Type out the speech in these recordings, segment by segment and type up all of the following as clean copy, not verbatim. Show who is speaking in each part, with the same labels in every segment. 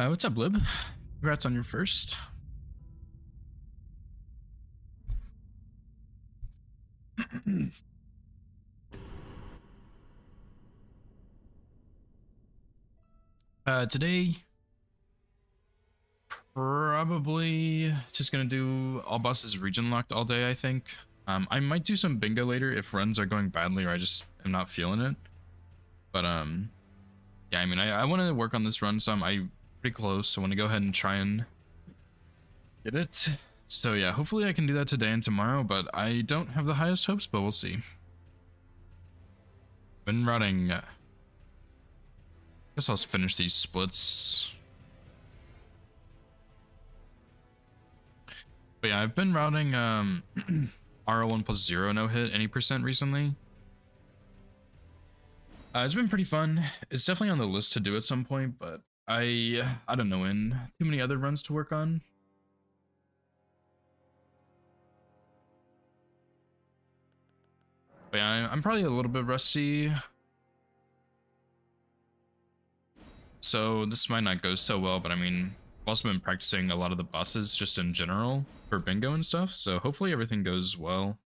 Speaker 1: What's up, Lib? Congrats on your first. Today, probably just gonna do all bosses region locked all day, I think. I might do some bingo later if runs are going badly or I just am not feeling it. But, yeah, I mean, I want to work on this run some. I'm pretty close, so I want to go ahead and try and get it. So yeah, hopefully I can do that today and tomorrow, but I don't have the highest hopes, but we'll see. Been running... guess I'll finish these splits. But yeah, I've been routing RO1 plus 0 no hit any percent recently. It's been pretty fun. It's definitely on the list to do at some point, but I don't know, in too many other runs to work on. But yeah, I'm probably a little bit rusty. So this might not go so well, but I mean, I've also been practicing a lot of the bosses just in general for bingo and stuff, so hopefully everything goes well.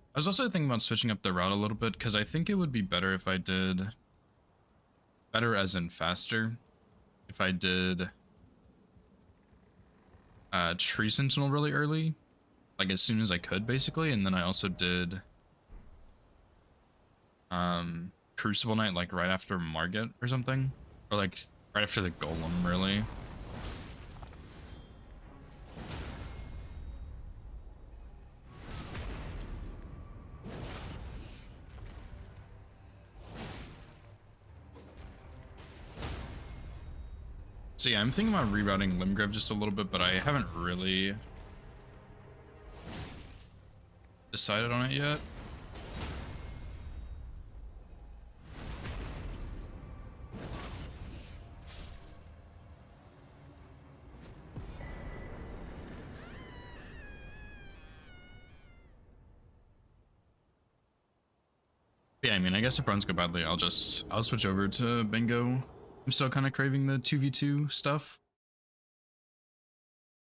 Speaker 1: I was also thinking about switching up the route a little bit, because I think it would be better if I did... better as in faster. If I did... Tree Sentinel really early. Like as soon as I could, basically. And then I also did... Crucible Knight like right after Margit or something. Or like right after the Golem, really. So yeah, I'm thinking about rerouting Limgrave just a little bit, but I haven't really decided on it yet. Yeah, I mean, I guess if runs go badly, I'll switch over to bingo. I'm still kind of craving the 2v2 stuff.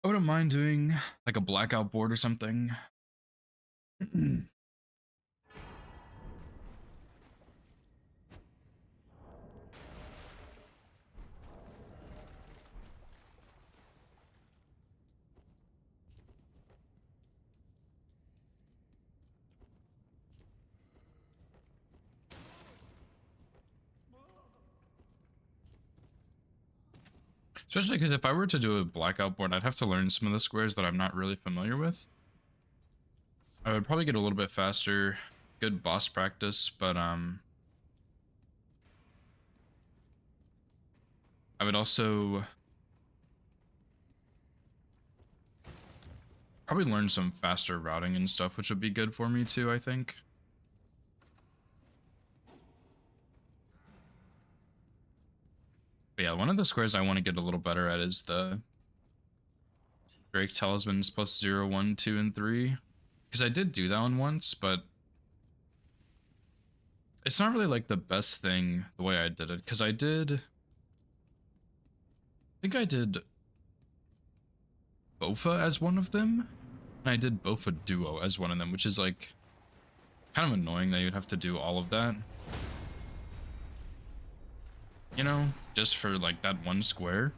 Speaker 1: I wouldn't mind doing like a blackout board or something. Especially because if I were to do a blackout board, I'd have to learn some of the squares that I'm not really familiar with. I would probably get a little bit faster, good boss practice, but I would also probably learn some faster routing and stuff, which would be good for me too, I think. But yeah, one of the squares I want to get a little better at is the Drake Talismans plus 0, 1, 2, and 3. Because I did do that one once, but it's not really like the best thing the way I did it. Because I think I did Bofa as one of them. And I did Bofa Duo as one of them, which is like kind of annoying that you'd have to do all of that. You know, just for like that one square.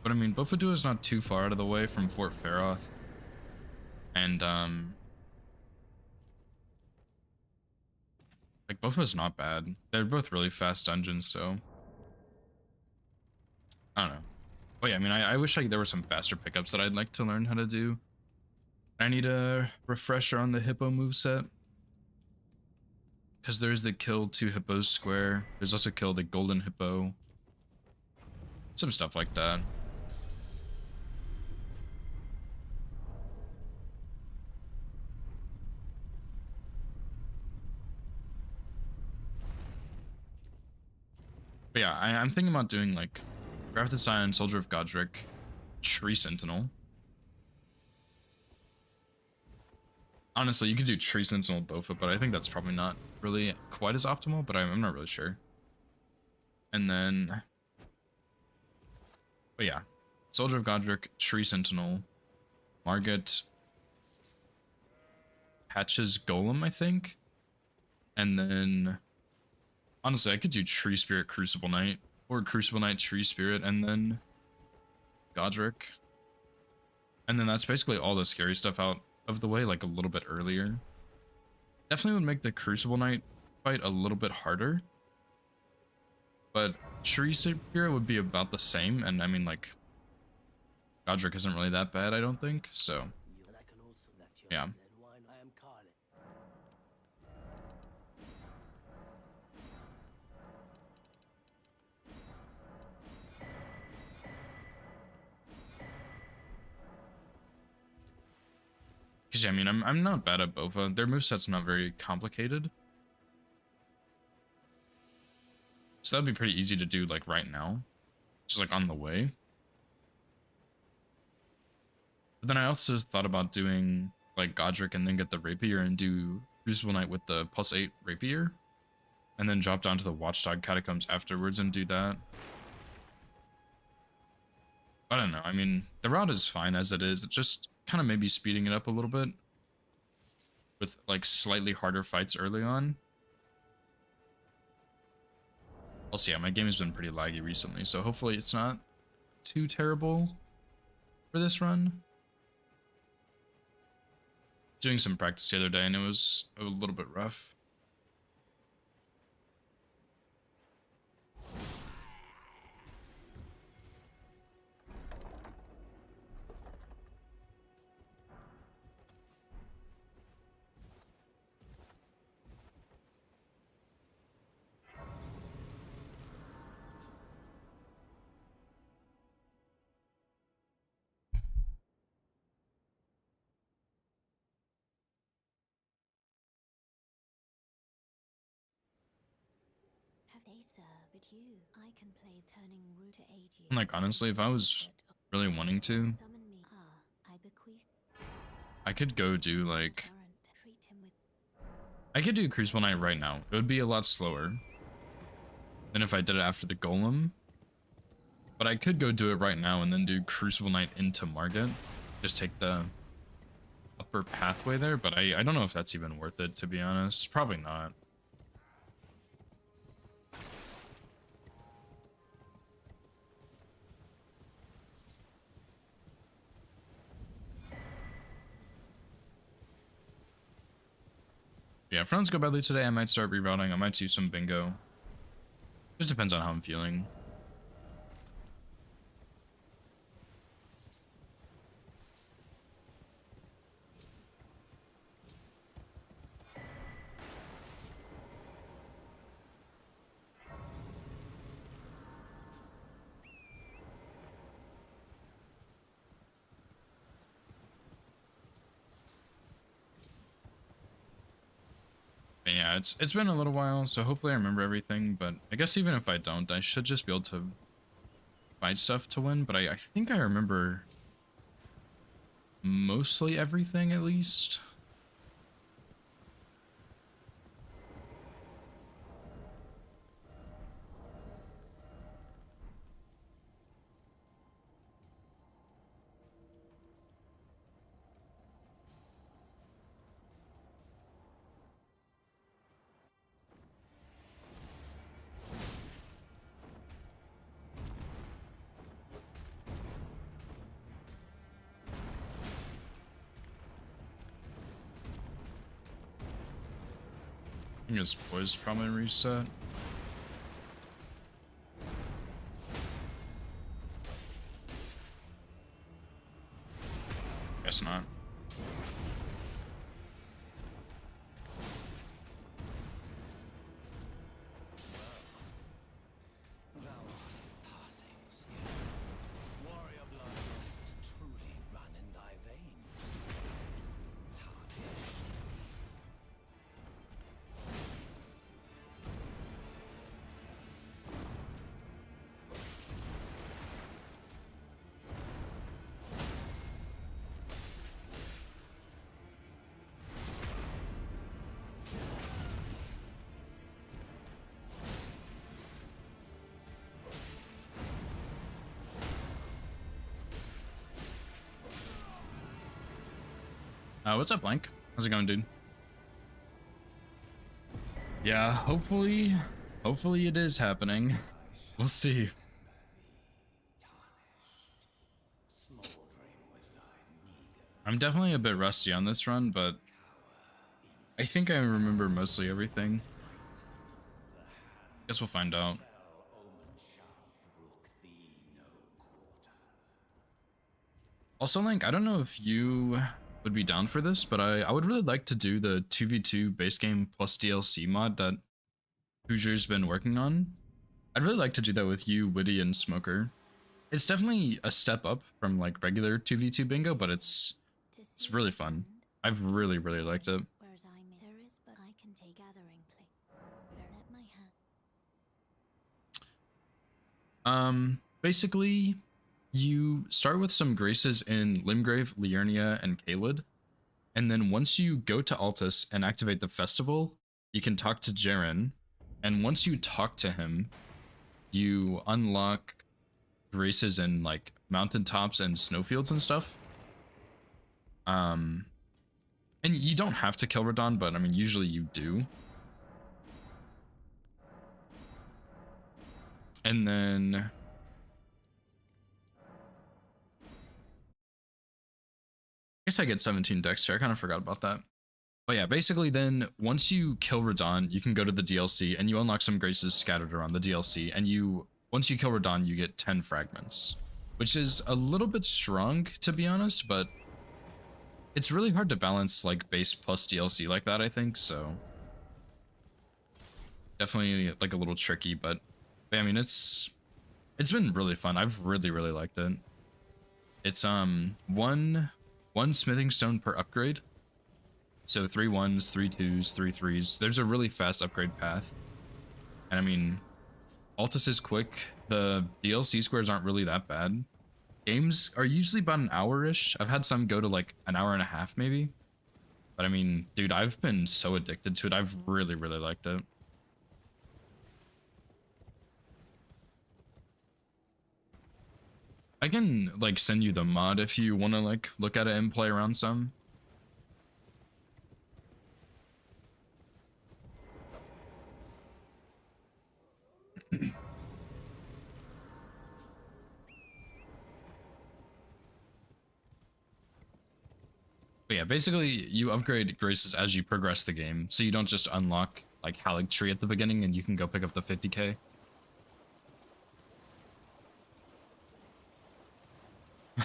Speaker 1: But I mean, Bofa Duo is not too far out of the way from Fort Feroth. And like Bofa's not bad. They're both really fast dungeons, so I don't know. But yeah, I mean, I wish there were some faster pickups that I'd like to learn how to do. I need a refresher on the Hippo moveset. Because there's the kill 2 hippos square. There's also kill the golden hippo. Some stuff like that. yeah, I'm thinking about doing like Grafted Scion, Soldier of Godric, Tree Sentinel. Honestly, you could do Tree Sentinel Bofa, but I think that's probably not really quite as optimal, but I'm not really sure. And then, but yeah, Soldier of Godric, Tree Sentinel, Margit, Patches Golem, I think. And then, honestly, I could do Tree Spirit, Crucible Knight, or Crucible Knight, Tree Spirit, and then Godric. And then that's basically all the scary stuff out of the way, like a little bit earlier. Definitely would make the Crucible Knight fight a little bit harder. But Tree Spirit would be about the same, and I mean, like, Godric isn't really that bad, I don't think, so yeah. Because, yeah, I mean, I'm not bad at Bofa. Their moveset's not very complicated. So that'd be pretty easy to do, like, right now. Just, like, on the way. But then I also thought about doing, like, Godric and then get the Rapier and do Crucible Knight with the +8 Rapier. And then drop down to the Watchdog Catacombs afterwards and do that. I don't know. I mean, the route is fine as it is. It's just kind of maybe speeding it up a little bit with like slightly harder fights early on. Also, yeah, my game has been pretty laggy recently, so hopefully it's not too terrible for this run. Doing some practice the other day and it was a little bit rough. Like, honestly, if I was really wanting to, I could go do, like, I could do Crucible Knight right now. It would be a lot slower than if I did it after the Golem. But I could go do it right now and then do Crucible Knight into Margit. Just take the upper pathway there, but I don't know if that's even worth it, to be honest. Probably not. Yeah, if runs go badly today, I might start rerouting. I might do some bingo. Just depends on how I'm feeling. But yeah, it's been a little while, so hopefully I remember everything, but I guess even if I don't, I should just be able to fight stuff to win, but I think I remember mostly everything, at least. I guess poise probably reset. Guess not. What's up, Blank? How's it going, dude? Yeah, hopefully it is happening. We'll see. I'm definitely a bit rusty on this run, but I think I remember mostly everything. Guess we'll find out. Also, Link, I don't know if you would be down for this, but I would really like to do the 2v2 base game plus DLC mod that Hoosier's been working on. I'd really like to do that with you, Witty, and Smoker. It's definitely a step up from like regular 2v2 bingo, but it's really fun. I've really liked it. Basically, you start with some graces in Limgrave, Liurnia, and Caelid, and then once you go to Altus and activate the festival, you can talk to Jaren, and once you talk to him, you unlock graces in like mountaintops and snowfields and stuff. And you don't have to kill Radon, but I mean usually you do. And then I guess I get 17 Dexter. I kind of forgot about that. But yeah, basically then once you kill Radon, you can go to the DLC and you unlock some graces scattered around the DLC, and once you kill Radon, you get 10 fragments, which is a little bit strong to be honest, but it's really hard to balance like base plus DLC like that, I think, so definitely like a little tricky, but I mean it's been really fun. I've really liked it. It's one smithing stone per upgrade. So 3 1s, 3 2s, 3 3s. There's a really fast upgrade path. And I mean, Altus is quick. The DLC squares aren't really that bad. Games are usually about an hour-ish. I've had some go to like an hour and a half maybe. But I mean, dude, I've been so addicted to it. I've really liked it. I can like send you the mod if you want to like look at it and play around some. But yeah, basically you upgrade graces as you progress the game, so you don't just unlock like Halig Tree at the beginning and you can go pick up the 50k.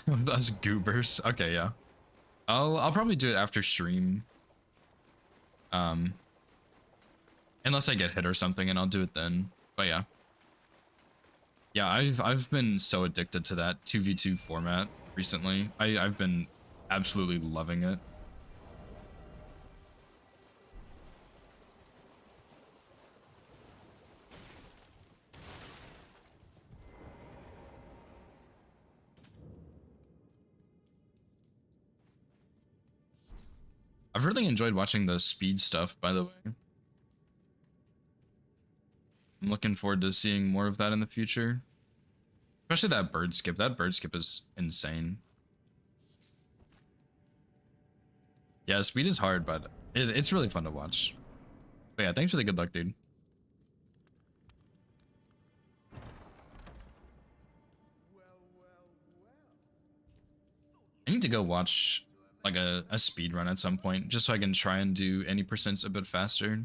Speaker 1: That's goobers. Okay, yeah. I'll probably do it after stream. Unless I get hit or something, and I'll do it then. But yeah. Yeah, I've been so addicted to that 2v2 format recently. I've been absolutely loving it. I've really enjoyed watching the speed stuff, by the way. I'm looking forward to seeing more of that in the future. Especially that bird skip. That bird skip is insane. Yeah, speed is hard, but it's really fun to watch. But yeah, thanks for the good luck, dude. I need to go watch like a speed run at some point, just so I can try and do any percents a bit faster.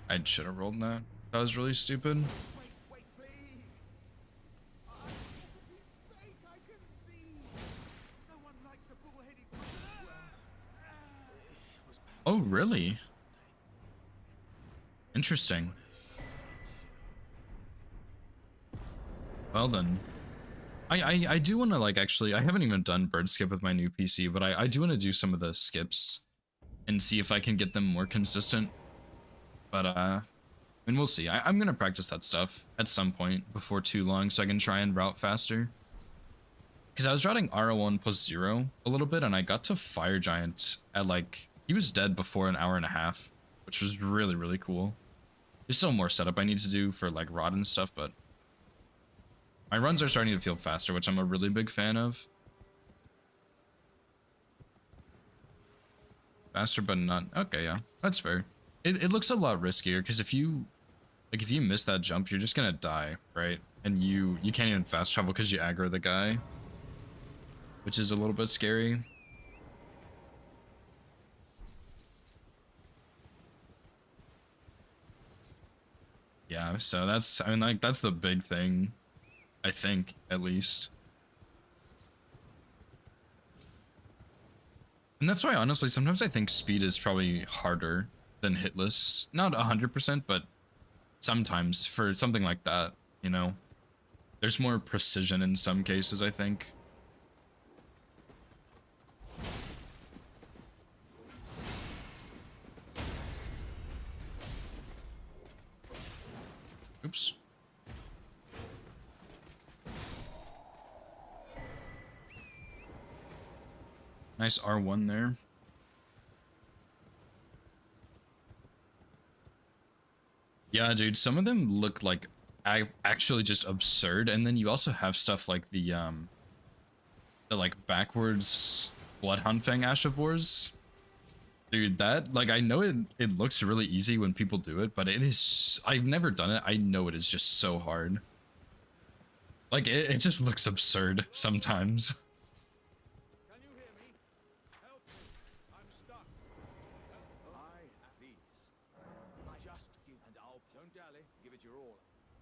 Speaker 1: I should have rolled that. That was really stupid. Oh, really? Interesting. Well then. I do want to like actually, I haven't even done bird skip with my new PC, but I do want to do some of the skips and see if I can get them more consistent. But I mean, we'll see. I'm gonna practice that stuff at some point before too long, so I can try and route faster. Because I was routing R01 plus 0 a little bit, and I got to Fire Giant at like, he was dead before an hour and a half, which was really, really cool. There's still more setup I need to do for like rod and stuff, but my runs are starting to feel faster, which I'm a really big fan of. Faster, but not... Okay, yeah, that's fair. It looks a lot riskier, because if you miss that jump, you're just gonna die, right? And you can't even fast travel because you aggro the guy, which is a little bit scary. Yeah, so that's, I mean, like, that's the big thing, I think, at least. And that's why, honestly, sometimes I think speed is probably harder than hitless. Not 100%, but sometimes for something like that, you know? There's more precision in some cases, I think. Oops. Nice R1 there. Yeah, dude, some of them look like actually just absurd, and then you also have stuff like the like backwards Bloodhound Fang Ashivores. Dude, that, like, I know it looks really easy when people do it, but it is, I've never done it. I know it is just so hard. Like, it just looks absurd sometimes.
Speaker 2: Can you hear me? Help me. I'm stuck. Please. Just give and I'll... Don't dally. Give it your all.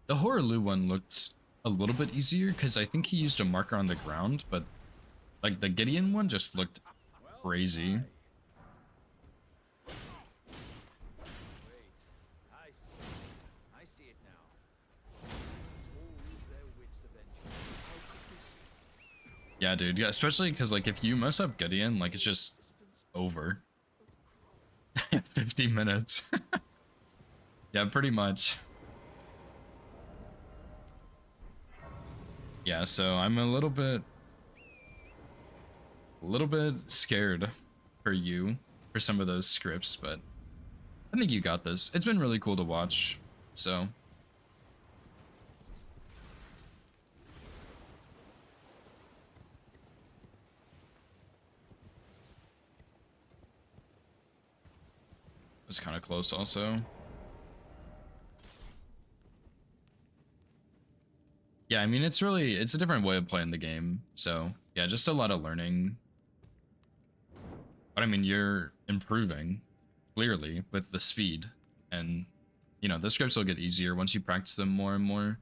Speaker 1: The Horaloo one looked a little bit easier because I think he used a marker on the ground, but like the Gideon one just looked crazy.
Speaker 2: Wait. I see it now. All lose their wits eventually. How could this...
Speaker 1: Yeah, dude. Yeah, especially because like if you mess up Gideon, like it's just over. 50 minutes. Yeah, pretty much. Yeah, so I'm a little bit scared for you for some of those scripts, but I think you got this. It's been really cool to watch, so. It's kind of close also. Yeah, I mean, it's a different way of playing the game. So yeah, just a lot of learning. But I mean, you're improving clearly with the speed, and you know, the scripts will get easier once you practice them more and more.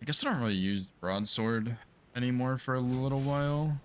Speaker 1: I guess I don't really use broadsword anymore for a little while.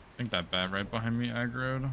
Speaker 1: I think that bat right behind me aggroed.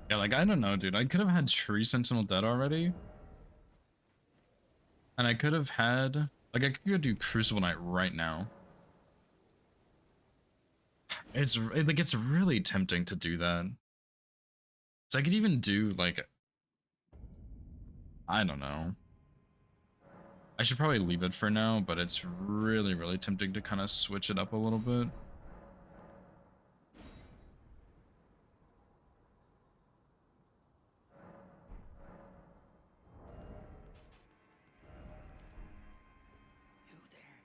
Speaker 1: Yeah, like, I don't know, dude. I could have had Tree Sentinel dead already. And I could have had... Like, I could go do Crucible Knight right now. Like, it's really tempting to do that. So I could even do, like... I don't know. I should probably leave it for now, but it's really, really tempting to kind of switch it up a little bit.
Speaker 2: You there?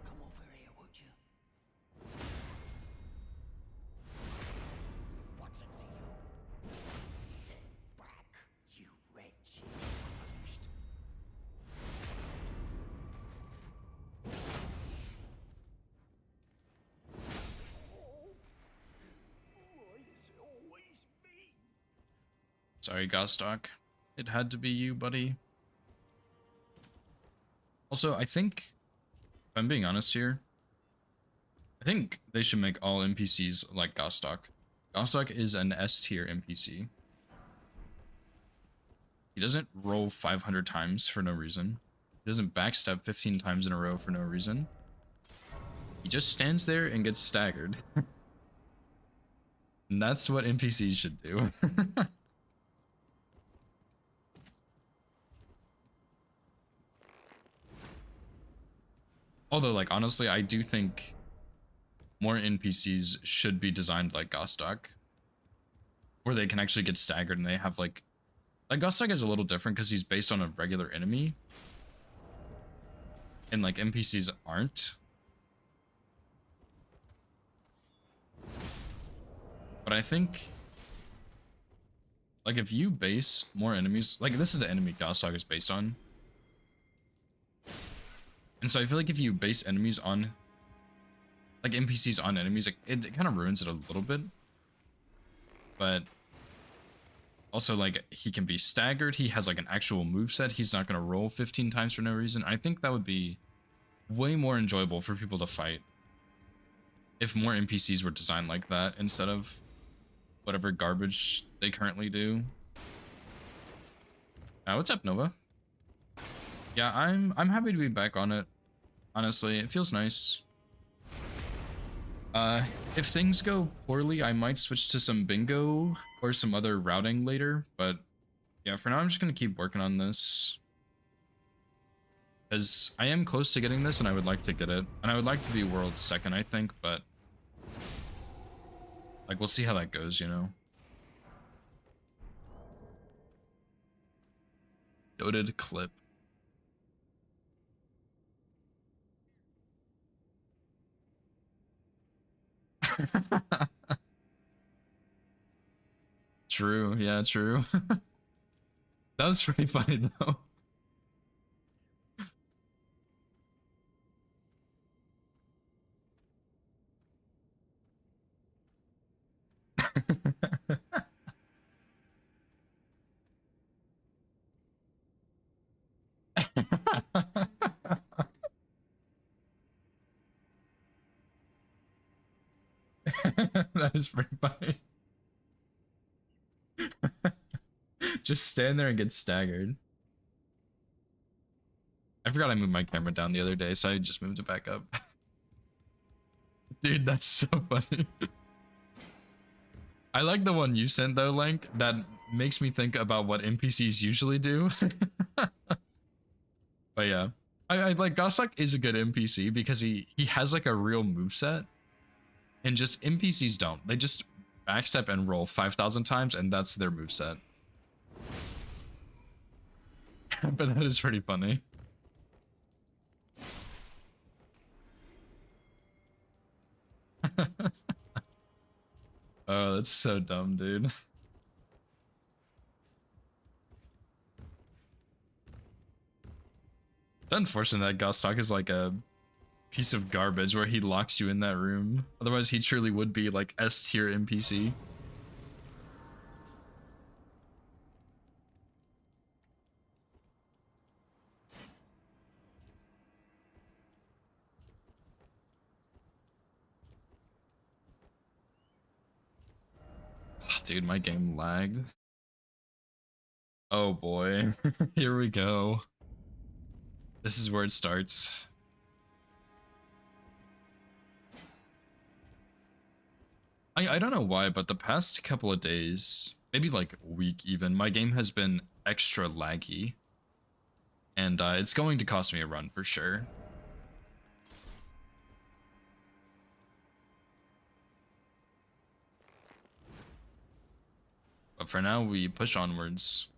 Speaker 2: Come over here, would you? What's it to you? Stay back, you wretch. Punished. Why is it always me?
Speaker 1: Sorry, Gostock. It had to be you, buddy. Also, I think, if I'm being honest here, I think they should make all NPCs like Gostock. Gostock is an S tier NPC. He doesn't roll 500 times for no reason. He doesn't backstab 15 times in a row for no reason. He just stands there and gets staggered. And that's what NPCs should do. Although, like, honestly, I do think more NPCs should be designed like Gostock, where they can actually get staggered and they have, like Gostock is a little different because he's based on a regular enemy, and, like, NPCs aren't. But I think, like, if you base more enemies, like, this is the enemy Gostock is based on. And so I feel like if you base enemies on, like, NPCs on enemies, like, it kind of ruins it a little bit. But also, like, he can be staggered. He has, like, an actual moveset. He's not going to roll 15 times for no reason. I think that would be way more enjoyable for people to fight if more NPCs were designed like that instead of whatever garbage they currently do. What's up, Nova? Yeah, I'm happy to be back on it. Honestly, it feels nice. If things go poorly, I might switch to some bingo or some other routing later, but yeah, for now I'm just gonna keep working on this. Because I am close to getting this and I would like to get it. And I would like to be world second, I think, but like, we'll see how that goes, you know? Goated clip. True, yeah, true. That was pretty funny though. That is pretty funny. Just stand there and get staggered. I forgot I moved my camera down the other day, so I just moved it back up. Dude, that's so funny. I like the one you sent though, Link. That makes me think about what NPCs usually do. But yeah, I like Gostock is a good NPC because he has like a real moveset, and just NPCs don't. They just backstep and roll 5,000 times, and that's their moveset. But that is pretty funny. Oh, that's so dumb, dude. It's unfortunate that Gostock is like a piece of garbage where he locks you in that room. Otherwise, he truly would be like S tier NPC. dude, my game lagged. Oh boy. Here we go. This is where it starts. I don't know why, but the past couple of days, maybe like a week even, my game has been extra laggy. And it's going to cost me a run for sure. But for now, we push onwards.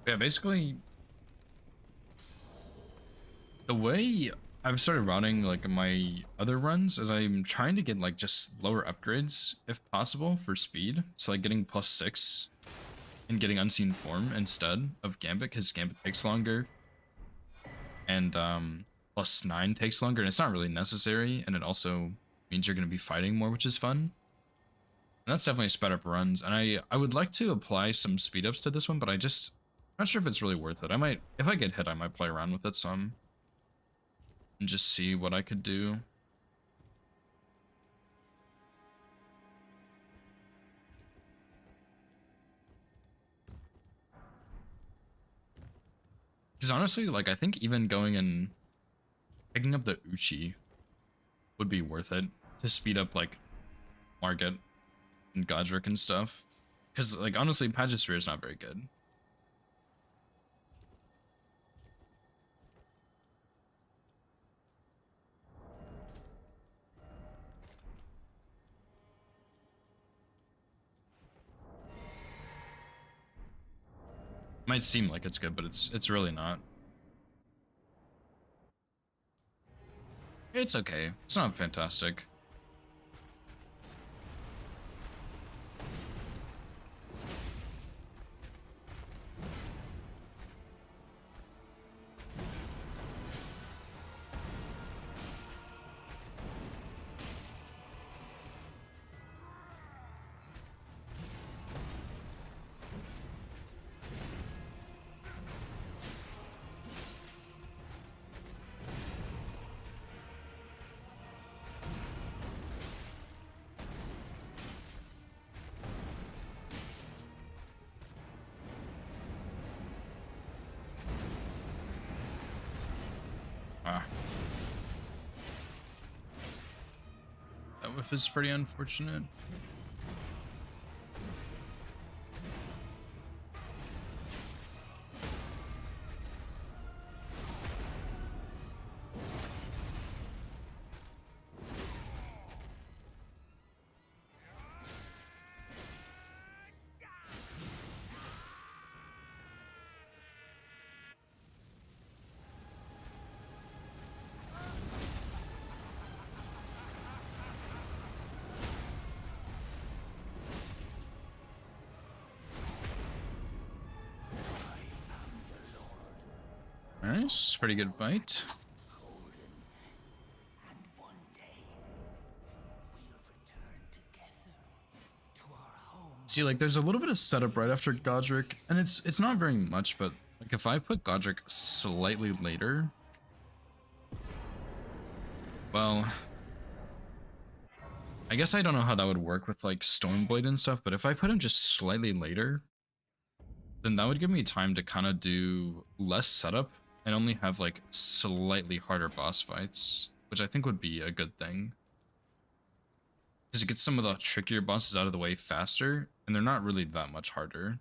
Speaker 1: Yeah, basically, the way I've started running like my other runs is I'm trying to get like just lower upgrades if possible for speed. So like getting +6 and getting unseen form instead of Gambit, because Gambit takes longer, and +9 takes longer, and it's not really necessary, and it also means you're going to be fighting more, which is fun. And that's definitely sped up runs, and I would like to apply some speed ups to this one, but I'm not sure if it's really worth it. I might, if I get hit, I might play around with it some and just see what I could do. Because honestly, like, I think even going and picking up the Uchi would be worth it to speed up, like, Margit and Godric and stuff. Because, like, honestly, Pagisphere is not very good. Might seem like it's good, but it's really not. It's okay. It's not fantastic. Ah. That whiff is pretty unfortunate. Nice, pretty good fight.
Speaker 2: And one day we'll return together to our home.
Speaker 1: See, like, there's a little bit of setup right after Godric, and it's not very much, but like if I put Godric slightly later, well, I guess I don't know how that would work with like Stormblade and stuff, but if I put him just slightly later, then that would give me time to kind of do less setup and only have like slightly harder boss fights, which I think would be a good thing. Because it gets some of the trickier bosses out of the way faster, and they're not really that much harder.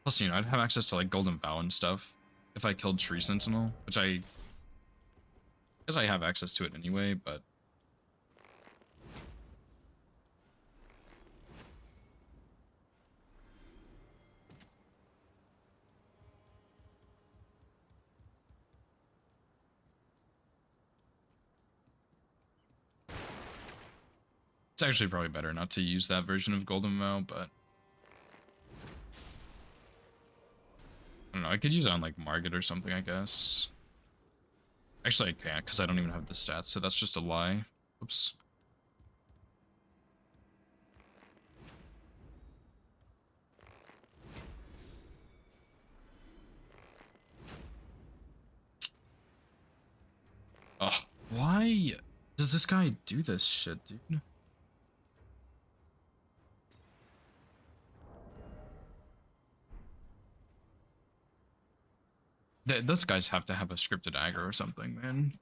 Speaker 1: Plus, you know, I'd have access to like Golden Vow and stuff if I killed Tree Sentinel, which I guess I have access to it anyway, but It's actually probably better not to use that version of Golden Vow, but I don't know. I could use it on like Margit or something, I guess. Actually, I can't because I don't even have the stats, so that's just a lie. Oops. Oh, why does this guy do this shit, dude? Those guys have to have a scripted aggro or something, man.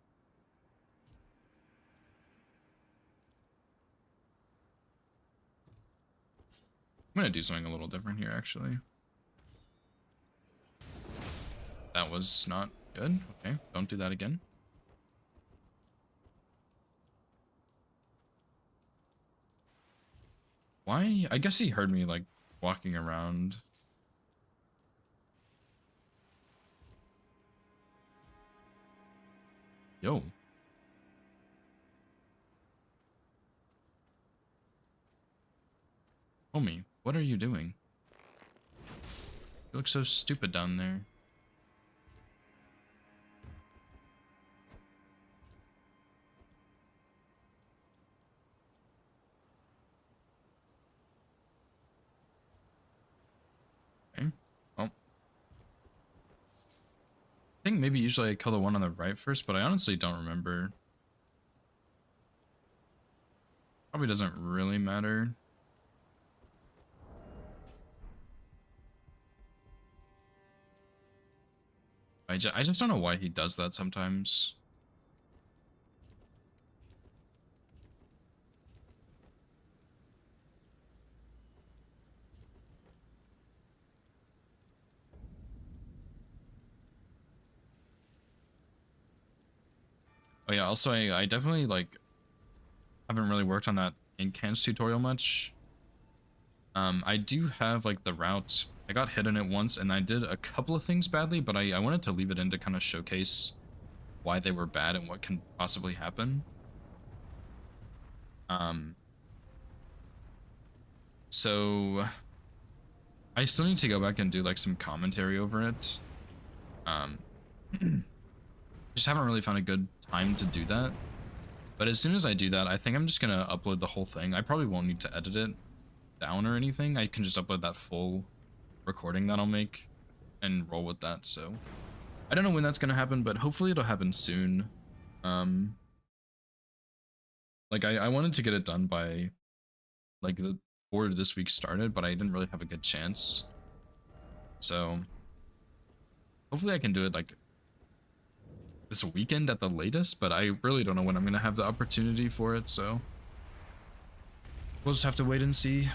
Speaker 1: I'm gonna do something a little different here, actually. That was not good. Okay, don't do that again. Why? I guess he heard me, like, walking around. Yo. Homie, what are you doing? You look so stupid down there. Okay. Well. I think maybe usually I kill the one on the right first, but I honestly don't remember. Probably doesn't really matter. I just don't know why he does that sometimes. Oh yeah, also I definitely like haven't really worked on that incants tutorial much. I do have like the route. I got hit in it once and I did a couple of things badly, but I wanted to leave it in to kind of showcase why they were bad and what can possibly happen. So I still need to go back and do like some commentary over it. Just haven't really found a good time to do that. But as soon as I do that, I think I'm just gonna upload the whole thing. I probably won't need to edit it down or anything. I can just upload that full recording that I'll make and roll with that. So I don't know when that's gonna happen, but hopefully it'll happen soon. Like I wanted to get it done by like the before this week started, but I didn't really have a good chance. So hopefully I can do it like this weekend at the latest, but I really don't know when I'm gonna have the opportunity for it, so we'll just have to wait and see.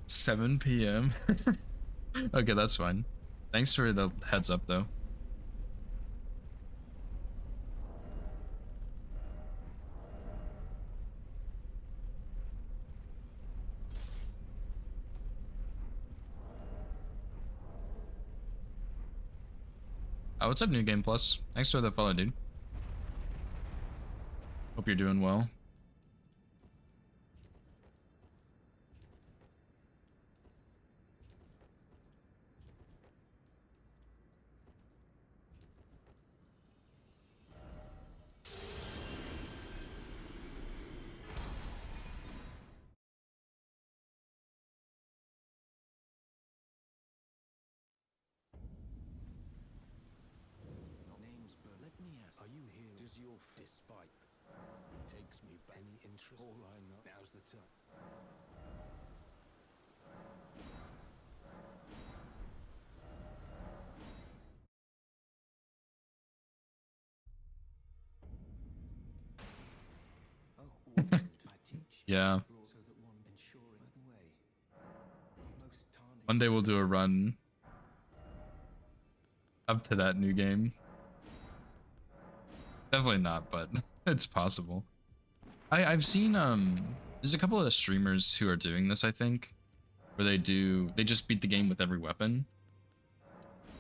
Speaker 1: $7 p.m. Okay, that's fine. Thanks for the heads up though. Oh, what's up, New Game Plus? Thanks for the follow, dude. Hope you're doing well.
Speaker 2: Name's Bert. Let me ask. Are you here? Does your despite takes me back? Any interest? All I know. Now's the time. Oh, I teach.
Speaker 1: Yeah.
Speaker 2: So that one ensuring. By the way, the most tarnished.
Speaker 1: One day we'll do a run up to that new game. Definitely not, but it's possible. I've seen There's a couple of streamers who are doing this, I think, where they just beat the game with every weapon.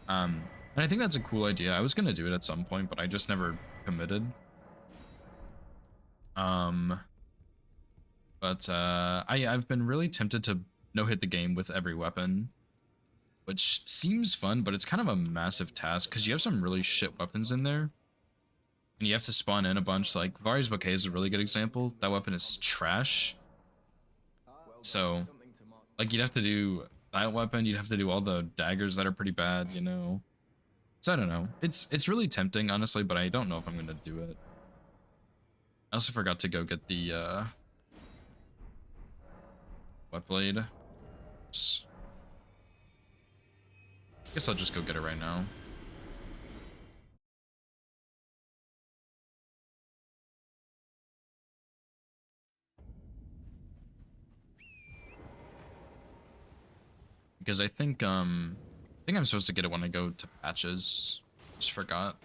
Speaker 1: And I think that's a cool idea. I was gonna do it at some point, but I just never committed. Um, but I've been really tempted to no hit the game with every weapon, which seems fun, but it's kind of a massive task because you have some really shit weapons in there, and you have to spawn in a bunch. Like Vari's Bouquet is a really good example. That weapon is trash. So, like, you'd have to do that weapon. You'd have to do all the daggers that are pretty bad, you know. So I don't know. It's really tempting, honestly, but I don't know if I'm gonna do it. I also forgot to go get the wet blade. Oops. Guess I'll just go get it right now. Because I think I'm supposed to get it when I go to patches. Just forgot.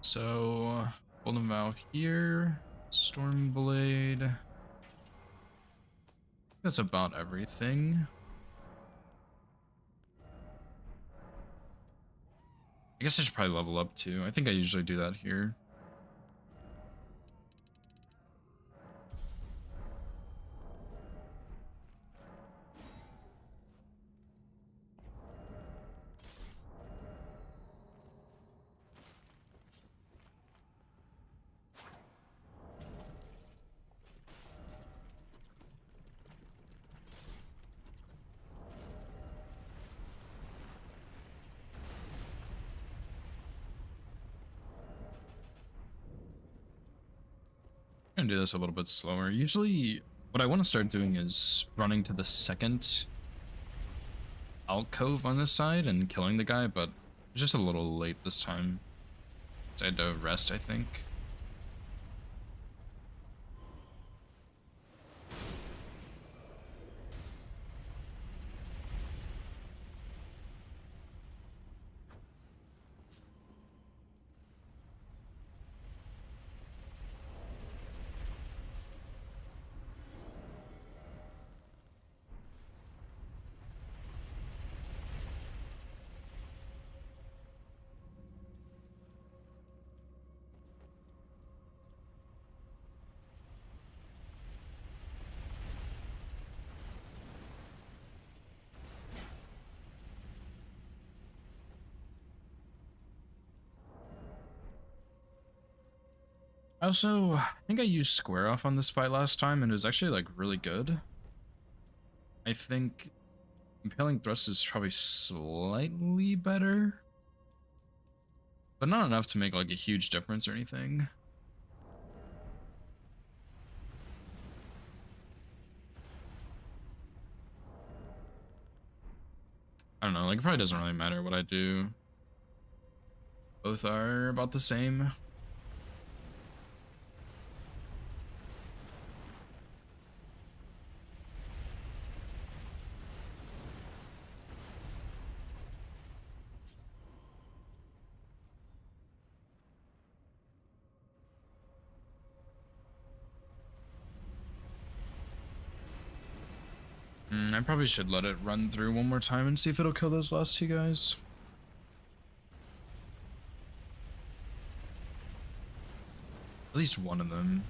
Speaker 1: So Golden Vow here. Stormblade. That's about everything. I guess I should probably level up too. I think I usually do that here. I'm gonna do this a little bit slower. Usually what I want to start doing is running to the second alcove on this side and killing the guy, but it's just a little late this time. So I had to rest, I think. I think I used Square Off on this fight last time, and it was actually like really good. I think Impaling Thrust is probably slightly better, but not enough to make like a huge difference or anything. I don't know, like it probably doesn't really matter what I do. Both are about the same. I probably should let it run through one more time and see if it'll kill those last two guys. At least one of them.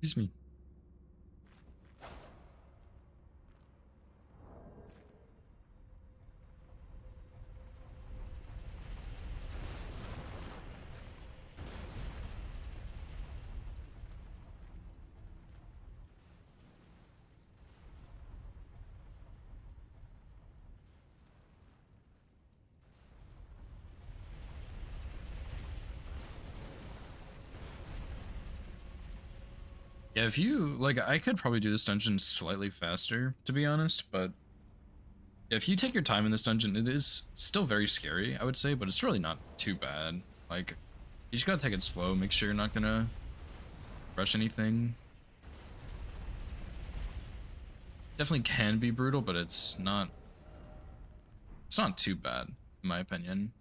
Speaker 1: Excuse me. Yeah, if you like, I could probably do this dungeon slightly faster, to be honest, but if you take your time in this dungeon, it is still very scary, I would say, but it's really not too bad. Like, you just gotta take it slow, make sure you're not gonna rush anything. Definitely can be brutal, but it's not too bad, in my opinion.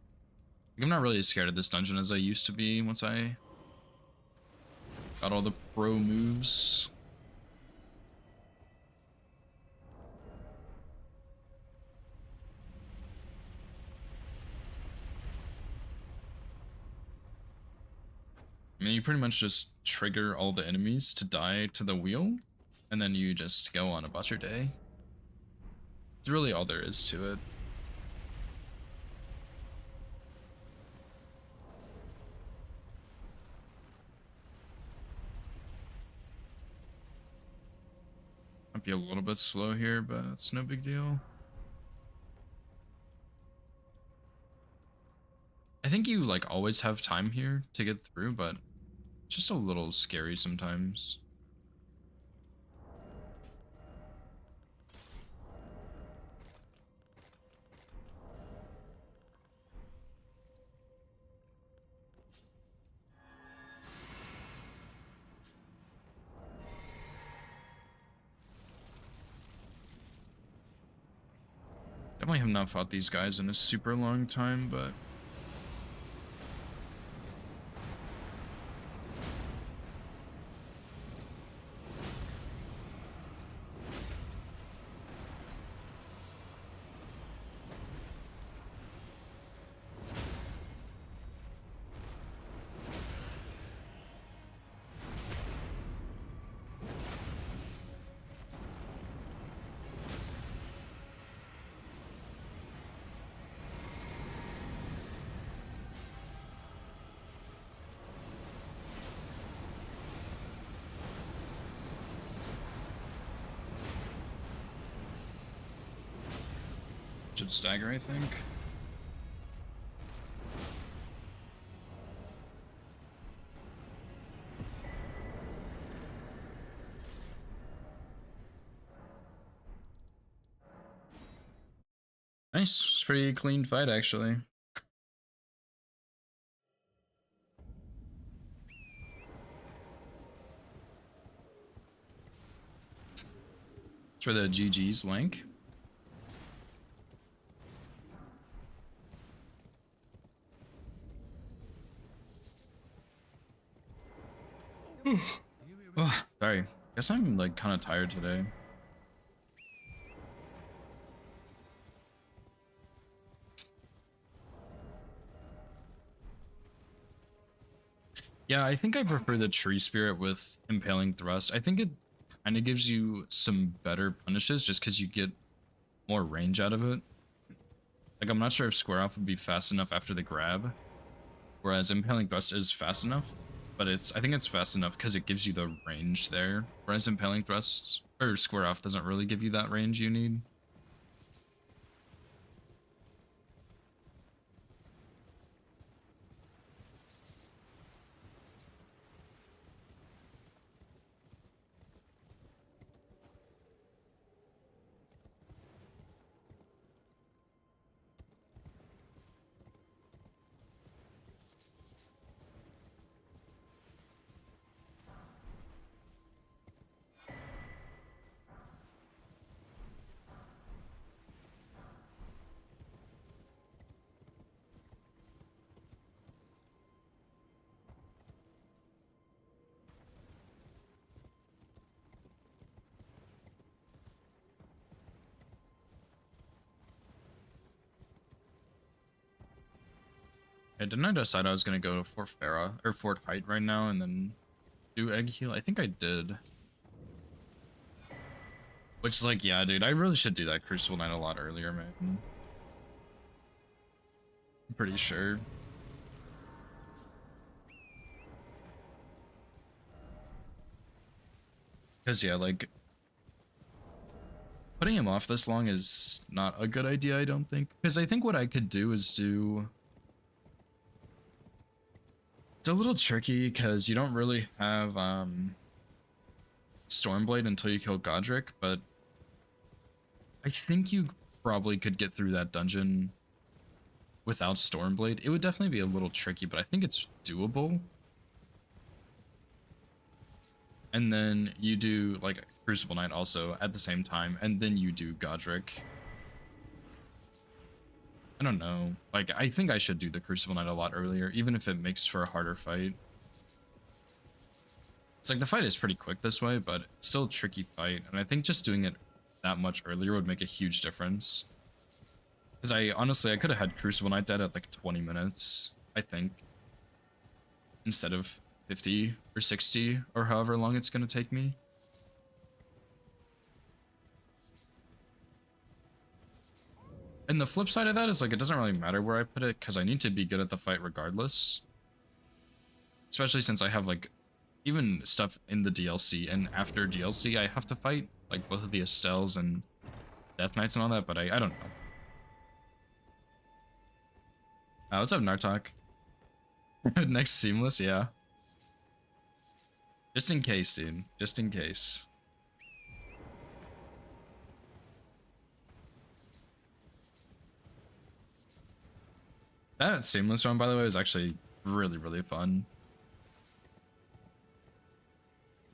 Speaker 1: Like, I'm not really as scared of this dungeon as I used to be once I got all the pro moves. I mean, you pretty much just trigger all the enemies to die to the wheel, and then you just go on about your day. It's really all there is to it. Might be a little bit slow here, but it's no big deal. I think you like always have time here to get through, but it's just a little scary sometimes. Definitely have not fought these guys in a super long time, but should stagger, I think. Nice. It's a pretty clean fight, actually. It's for the GG's link. Oh, sorry. Guess I'm like kind of tired today. Yeah, I think I prefer the tree spirit with impaling thrust. I think it kind of gives you some better punishes just because you get more range out of it. Like, I'm not sure if square off would be fast enough after the grab, whereas impaling thrust is fast enough, but I think it's fast enough because it gives you the range there, whereas impaling thrust or square off doesn't really give you that range you need. Yeah, didn't I decide I was gonna go to Fort Farah or Fort Height right now and then do egg heal? I think I did. Which is like, yeah, dude, I really should do that Crucible Knight a lot earlier, man. I'm pretty sure. Because, yeah, like, putting him off this long is not a good idea, I don't think. Because I think what I could do is do... It's a little tricky because you don't really have Stormblade until you kill Godric, but I think you probably could get through that dungeon without Stormblade. It would definitely be a little tricky, but I think it's doable. And then you do like Crucible Knight also at the same time, and then you do Godric. I don't know. Like, I think I should do the Crucible Knight a lot earlier, even if it makes for a harder fight. It's like the fight is pretty quick this way, but it's still a tricky fight, and I think just doing it that much earlier would make a huge difference. Because I could have had Crucible Knight dead at like 20 minutes, I think, instead of 50 or 60 or however long it's going to take me. And the flip side of that is like it doesn't really matter where I put it because I need to be good at the fight regardless. Especially since I have like even stuff in the DLC and after DLC I have to fight like both of the Estelles and Death Knights and all that, but I don't know. What's up, Nartok? Next Seamless, yeah. Just in case, dude. Just in case. That Seamless run, by the way, is actually really, really fun.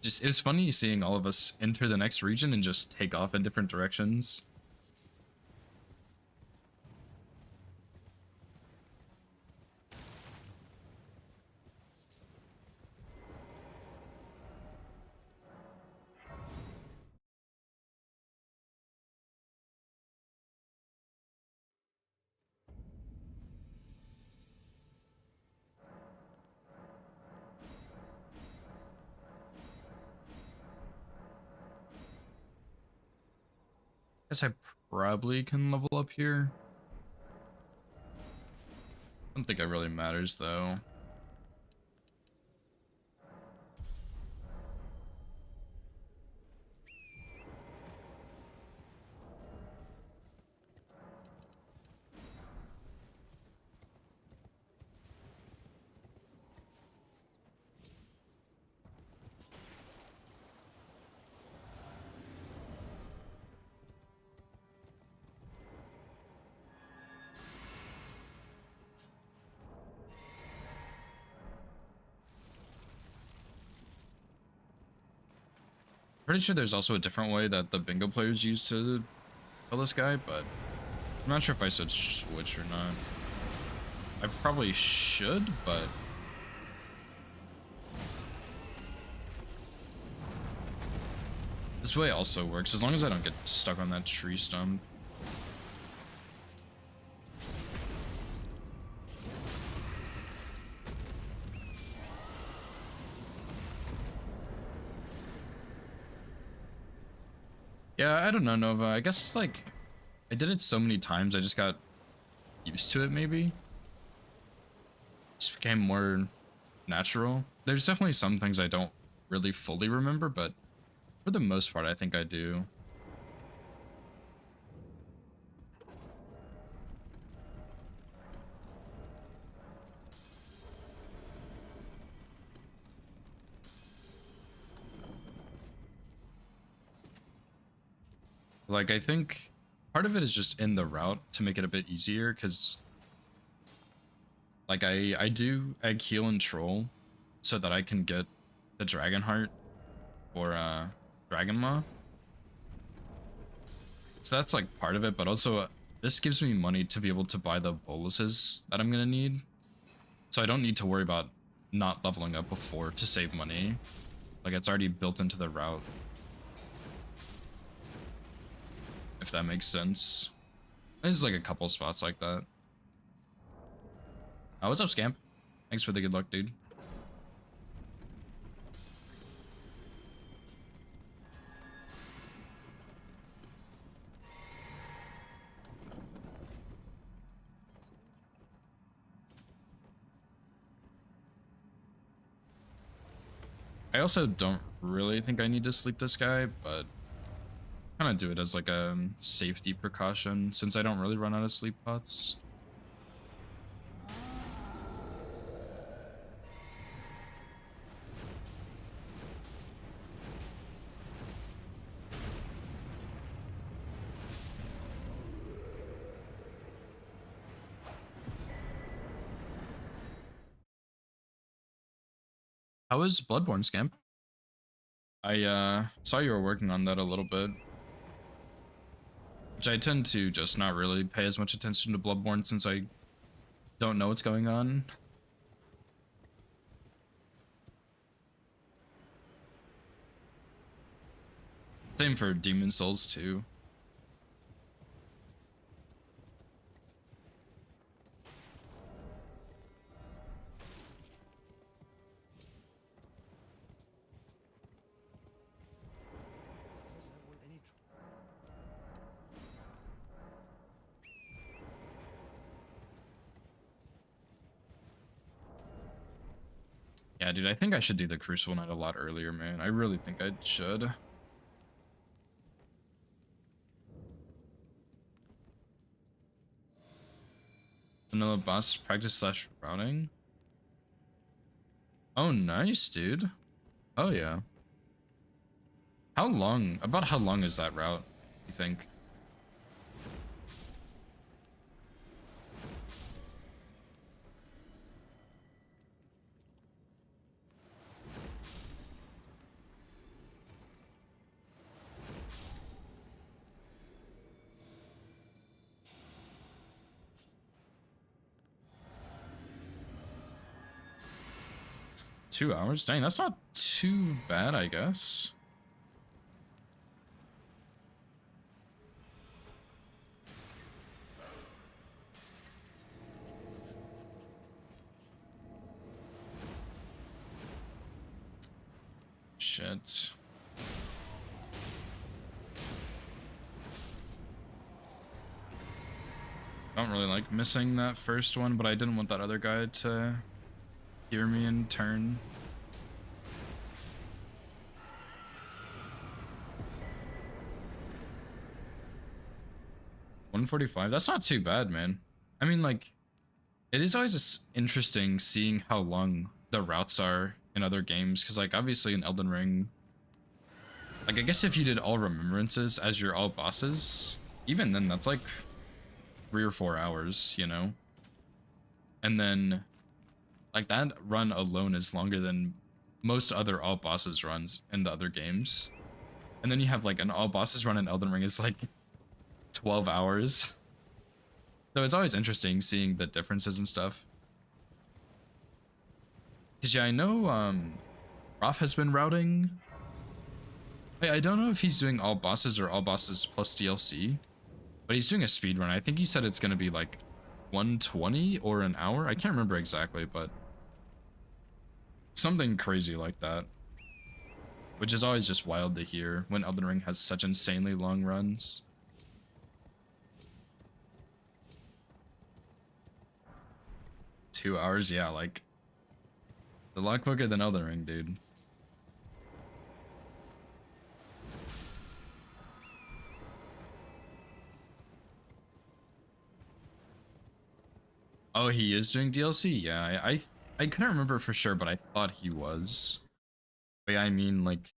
Speaker 1: Just, it was funny seeing all of us enter the next region and just take off in different directions. Guess I probably can level up here. I don't think it really matters though. Pretty sure there's also a different way that the bingo players use to kill this guy, but I'm not sure if I should switch or not. I probably should, but this way also works as long as I don't get stuck on that tree stump. Yeah, I don't know, Nova. I guess, like, I did it so many times, I just got used to it, maybe. Just became more natural. There's definitely some things I don't really fully remember, but for the most part, I think I do. Like, I think part of it is just in the route to make it a bit easier, because like I do egg heal and troll so that I can get the dragon heart or dragon maw. So that's like part of it, but also this gives me money to be able to buy the boluses that I'm gonna need. So I don't need to worry about not leveling up before to save money. Like, it's already built into the route. If that makes sense. There's like a couple spots like that. What's up, Scamp? Thanks for the good luck, dude. I also don't really think I need to sleep this guy, but kind of do it as like a safety precaution since I don't really run out of sleep pots. How was Bloodborne, Scamp? I saw you were working on that a little bit. Which I tend to just not really pay as much attention to Bloodborne since I don't know what's going on. Same for Demon Souls too. Yeah, dude, I think I should do the Crucible Night a lot earlier, man. I really think I should. Vanilla boss practice slash routing. Oh, nice, dude. Oh, yeah. About how long is that route, you think? $2? Dang, that's not too bad, I guess. Shit. Don't really like missing that first one, but I didn't want that other guy to hear me in turn. $145. That's not too bad, man. I mean, like, it is always interesting seeing how long the routes are in other games, because, like, obviously in Elden Ring, like, I guess if you did all remembrances as your all bosses, even then, that's like 3 or 4 hours, you know? And then, like, that run alone is longer than most other all bosses runs in the other games. And then you have, like, an all bosses run in Elden Ring is like 12 hours. So it's always interesting seeing the differences and stuff. Cause yeah, I know Roth has been routing. I don't know if he's doing all bosses or all bosses plus DLC, but he's doing a speed run. I think he said it's gonna be like 120 or an hour. I can't remember exactly, but something crazy like that. Which is always just wild to hear when Elden Ring has such insanely long runs. $2, yeah, like a lot quicker than Elden Ring, dude. Oh, he is doing DLC? Yeah, I couldn't remember for sure, but I thought he was. But yeah, I mean, like,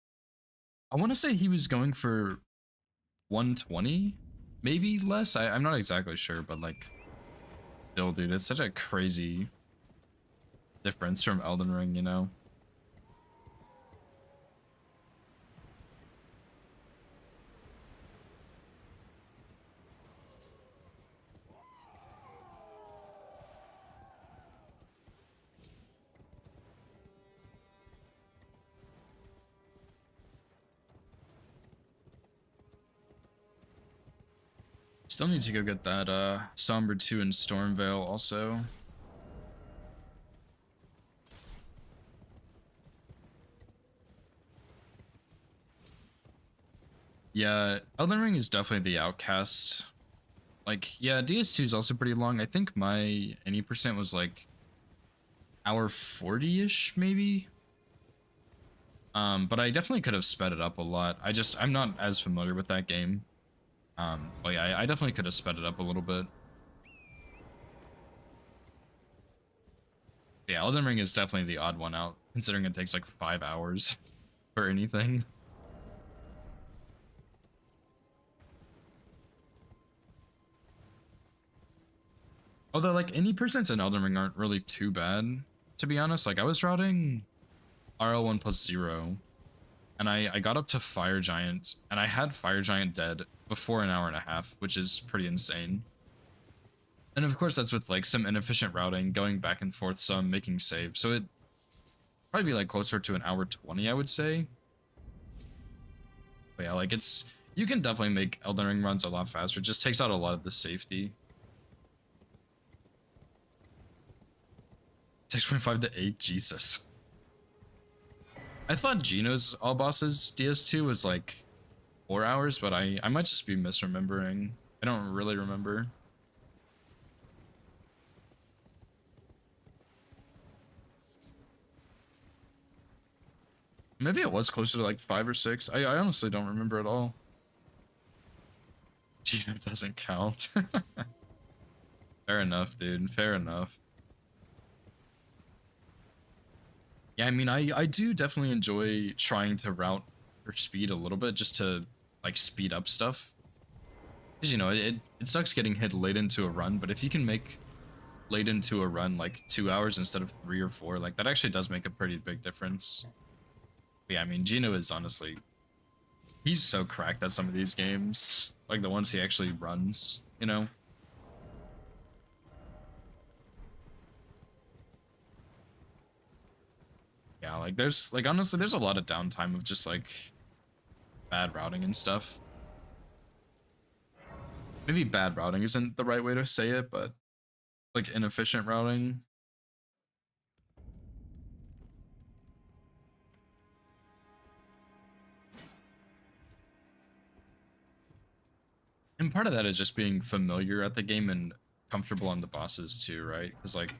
Speaker 1: I want to say he was going for 120, maybe less. I'm not exactly sure, but like, still, dude, it's such a crazy difference from Elden Ring, you know? Still need to go get that Somber 2 and Stormveil also. Yeah, Elden Ring is definitely the outcast. Like, yeah, DS2 is also pretty long. I think my any percent was like hour 40-ish, maybe. But I definitely could have sped it up a lot. I'm not as familiar with that game. But yeah, I definitely could have sped it up a little bit. Yeah, Elden Ring is definitely the odd one out, considering it takes like 5 hours for anything. Although, like, any percents in Elden Ring aren't really too bad, to be honest. Like, I was routing RL1 plus 0, and I got up to Fire Giant, and I had Fire Giant dead before an hour and a half, which is pretty insane. And of course, that's with, like, some inefficient routing, going back and forth some, making saves. So it'd probably be, like, closer to an hour 20, I would say. But yeah, like, you can definitely make Elden Ring runs a lot faster. It just takes out a lot of the safety. 6.5 to 8, Jesus. I thought Geno's all bosses DS2 was like 4 hours, but I might just be misremembering. I don't really remember. Maybe it was closer to like 5 or 6. I honestly don't remember at all. Geno doesn't count. Fair enough, dude. Fair enough. Yeah, I mean, I do definitely enjoy trying to route for speed a little bit just to like speed up stuff. Because, you know, it sucks getting hit late into a run, but if you can make late into a run like 2 hours instead of 3 or 4, like that actually does make a pretty big difference. But yeah, I mean, Geno is honestly, he's so cracked at some of these games, like the ones he actually runs, you know? Yeah, like there's like honestly there's a lot of downtime of just like bad routing and stuff. Maybe bad routing isn't the right way to say it, but like inefficient routing. And part of that is just being familiar at the game and comfortable on the bosses too, right? Because like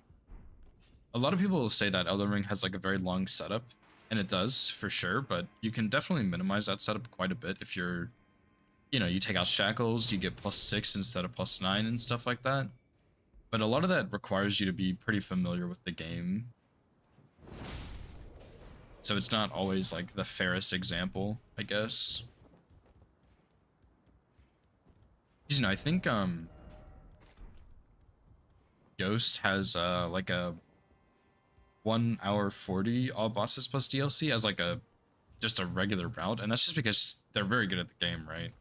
Speaker 1: a lot of people will say that Elden Ring has like a very long setup, and it does for sure, but you can definitely minimize that setup quite a bit if you're, you know, you take out shackles, you get +6 instead of +9 and stuff like that. But a lot of that requires you to be pretty familiar with the game. So it's not always like the fairest example, I guess. You know, I think Ghost has like a 1 hour 40 all bosses plus DLC as like a just a regular route, and that's just because they're very good at the game, right?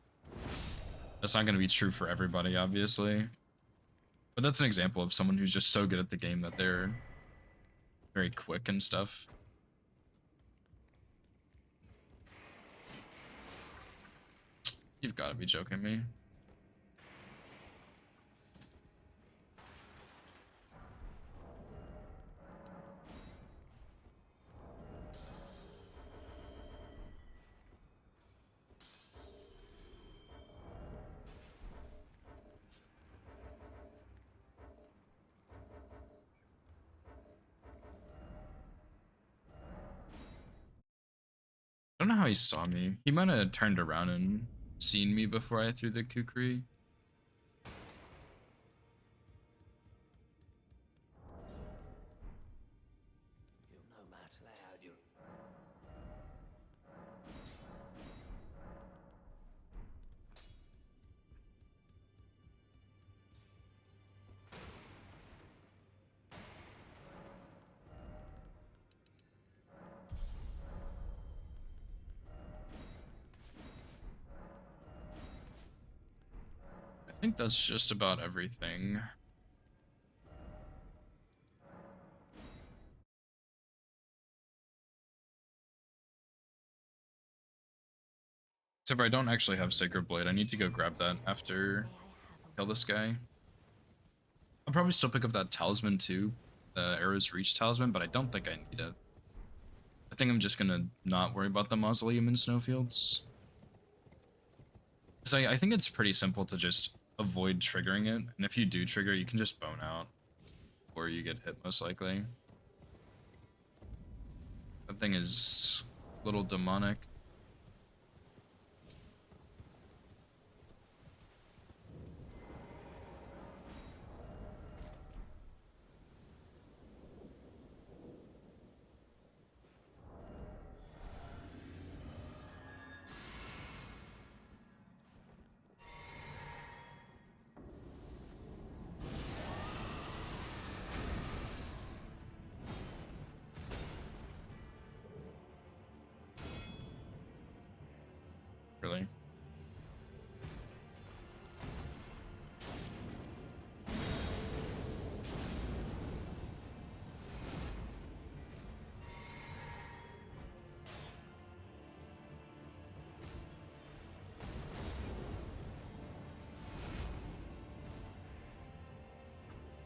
Speaker 1: That's not going to be true for everybody, obviously. But that's an example of someone who's just so good at the game that they're very quick and stuff. You've got to be joking me. I don't know how he saw me. He might have turned around and seen me before I threw the kukri.
Speaker 2: You're no match loud, you.
Speaker 1: I think that's just about everything. Except for I don't actually have Sacred Blade. I need to go grab that after I kill this guy. I'll probably still pick up that talisman too, the Arrow's Reach talisman, but I don't think I need it. I think I'm just gonna not worry about the mausoleum in snowfields. Because I think it's pretty simple to just avoid triggering it, and if you do trigger, you can just bone out, or you get hit most likely. That thing is Little demonic. Really.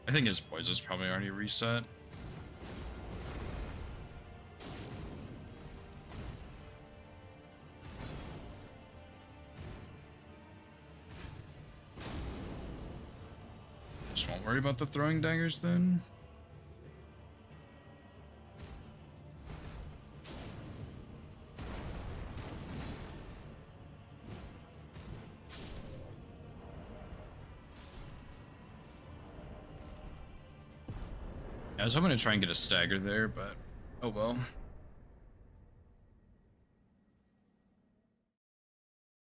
Speaker 1: I think his poise probably already reset. Just won't worry about the throwing daggers then. I was hoping to try and get a stagger there, but oh well.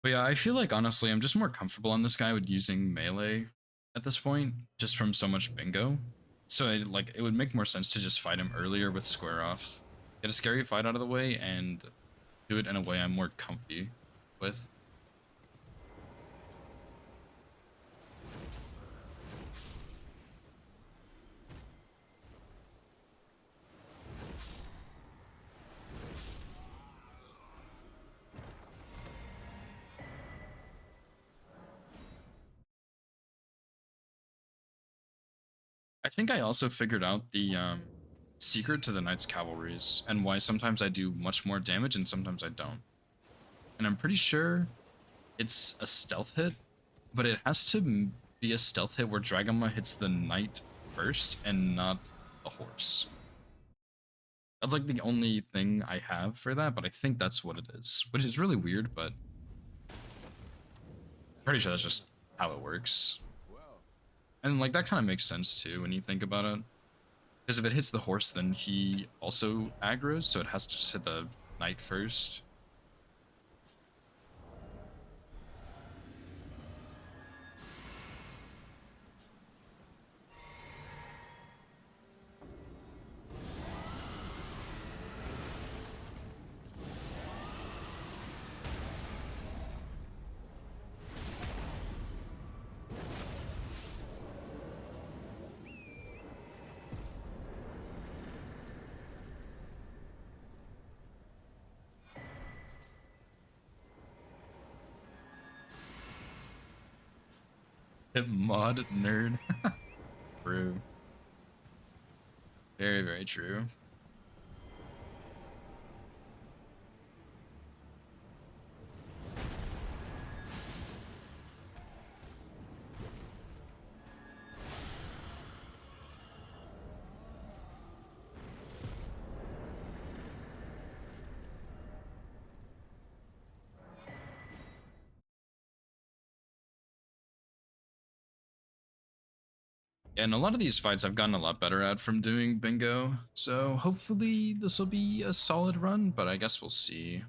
Speaker 1: But yeah, I feel like honestly, I'm just more comfortable on this guy with using melee at this point, just from so much bingo. So it would make more sense to just fight him earlier with square off, get a scary fight out of the way, and do it in a way I'm more comfy with. I think I also figured out the secret to the Knights Cavalries and why sometimes I do much more damage and sometimes I don't. And I'm pretty sure it's a stealth hit, but it has to be a stealth hit where Dragoma hits the knight first and not the horse. That's like the only thing I have for that, but I think that's what it is, which is really weird, but I'm pretty sure that's just how it works. And like that kind of makes sense too when you think about it. Because if it hits the horse, then he also aggroes, so it has to just hit the knight first. Mod nerd. True. Very, very true. And a lot of these fights I've gotten a lot better at from doing bingo, so hopefully this will be a solid run, but I guess we'll see.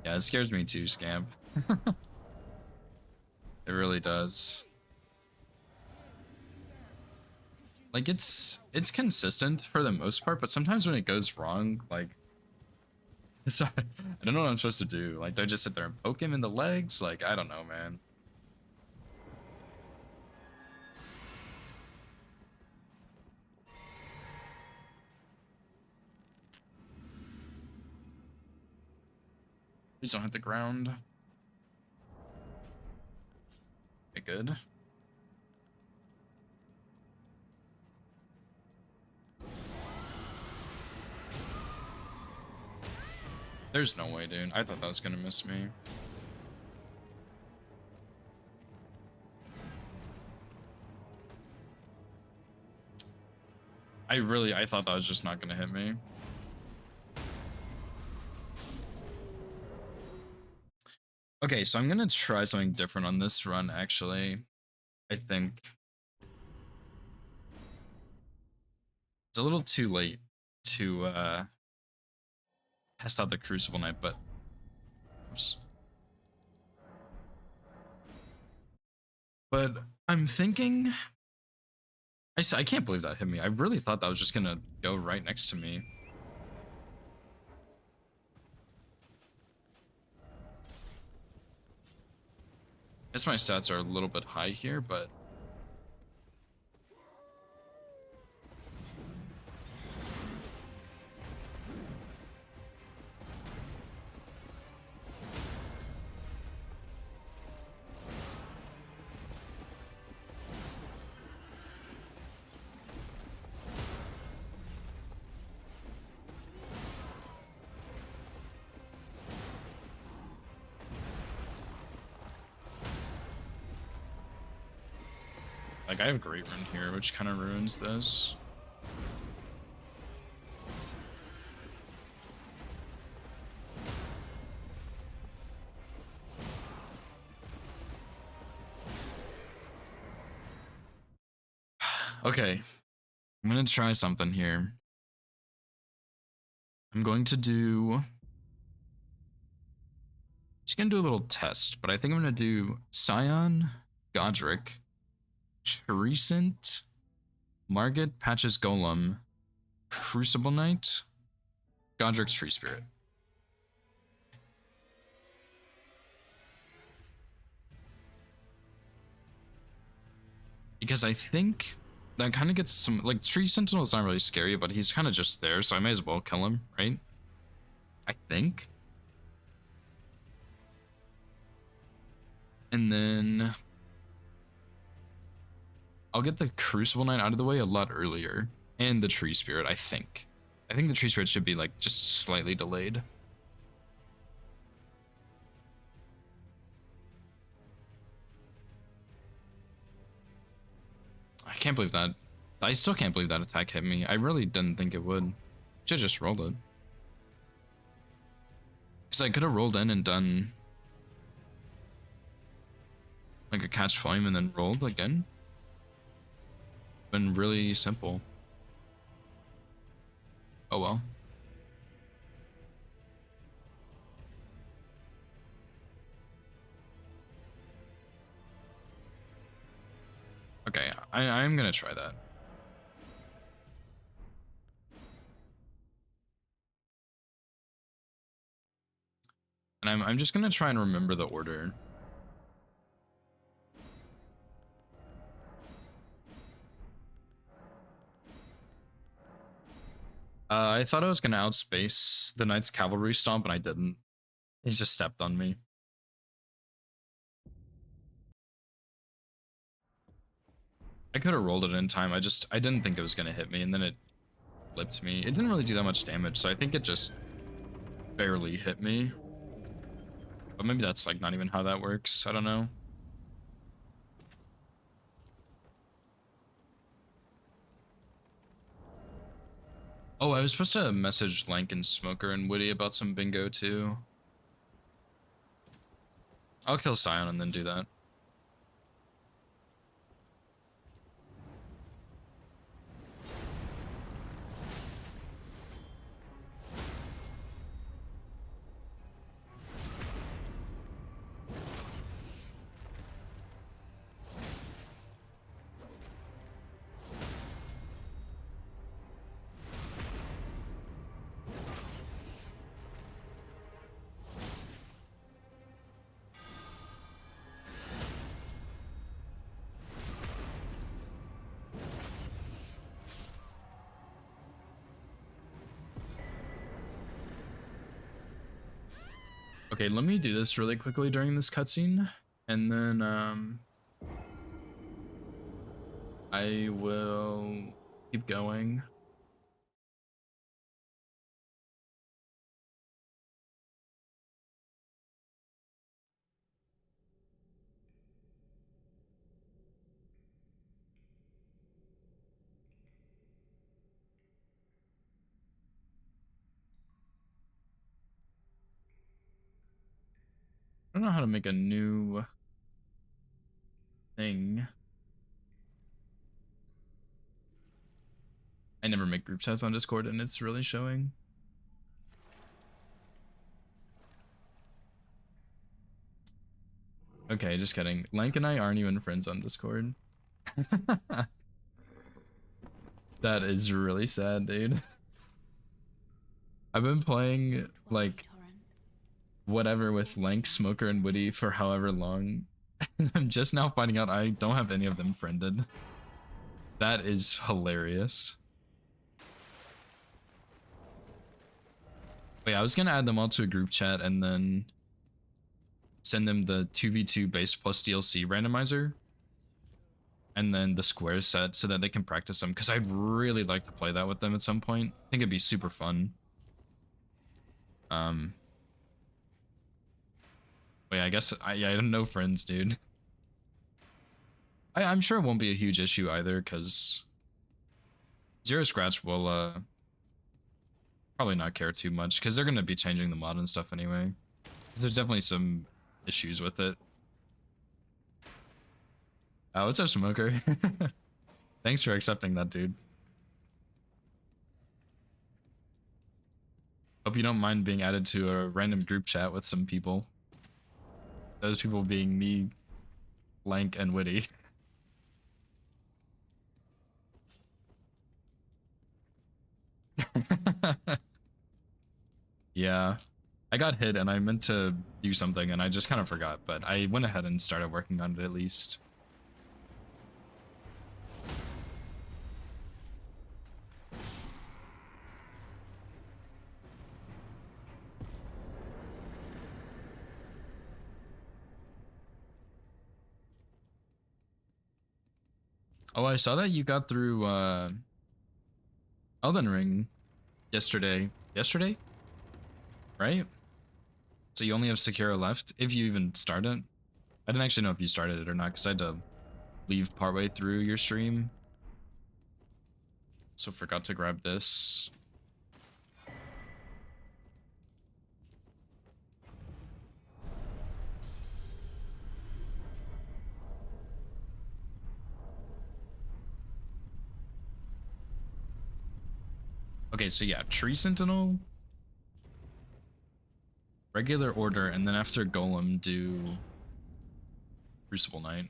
Speaker 1: Yeah, it scares me too, Scamp. It really does. Like it's consistent for the most part, but sometimes when it goes wrong, like sorry, I don't know what I'm supposed to do. Like, do I just sit there and poke him in the legs? Like, I don't know, man. Please don't hit the ground. Okay, good. There's no way, dude. I thought that was gonna miss me. I thought that was just not gonna hit me. Okay, so I'm gonna try something different on this run, actually. I think it's a little too late to test out the Crucible Knight, but oops. But I'm thinking I can't believe that hit me. I really thought that was just gonna go right next to me. Guess my stats are a little bit high here, but like I have Great Rune here, which kind of ruins this. Okay, I'm gonna try something here. I'm going to do. Just gonna do a little test, but I think I'm gonna do Scion, Godric, Trecent, Margit, Patches Golem, Crucible Knight, Godric's Tree Spirit. Because I think that kind of gets some, like, Tree Sentinel is not really scary, but he's kind of just there, so I may as well kill him, right? I think. And then I'll get the Crucible Knight out of the way a lot earlier. And the Tree Spirit, I think. I think the Tree Spirit should be, like, just slightly delayed. I can't believe that. I still can't believe that attack hit me. I really didn't think it would. Should just rolled it. Because I could have rolled in and done like a catch flame and then rolled again. Been really simple. Oh well. Okay, I'm gonna try that. And I'm just gonna try and remember the order. I thought I was gonna outspace the Knight's Cavalry Stomp, and I didn't. He just stepped on me. I could have rolled it in time. I didn't think it was gonna hit me, and then it flipped me. It didn't really do that much damage, so I think it just barely hit me. But maybe that's like not even how that works. I don't know. Oh, I was supposed to message Lank and Smoker and Woody about some bingo too. I'll kill Scion and then do that. Okay, let me do this really quickly during this cutscene, and then I will keep going. don't know how to make a new thing. I never make group chats on Discord and it's really showing. Okay, just kidding. Lank and I aren't even friends on Discord. That is really sad, dude. I've been playing like whatever with Lank, Smoker, and Witty for however long. And I'm just now finding out I don't have any of them friended. That is hilarious. Wait, I was gonna add them all to a group chat and then send them the 2v2 base plus DLC randomizer and then the square set so that they can practice them, because I'd really like to play that with them at some point. I think it'd be super fun. Wait, I guess I have no friends, dude. I'm sure it won't be a huge issue either, because Zero Scratch will probably not care too much, because they're going to be changing the mod and stuff anyway. There's definitely some issues with it. Oh, what's up, Smoker? Thanks for accepting that, dude. Hope you don't mind being added to a random group chat with some people. Those people being me, Lank, and Witty. Yeah. I got hit and I meant to do something and I just kind of forgot, but I went ahead and started working on it at least. Oh, I saw that you got through Elden Ring yesterday. Yesterday? Right? So you only have Sekiro left, if you even started. I didn't actually know if you started it or not, because I had to leave partway through your stream. So forgot to grab this. Okay, so yeah, Tree Sentinel, regular order, and then after Golem, do Crucible Knight.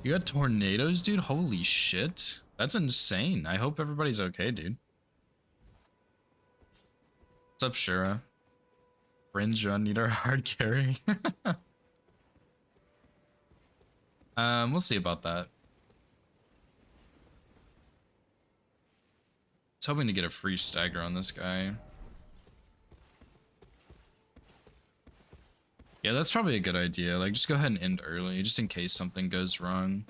Speaker 1: You got tornadoes, dude? Holy shit. That's insane. I hope everybody's okay, dude. What's up, Shura? Fringe run, need our hard carry. We'll see about that. I was hoping to get a free stagger on this guy. Yeah, that's probably a good idea. Like, just go ahead and end early, just in case something goes wrong.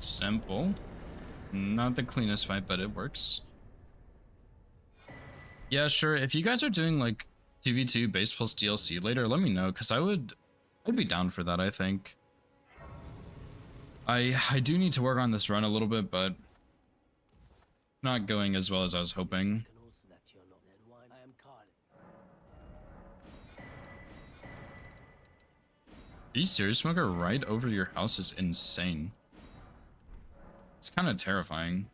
Speaker 1: Simple. Not the cleanest fight, but it works. Yeah, sure. If you guys are doing like 2v2 base plus DLC later, let me know, because I'd be down for that, I think. I do need to work on this run a little bit, but not going as well as I was hoping. Are you serious? Smoker right over your house is insane. It's kind of terrifying.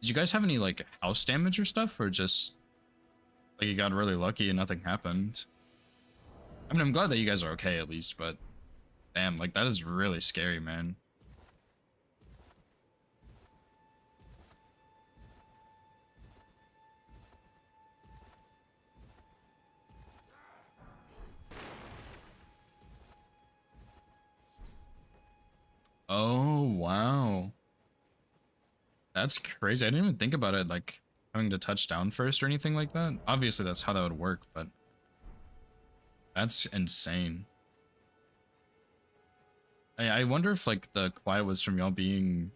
Speaker 1: Did you guys have any like house damage or stuff, or just like you got really lucky and nothing happened? I mean, I'm glad that you guys are okay at least, but damn, like that is really scary, man. Oh, wow. That's crazy. I didn't even think about it, like having to touch down first or anything like that. Obviously, that's how that would work, but that's insane. I wonder if like the quiet was from y'all being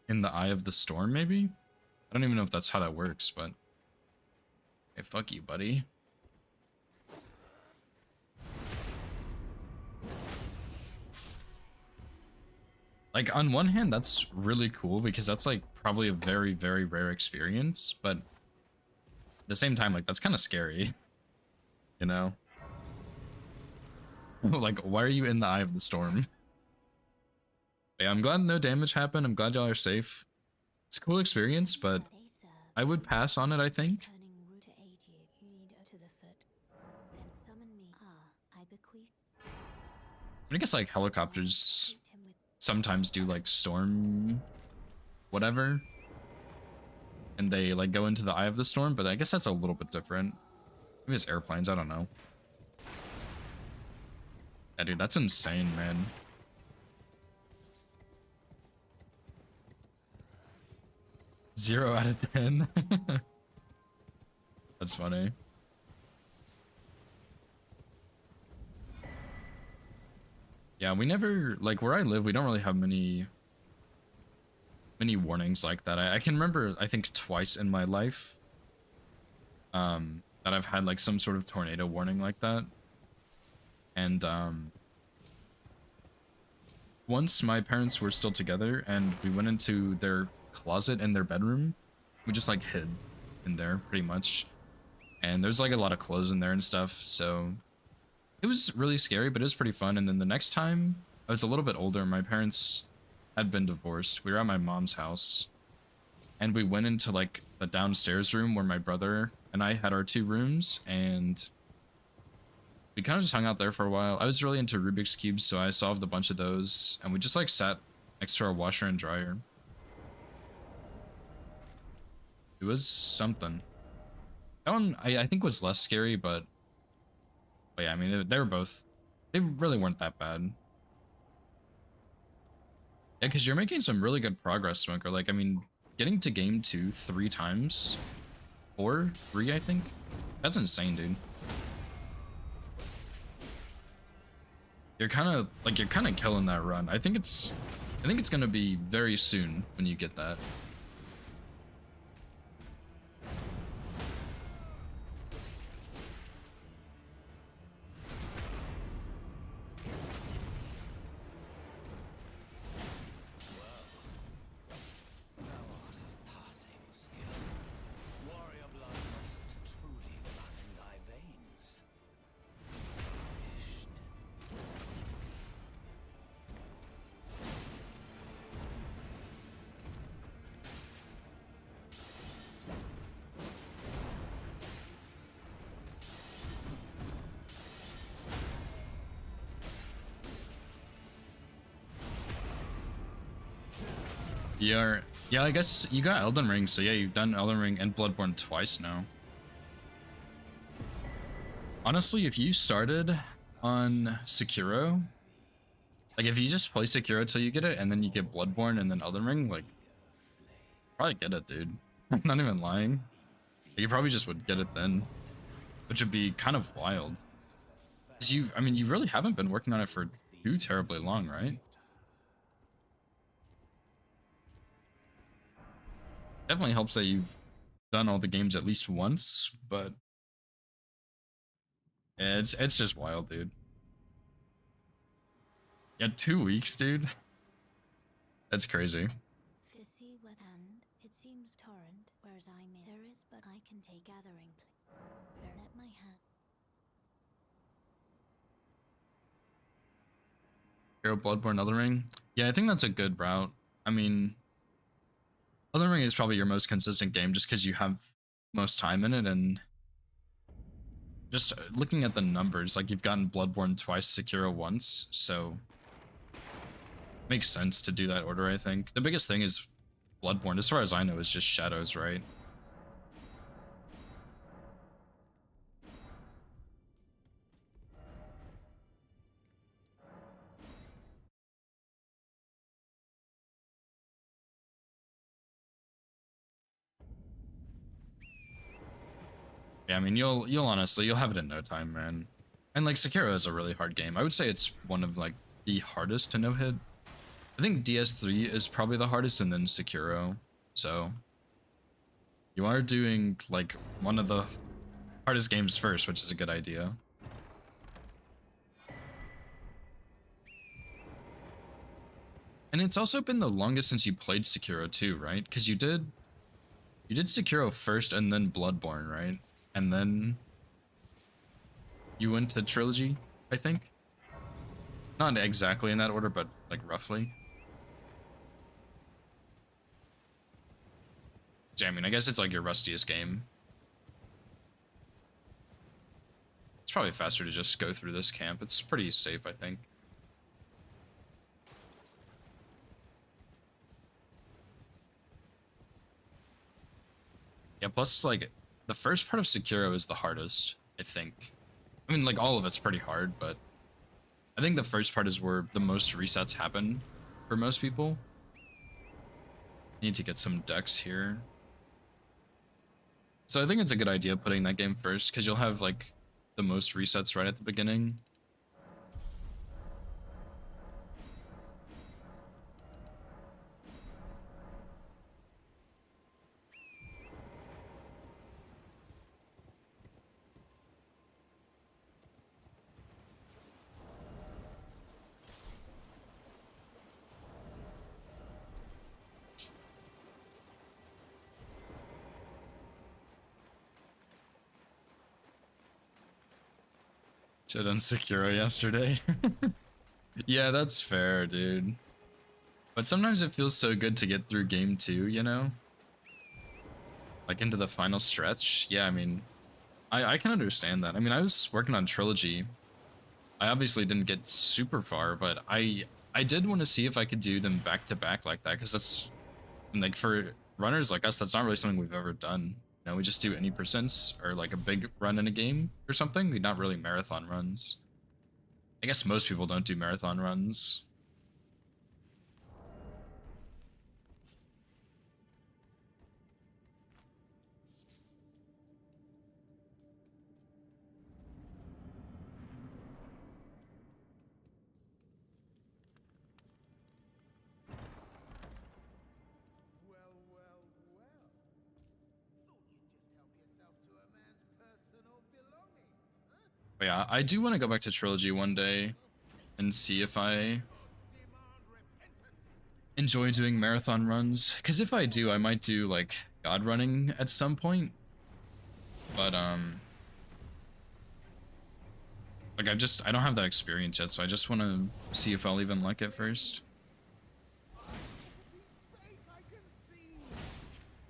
Speaker 1: in the eye of the storm, maybe? I don't even know if that's how that works, but hey, fuck you, buddy. Like on one hand, that's really cool because that's like probably a very, very rare experience, but at the same time, like that's kind of scary, you know? Like, why are you in the eye of the storm? Yeah, I'm glad no damage happened. I'm glad y'all are safe. It's a cool experience, but I would pass on it, I think. I guess like helicopters sometimes do like storm whatever, and they like go into the eye of the storm, but I guess that's a little bit different. Maybe it's airplanes, I don't know. Yeah, dude, that's insane, man. Zero out of 10. That's funny. Yeah, we never, like where I live, we don't really have many warnings like that. I can remember, I think twice in my life, that I've had like some sort of tornado warning like that. And once my parents were still together and we went into their closet in their bedroom. We just like hid in there pretty much. And there's like a lot of clothes in there and stuff. So it was really scary, but it was pretty fun. And then the next time I was a little bit older, my parents had been divorced. We were at my mom's house and we went into like the downstairs room where my brother and I had our 2 rooms, and we kind of just hung out there for a while. I was really into Rubik's Cubes, so I solved a bunch of those, and we just like sat next to our washer and dryer. It was something. That one I think was less scary, but yeah, I mean, they were both, they really weren't that bad. Yeah, because you're making some really good progress, Smoker. Like, I mean, getting to game 2 3 times, 3, I think. That's insane, dude. You're kind of killing that run. I think it's gonna be very soon when you get that. Yeah, I guess you got Elden Ring, so yeah, you've done Elden Ring and Bloodborne twice now. Honestly, if you started on Sekiro, like if you just play Sekiro till you get it, and then you get Bloodborne and then Elden Ring, like, probably get it, dude. I'm not even lying. You probably just would get it then, which would be kind of wild. 'Cause I mean, you really haven't been working on it for too terribly long, right? Definitely helps that you've done all the games at least once, but yeah, it's just wild, dude. Yeah, 2 weeks, dude. That's crazy.
Speaker 3: To see what hand it seems torrent, whereas I'm in there is, but I can take gathering. Let my hand.
Speaker 1: Hero, Bloodborne, Elden Ring. Yeah, I think that's a good route. I mean, Elden Ring is probably your most consistent game just because you have most time in it, and just looking at the numbers, like you've gotten Bloodborne twice, Sekiro once, so makes sense to do that order, I think. The biggest thing is Bloodborne, as far as I know, is just shadows, right? Yeah, I mean, you'll honestly, you'll have it in no time, man. And like Sekiro is a really hard game. I would say it's one of like the hardest to no hit. I think DS3 is probably the hardest, and then Sekiro. So you are doing like one of the hardest games first, which is a good idea. And it's also been the longest since you played Sekiro too, right? Because you did Sekiro first and then Bloodborne, right? And then you went to Trilogy, I think. Not exactly in that order, but like roughly. Yeah, I mean, I guess it's like your rustiest game. It's probably faster to just go through this camp. It's pretty safe, I think. Yeah, plus, like, the first part of Sekiro is the hardest, I think. I mean, like, all of it's pretty hard, but I think the first part is where the most resets happen for most people. Need to get some decks here. So I think it's a good idea putting that game first, because you'll have, like, the most resets right at the beginning. Should've done Sekiro yesterday. Yeah, that's fair, dude. But sometimes it feels so good to get through game 2, you know? Like into the final stretch. Yeah, I mean, I can understand that. I mean, I was working on Trilogy. I obviously didn't get super far, but I did want to see if I could do them back to back like that, because that's, like, for runners like us, that's not really something we've ever done. You know, we just do any percents or like a big run in a game or something. Not really marathon runs. I guess most people don't do marathon runs.
Speaker 2: Well, well, well. Thought you'd just help yourself to a man's personal belongings, huh?
Speaker 1: But yeah, I do want to go back to Trilogy one day and see if I
Speaker 2: Demand repentance.
Speaker 1: enjoy doing marathon runs. Because if I do, I might do like God running at some point. But like I don't have that experience yet, so I just want to see if I'll even like it first.
Speaker 2: For Pete's sake, I can see.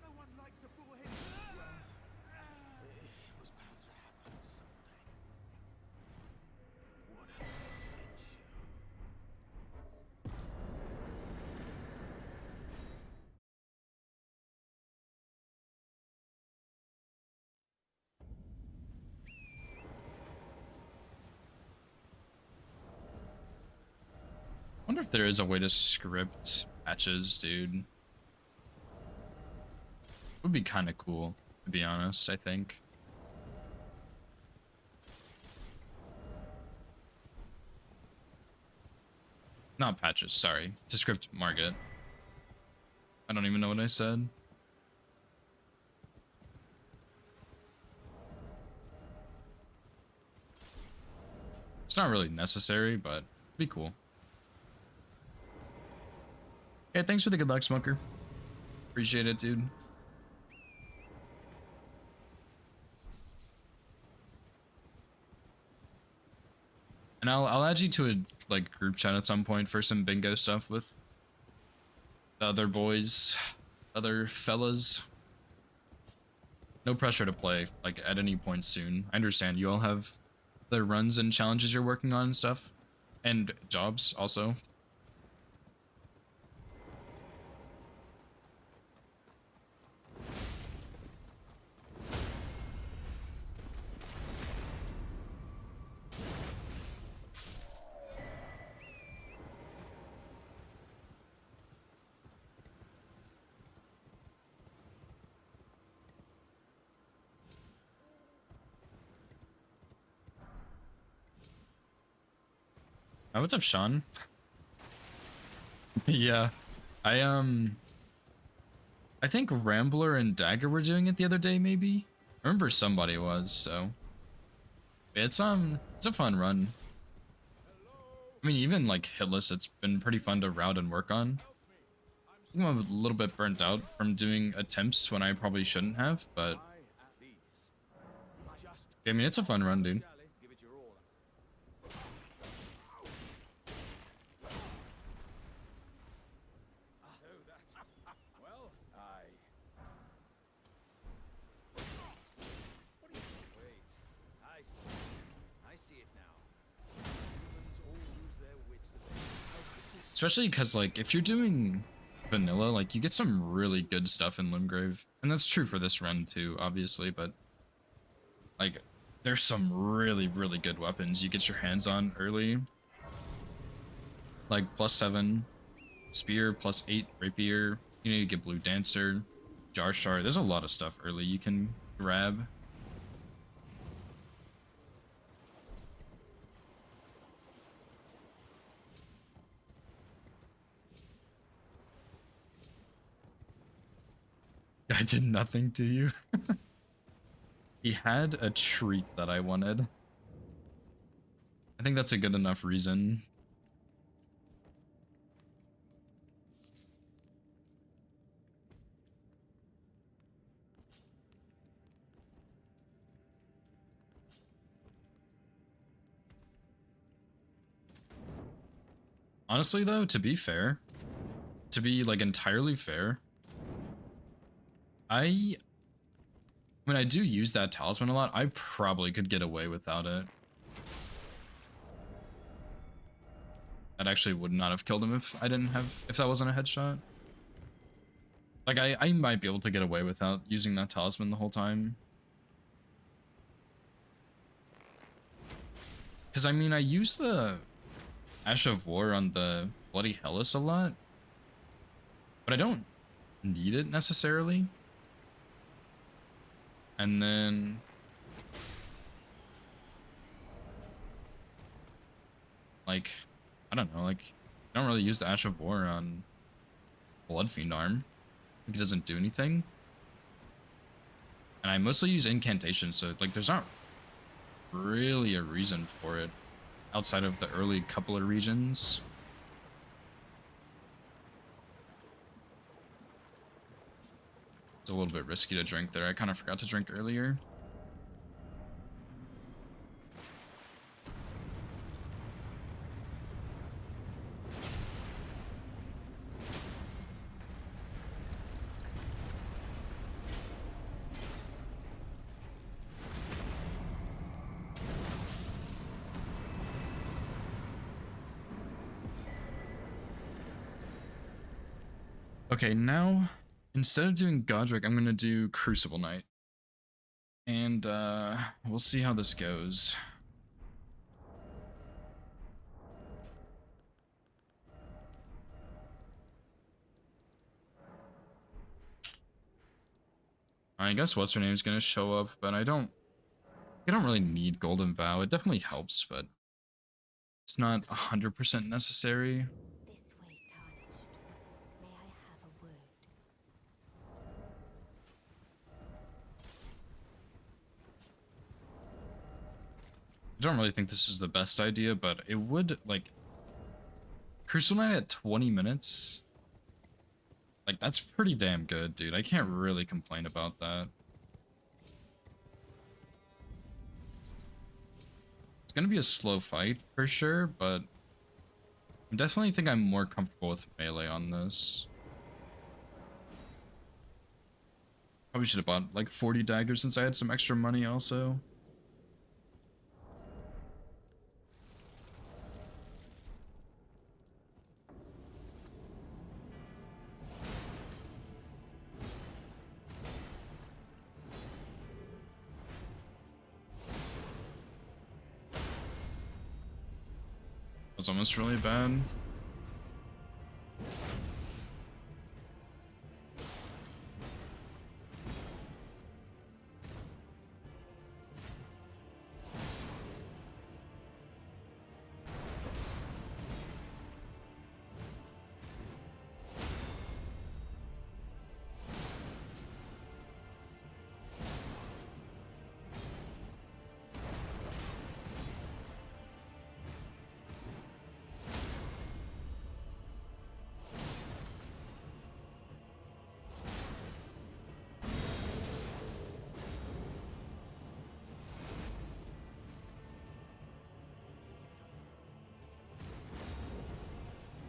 Speaker 2: No one likes a bullhead. It was bound to happen someday. What a shit show.
Speaker 1: Wonder if there is a way to script patches, dude. Would be kind of cool, to be honest, I think. Not patches, sorry. To script Margit. I don't even know what I said. It's not really necessary, but it'd be cool. Hey, thanks for the good luck, Smoker. Appreciate it, dude. And I'll add you to a like group chat at some point for some bingo stuff with the other boys, other fellas. no pressure to play like at any point soon. I understand you all have the runs and challenges you're working on and stuff, and jobs also. Oh, what's up, Sean? Yeah, I I think Rambler and Dagger were doing it the other day, maybe. I remember somebody was, so it's a fun run. I mean, even like hitless, it's been pretty fun to route and work on. I think I'm a little bit burnt out from doing attempts when I probably shouldn't have, but I mean, it's a fun run, dude. Especially because, like, if you're doing vanilla, like, you get some really good stuff in Limgrave. And that's true for this run, too, obviously, but, like, there's some really, really good weapons you get your hands on early. Like, +7 spear, +8 rapier. You know, you get blue dancer, jar shard. There's a lot of stuff early you can grab. I did nothing to you. He had a treat that I wanted. I think that's a good enough reason. Honestly, though, to be fair, to be like entirely fair, when I do use that talisman a lot, I probably could get away without it. That actually would not have killed him if if that wasn't a headshot. Like, I might be able to get away without using that talisman the whole time. Because, I mean, I use the Ash of War on the Bloody Hellas a lot, but I don't need it necessarily. And then like, I don't know, like, I don't really use the Ash of War on Bloodfiend Arm. Like, it doesn't do anything. And I mostly use incantations, so like there's not really a reason for it outside of the early couple of regions. It's a little bit risky to drink there. I kind of forgot to drink earlier. Okay, now instead of doing Godric, I'm gonna do Crucible Knight. And we'll see how this goes. I guess what's her name's gonna show up, but I don't really need Golden Vow. It definitely helps, but it's not 100% necessary.
Speaker 3: This way, tarnished. May I have a word?
Speaker 1: I don't really think this is the best idea, but it would, like, Crucible Knight at 20 minutes? Like, that's pretty damn good, dude. I can't really complain about that. It's gonna be a slow fight, for sure, but I definitely think I'm more comfortable with melee on this. Probably should have bought like 40 daggers since I had some extra money also. Was almost really bad.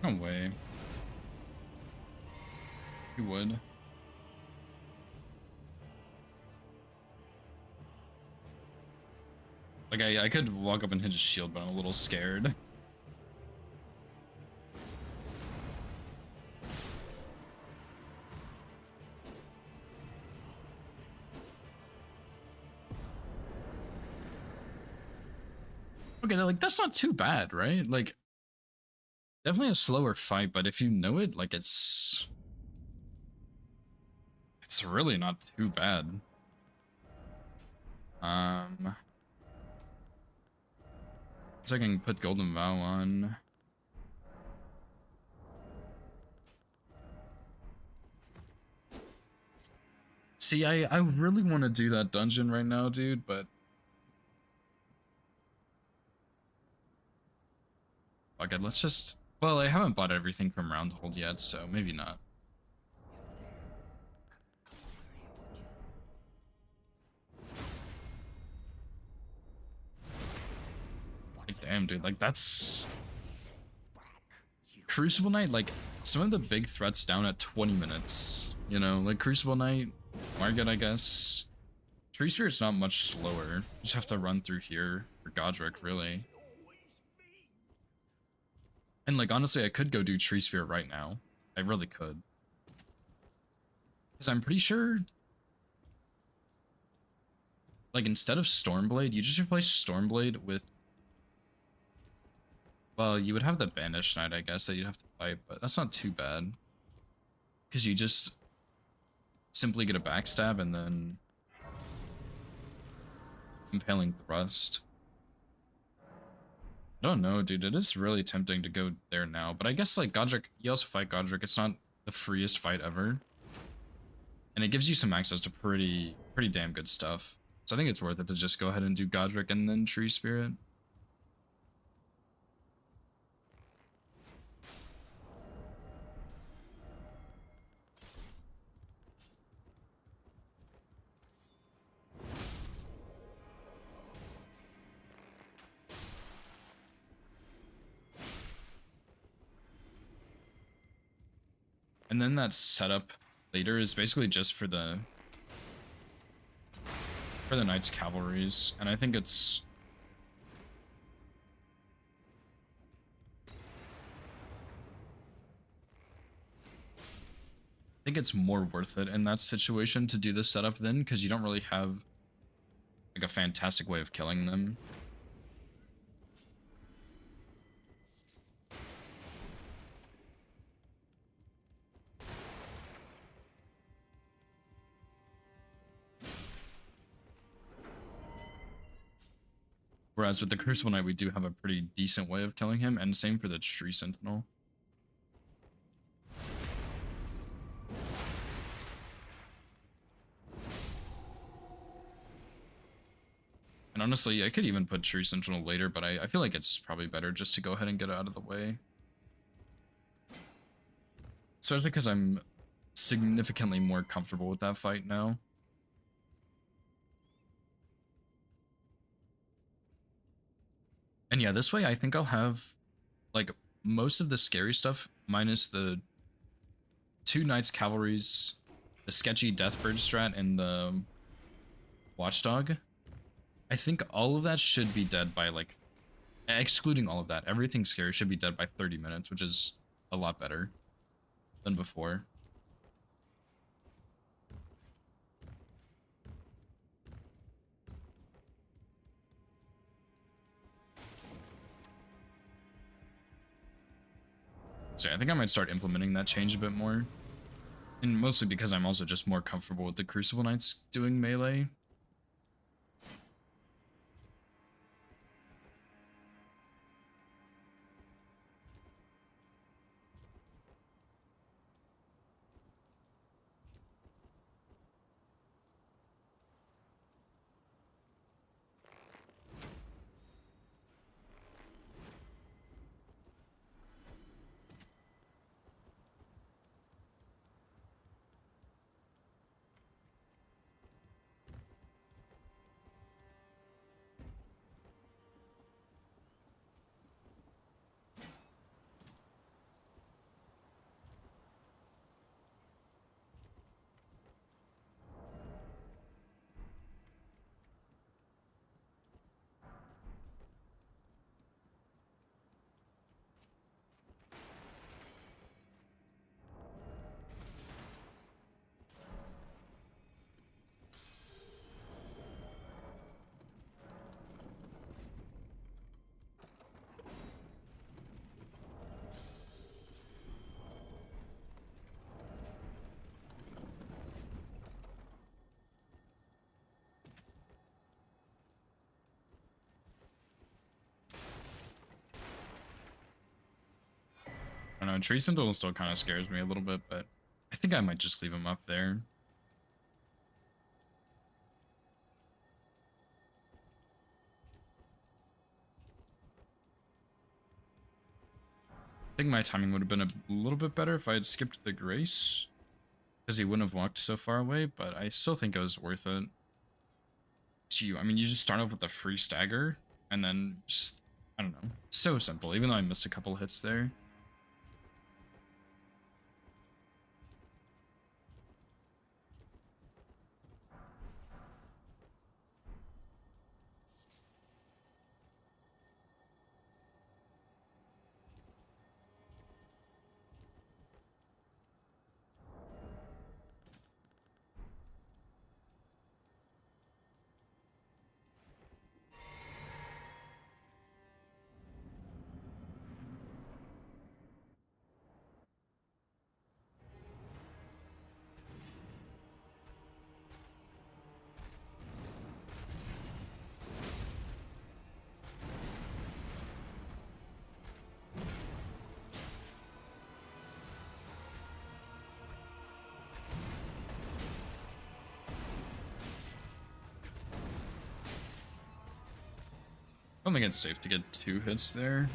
Speaker 1: No way. You would. Like, I could walk up and hit his shield, but I'm a little scared. Okay, like, that's not too bad, right? Like, definitely a slower fight, but if you know it, like, it's really not too bad. So I can put Golden Vow on. See, I really want to do that dungeon right now, dude, but fuck it, let's just... Well, I haven't bought everything from Roundhold yet, so maybe not. Like, damn, dude, like, that's... Crucible Knight, like, some of the big threats down at 20 minutes, you know? Like, Crucible Knight, Margit, I guess. Tree Spirit's not much slower. You just have to run through here for Godric, really. And, like, honestly, I could go do Tree Spirit right now. I really could. Because I'm pretty sure... Like, instead of Stormblade, you just replace Stormblade with... Well, you would have the Banished Knight, I guess, that you'd have to fight, but that's not too bad. Because you just simply get a backstab and then... Impaling Thrust. I don't know, dude. It is really tempting to go there now, but I guess, like, Godric, you also fight Godric. It's not the freest fight ever. And it gives you some access to pretty damn good stuff. So I think it's worth it to just go ahead and do Godric and then Tree Spirit. And then that setup later is basically just for the Knights Cavalries, and I think it's... I think it's more worth it in that situation to do this setup then, because you don't really have like a fantastic way of killing them. Whereas with the Crucible Knight, we do have a pretty decent way of killing him, and same for the Tree Sentinel. And honestly, I could even put Tree Sentinel later, but I feel like it's probably better just to go ahead and get it out of the way. Especially because I'm significantly more comfortable with that fight now. And yeah, this way I think I'll have like most of the scary stuff minus the 2 Knights Cavalries the sketchy Deathbird strat and the Watchdog. I think all of that should be dead by like, excluding all of that, everything scary should be dead by 30 minutes, which is a lot better than before. So yeah, I think I might start implementing that change a bit more. And mostly because I'm also just more comfortable with the Crucible Knights doing melee. I don't know, Tree Sentinel still kind of scares me a little bit, but I think I might just leave him up there. I think my timing would have been a little bit better if I had skipped the Grace, because he wouldn't have walked so far away, but I still think it was worth it. I mean, you just start off with the free stagger, and then just, I don't know, so simple, even though I missed a couple hits there. I don't think it's safe to get 2 hits there.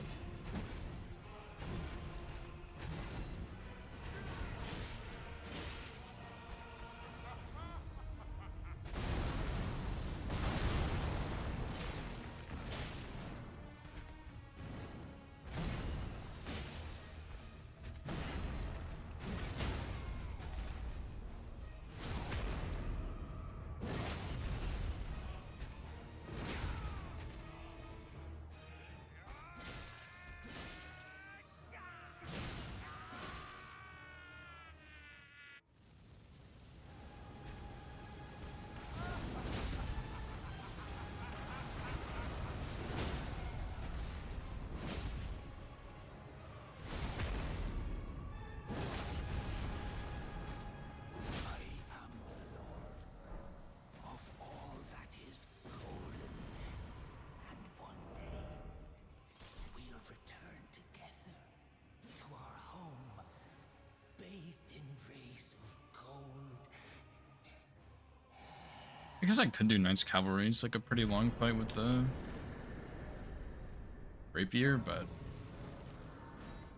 Speaker 1: I guess I could do Knights Cavalry. It's like a pretty long fight with the Rapier, but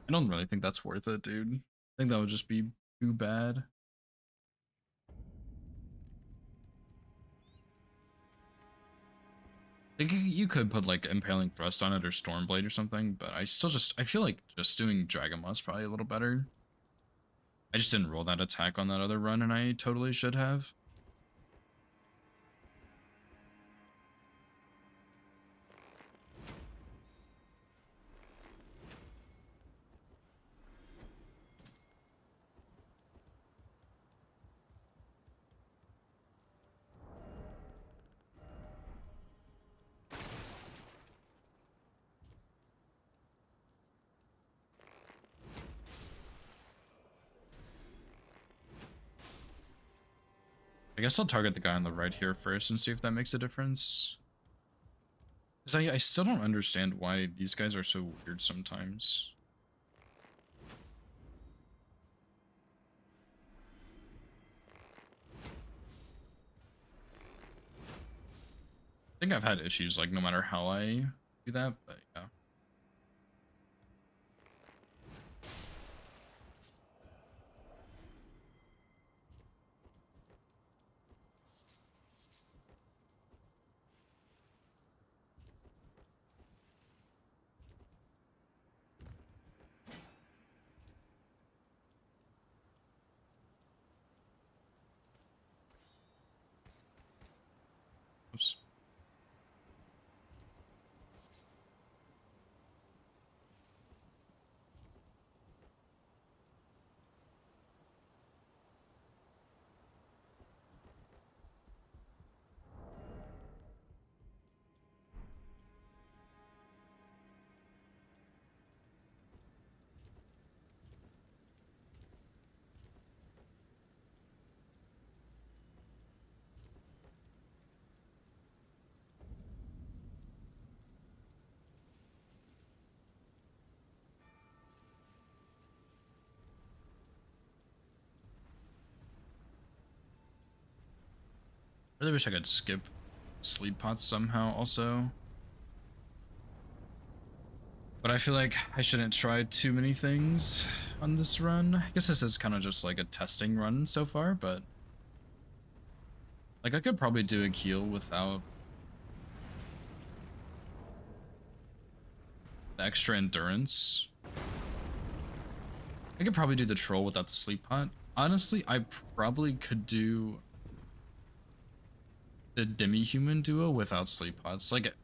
Speaker 1: I don't really think that's worth it, dude. I think that would just be too bad. I think you could put like Impaling Thrust on it or Stormblade or something, but I feel like just doing Dragon Maw is probably a little better. I just didn't roll that attack on that other run, and I totally should have. I guess I'll target the guy on the right here first and see if that makes a difference. Because I still don't understand why these guys are so weird sometimes. I think I've had issues, like, no matter how I do that, but yeah. Oops. Really wish I could skip sleep pots somehow also. But I feel like I shouldn't try too many things on this run. I guess this is kind of just like a testing run so far, but like I could probably do a heal without the extra endurance. I could probably do the troll without the sleep pot. Honestly, I probably could do the demi-human duo without sleep pots. Like, that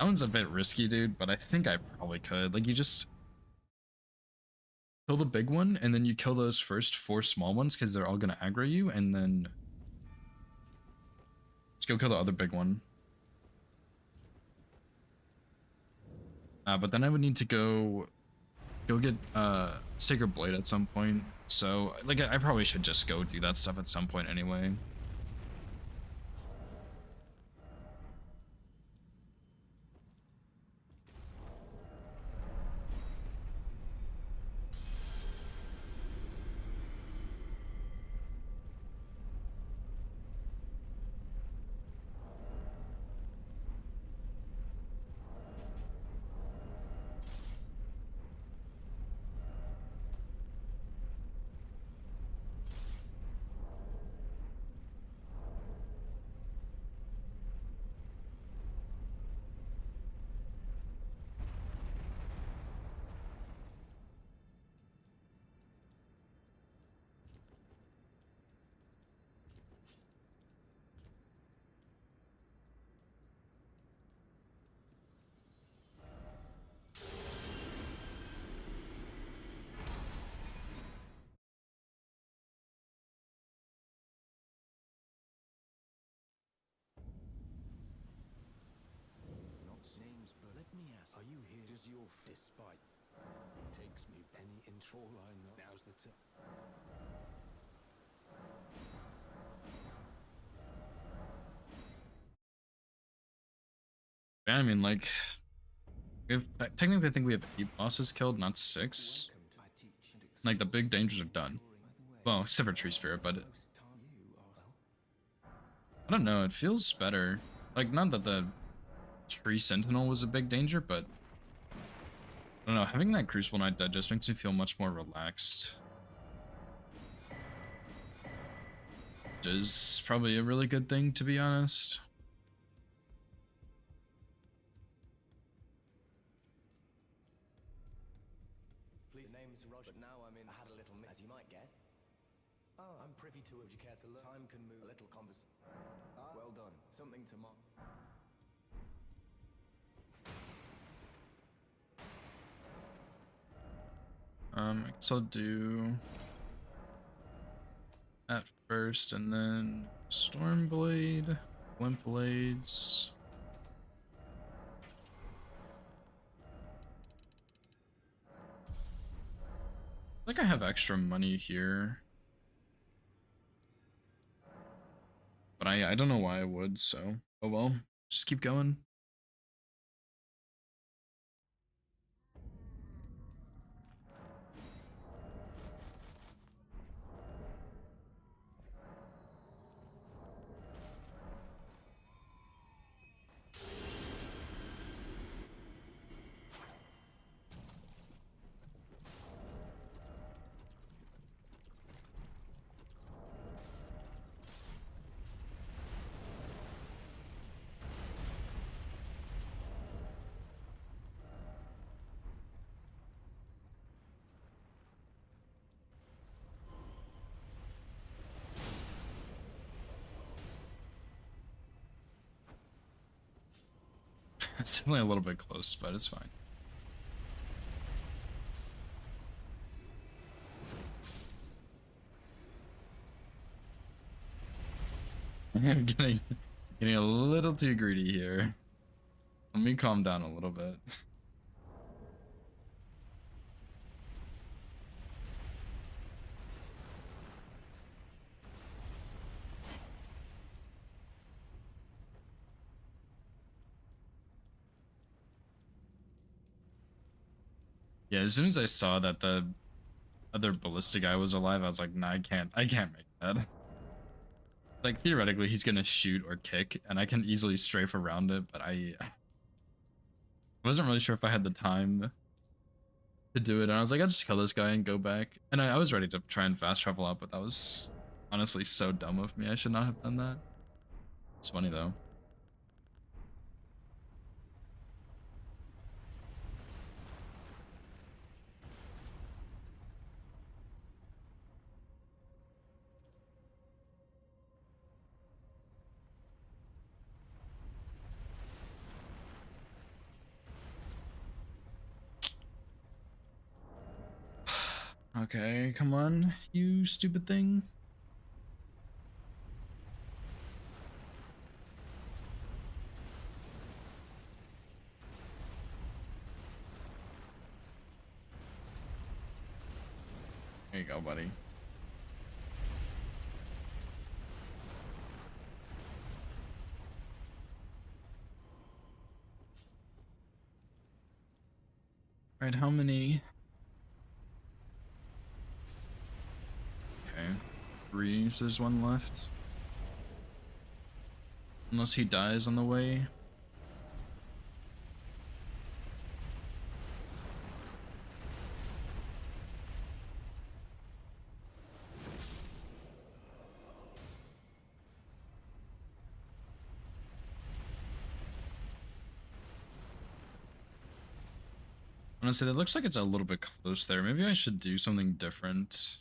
Speaker 1: one's a bit risky, dude, but I think I probably could. Like, you just kill the big one, and then you kill those first 4 small ones because they're all gonna aggro you, and then just go kill the other big one. But then I would need to go get Sacred Blade at some point. So, like, I probably should just go do that stuff at some point anyway.
Speaker 2: Not names, but let me ask. Are you here? Does your despite takes me any intro? All I know now's the time.
Speaker 1: Yeah, I mean, like, technically I think we have 8 bosses killed, not 6. Like, the big dangers are done. Well, except for Tree Spirit, but I don't know, it feels better. Like, not that the Tree Sentinel was a big danger, but I don't know, having that Crucible Knight dead just makes me feel much more relaxed. Which is probably a really good thing, to be honest.
Speaker 2: Please, name's Roger. But now I'm in. I had a little privy to it. Would you care to learn? Time can move. A little conversation. Well done. Something to mark.
Speaker 1: I guess I'll do that first, and then Stormblade, Glint Blades. I think I have extra money here, but I don't know why I would, so oh well, just keep going. It's definitely a little bit close, but it's fine. I'm getting a little too greedy here. Let me calm down a little bit. Yeah, as soon as I saw that the other ballista guy was alive, I was like, nah, I can't make that. Like, theoretically, he's gonna shoot or kick, and I can easily strafe around it, but I wasn't really sure if I had the time to do it, and I was like, I'll just kill this guy and go back. And I was ready to try and fast travel out, but that was honestly so dumb of me. I should not have done that. It's funny, though. Okay, come on, you stupid thing. There you go, buddy. Alright, how many? Okay, 3, so there's 1 left. Unless he dies on the way. Honestly, that looks like it's a little bit close there. Maybe I should do something different.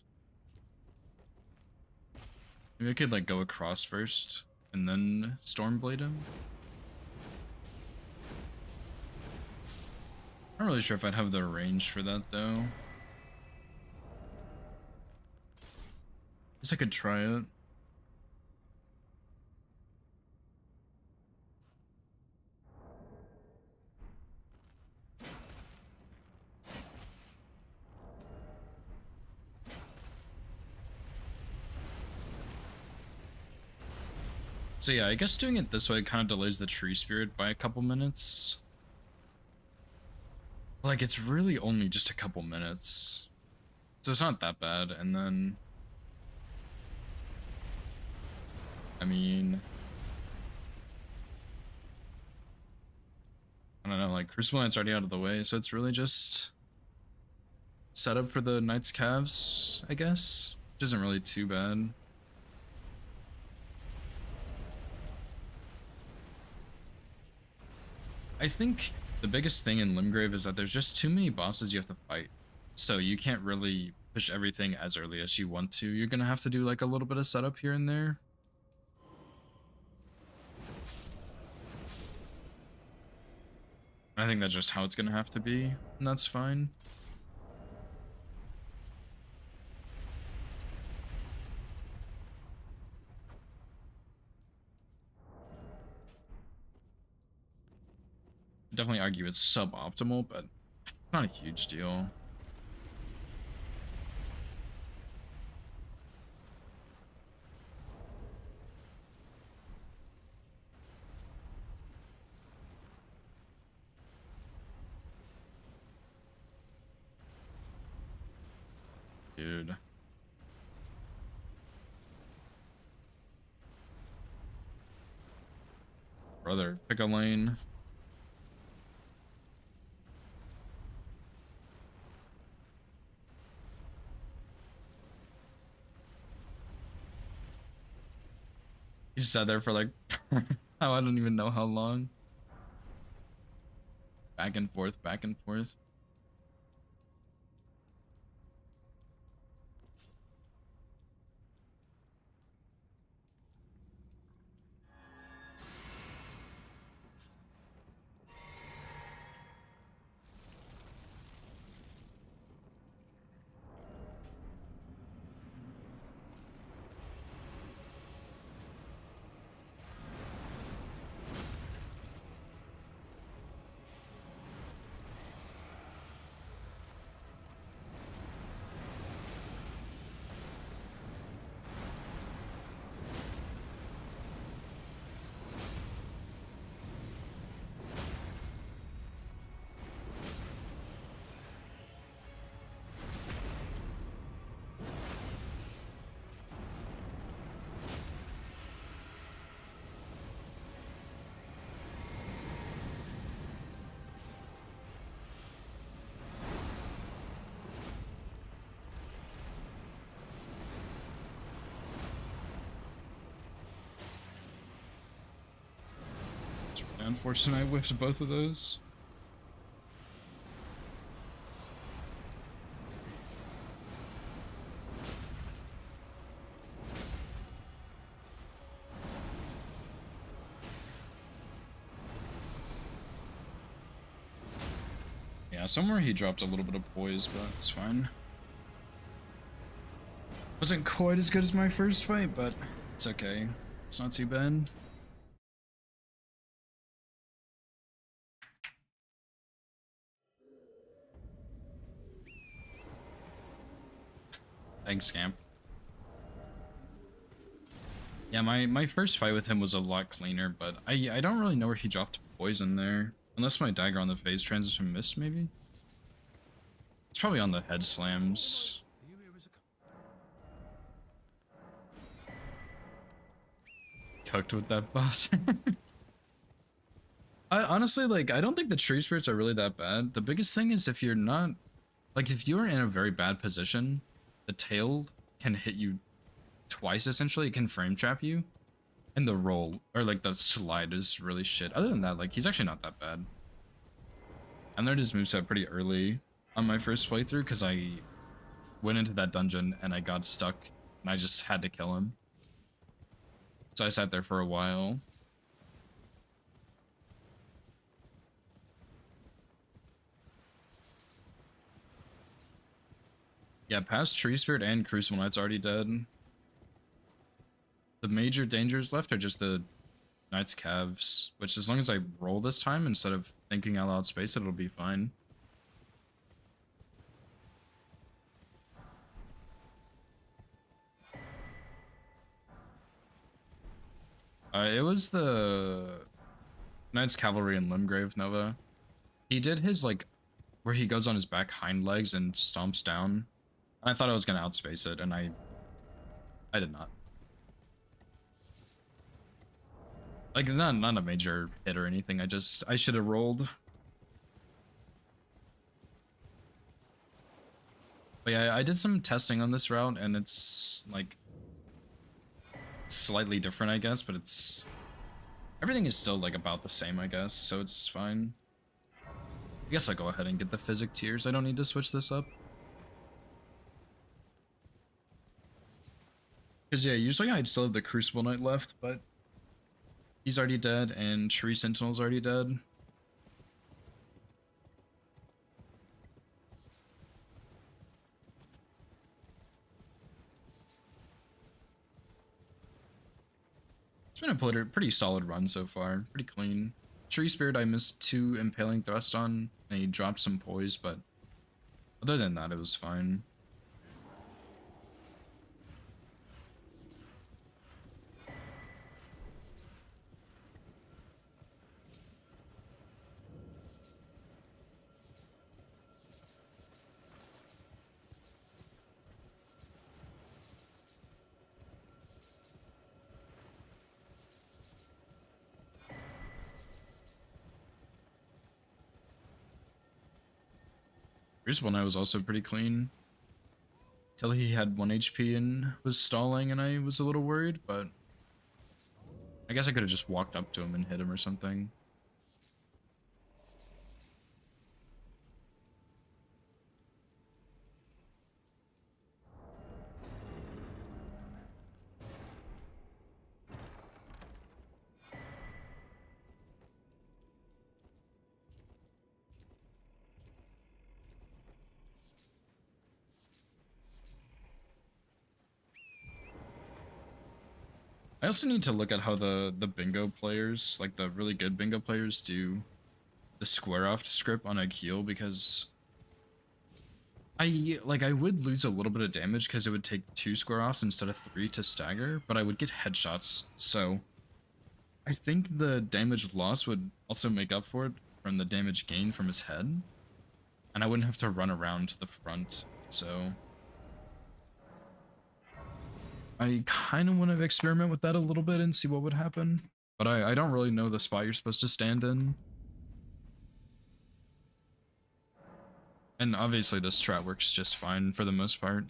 Speaker 1: Maybe I could like go across first and then Stormblade him. I'm not really sure if I'd have the range for that though. Guess I could try it. So yeah, I guess doing it this way kind of delays the tree spirit by a couple minutes. Like, it's really only just a couple minutes. So it's not that bad, and then... I mean... I don't know, like, Crucible Knight's already out of the way, so it's really just... set up for the Knight's Calves, I guess? Which isn't really too bad. I think the biggest thing in Limgrave is that there's just too many bosses you have to fight. So you can't really push everything as early as you want to. You're gonna have to do like a little bit of setup here and there. I think that's just how it's gonna have to be, and that's fine. Definitely argue it's suboptimal, but not a huge deal. Dude. Brother, pick a lane. He sat there for like, oh, I don't even know how long. Back and forth, back and forth. It's really unfortunate I whiffed both of those. Yeah, somewhere he dropped a little bit of poise, but it's fine. Wasn't quite as good as my first fight, but it's okay. It's not too bad. Thanks, Scamp. Yeah, my first fight with him was a lot cleaner, but I don't really know where he dropped poison there. Unless my dagger on the phase transition missed, maybe? It's probably on the head slams. Cooked with that boss. I honestly, like, I don't think the tree spirits are really that bad. The biggest thing is if you're not, like, if you're in a very bad position, the tail can hit you twice, essentially. It can frame trap you. And the roll, or like the slide is really shit. Other than that, like, he's actually not that bad. I learned his moveset pretty early on my first playthrough because I went into that dungeon and I got stuck and I just had to kill him. So I sat there for a while. Yeah, past Tree Spirit and Crucible Knight's already dead. The major dangers left are just the Knight's Calves, which as long as I roll this time instead of thinking out loud space, it'll be fine. It was the Knight's Cavalry and Limgrave Nova. He did his, like, where he goes on his back hind legs and stomps down. I thought I was gonna outspace it, and I did not. Like, not a major hit or anything. I should have rolled. But yeah, I did some testing on this route, and it's like slightly different, I guess. But everything is still like about the same, I guess. So it's fine. I guess I'll go ahead and get the physic tiers. I don't need to switch this up. Because, yeah, usually I'd still have the Crucible Knight left, but he's already dead, and Tree Sentinel's already dead. It's been a pretty solid run so far. Pretty clean. Tree Spirit, I missed 2 Impaling Thrust on, and he dropped some Poise, but other than that, it was fine. Crucible Knight was also pretty clean. Till he had 1 HP and was stalling, and I was a little worried, but I guess I could have just walked up to him and hit him or something. I also need to look at how the bingo players, like the really good bingo players, do the square off script on Akil, because I would lose a little bit of damage because it would take 2 square offs instead of 3 to stagger, but I would get headshots, so I think the damage loss would also make up for it from the damage gain from his head, and I wouldn't have to run around to the front, so I kind of want to experiment with that a little bit and see what would happen, but I don't really know the spot you're supposed to stand in. And obviously this strat works just fine for the most part.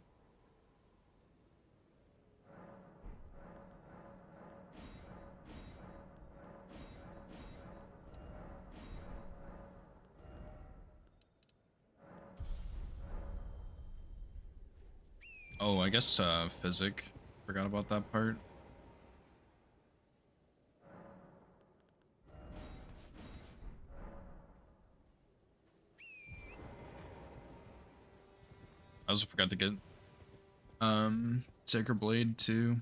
Speaker 1: Oh, I guess Physic. Forgot about that part. I also forgot to get Sacred Blade too.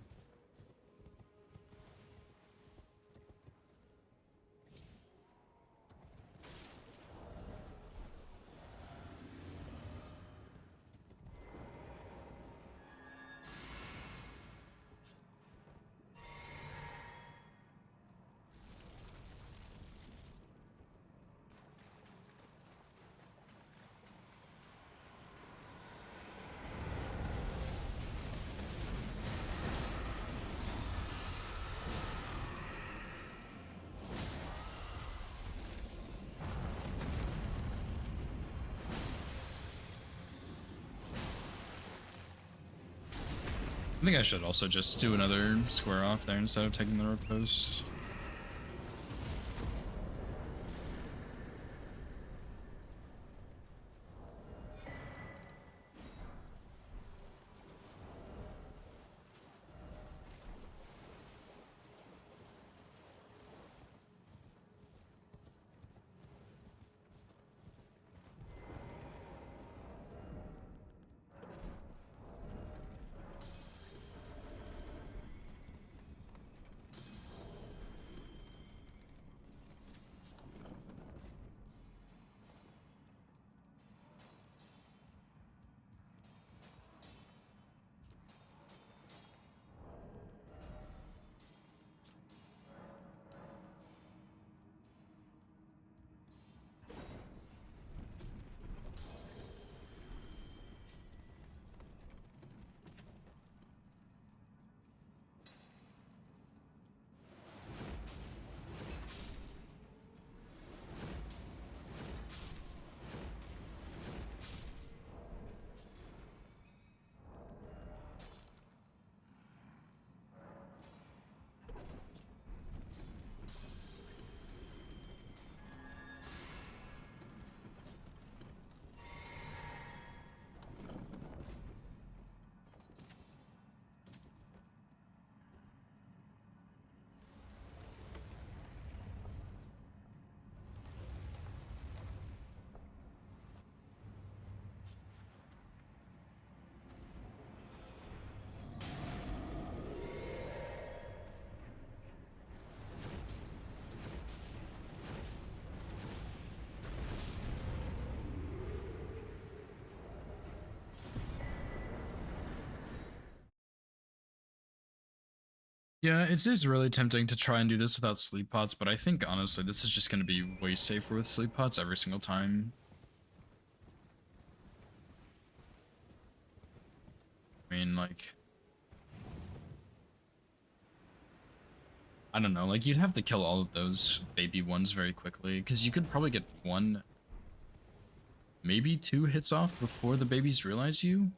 Speaker 1: I think I should also just do another square off there instead of taking the rope post. Yeah, it is really tempting to try and do this without sleep pots, but I think honestly this is just going to be way safer with sleep pots every single time. I mean, like, I don't know, like you'd have to kill all of those baby ones very quickly, because you could probably get one, maybe two hits off before the babies realize you,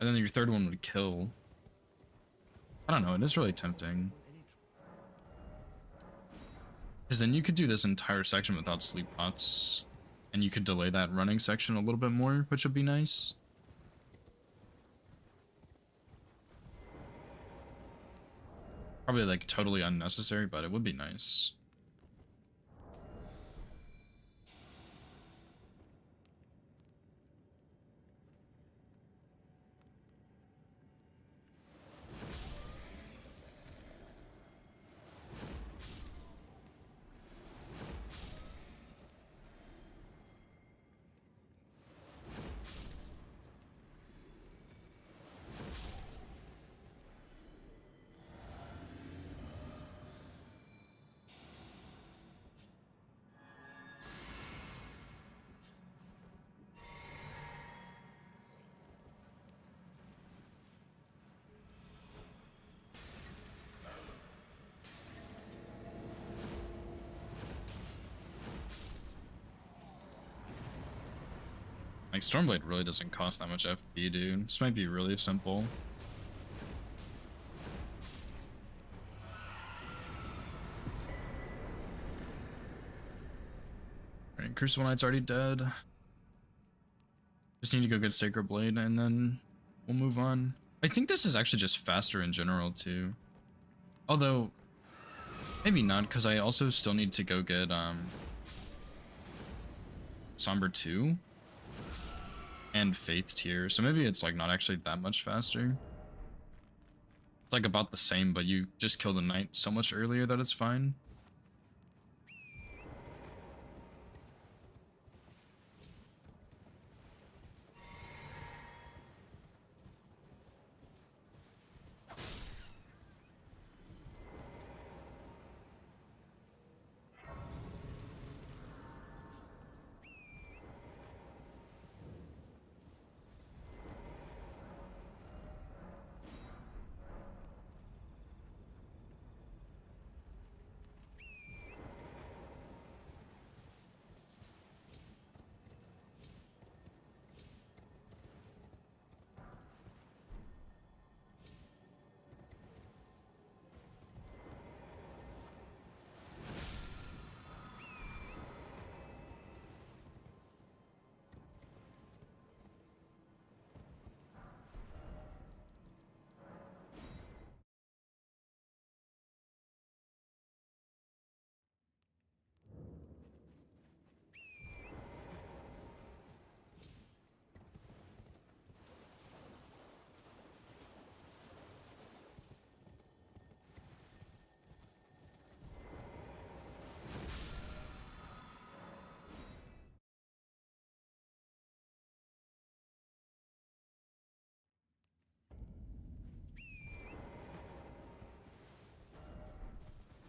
Speaker 1: and then your third one would kill. I don't know, it is really tempting. Because then you could do this entire section without sleep pots, and you could delay that running section a little bit more, which would be nice. Probably like totally unnecessary, but it would be nice. Like, Stormblade really doesn't cost that much FP, dude. This might be really simple. Alright, Crucible Knight's already dead. Just need to go get Sacred Blade, and then we'll move on. I think this is actually just faster in general, too. Although, maybe not, because I also still need to go get, Somber 2 and Faith tier, so maybe it's like not actually that much faster. It's like about the same, but you just kill the knight so much earlier that it's fine.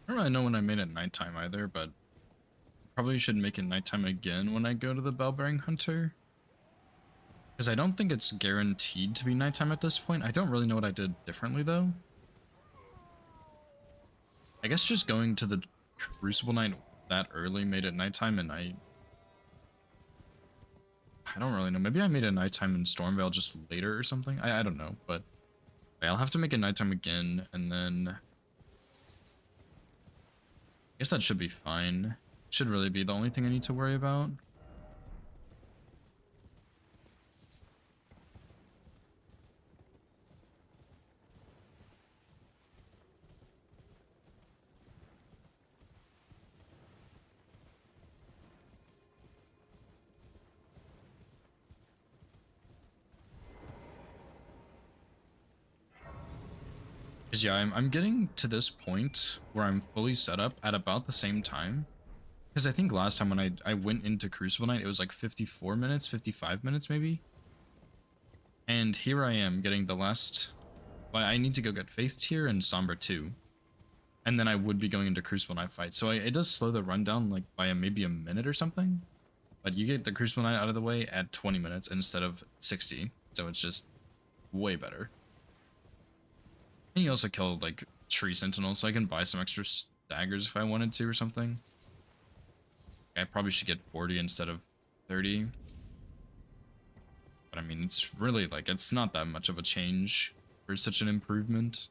Speaker 1: I don't really know when I made it nighttime either, but probably should make it nighttime again when I go to the Bellbearing Hunter. Because I don't think it's guaranteed to be nighttime at this point. I don't really know what I did differently, though. I guess just going to the Crucible Knight that early made it nighttime, and I don't really know. Maybe I made it nighttime in Stormveil just later or something. I don't know, but I'll have to make it nighttime again, and then I guess that should be fine. Should really be the only thing I need to worry about. Because yeah, I'm getting to this point where I'm fully set up at about the same time. Because I think last time when I went into Crucible Night, it was like 54 minutes, 55 minutes maybe. And here I am getting the last Well, I need to go get Faith Tier and Somber 2. And then I would be going into Crucible Knight fight. So it does slow the rundown like by maybe a minute or something. But you get the Crucible Knight out of the way at 20 minutes instead of 60. So it's just way better. And you also killed like Tree Sentinel, so I can buy some extra daggers if I wanted to or something. I probably should get 40 instead of 30. But I mean, it's really like, it's not that much of a change for such an improvement.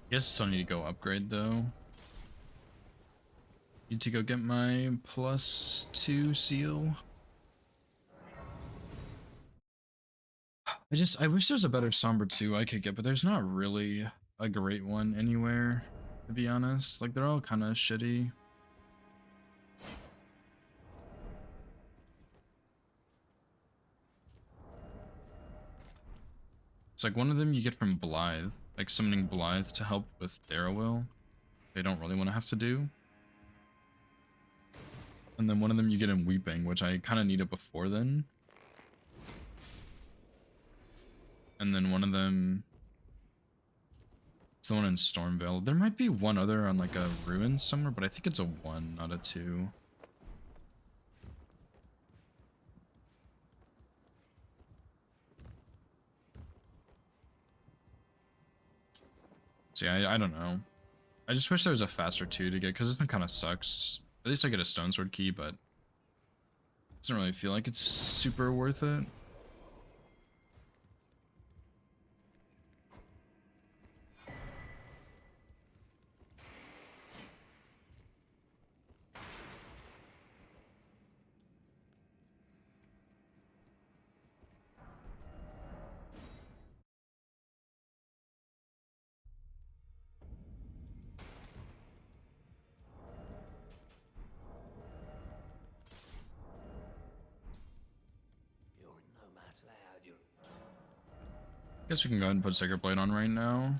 Speaker 1: Guess I still need to go upgrade though. Need to go get my +2 seal. I wish there's a better Somber 2 I could get, but there's not really a great one anywhere, to be honest. Like, they're all kind of shitty. It's like one of them you get from Blythe, like summoning Blythe to help with Darrowwill. They don't really want to have to do. And then one of them you get in Weeping, which I kind of needed before then. And then one of them is the one in Stormvale. There might be one other on like a ruin somewhere, but I think it's a 1, not a 2. See, I don't know. I just wish there was a faster 2 to get, because this one kind of sucks. At least I get a Stone Sword key, but it doesn't really feel like it's super worth it. Guess we can go ahead and put Sacred Blade on right now.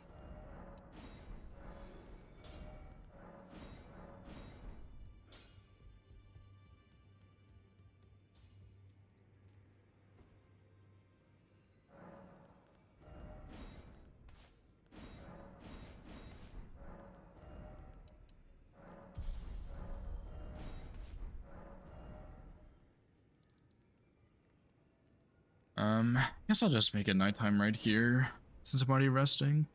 Speaker 1: Guess I'll just make it nighttime right here, since I'm already resting.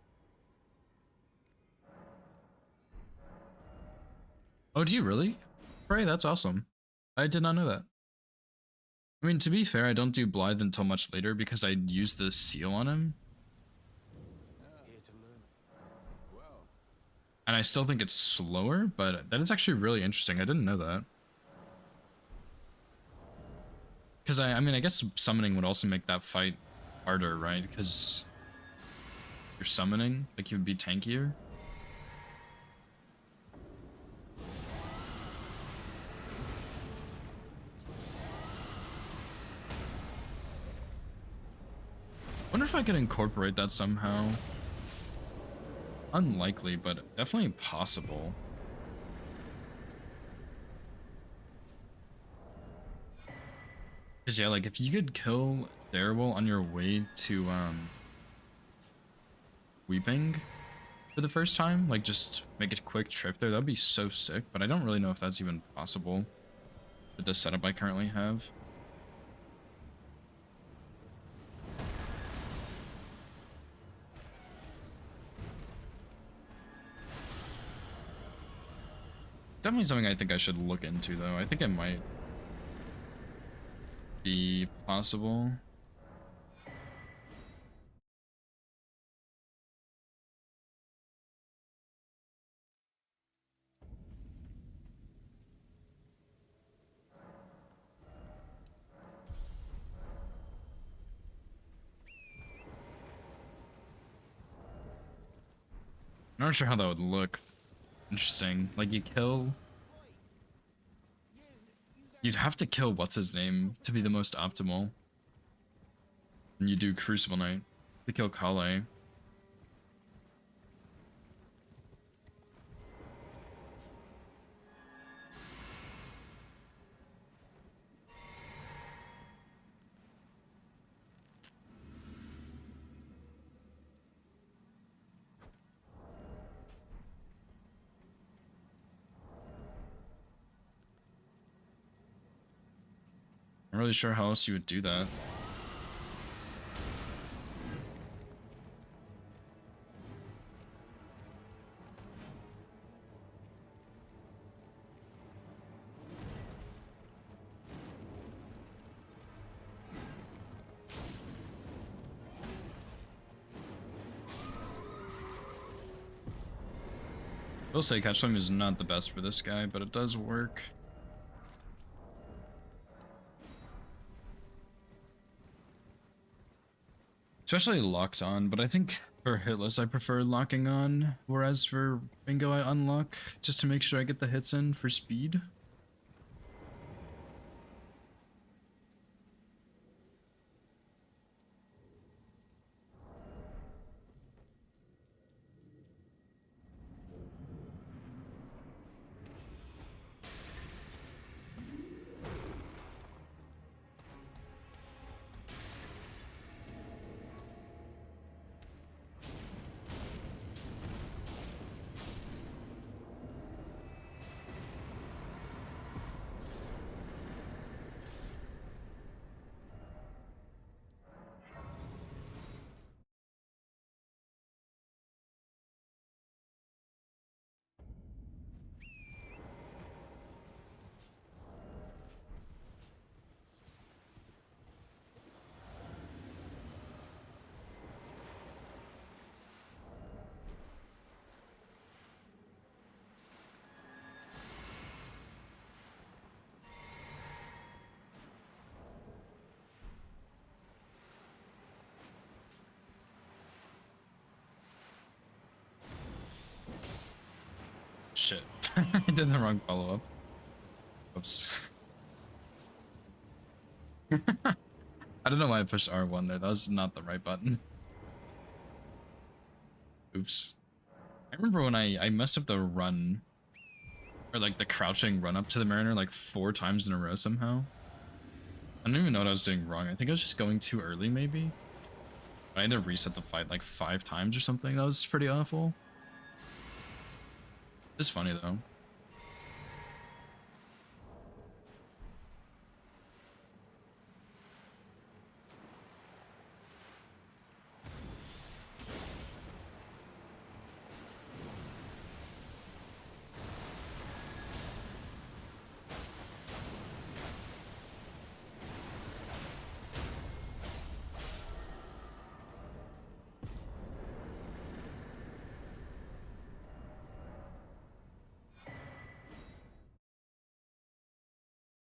Speaker 1: Oh, do you really? Pray, that's awesome. I did not know that. I mean, to be fair, I don't do Blythe until much later because I use the seal on him. And I still think it's slower, but that is actually really interesting. I didn't know that. Because I mean, I guess summoning would also make that fight harder, right? Because you're summoning, like you would be tankier. Wonder if I could incorporate that somehow. Unlikely, but definitely possible. Because yeah, like if you could kill Darrowwill on your way to Weeping for the first time, like just make a quick trip there, that'd be so sick, but I don't really know if that's even possible with the setup I currently have. Definitely something I think I should look into, though. I think it might be possible. I'm not sure how that would look. Interesting. Like, you kill... You'd have to kill what's-his-name to be the most optimal. And you do Crucible Knight to kill Kale. I'm really sure how else you would do that. I will say Catch Flame is not the best for this guy, but it does work. Especially locked on, but I think for hitless I prefer locking on, whereas for bingo I unlock just to make sure I get the hits in for speed. Shit. I did the wrong follow-up. Oops. I don't know why I pushed R1 there. That was not the right button. Oops. I remember when I messed up the run, or like the crouching run up to the Mariner like 4 times in a row somehow. I don't even know what I was doing wrong. I think I was just going too early maybe. I had to reset the fight like 5 times or something. That was pretty awful. It's funny though.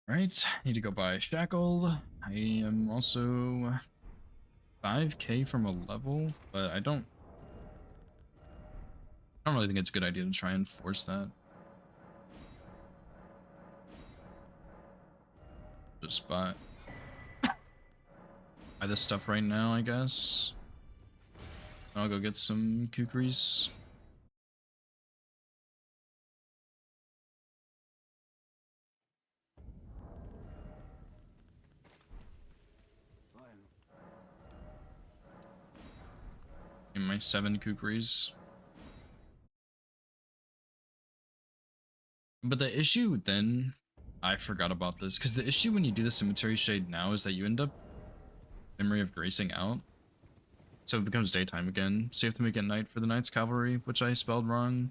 Speaker 1: Right, need to go buy Shackle. I am also 5k from a level, but I don't really think it's a good idea to try and force that. Just buy this stuff right now, I guess. I'll go get some kukris. In my 7 kukris. But the issue then, I forgot about this, because the issue when you do the Cemetery Shade now is that you end up Memory of Gracing out. So it becomes daytime again. So you have to make it night for the Knight's Cavalry, which I spelled wrong.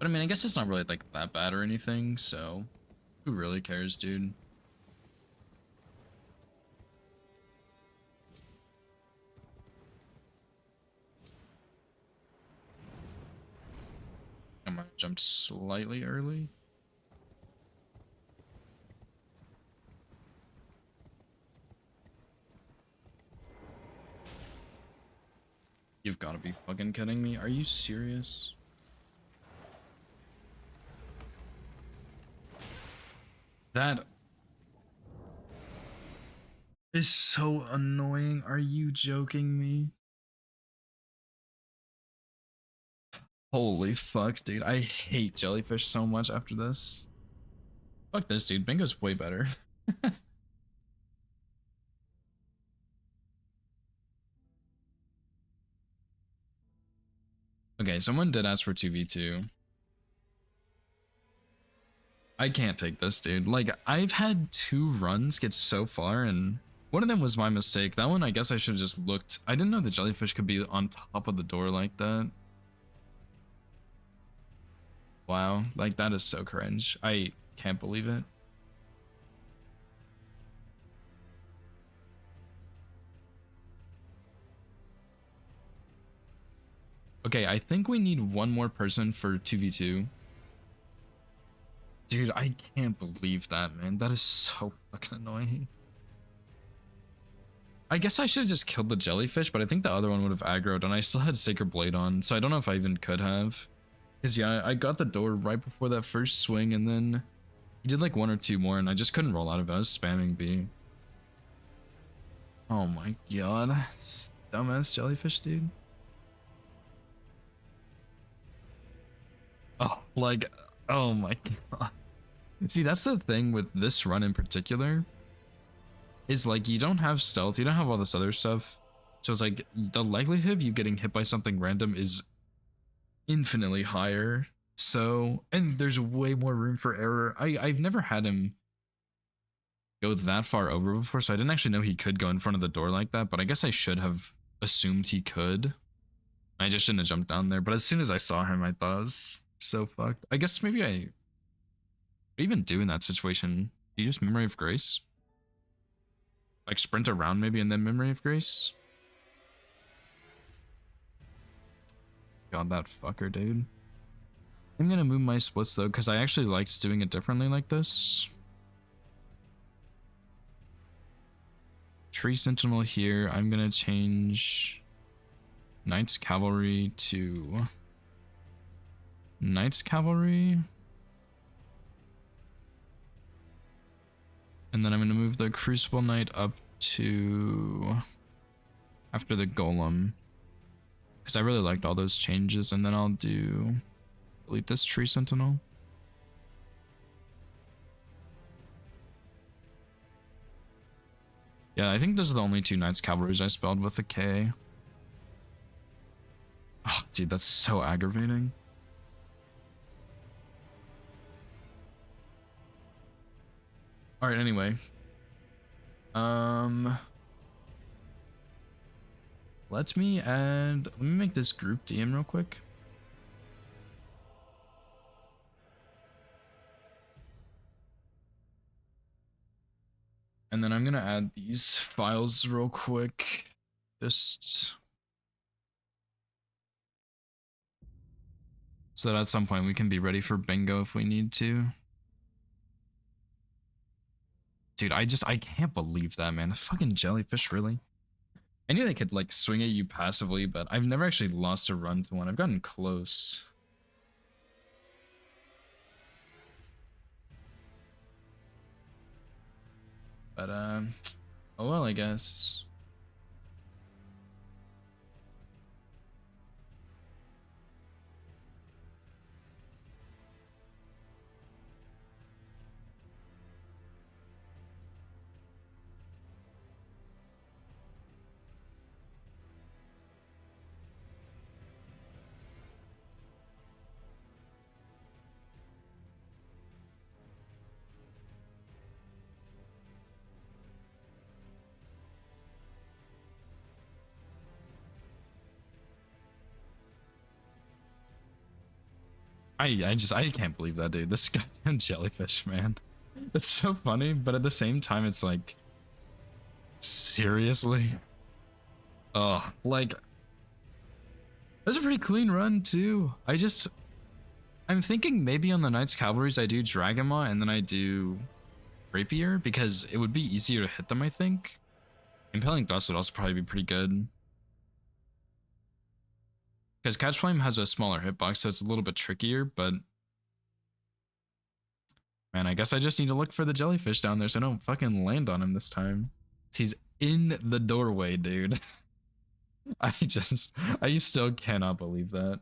Speaker 1: But I mean, I guess it's not really like that bad or anything, so who really cares, dude? I might have jumped slightly early. You've got to be fucking kidding me. Are you serious? That is so annoying. Are you joking me? Holy fuck, dude. I hate jellyfish so much after this. Fuck this, dude. Bingo's way better. Okay, someone did ask for 2v2. I can't take this, dude. Like, I've had 2 runs get so far, and one of them was my mistake. That one, I guess I should have just looked. I didn't know the jellyfish could be on top of the door like that. Wow, like, that is so cringe. I can't believe it. Okay, I think we need one more person for 2v2. Dude, I can't believe that, man. That is so fucking annoying. I guess I should have just killed the jellyfish, but I think the other one would have aggroed, and I still had Sacred Blade on, so I don't know if I even could have. Because, yeah, I got the door right before that first swing, and then he did like 1 or 2 more, and I just couldn't roll out of it. I was spamming B. Oh my god. Dumbass jellyfish, dude. Oh, like, oh my god. See, that's the thing with this run in particular, is like, you don't have stealth, you don't have all this other stuff. So it's like, the likelihood of you getting hit by something random is infinitely higher. So, and there's way more room for error. I've never had him go that far over before, so I didn't actually know he could go in front of the door like that, but I guess I should have assumed he could. I just shouldn't have jumped down there, but as soon as I saw him, I thought I was so fucked. I guess maybe I even do in that situation. Do you just Memory of Grace? Like sprint around maybe and then Memory of Grace? God, that fucker, dude. I'm gonna move my splits though, because I actually liked doing it differently like this. Tree Sentinel here. I'm gonna change Knights Cavalry to Knights Cavalry. And then I'm gonna move the Crucible Knight up to after the Golem, because I really liked all those changes. And then I'll delete this Tree Sentinel. Yeah, I think those are the only 2 Knights Cavalries I spelled with a K. Oh, dude, that's so aggravating. All right, anyway. Let me make this group DM real quick. And then I'm gonna add these files real quick. Just so that at some point we can be ready for bingo if we need to. Dude, I can't believe that, man. A fucking jellyfish, really? I knew they could like swing at you passively, but I've never actually lost a run to one. I've gotten close. But oh well, I guess. I can't believe that, dude. This goddamn jellyfish, man. It's so funny, but at the same time, it's like, seriously? Oh, like, that's a pretty clean run too. I'm thinking maybe on the Knights Cavalries I do Dragonmaw and then I do Rapier because it would be easier to hit them, I think. Impaling Dust would also probably be pretty good. Because Catch Flame has a smaller hitbox, so it's a little bit trickier, but man, I guess I just need to look for the jellyfish down there so I don't fucking land on him this time. He's in the doorway, dude. I still cannot believe that.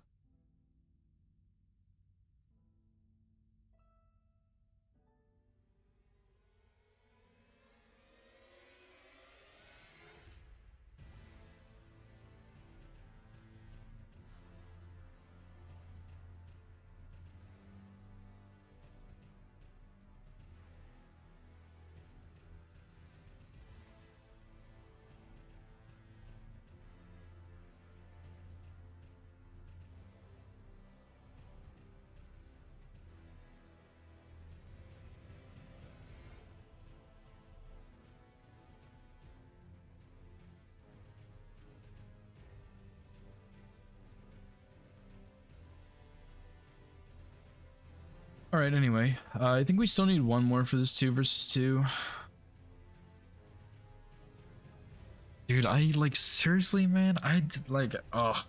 Speaker 1: All right, anyway, I think we still need one more for this 2 versus 2. Dude, I like seriously, man. Like, oh,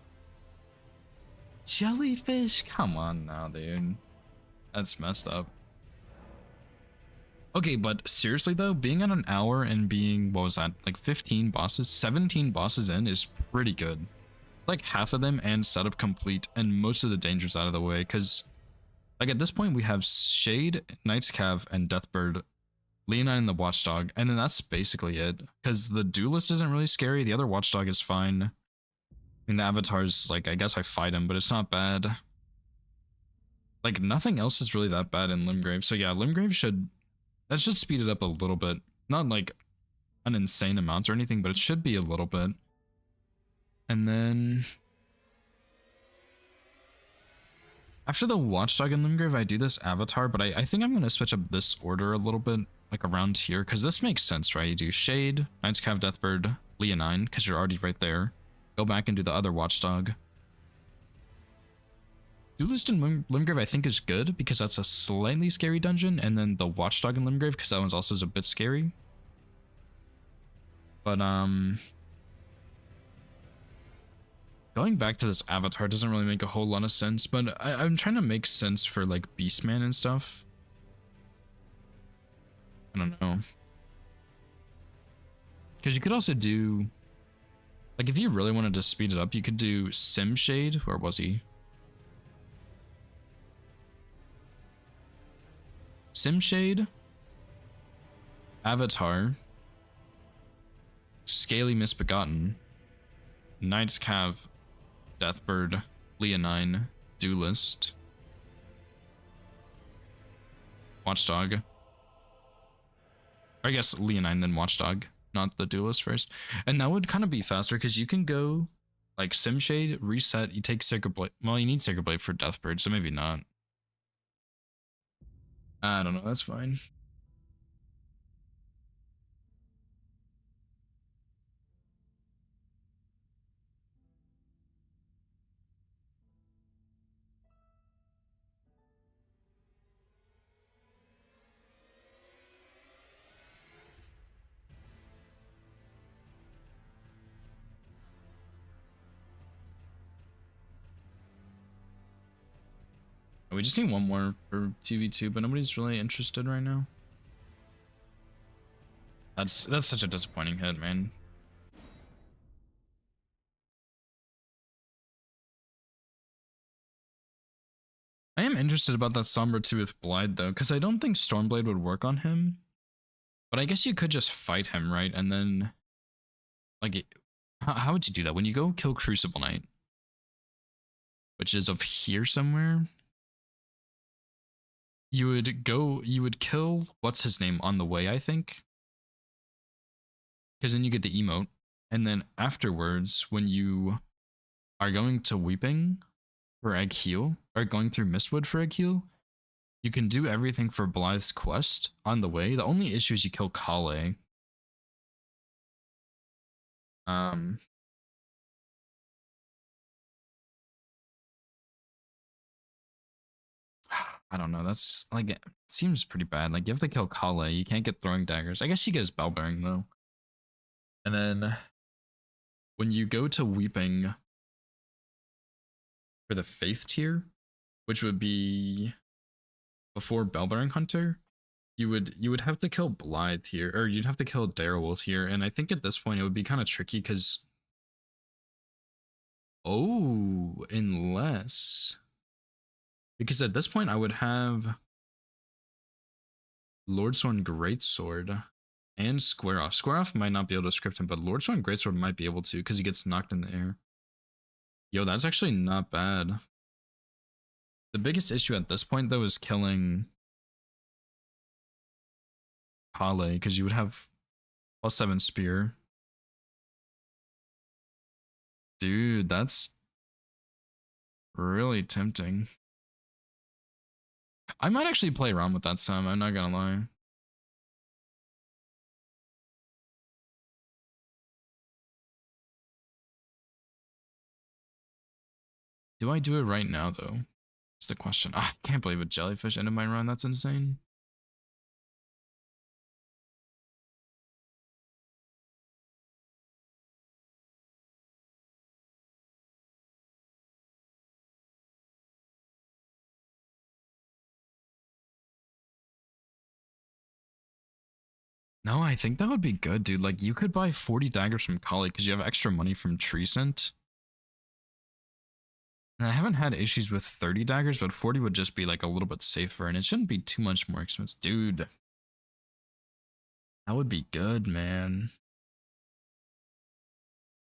Speaker 1: jellyfish. Come on now, dude. That's messed up. Okay, but seriously though, being at an hour and being, what was that, like 15 bosses, 17 bosses in is pretty good. It's like half of them and setup complete and most of the dangers out of the way, because like at this point we have Shade, Knight's Cav, and Deathbird, Leonine and the Watchdog, and then that's basically it. Because the Duelist isn't really scary, the other Watchdog is fine. I mean, the Avatar's like, I guess I fight him, but it's not bad. Like nothing else is really that bad in Limgrave, so yeah, Limgrave should, that should speed it up a little bit. Not like an insane amount or anything, but it should be a little bit. And then after the Watchdog and Limgrave, I do this Avatar, but I think I'm going to switch up this order a little bit, like around here, because this makes sense, right? You do Shade, Knight's Cav, Deathbird, Leonine, because you're already right there. Go back and do the other Watchdog. Duelist in Limgrave I think is good, because that's a slightly scary dungeon, and then the Watchdog in Limgrave, because that one's also a bit scary. But, going back to this Avatar doesn't really make a whole lot of sense, but I'm trying to make sense for, like, Beastman and stuff. I don't know. Because you could also do, like, if you really wanted to speed it up, you could do Simshade. Where was he? Simshade, Avatar, Scaly Misbegotten, Knight's Cav, Deathbird, Leonine, Duelist, Watchdog. Or I guess Leonine then Watchdog, not the Duelist first. And that would kind of be faster because you can go like Simshade, reset, you take Sacred Blade. Well, you need Sacred Blade for Deathbird, so maybe not. I don't know, that's fine. We just need one more for 2v2, but nobody's really interested right now. That's such a disappointing hit, man. I am interested about that Somber 2 with Blide though, because I don't think Stormblade would work on him. But I guess you could just fight him, right? And then, like, how would you do that? When you go kill Crucible Knight, which is up here somewhere, you would kill, what's his name, on the way, I think? Because then you get the emote. And then afterwards, when you are going to Weeping, for Egg Heal, or going through Mistwood for Egg Heal, you can do everything for Blythe's quest on the way. The only issue is you kill Kale. Um, I don't know. That's like it seems pretty bad. Like you have to kill Kale. You can't get throwing daggers. I guess you get his bell bearing though. And then when you go to Weeping for the Faith tier, which would be before Bellbearing Hunter, you would have to kill Blythe here, or you'd have to kill Daryl here. And I think at this point it would be kind of tricky because unless because at this point I would have Lordsworn Greatsword and Square Off. Square Off might not be able to script him, but Lordsworn Greatsword might be able to because he gets knocked in the air. Yo, that's actually not bad. The biggest issue at this point though is killing Kale because you would have +7 spear. Dude, that's really tempting. I might actually play around with that some, I'm not gonna lie. Do I do it right now though? That's the question. I can't believe a jellyfish ended my run, that's insane. No, I think that would be good, dude. Like, you could buy 40 daggers from Kali because you have extra money from Tree Scent. And I haven't had issues with 30 daggers, but 40 would just be like a little bit safer, and it shouldn't be too much more expensive. Dude, that would be good, man.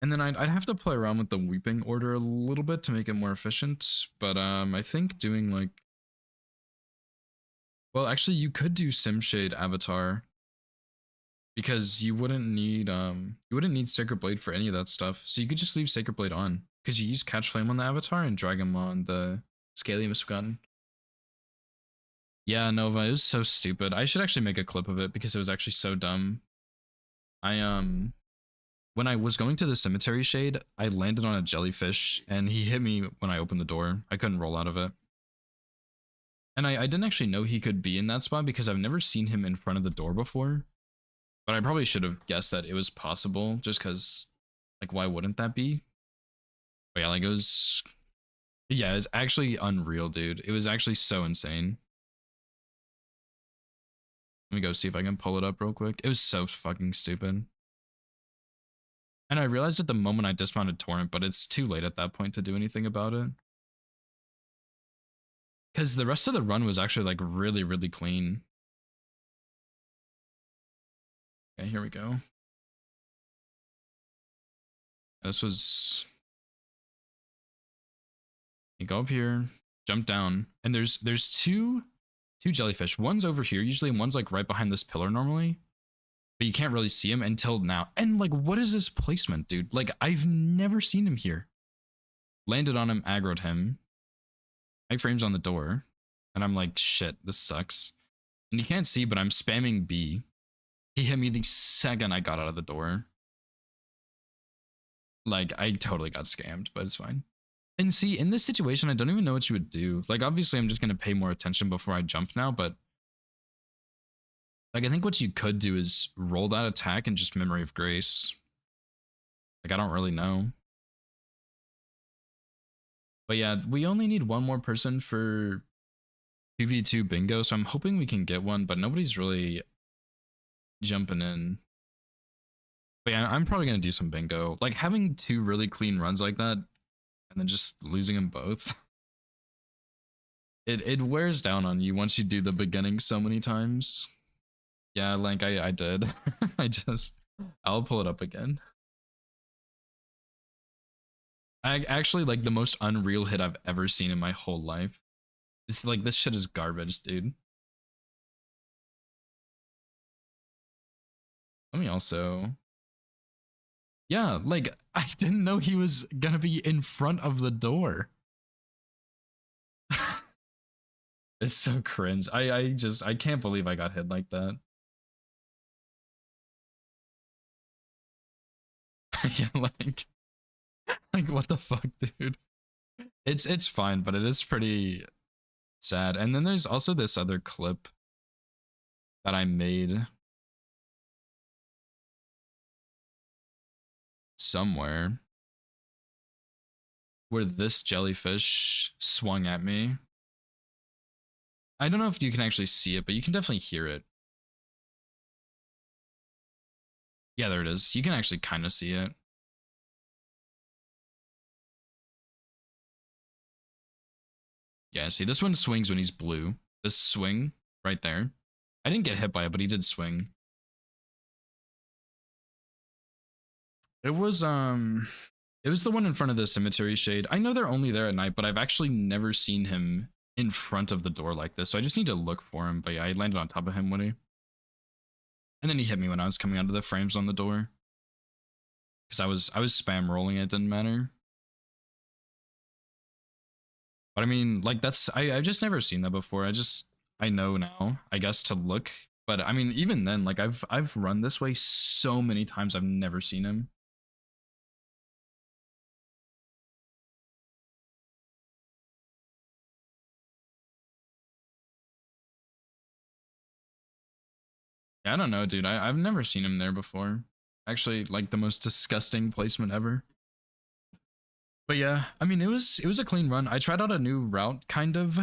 Speaker 1: And then I'd have to play around with the Weeping order a little bit to make it more efficient. But I think doing like... Well, actually, you could do Simshade Avatar. Because you wouldn't need Sacred Blade for any of that stuff. So you could just leave Sacred Blade on. Because you use Catch Flame on the Avatar and drag him on the Scaly Misbegotten. Yeah, Nova, it was so stupid. I should actually make a clip of it because it was actually so dumb. When I was going to the Cemetery Shade, I landed on a jellyfish and he hit me when I opened the door. I couldn't roll out of it. And I didn't actually know he could be in that spot because I've never seen him in front of the door before. But I probably should have guessed that it was possible just because, like, why wouldn't that be? But yeah, like it was, yeah, it's actually unreal, dude. It was actually so insane. Let me go see if I can pull it up real quick. It was so fucking stupid. And I realized at the moment I dismounted Torrent, but it's too late at that point to do anything about it. Because the rest of the run was actually like really, really clean. Okay, here we go. This was... You go up here, jump down, and there's two jellyfish. One's over here usually, and one's like right behind this pillar normally. But you can't really see him until now. And like, what is this placement, dude? Like, I've never seen him here. Landed on him, aggroed him. Iframes on the door. And I'm like, shit, this sucks. And you can't see, but I'm spamming B. He hit me the second I got out of the door. Like, I totally got scammed, but it's fine. And see, in this situation, I don't even know what you would do. Like, obviously, I'm just going to pay more attention before I jump now, but... Like, I think what you could do is roll that attack and just Memory of Grace. Like, I don't really know. But yeah, we only need one more person for 2v2 bingo, so I'm hoping we can get one, but nobody's really jumping in. But yeah, I'm probably going to do some bingo. Like, having two really clean runs like that, and then just losing them both. It wears down on you once you do the beginning so many times. Yeah, like I did. I'll pull it up again. I actually like the most unreal hit I've ever seen in my whole life. It's like, this shit is garbage, dude. Let me also... Yeah, like, I didn't know he was gonna be in front of the door. It's so cringe. I can't believe I got hit like that. Yeah, like what the fuck, dude? It's fine, but it is pretty sad. And then there's also this other clip that I made somewhere where this jellyfish swung at me. I don't know if you can actually see it, but you can definitely hear it. Yeah, there it is. You can actually kind of see it. Yeah, see, this one swings when he's blue. This swing right there. I didn't get hit by it, but he did swing. It was the one in front of the cemetery shade. I know they're only there at night, but I've actually never seen him in front of the door like this. So I just need to look for him. But yeah, I landed on top of him when he. And then he hit me when I was coming out of the frames on the door. Because I was spam rolling, it didn't matter. But I mean, like that's I've just never seen that before. I know now, I guess, to look. But I mean, even then, like I've run this way so many times, I've never seen him. Yeah, I don't know, dude. I've never seen him there before. Actually, like the most disgusting placement ever. But yeah, I mean, it was a clean run. I tried out a new route, kind of,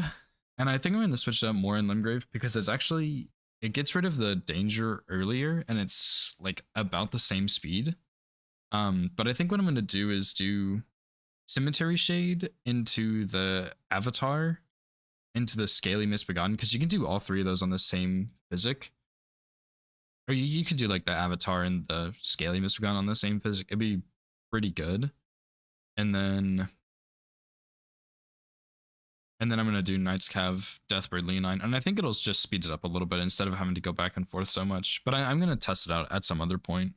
Speaker 1: and I think I'm gonna switch it up more in Limgrave because it gets rid of the danger earlier, and it's like about the same speed. But I think what I'm gonna do is do Cemetery Shade into the Avatar, into the Scaly Misbegotten, because you can do all three of those on the same physic. Or you could do like the Avatar and the Scaly Misbegotten on the same physic. It'd be pretty good. And then I'm gonna do Knights Cav, Deathbird, Leonine, and I think it'll just speed it up a little bit instead of having to go back and forth so much. But I'm gonna test it out at some other point.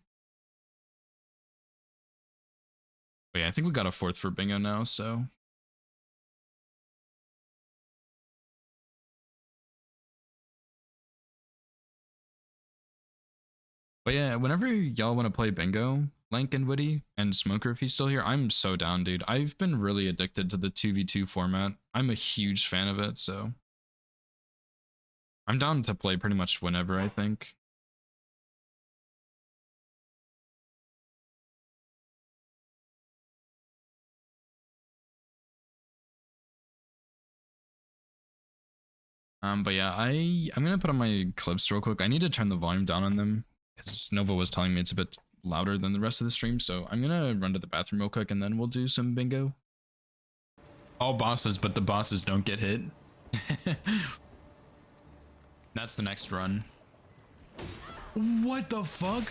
Speaker 1: But yeah, I think we got a fourth for bingo now, so. But yeah, whenever y'all want to play bingo, Lank and Witty, and Smoker if he's still here, I'm so down, dude. I've been really addicted to the 2v2 format. I'm a huge fan of it, so. I'm down to play pretty much whenever, I think. But yeah, I'm gonna put on my clips real quick. I need to turn the volume down on them because Nova was telling me it's a bit louder than the rest of the stream. So I'm gonna run to the bathroom real quick and then we'll do some bingo. All bosses, but the bosses don't get hit. That's the next run. What the fuck?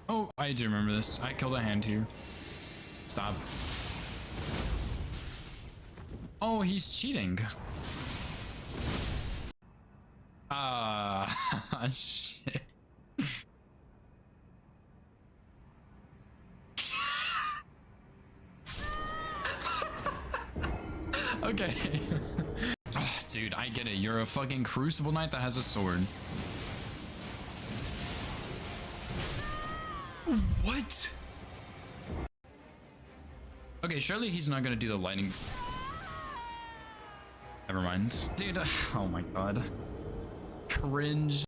Speaker 1: Oh, I do remember this. I killed a hand here. Stop. Oh, he's cheating. Shit. Okay. Oh, dude, I get it. You're a fucking Crucible Knight that has a sword. What? Okay, surely he's not gonna do the lightning. Never mind. Dude, oh my god. Cringe.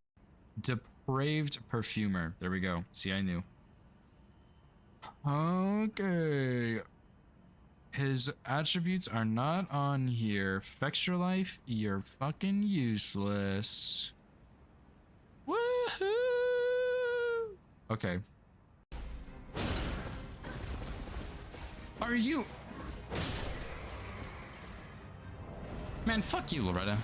Speaker 1: Depraved perfumer. There we go. See, I knew. Okay. His attributes are not on here. Fix your life, you're fucking useless. Woohoo! Okay. Are you? Man, fuck you, Loretta.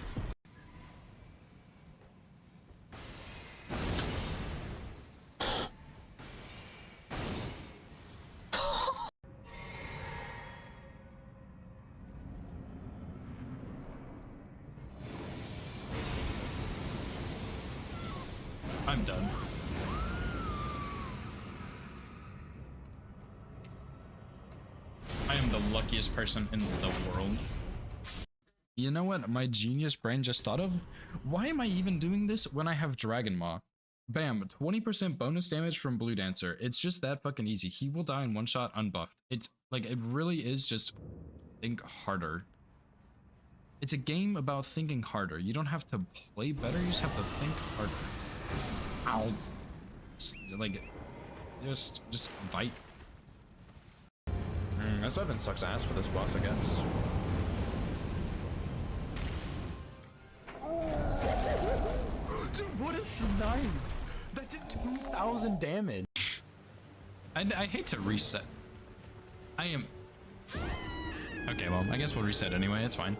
Speaker 1: I'm done. I am the luckiest person in the world. You know what my genius brain just thought of? Why am I even doing this when I have Dragon Maw? Bam, 20% bonus damage from Blue Dancer. It's just that fucking easy. He will die in one shot unbuffed. It's like, it really is just think harder. It's a game about thinking harder. You don't have to play better, you just have to think harder. Ow. Like, just bite. This weapon sucks ass for this boss, I guess. Dude, what a snipe! That did 2,000 damage. I hate to reset. I am... Okay, well, I guess we'll reset anyway, it's fine.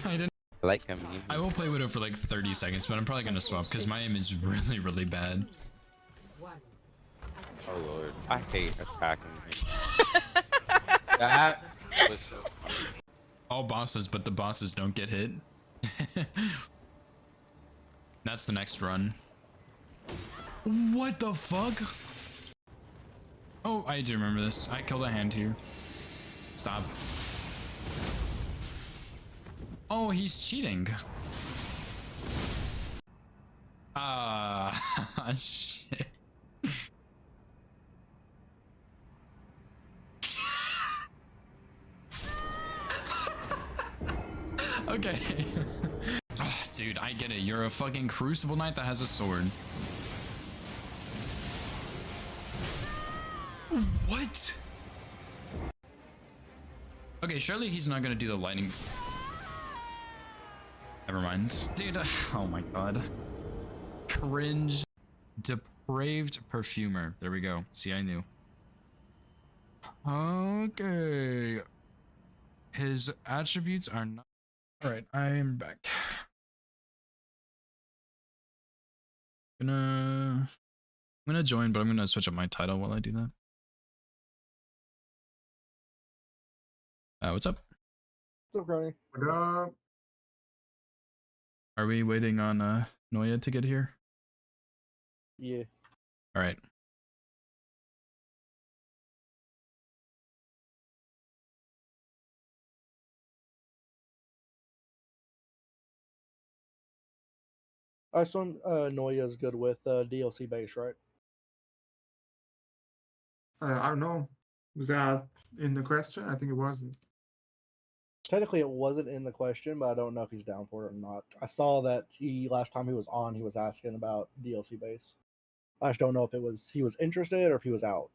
Speaker 1: I didn't...
Speaker 4: I like him.
Speaker 1: I will play Widow for like 30 seconds, but I'm probably gonna swap because my aim is really, really bad.
Speaker 4: Oh lord, I hate attacking him. That was so funny.
Speaker 1: All bosses, but the bosses don't get hit. That's the next run. What the fuck? Oh, I do remember this. I killed a hand here. Stop. Oh, he's cheating. Ah, shit. Okay. Oh, dude, I get it. You're a fucking Crucible Knight that has a sword. What? Okay, surely he's not gonna do the lightning. Never mind. Dude, oh my god. Cringe. Depraved perfumer. There we go. See, I knew. Okay. His attributes are not... Alright, I am back. I'm gonna join, but I'm gonna switch up my title while I do that. What's up?
Speaker 5: Still running.
Speaker 6: What up?
Speaker 1: Are we waiting on Noya to get here?
Speaker 5: Yeah.
Speaker 1: Alright.
Speaker 5: I assume Noya's good with DLC base, right?
Speaker 6: I don't know. Was that in the question? I think it wasn't.
Speaker 5: Technically, it wasn't in the question, but I don't know if he's down for it or not. I saw that last time he was on, he was asking about DLC base. I just don't know if he was interested or if he was out.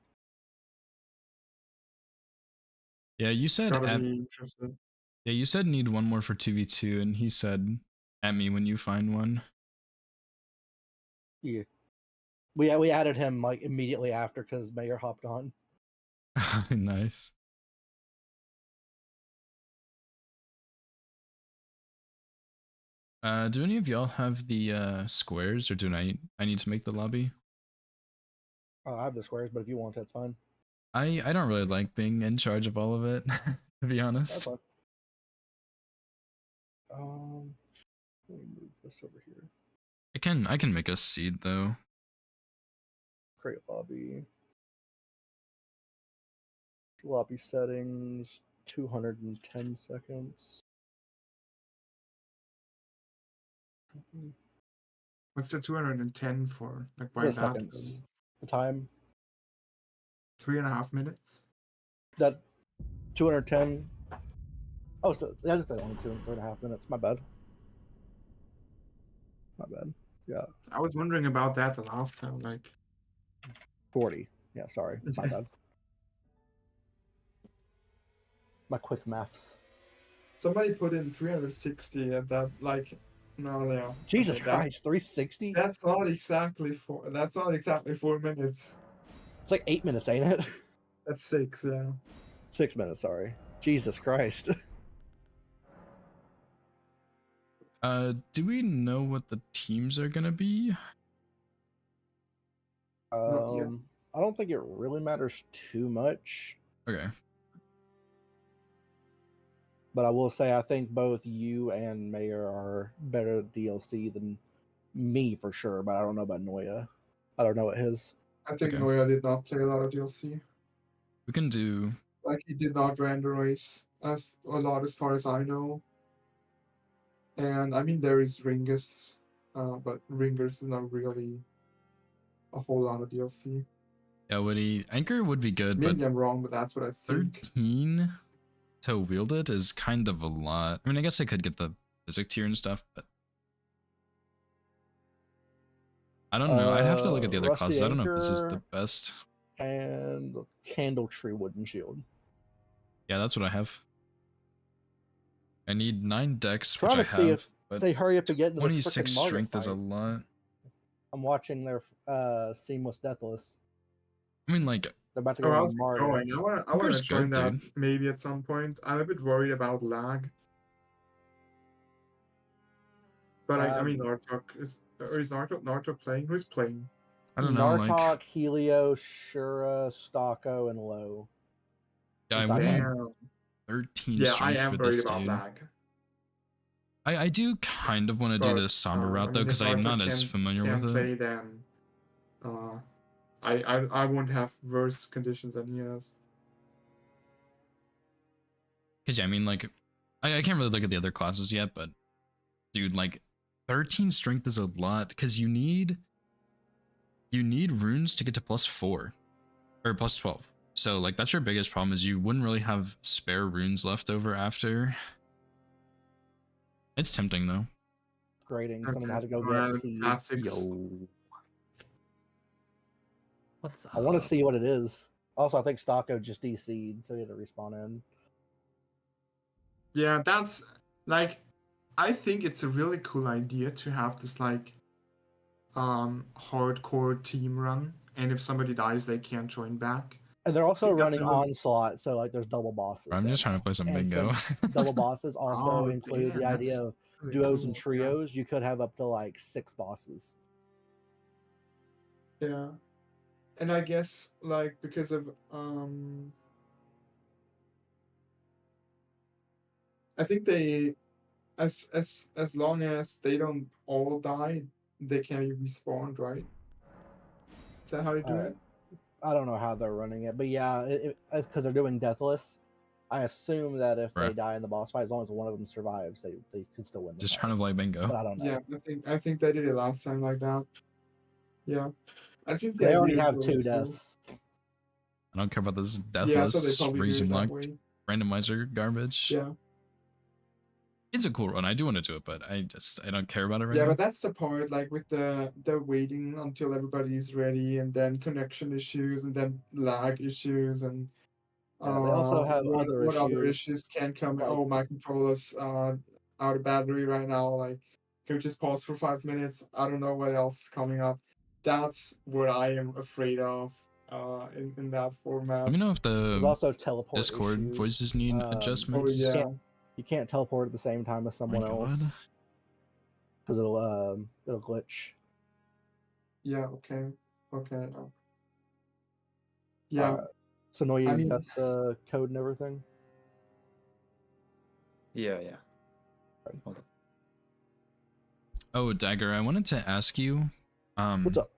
Speaker 1: Yeah, you said
Speaker 6: Gotta be interested.
Speaker 1: yeah, you said need one more for 2v2, and he said at me when you find one.
Speaker 5: Yeah. We added him like immediately after because Mayor hopped on.
Speaker 1: Nice. Do any of y'all have the squares, or do I need to make the lobby?
Speaker 5: I have the squares, but if you want, that's fine.
Speaker 1: I don't really like being in charge of all of it, to be
Speaker 5: That's
Speaker 1: honest.
Speaker 5: fine. Let me move this over here.
Speaker 1: I can make a seed though.
Speaker 5: Create lobby. Lobby settings, 210 seconds.
Speaker 6: What's the 210 for? Like why
Speaker 5: The
Speaker 6: not
Speaker 5: seconds. The time.
Speaker 6: 3.5 minutes?
Speaker 5: That 210. Oh, so that is only 2.5 minutes. My bad. My bad. Yeah,
Speaker 6: I was wondering about that the last time. Like
Speaker 5: 40. Yeah, sorry. My bad. My quick maths.
Speaker 6: somebody put in 360 and that like no yeah.
Speaker 5: Jesus
Speaker 6: Okay, that-
Speaker 5: Christ, 360?
Speaker 6: That's not exactly 4 minutes.
Speaker 5: It's like 8 minutes, ain't it?
Speaker 6: That's 6, yeah.
Speaker 5: 6 minutes, sorry. Jesus Christ.
Speaker 1: Do we know what the teams are gonna be?
Speaker 6: Yeah.
Speaker 5: I don't think it really matters too much,
Speaker 1: Okay.
Speaker 5: but I will say I think both you and Mayor are better at DLC than me for sure, but I don't know about Noya. I don't know what his.
Speaker 6: I think
Speaker 1: Okay.
Speaker 6: Noya did not play a lot of DLC.
Speaker 1: We can do...
Speaker 6: Like he did not randomize as a lot as far as I know. And I mean, there is Ringus, but Ringus is not really a whole lot of DLC.
Speaker 1: Yeah, Anchor would be good, but
Speaker 6: Maybe I'm wrong, but that's what I think.
Speaker 1: 13 to wield it is kind of a lot. I mean, I guess I could get the physic tier and stuff, but I don't know. I'd have to look at the other
Speaker 5: Rusty
Speaker 1: classes. I don't know if this is the
Speaker 5: Anchor
Speaker 1: best.
Speaker 5: and Candle Tree Wooden Shield.
Speaker 1: Yeah, that's what I have. I need 9 decks, which
Speaker 5: Trying
Speaker 1: I
Speaker 5: to see
Speaker 1: have,
Speaker 5: if
Speaker 1: but
Speaker 5: they hurry up and get into this
Speaker 1: 26
Speaker 5: freaking Marga
Speaker 1: strength is a
Speaker 5: fight.
Speaker 1: lot.
Speaker 5: I'm watching their Seamless Deathless.
Speaker 1: I mean, like,
Speaker 5: They're about to
Speaker 6: Oh,
Speaker 5: go
Speaker 6: how's
Speaker 5: to
Speaker 6: it
Speaker 5: Marga.
Speaker 6: going? I wanna
Speaker 1: Anchor's
Speaker 6: join
Speaker 1: good,
Speaker 6: that
Speaker 1: dude.
Speaker 6: maybe at some point. I'm a bit worried about lag. But I mean, Nartok is Nartok playing? Who's playing?
Speaker 1: I don't know,
Speaker 5: Nartok,
Speaker 1: like,
Speaker 5: Helio, Shura, Stocko, and Low.
Speaker 1: yeah, I
Speaker 5: Inside
Speaker 1: wouldn't
Speaker 6: Damn.
Speaker 1: 13
Speaker 6: Yeah, I
Speaker 1: strength
Speaker 6: am
Speaker 1: for
Speaker 6: worried
Speaker 1: this
Speaker 6: about
Speaker 1: dude.
Speaker 6: lag.
Speaker 1: I do kind of want to do
Speaker 6: But,
Speaker 1: the Somber route,
Speaker 6: I
Speaker 1: though,
Speaker 6: mean, if
Speaker 1: because I'm
Speaker 6: Nartok
Speaker 1: not as familiar with
Speaker 6: can't
Speaker 1: it.
Speaker 6: play, then I won't have worse conditions than he has.
Speaker 1: Because, yeah, I mean, like, I can't really look at the other classes yet, but, dude, like, 13 strength is a lot, because you need runes to get to +4, or +12. So, like, that's your biggest problem, is you wouldn't really have spare runes left over after. It's tempting, though.
Speaker 5: Grading.
Speaker 6: Okay.
Speaker 5: Someone had to go
Speaker 6: Alright,
Speaker 5: get seeds.
Speaker 6: top 6.
Speaker 5: Yo.
Speaker 7: What's up?
Speaker 5: I want to see what it is. Also, I think Stocko just DC'd, so he had to respawn in.
Speaker 6: Yeah, that's like, I think it's a really cool idea to have this like hardcore team run, and if somebody dies, they can't join back.
Speaker 5: And they're also
Speaker 6: think that's
Speaker 5: running
Speaker 6: a really-
Speaker 5: Onslaught, so like there's double bosses.
Speaker 1: I'm just trying to play some
Speaker 5: And
Speaker 1: bingo.
Speaker 5: since double bosses also
Speaker 6: Oh,
Speaker 5: include
Speaker 6: damn,
Speaker 5: the idea
Speaker 6: that's
Speaker 5: of
Speaker 6: really
Speaker 5: duos
Speaker 6: cool,
Speaker 5: and
Speaker 6: yeah.
Speaker 5: trios. You could have up to like 6 bosses.
Speaker 6: Yeah. And I guess like because of I think they as long as they don't all die, they can be respawned, right? Is that how you do it?
Speaker 5: I don't know how they're running it, but yeah, because they're doing Deathless. I assume that if they
Speaker 1: Right.
Speaker 5: die in the boss fight, as long as one of them survives, they can still win.
Speaker 1: Just
Speaker 5: fight.
Speaker 1: trying to play bingo.
Speaker 5: But I don't know.
Speaker 6: Yeah, I think they did it last time like that. Yeah, I think
Speaker 5: They already
Speaker 6: idea is
Speaker 5: have
Speaker 6: really
Speaker 5: 2
Speaker 6: cool.
Speaker 5: deaths.
Speaker 1: I don't care about this
Speaker 6: Yeah, so they
Speaker 1: deathless,
Speaker 6: probably do
Speaker 1: region
Speaker 6: it that
Speaker 1: locked,
Speaker 6: way.
Speaker 1: randomizer garbage.
Speaker 6: Yeah.
Speaker 1: It's a cool run. I do want to do it, but I don't care about it right
Speaker 6: Yeah,
Speaker 1: now.
Speaker 6: but that's the part, like with the waiting until everybody's ready, and then connection issues, and then lag issues, and
Speaker 5: Yeah, they also have
Speaker 6: what other
Speaker 5: issues,
Speaker 6: issues can come?
Speaker 5: like-
Speaker 6: Oh, my controller's out of battery right now. Like, can we just pause for 5 minutes? I don't know what else is coming up. That's what I am afraid of in that format.
Speaker 1: Let me know if
Speaker 5: There's
Speaker 1: the
Speaker 5: also teleport
Speaker 1: Discord
Speaker 5: issues.
Speaker 1: voices need
Speaker 5: Oh,
Speaker 1: adjustments.
Speaker 6: yeah.
Speaker 5: You can't teleport at the same time as someone else
Speaker 1: God.
Speaker 5: because it'll glitch.
Speaker 6: Yeah. Okay. Yeah.
Speaker 5: So no, you
Speaker 6: I mean-
Speaker 5: got the code and everything.
Speaker 7: Yeah.
Speaker 1: Oh, Dagger, I wanted to ask you.
Speaker 5: What's up?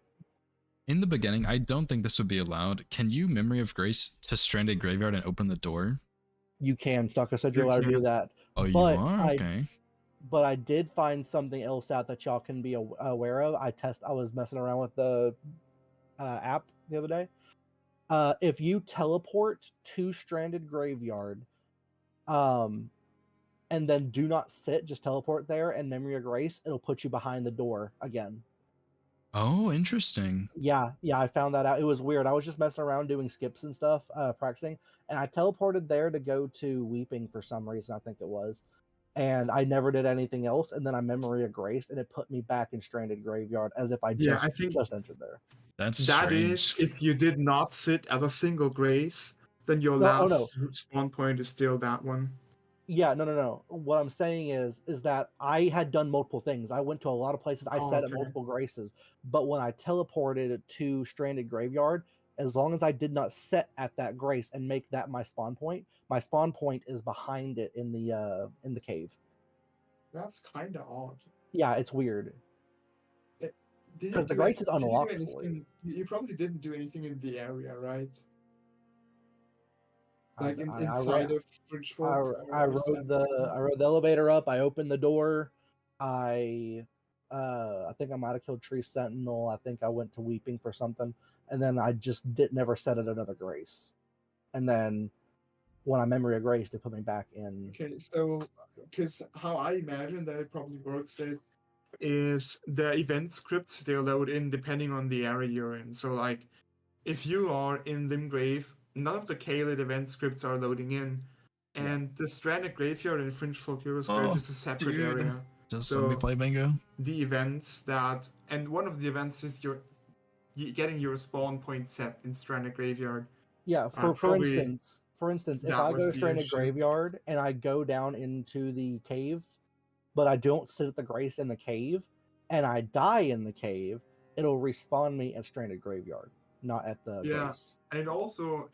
Speaker 1: In the beginning, I don't think this would be allowed. Can you Memory of Grace to Stranded Graveyard and open the door?
Speaker 5: You can. Stocko said you're
Speaker 6: You
Speaker 5: allowed to do
Speaker 6: can.
Speaker 5: that.
Speaker 1: Oh, you
Speaker 5: But
Speaker 1: are? Okay.
Speaker 5: But I did find something else out that y'all can be aware of. I was messing around with the app the other day. If you teleport to Stranded Graveyard, and then do not sit, just teleport there and Memory of Grace, it'll put you behind the door again.
Speaker 1: Oh, interesting.
Speaker 5: Yeah, I found that out. It was weird. I was just messing around doing skips and stuff, practicing, and I teleported there to go to Weeping for some reason, I think it was. And I never did anything else, and then I Memory of Grace, and it put me back in Stranded Graveyard as if I
Speaker 6: Yeah,
Speaker 5: just,
Speaker 6: I think
Speaker 5: just entered there.
Speaker 1: That's
Speaker 6: That is,
Speaker 1: strange.
Speaker 6: if you did not sit at a single grace, then your
Speaker 5: No, oh,
Speaker 6: last spawn point is still that one.
Speaker 5: Yeah, no. What I'm saying is that I had done multiple things. I went to a lot of places. I
Speaker 6: Oh,
Speaker 5: sat at
Speaker 6: okay.
Speaker 5: multiple graces, but when I teleported to Stranded Graveyard, as long as I did not set at that grace and make that my spawn point is behind it in the cave.
Speaker 6: That's kind of odd.
Speaker 5: Yeah, it's weird.
Speaker 6: Did you
Speaker 5: 'Cause the
Speaker 6: do
Speaker 5: grace is
Speaker 6: did you do
Speaker 5: unlocked for
Speaker 6: anything- You probably didn't do anything in the area, right?
Speaker 5: I-
Speaker 6: Like
Speaker 5: I- I
Speaker 6: inside
Speaker 5: ra-
Speaker 6: of Fridge Folk?
Speaker 5: I rode the elevator up. I opened the door. I think I might have killed Tree Sentinel. I think I went to Weeping for something, and then I just never set it another Grace. And then when I Memory of Grace, they put me back in.
Speaker 6: Okay, so because how I imagine that it probably works is the event scripts they load in depending on the area you're in. So like if you are in Limgrave, none of the Kaelid event scripts are loading in. And the Stranded Graveyard and Fringe Folklor's Grave is a separate area.
Speaker 1: Just let me
Speaker 6: So
Speaker 1: play bingo.
Speaker 6: the events that, and one of the events is getting your spawn point set in Stranded Graveyard.
Speaker 5: Yeah, for
Speaker 6: probably
Speaker 5: instance, if
Speaker 6: that
Speaker 5: I
Speaker 6: was
Speaker 5: go
Speaker 6: the
Speaker 5: Stranded
Speaker 6: issue.
Speaker 5: Graveyard and I go down into the cave, but I don't sit at the Grace in the cave, and I die in the cave, it'll respawn me at Stranded Graveyard, not at the
Speaker 6: Yeah.
Speaker 5: Grace.
Speaker 6: And it also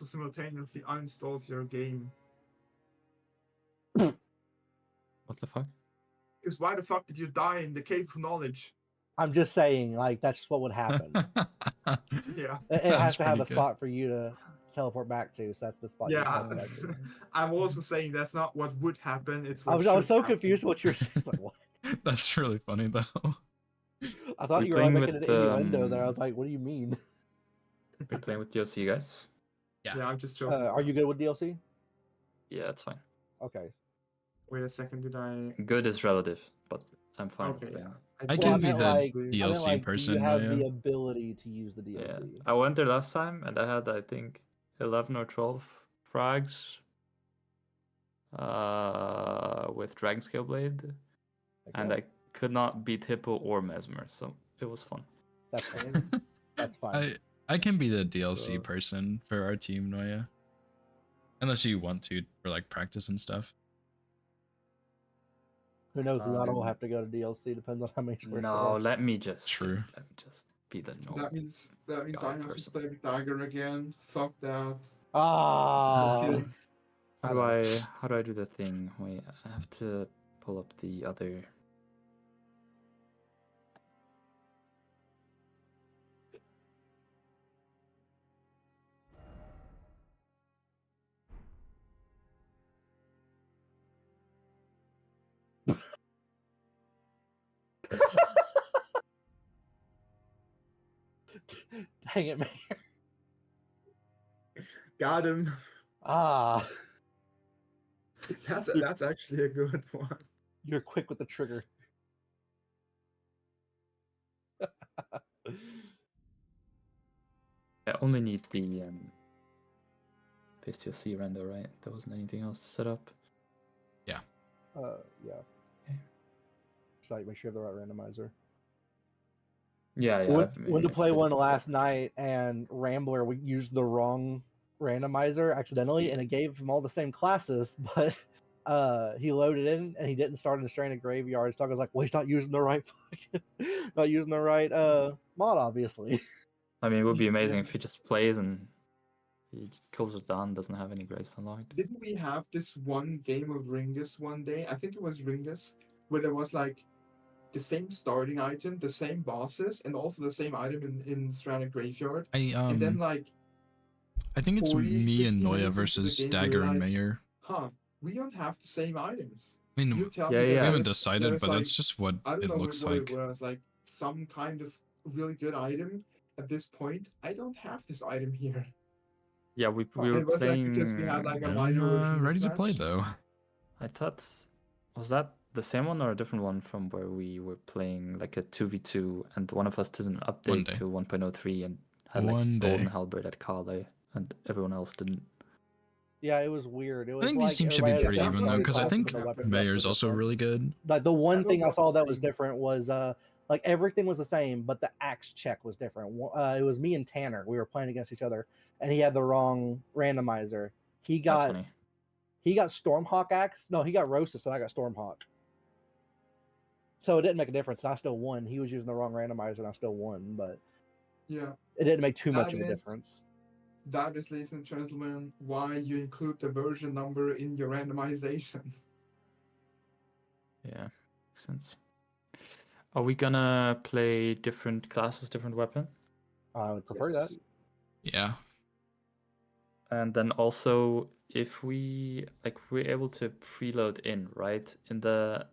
Speaker 6: simultaneously uninstalls your game.
Speaker 7: What the fuck?
Speaker 6: Because why the fuck did you die in the Cave of Knowledge?
Speaker 5: I'm just saying, like, that's just what would happen.
Speaker 6: Yeah.
Speaker 5: It
Speaker 1: That's
Speaker 5: has to have a
Speaker 1: pretty good.
Speaker 5: spot for you to teleport back to, so that's the spot you're
Speaker 6: Yeah.
Speaker 5: telling back to.
Speaker 6: I'm also saying that's not what would happen. It's
Speaker 5: I
Speaker 6: what
Speaker 5: was so
Speaker 6: should happen.
Speaker 5: confused what you're saying. Like, what?
Speaker 1: That's really funny though.
Speaker 5: I thought
Speaker 7: We're
Speaker 5: you were like
Speaker 7: playing
Speaker 5: making an
Speaker 7: with,
Speaker 5: innuendo there. I was like, what do you mean?
Speaker 7: We're playing with DLC, guys.
Speaker 6: Yeah, I'm just joking.
Speaker 5: Are you good with DLC?
Speaker 7: Yeah, it's fine.
Speaker 5: Okay.
Speaker 6: Wait a second, did I?
Speaker 7: Good is relative, but I'm fine.
Speaker 6: Okay,
Speaker 7: with
Speaker 6: yeah.
Speaker 7: playing.
Speaker 1: I
Speaker 5: Well,
Speaker 1: can
Speaker 5: I
Speaker 1: be
Speaker 5: meant
Speaker 1: the
Speaker 5: like,
Speaker 1: DLC person.
Speaker 5: Do you have
Speaker 1: yeah.
Speaker 5: the ability to use the DLC?
Speaker 7: Yeah, I went there last time and I had I think 11 or 12 frags with Dragon Scale Blade, and I could not beat Hippo or Mesmer, so it was fun.
Speaker 5: That's fine. That's fine.
Speaker 1: I can be the DLC person for our team, Noya. Unless you want to for like practice and stuff.
Speaker 5: Who knows? We might all have to go to DLC. Depends on how many squares.
Speaker 7: No, let me just
Speaker 1: True.
Speaker 7: let me just be the normal.
Speaker 6: That means I have
Speaker 7: person.
Speaker 6: to play with Dagger again. Fuck that.
Speaker 5: Ah.
Speaker 6: kidding.
Speaker 7: How do I do the thing? Wait, I have to pull up the other.
Speaker 5: Dang it, man.
Speaker 6: Got him.
Speaker 5: Ah.
Speaker 6: That's actually a good one.
Speaker 5: You're quick with the trigger.
Speaker 7: I only need the Face DLC render, right? There wasn't anything else to set up.
Speaker 5: Yeah.
Speaker 7: Okay.
Speaker 5: Just like make sure you have the right randomizer.
Speaker 7: Yeah.
Speaker 5: Went to play one last night, and Rambler we used the wrong randomizer accidentally, and it gave him all the same classes, but he loaded in and he didn't start in the Stranded Graveyard. His dog was like, well, he's not using the right mod, obviously.
Speaker 7: I mean, it would be amazing if he just plays and he just kills it down, doesn't have any grace unlocked.
Speaker 6: Didn't we have this one game of Ringus one day? I think it was Ringus, where there was like the same starting item, the same bosses, and also the same item in Stranded Graveyard. And then like
Speaker 1: I think it's
Speaker 6: 40,
Speaker 1: me and
Speaker 6: 50
Speaker 1: Noya
Speaker 6: minutes into the
Speaker 1: versus
Speaker 6: game,
Speaker 1: Dagger and
Speaker 6: realized,
Speaker 1: Mayor.
Speaker 6: we don't have the same items.
Speaker 1: I mean,
Speaker 6: You tell
Speaker 7: Yeah,
Speaker 6: me that
Speaker 7: yeah.
Speaker 1: we haven't
Speaker 6: there's
Speaker 1: decided, but
Speaker 6: like,
Speaker 1: that's just what
Speaker 6: I don't
Speaker 1: it
Speaker 6: know
Speaker 1: looks
Speaker 6: what
Speaker 1: like.
Speaker 6: it was, like some kind of really good item at this point. I don't have this item here.
Speaker 7: Yeah, we
Speaker 6: And
Speaker 7: were
Speaker 6: it was
Speaker 7: playing.
Speaker 6: like because we had like a minor
Speaker 1: I'm
Speaker 6: original
Speaker 1: ready to play
Speaker 6: match.
Speaker 1: though.
Speaker 7: I thought, was that the same one or a different one from where we were playing like a 2v2 and one of us did an update
Speaker 1: day.
Speaker 7: to 1.03 and had like
Speaker 1: One day.
Speaker 7: Golden Halberd at Kale and everyone else didn't.
Speaker 5: Yeah, it was weird. It was
Speaker 1: I think
Speaker 5: like
Speaker 1: these teams should be
Speaker 5: everybody
Speaker 1: pretty
Speaker 5: had the
Speaker 1: even though,
Speaker 5: same
Speaker 1: because I
Speaker 5: classes,
Speaker 1: think
Speaker 5: but the weapon
Speaker 1: Mayor's
Speaker 5: sets were
Speaker 1: also
Speaker 5: different.
Speaker 1: really good.
Speaker 5: Like the one
Speaker 6: That
Speaker 5: thing
Speaker 6: was
Speaker 5: I saw
Speaker 6: also
Speaker 5: that was
Speaker 6: strange.
Speaker 5: different was like everything was the same, but the axe check was different. It was me and Tanner. We were playing against each other, and he had the wrong randomizer. He
Speaker 7: That's
Speaker 5: got
Speaker 7: funny.
Speaker 5: Stormhawk axe. No, he got Rosus, and I got Stormhawk. So it didn't make a difference. And I still won. He was using the wrong randomizer, and I still won. But
Speaker 6: Yeah.
Speaker 5: it didn't make too much
Speaker 6: That
Speaker 5: of a
Speaker 6: is-
Speaker 5: difference.
Speaker 6: That is, ladies and gentlemen, why you include the version number in your randomization.
Speaker 7: Yeah, makes sense. Are we gonna play different classes, different weapon?
Speaker 5: I would prefer that.
Speaker 1: Yeah.
Speaker 7: And then also, if we we're able to preload in, right? In the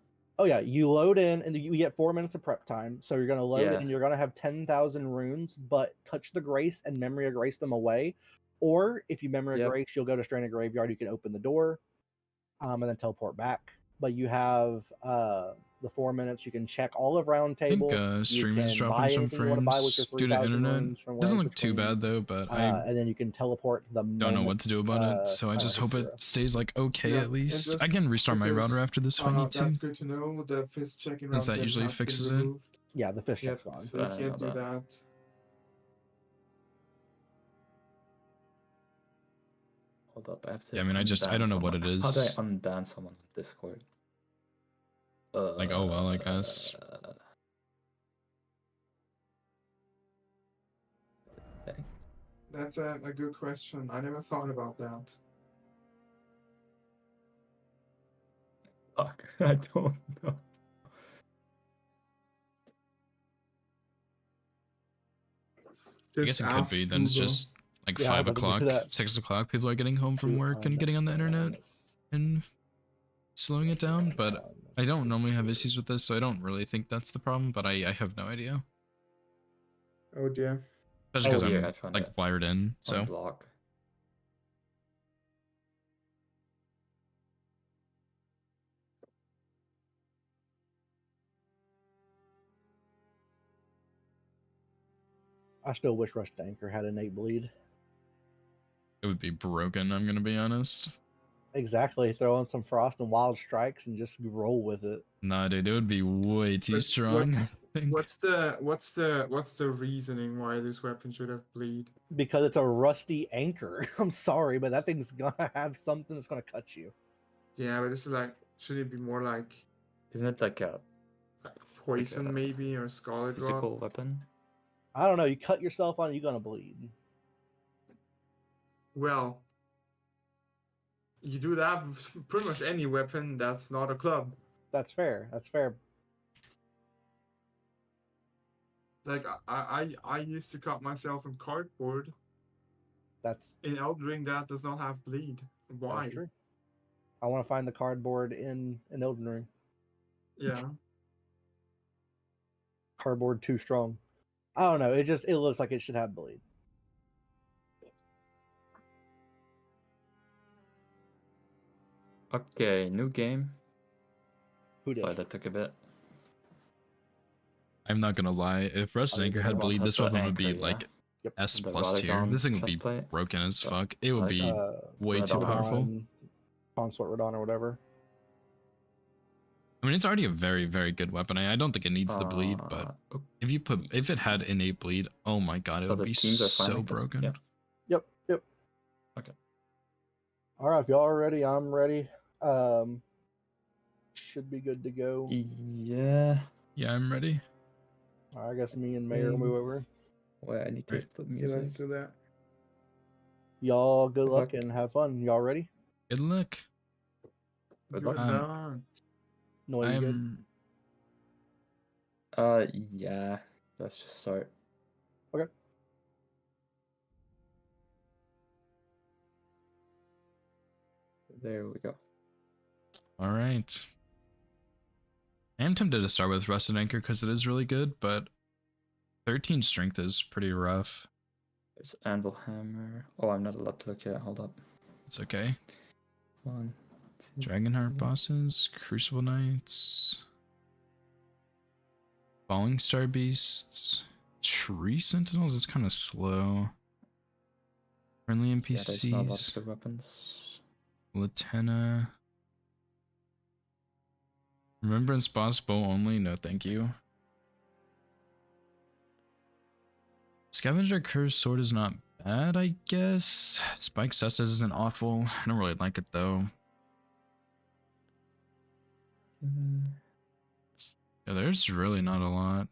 Speaker 5: Oh yeah, you load in and you get 4 minutes of prep time. So you're gonna load
Speaker 7: Yeah.
Speaker 5: in. You're gonna have 10,000 runes, but touch the grace and memory of grace them away. Or if you memory of
Speaker 7: Yep.
Speaker 5: grace, you'll go to Stranded Graveyard. You can open the door, and then teleport back. But you have the 4 minutes. You can check all of Round
Speaker 1: I think
Speaker 5: Table. You
Speaker 1: stream is
Speaker 5: can
Speaker 1: dropping
Speaker 5: buy
Speaker 1: some
Speaker 5: anything you want to buy with your
Speaker 1: frames due to
Speaker 5: 3,000
Speaker 1: internet.
Speaker 5: runes from
Speaker 1: Doesn't
Speaker 5: Wave
Speaker 1: look too
Speaker 5: Between.
Speaker 1: bad though, but I
Speaker 5: And then you can teleport the
Speaker 1: don't know what to do about it. So I just hope it stays like okay
Speaker 6: Yeah,
Speaker 1: at least.
Speaker 6: just
Speaker 1: I can restart my router
Speaker 6: because,
Speaker 1: after this if I need to.
Speaker 6: That's good to know. The fist checking
Speaker 1: Since
Speaker 6: round
Speaker 1: that
Speaker 6: table
Speaker 1: usually
Speaker 6: has been
Speaker 1: fixes it.
Speaker 6: removed.
Speaker 5: Yeah, the fish
Speaker 6: Yep,
Speaker 5: check's gone.
Speaker 6: so you
Speaker 7: I know
Speaker 6: can't do
Speaker 7: that.
Speaker 6: that.
Speaker 7: Hold up, I have to.
Speaker 1: Yeah, I mean, I don't know what it is.
Speaker 7: How do I unban someone on Discord?
Speaker 1: Like, oh well, I guess.
Speaker 7: Okay.
Speaker 6: That's a good question. I never thought about that.
Speaker 7: Fuck, I don't know.
Speaker 1: I guess it could be. Then it's just like
Speaker 5: Yeah,
Speaker 1: 5
Speaker 5: but to do
Speaker 1: o'clock,
Speaker 5: that-
Speaker 1: 6 o'clock. People are getting home from work and getting on the internet and slowing it down. But I don't normally have issues with this, so I don't really think that's the problem. But I have no idea.
Speaker 6: Oh dear.
Speaker 1: Especially because
Speaker 7: here,
Speaker 1: I'm
Speaker 7: I found
Speaker 1: like
Speaker 7: it.
Speaker 1: wired in. So
Speaker 7: Unblock.
Speaker 5: I still wish Rush Anchor had innate bleed.
Speaker 1: it would be broken. I'm gonna be honest.
Speaker 5: Exactly. Throw in some Frost and Wild Strikes and just roll with it.
Speaker 1: Nah, dude, it would be way too
Speaker 6: But
Speaker 1: strong. I think.
Speaker 6: What's the reasoning why this weapon should have bleed?
Speaker 5: Because it's a rusty anchor. I'm sorry, but that thing's gonna have something that's gonna cut you.
Speaker 6: Yeah, but this is like, should it be more like
Speaker 7: Isn't it like a
Speaker 6: poison
Speaker 7: a
Speaker 6: maybe or scarlet
Speaker 7: physical
Speaker 6: rot?
Speaker 7: weapon?
Speaker 5: I don't know. You cut yourself on it, you're gonna bleed.
Speaker 6: Well, you do that with pretty much any weapon that's not a club.
Speaker 5: That's fair. That's fair.
Speaker 6: Like I used to cut myself in cardboard.
Speaker 5: That's
Speaker 6: In Elden Ring that does not have bleed. Why?
Speaker 5: That's true. I want to find the cardboard in an Elden Ring.
Speaker 6: Yeah.
Speaker 5: Cardboard too strong. I don't know. It looks like it should have bleed.
Speaker 7: Okay, new game.
Speaker 5: Who
Speaker 7: Why
Speaker 5: does?
Speaker 7: that took a bit.
Speaker 1: I'm not gonna lie. If Rusted
Speaker 5: Oh,
Speaker 1: Anchor
Speaker 5: you
Speaker 1: had
Speaker 5: want
Speaker 1: bleed,
Speaker 7: us
Speaker 1: this
Speaker 7: to
Speaker 1: weapon would be
Speaker 7: anchor, yeah?
Speaker 1: like
Speaker 5: Yep.
Speaker 1: S
Speaker 7: The
Speaker 1: plus tier.
Speaker 7: Radagon
Speaker 1: This thing would be
Speaker 7: chestplate.
Speaker 1: broken as
Speaker 7: So,
Speaker 1: fuck. It would
Speaker 7: like
Speaker 1: be way too
Speaker 7: Radon.
Speaker 1: powerful.
Speaker 5: Radon, Consort Radon or whatever.
Speaker 1: I mean, it's already a very, very good weapon. I don't think it needs the bleed, but
Speaker 7: oh,
Speaker 1: if it had innate bleed, oh my god, it
Speaker 7: so
Speaker 1: would
Speaker 7: the
Speaker 1: be
Speaker 7: teams are
Speaker 1: so
Speaker 7: fine, I guess?
Speaker 1: broken.
Speaker 7: Yeah.
Speaker 5: Yep.
Speaker 7: Okay.
Speaker 5: All right, if y'all are ready, I'm ready. Should be good to go.
Speaker 7: Yeah.
Speaker 1: Yeah, I'm ready.
Speaker 5: All right, I guess me and Mayor move over.
Speaker 7: Wait, I need to
Speaker 1: Right.
Speaker 7: put
Speaker 6: Yeah,
Speaker 7: music.
Speaker 6: let's do that.
Speaker 5: Y'all good
Speaker 7: Good
Speaker 5: luck
Speaker 7: luck.
Speaker 5: and have fun. Y'all ready?
Speaker 1: Good luck.
Speaker 7: Good
Speaker 6: Good
Speaker 7: luck.
Speaker 6: luck.
Speaker 5: No, you good?
Speaker 7: Yeah. Let's just start.
Speaker 5: Okay.
Speaker 7: There we go.
Speaker 1: All right. I am tempted to start with Rusted Anchor because it is really good, but 13 strength is pretty rough.
Speaker 7: There's Anvil Hammer. Oh, I'm not allowed to look yet. Hold up.
Speaker 1: It's okay.
Speaker 7: 1, 2.
Speaker 1: Dragonheart bosses, Crucible Knights, Falling Star Beasts, Tree Sentinels is kind of slow. Friendly
Speaker 7: Yeah, there's not lots
Speaker 1: NPCs,
Speaker 7: of good weapons.
Speaker 1: Latenna. Remembrance boss bow only? No, thank you. Scavenger Curse sword is not bad, I guess. Spike Cestus isn't awful. I don't really like it though. Yeah, there's really not a lot.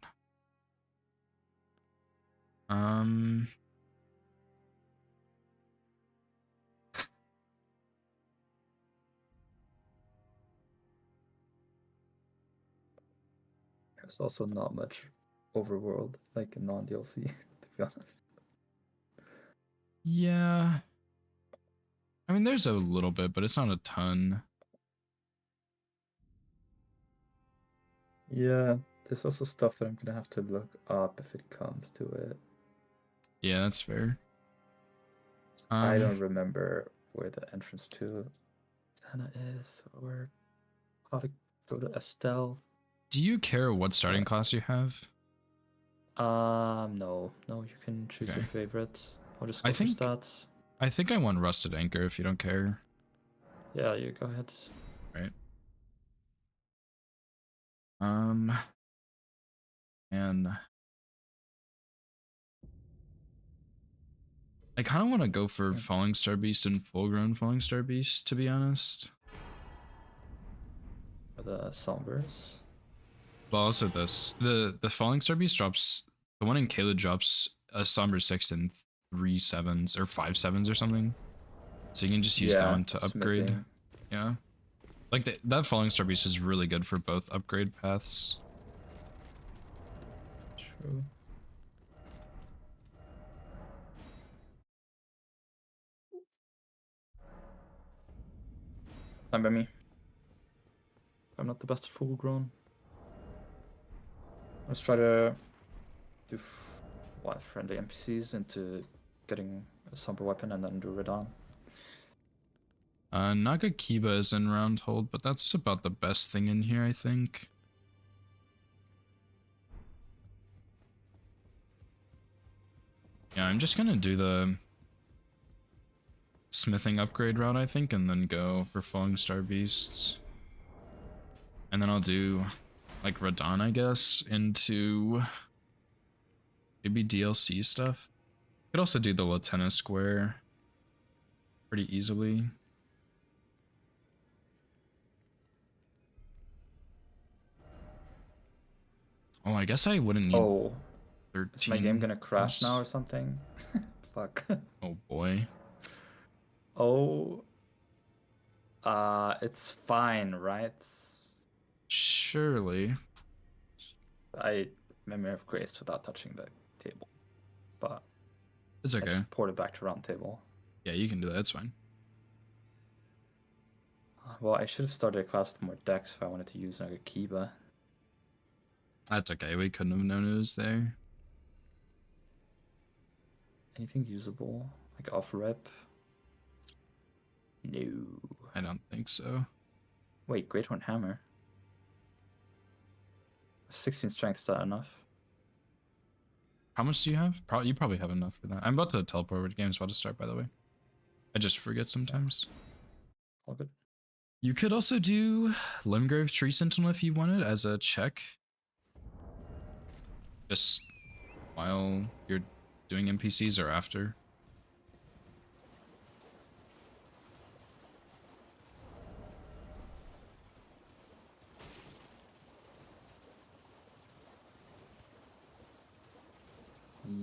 Speaker 7: There's also not much overworld, like non-DLC, to be honest.
Speaker 1: Yeah. I mean, there's a little bit, but it's not a ton.
Speaker 7: Yeah, there's also stuff that I'm gonna have to look up if it comes to it.
Speaker 1: Yeah, that's fair.
Speaker 7: I don't remember where the entrance to Tana is, or how to go to Estelle.
Speaker 1: Do you care what starting class you have?
Speaker 7: No, you can choose
Speaker 1: Okay.
Speaker 7: your favorites. I'll just go
Speaker 1: I
Speaker 7: for
Speaker 1: think
Speaker 7: stats.
Speaker 1: I think I want Rusted Anchor if you don't care.
Speaker 7: Yeah, you go ahead.
Speaker 1: Right. And I kind of want to go for Falling Star Beast and full grown Falling Star Beast, to be honest.
Speaker 7: The Sombers.
Speaker 1: Well, also this. The Falling Star Beast drops, the one in Kayla drops a Somber 6 and 3 7s or 5 7s or something. So you can just use that one to upgrade.
Speaker 7: Smithing.
Speaker 1: Yeah. Like that Falling Star Beast is really good for both upgrade paths.
Speaker 7: True. Fine by me. I'm not the best at full grown. Let's try to do friendly NPCs into getting a somber weapon and then do Radon.
Speaker 1: Nagakiba is in round hold, but that's about the best thing in here, I think. Yeah, I'm just gonna do the smithing upgrade route, I think, and then go for Falling Star Beasts. And then I'll do, like, Radon, I guess, into maybe DLC stuff. Could also do the Latena Square pretty easily. Oh, I guess I wouldn't need 13.
Speaker 7: Is my game gonna crash now or something? Fuck.
Speaker 1: Oh boy.
Speaker 7: Oh. It's fine, right?
Speaker 1: Surely.
Speaker 7: I Memory of Grace without touching the table. But
Speaker 1: It's
Speaker 7: I
Speaker 1: okay.
Speaker 7: just poured it back to round table.
Speaker 1: Yeah, you can do that. It's fine.
Speaker 7: Well, I should have started a class with more decks if I wanted to use Nagakiba.
Speaker 1: That's okay. We couldn't have known it was there.
Speaker 7: Anything usable? Like off rep? No.
Speaker 1: I don't think so.
Speaker 7: Wait, Great Horn Hammer. 16 strength, is that enough?
Speaker 1: How much do you have? You probably have enough for that. I'm about to teleport over to game's about to start, by the way. I just forget sometimes.
Speaker 7: All good.
Speaker 1: You could also do Limgrave Tree Sentinel if you wanted as a check. Just while you're doing NPCs or after.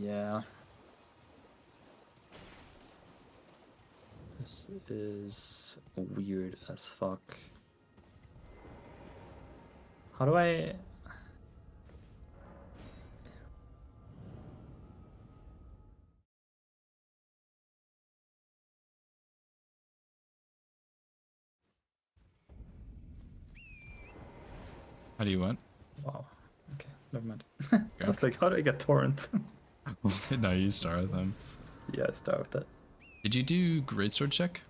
Speaker 7: Yeah. This is weird as fuck. How do I...
Speaker 1: How do you what?
Speaker 7: Wow. Okay, never mind. I was like, how do I get torrent?
Speaker 1: No, you start with them.
Speaker 7: Yeah, I start with that.
Speaker 1: Did you do Greatsword check?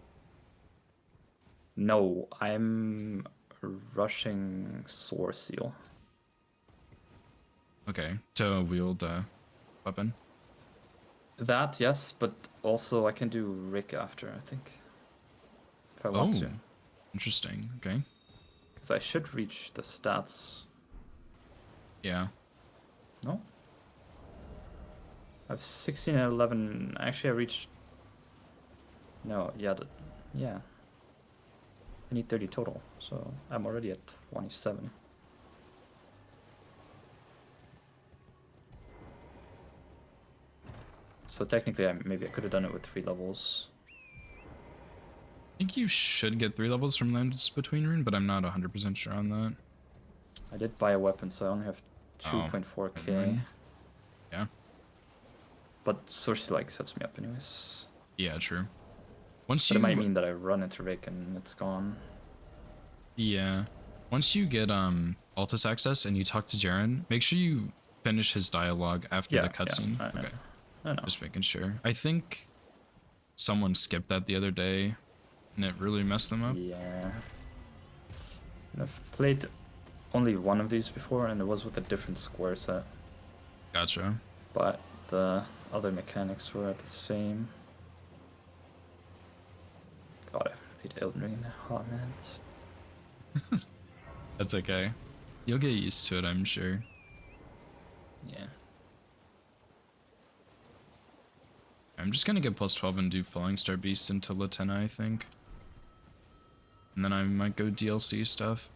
Speaker 7: No, I'm rushing Soar Seal.
Speaker 1: Okay, to wield a weapon.
Speaker 7: That, yes, but also I can do Rick after, I think. If I want to.
Speaker 1: Interesting. Okay.
Speaker 7: Because I should reach the stats.
Speaker 1: Yeah.
Speaker 7: No? I have 16 and 11. Actually, I reached... No, yeah, yeah. I need 30 total, so I'm already at 27. So technically, maybe I could have done it with 3 levels.
Speaker 1: I think you should get 3 levels from Lands Between Rune, but I'm not 100% sure on that.
Speaker 7: I did buy a weapon, so I only have 2.4k.
Speaker 1: Yeah.
Speaker 7: But Sorcery like sets me up anyways.
Speaker 1: Yeah, true.
Speaker 7: But it might mean that I run into Rick and it's gone.
Speaker 1: Yeah. Once you get all Altus access and you talk to Jaren, make sure you finish his dialogue after
Speaker 7: Yeah,
Speaker 1: the cutscene.
Speaker 7: yeah,
Speaker 1: Okay,
Speaker 7: I know.
Speaker 1: just making sure. I think someone skipped that the other day, and it really messed them up.
Speaker 7: Yeah. I've played only one of these before, and it was with a different square set.
Speaker 1: Gotcha.
Speaker 7: But the other mechanics were the same. God, I've played Elden Ring in a hot minute.
Speaker 1: That's okay. You'll get used to it, I'm sure.
Speaker 7: Yeah.
Speaker 1: I'm just gonna get plus 12 and do Falling Star Beast into Latenna, I think. And then I might go DLC stuff.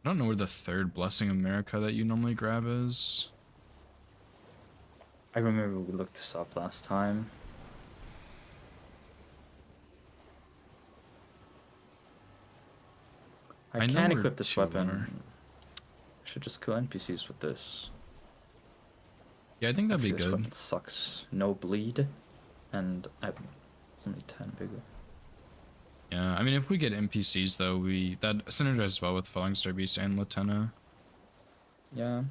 Speaker 1: I don't know where the third Blessing of America that you normally grab is.
Speaker 7: I remember we looked this up last time. I
Speaker 1: know
Speaker 7: can
Speaker 1: where
Speaker 7: equip this
Speaker 1: 2
Speaker 7: weapon.
Speaker 1: are.
Speaker 7: I should just kill NPCs with this.
Speaker 1: Yeah, I think that'd
Speaker 7: Actually,
Speaker 1: be
Speaker 7: this
Speaker 1: good.
Speaker 7: weapon sucks. No bleed, and I have only 10 bigger.
Speaker 1: Yeah, I mean, if we get NPCs though, that synergizes well with Falling Star Beast and Latenna.
Speaker 7: Yeah.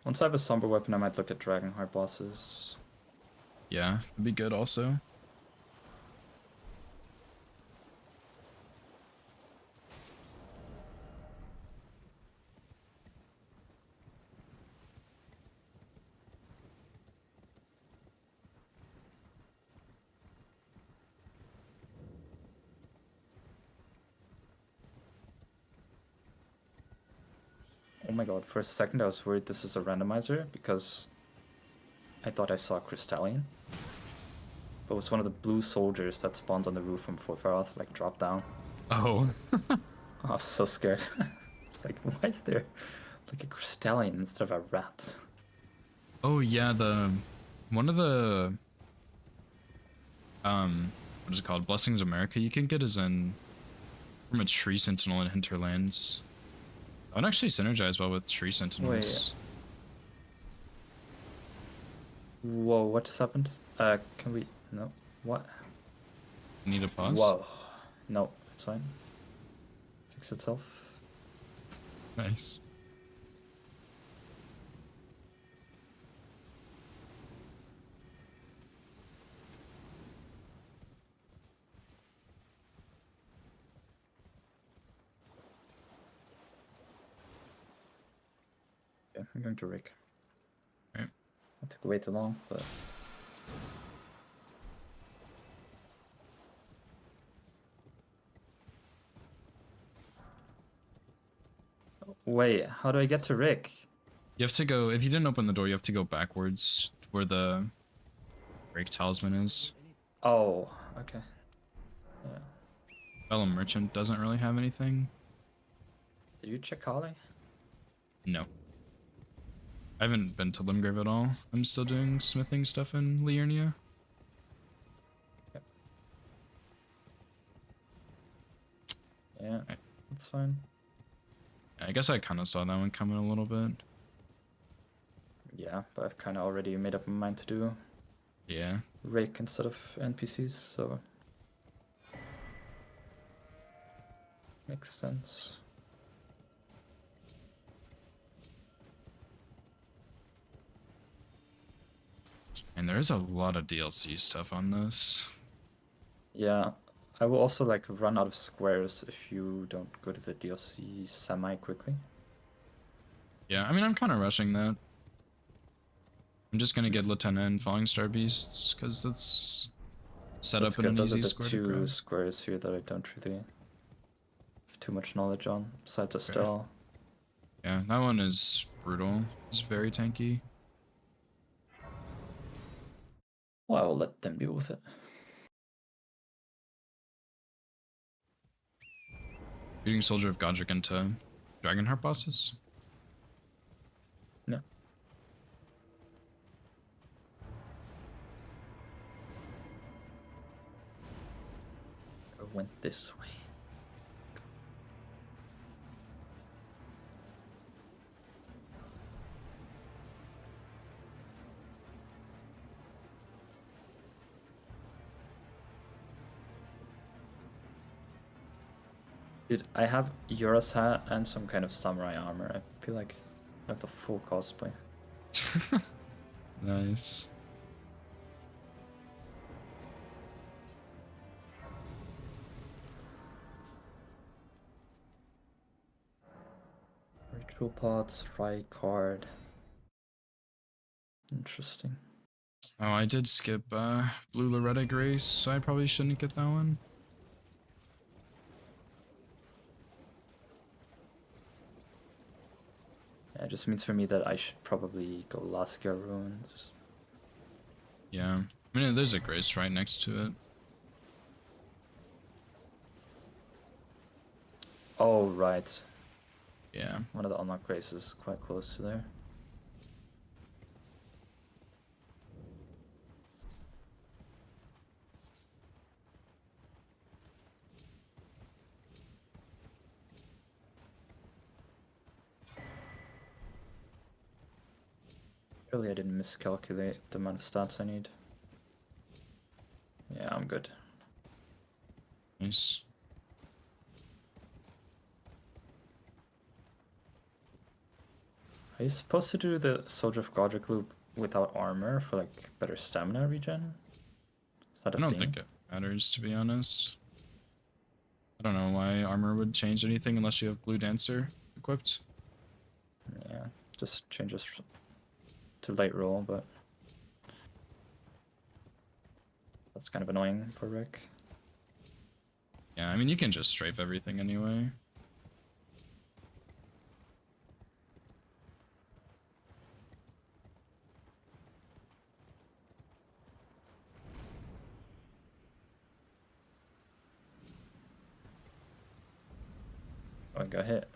Speaker 7: Once I have a somber weapon, I might look at Dragonheart bosses.
Speaker 1: Yeah, it'd be good also.
Speaker 7: Oh my god, for a second I was worried this is a randomizer because I thought I saw Crystalline. But it was one of the blue soldiers that spawns on the roof from Forfaroth, like drop down.
Speaker 1: Oh.
Speaker 7: I was so scared. It's like, why is there like a Crystalline instead of a rat?
Speaker 1: Oh yeah, one of the what is it called? Blessings of America you can get is from a tree sentinel in Hinterlands. That would actually synergize well with tree sentinels.
Speaker 7: Whoa, what just happened? Can we... No. What?
Speaker 1: Need a pause?
Speaker 7: Whoa. No, it's fine. Fix itself.
Speaker 1: Nice.
Speaker 7: Yeah, I'm going to Rick.
Speaker 1: Right.
Speaker 7: That took way too long, but... Wait, how do I get to Rick?
Speaker 1: You have to go, if you didn't open the door, you have to go backwards to where the break talisman is.
Speaker 7: Oh, okay. Yeah.
Speaker 1: Fellow Merchant doesn't really have anything.
Speaker 7: Did you check Holly?
Speaker 1: No. I haven't been to Limgrave at all. I'm still doing smithing stuff in Liurnia.
Speaker 7: Yep. Yeah, that's fine.
Speaker 1: I guess I kind of saw that one coming a little bit.
Speaker 7: Yeah, but I've kind of already made up my mind to do
Speaker 1: Yeah.
Speaker 7: Rake instead of NPCs, so... Makes sense.
Speaker 1: And there is a lot of DLC stuff on this.
Speaker 7: Yeah, I will also like run out of squares if you don't go to the DLC semi-quickly.
Speaker 1: Yeah, I mean, I'm kind of rushing that. I'm just gonna get Lieutenant and Falling Star Beasts, because that's set
Speaker 7: That's
Speaker 1: up in
Speaker 7: good.
Speaker 1: an
Speaker 7: Those are
Speaker 1: easy
Speaker 7: the
Speaker 1: square to
Speaker 7: two
Speaker 1: grab.
Speaker 7: squares here that I don't really have too much knowledge on, besides Estelle.
Speaker 1: Yeah, that one is brutal. It's very tanky.
Speaker 7: Well, I'll let them deal with it.
Speaker 1: Beating Soldier of Godric into Dragonheart bosses?
Speaker 7: No. I went this way. Dude, I have Yura's hat and some kind of samurai armor. I feel like I have the full cosplay.
Speaker 1: Nice.
Speaker 7: Ritual pots, right card. Interesting.
Speaker 1: Oh, I did skip Blue Loretta Grace, so I probably shouldn't get that one.
Speaker 7: Yeah, it just means for me that I should probably go Laskia Ruins.
Speaker 1: Yeah. I mean, there's a Grace right next to it.
Speaker 7: Oh, right.
Speaker 1: Yeah.
Speaker 7: One of the unlocked graces is quite close to there. Really, I didn't miscalculate the amount of stats I need. Yeah, I'm good.
Speaker 1: Nice.
Speaker 7: Are you supposed to do the Soldier of Godric loop without armor for like better stamina regen? Is that a
Speaker 1: I don't
Speaker 7: thing?
Speaker 1: think it matters, to be honest. I don't know why armor would change anything unless you have Blue Dancer equipped.
Speaker 7: Yeah, just changes to light roll, but that's kind of annoying for Rick.
Speaker 1: Yeah, I mean, you can just strafe everything anyway.
Speaker 7: Oh, I got hit.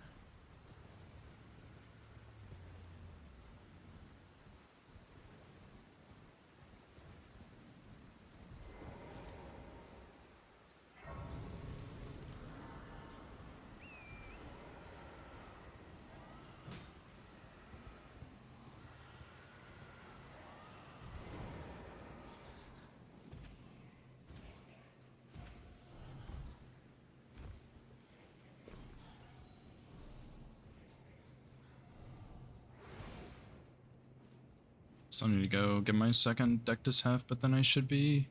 Speaker 1: So I need to go get my second Dectus half, but then I should be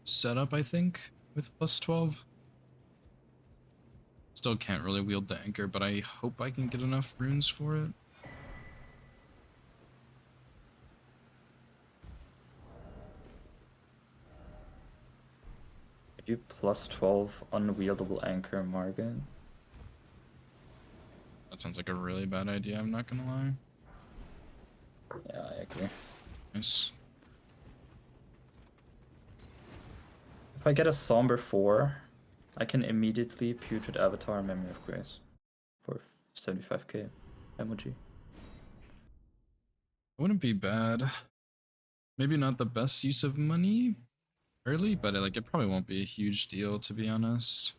Speaker 1: set up, I think, with plus 12. Still can't really wield the anchor, but I hope I can get enough runes for it.
Speaker 7: I do plus 12 unwieldable anchor Margin.
Speaker 1: That sounds like a really bad idea, I'm not gonna lie.
Speaker 7: Yeah, I agree.
Speaker 1: Nice.
Speaker 7: If I get a Somber 4, I can immediately Putrid Avatar Memory of Grace for 75k emoji.
Speaker 1: Wouldn't be bad. Maybe not the best use of money early, but like it probably won't be a huge deal, to be honest.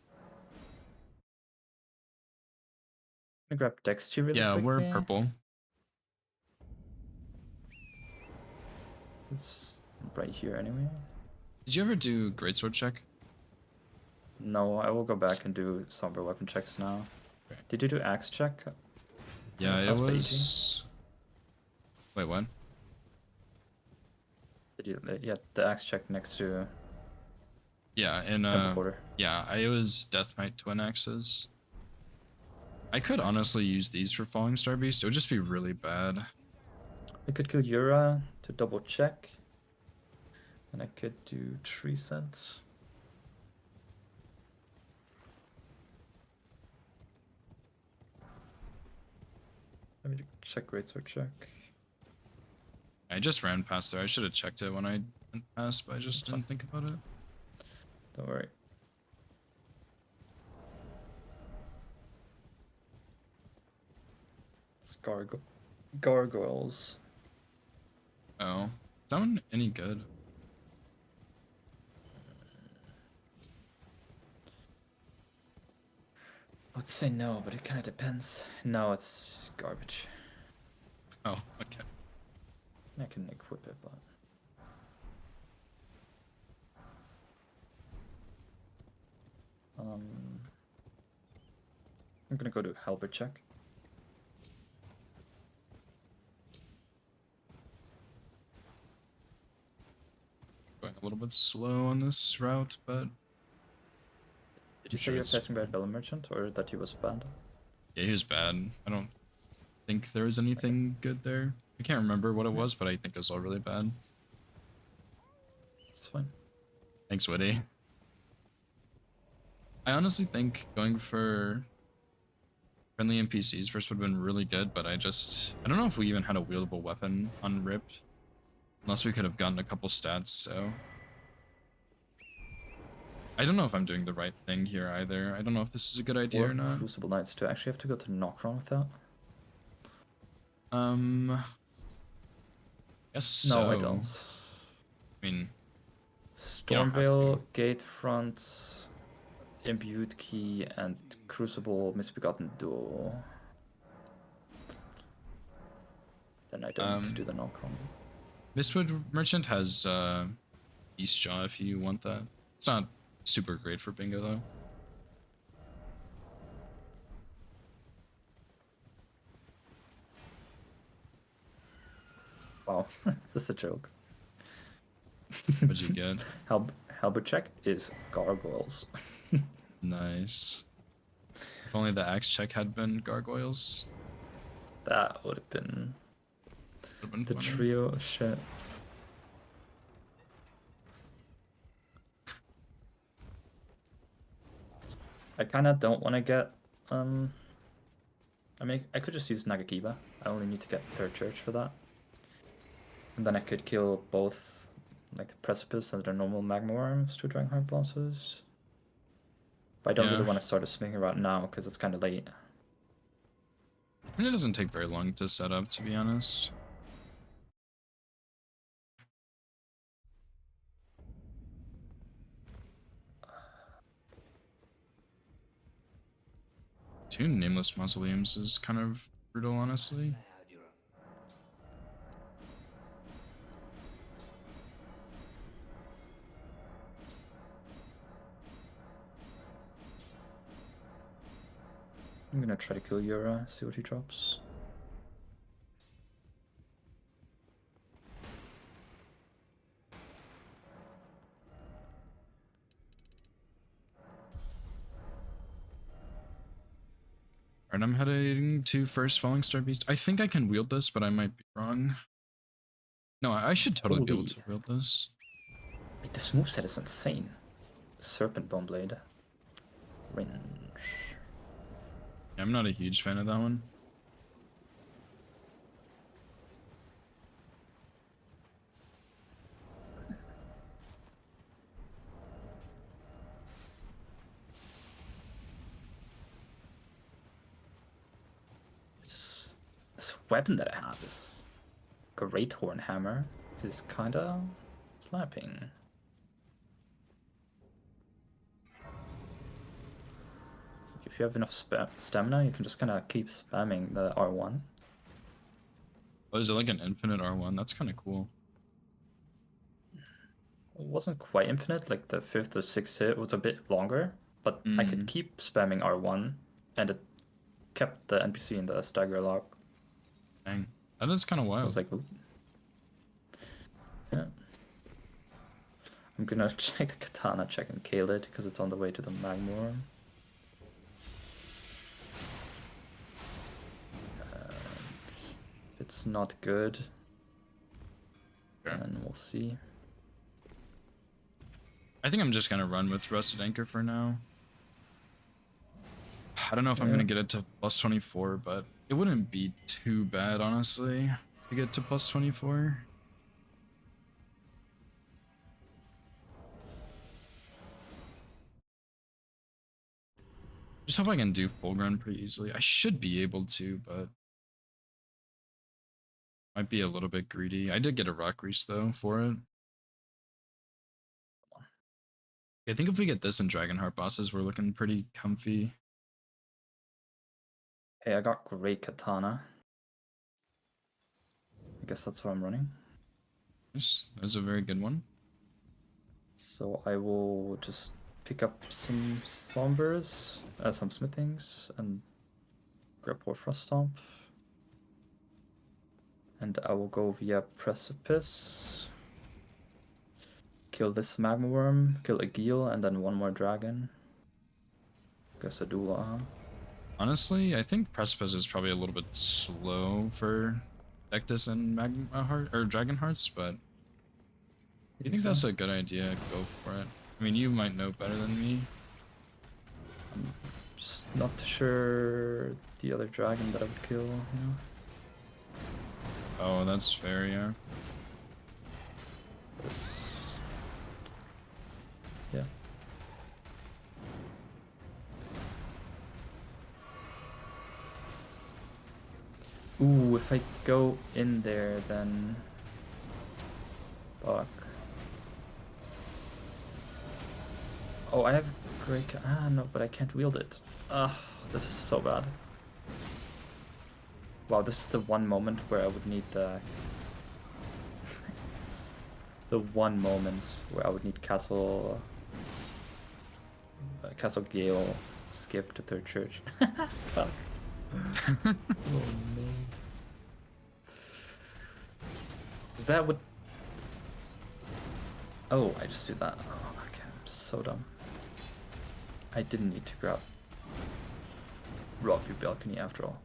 Speaker 7: I'm gonna grab Dexty really
Speaker 1: Yeah,
Speaker 7: quickly.
Speaker 1: we're purple.
Speaker 7: It's right here anyway.
Speaker 1: Did you ever do greatsword check?
Speaker 7: No, I will go back and do Somber weapon checks now.
Speaker 1: Okay.
Speaker 7: Did you do axe check?
Speaker 1: Yeah, it
Speaker 7: Class by 18?
Speaker 1: was. Wait, what?
Speaker 7: Did you? Yeah, the axe check next to
Speaker 1: Yeah, and
Speaker 7: Temple Quarter.
Speaker 1: yeah, it was Death Knight twin axes. I could honestly use these for Falling Star Beast. It would just be really bad.
Speaker 7: I could kill Yura to double check. And I could do 3 cents. Let me check greatsword check.
Speaker 1: I just ran past there. I should have checked it when I went past, but I just
Speaker 7: That's
Speaker 1: didn't think about it.
Speaker 7: Don't worry. It's gargoyles.
Speaker 1: Oh, is that one any good?
Speaker 7: I would say no, but it kind of depends. No, it's garbage.
Speaker 1: Oh, okay.
Speaker 7: I can equip it, but I'm gonna go to halberd check.
Speaker 1: Going a little bit slow on this route, but
Speaker 7: Did you
Speaker 1: sure
Speaker 7: say you're
Speaker 1: it's
Speaker 7: facing
Speaker 1: fine.
Speaker 7: bad Bella Merchant, or that he was bad?
Speaker 1: yeah, he was bad. I don't think there was anything good there. I can't remember what it was, but I think it was all really bad.
Speaker 7: It's fine.
Speaker 1: Thanks, Witty. I honestly think going for friendly NPCs first would have been really good, but I don't know if we even had a wieldable weapon on Rip. Unless we could have gotten a couple stats, so... I don't know if I'm doing the right thing here either. I don't know if this is a good idea or not.
Speaker 7: Crucible Knights. Do I actually have to go to Nocron with that?
Speaker 1: Guess
Speaker 7: No,
Speaker 1: so.
Speaker 7: I don't.
Speaker 1: I mean,
Speaker 7: Stormveil, Gatefront, Imbued Key, and Crucible Misbegotten Duel. Then I don't need to do the Nocron.
Speaker 1: Mistwood Merchant has East Jaw if you want that. It's not super great for bingo though.
Speaker 7: Wow, is this a joke?
Speaker 1: What'd you get?
Speaker 7: Halberd check is gargoyles.
Speaker 1: Nice. If only the axe check had been gargoyles.
Speaker 7: That would have been the
Speaker 1: Funny.
Speaker 7: trio of shit. I kind of don't want to get, I mean, I could just use Nagakiba. I only need to get Third Church for that. And then I could kill both, like, the Precipice and the normal Magma Worms, two Dragonheart bosses. But I don't really want to start a smithing route now, because it's kind of late.
Speaker 1: And it doesn't take very long to set up, to be honest. Two nameless mausoleums is kind of brutal, honestly.
Speaker 7: I'm gonna try to kill Yura, see what he drops.
Speaker 1: Alright, I'm heading to first Falling Star Beast. I think I can wield this, but I might be wrong. No, I should totally be able to wield this.
Speaker 7: Wait, this moveset is insane. Serpent Bone Blade. Range.
Speaker 1: Yeah, I'm not a huge fan of that one.
Speaker 7: This weapon that I have, this Great Horn Hammer, is kinda slapping. If you have enough stamina, you can just kind of keep spamming the R1.
Speaker 1: Oh, is it like an infinite R1? That's kind of cool.
Speaker 7: It wasn't quite infinite, like the 5th or 6th hit was a bit longer, but I could keep spamming R1, and it kept the NPC in the stagger lock.
Speaker 1: Dang, that is kind of wild.
Speaker 7: I was like, ooh. Yeah. I'm gonna check the katana check and kill it, because it's on the way to the Magmor. It's not good.
Speaker 1: Okay.
Speaker 7: And we'll see.
Speaker 1: I think I'm just gonna run with Rusted Anchor for now. I don't know if I'm gonna get it to plus 24, but it wouldn't be too bad, honestly, to get to plus 24. Just hope I can do full run pretty easily. I should be able to, but might be a little bit greedy. I did get a rock grease though for it. I think if we get this in Dragonheart bosses, we're looking pretty comfy.
Speaker 7: Hey, I got great katana. I guess that's what I'm running.
Speaker 1: Yes, that's a very good one.
Speaker 7: So I will just pick up some sombers, some smithings, and Grab Warfrost Stomp. And I will go via Precipice. Kill this Magma Worm, kill a Geel, and then one more dragon. Guess a Dula, huh?
Speaker 1: Honestly, I think Precipice is probably a little bit slow for Dectus and Magma Heart or Dragon Hearts, but if you think that's a good idea, go for it. I mean, you might know better than me.
Speaker 7: I'm just not sure the other dragon that I would kill, you know?
Speaker 1: Oh, that's fair, yeah.
Speaker 7: This... Yeah. Ooh, if I go in there, then... Fuck. Oh, I have great... Ah, no, but I can't wield it. Ah, this is so bad. Wow, this is the one moment where I would need the... the one moment where I would need Castle... Castle Gale skip to Third Church. Fuck. Oh no. Is that what... Oh, I just did that. Oh, okay, I'm so dumb. I didn't need to grab Rockview Balcony after all.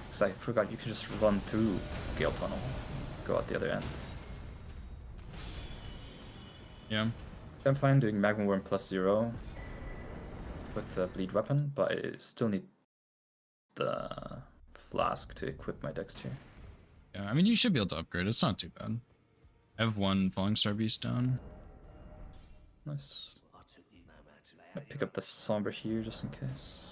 Speaker 7: Because I forgot you can just run through Gale Tunnel, go out the other end.
Speaker 1: Yeah.
Speaker 7: I'm fine doing Magma Worm +0 with the Bleed Weapon, but I still need the Flask to equip my Dexter.
Speaker 1: Yeah, I mean, you should be able to upgrade. It's not too bad. I have one Falling Star Beast down.
Speaker 7: Nice. I pick up the Somber here just in case.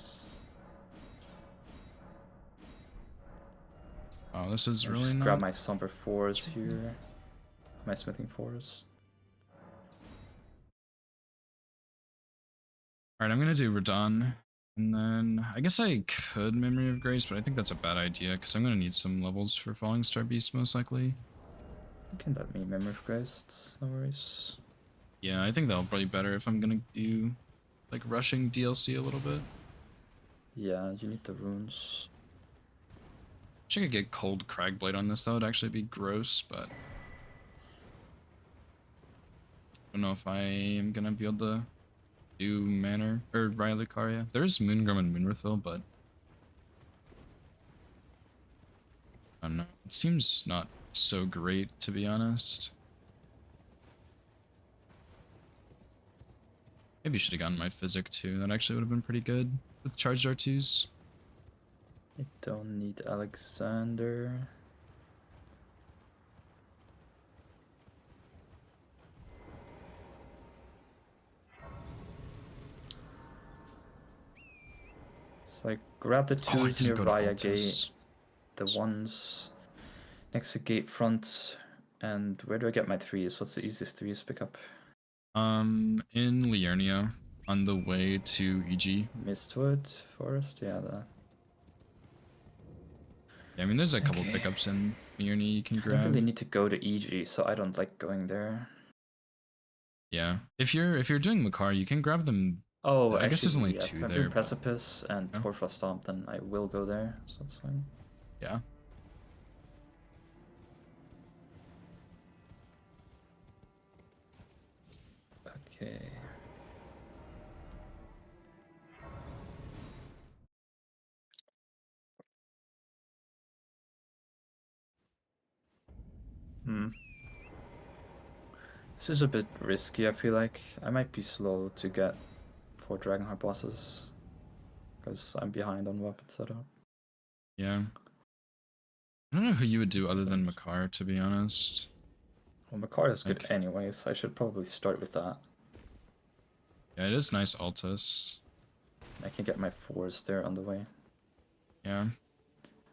Speaker 1: Oh, this is
Speaker 7: I'll
Speaker 1: really
Speaker 7: just
Speaker 1: not...
Speaker 7: grab my Somber 4s here. My Smithing 4s.
Speaker 1: Alright, I'm gonna do Radon. And then I guess I could Memory of Grace, but I think that's a bad idea because I'm gonna need some levels for Falling Star Beast most likely.
Speaker 7: You can let me Memory of Grace, it's no worries.
Speaker 1: Yeah, I think that'll probably be better if I'm gonna do like rushing DLC a little bit.
Speaker 7: Yeah, you need the runes.
Speaker 1: Wish I could get Cold Cragblade on this. That would actually be gross, but I don't know if I am gonna be able to do Manor or Raya Lucaria. There's Moongrim and Moonrathil, but I don't know. It seems not so great, to be honest. Maybe should have gotten my Physic too. That actually would have been pretty good with charged R2s.
Speaker 7: I don't need Alexander. So I grab the twos near Raya Gate, the ones next to Gate Front, and where do I get my threes? What's the easiest threes to pick up?
Speaker 1: In Liurnia, on the way to EG.
Speaker 7: Mistwood Forest, yeah, that.
Speaker 1: Yeah, I mean, there's a couple pickups in Liurnia you can
Speaker 7: I
Speaker 1: grab.
Speaker 7: don't really need to go to EG, so I don't like going there.
Speaker 1: Yeah, if you're doing Makar, you can grab them.
Speaker 7: Oh,
Speaker 1: I guess there's only
Speaker 7: yeah,
Speaker 1: two
Speaker 7: if I'm
Speaker 1: there.
Speaker 7: doing
Speaker 1: But...
Speaker 7: Precipice and
Speaker 1: yeah.
Speaker 7: Torfrost Stomp, then I will go there, so that's fine.
Speaker 1: Yeah.
Speaker 7: Okay. This is a bit risky, I feel like. I might be slow to get 4 Dragonheart bosses, because I'm behind on weapon setup.
Speaker 1: Yeah. I don't know who you would do other than Makar, to be honest.
Speaker 7: Well, Makar is good anyways, I should probably start with that.
Speaker 1: Yeah, it is nice Altus.
Speaker 7: I can get my 4s there on the way.
Speaker 1: Yeah.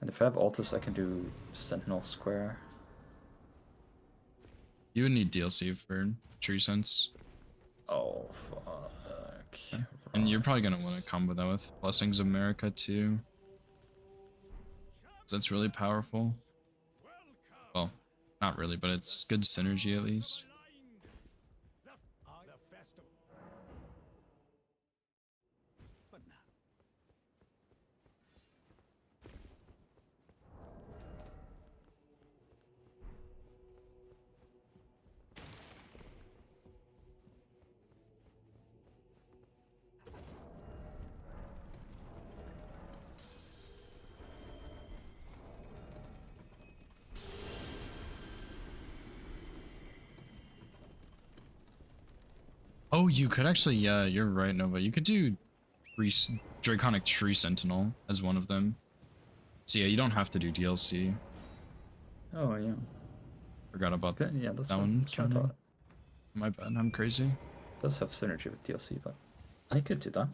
Speaker 7: And if I have Altus, I can do Sentinel Square.
Speaker 1: You would need DLC for True Sense.
Speaker 7: Oh, fuck.
Speaker 1: Yeah. And you're probably going to want to combo that with Blessings of America too. That's really powerful. Well, not really, but it's good synergy at least. Oh, you could actually, yeah, you're right, Nova. You could do Draconic Tree Sentinel as one of them. So yeah, you don't have to do DLC.
Speaker 7: Oh yeah.
Speaker 1: Forgot about
Speaker 7: Okay, yeah, that's
Speaker 1: that
Speaker 7: what,
Speaker 1: one
Speaker 7: that's what I
Speaker 1: counting.
Speaker 7: thought.
Speaker 1: My bad, I'm crazy.
Speaker 7: Does have synergy with DLC, but I could do that.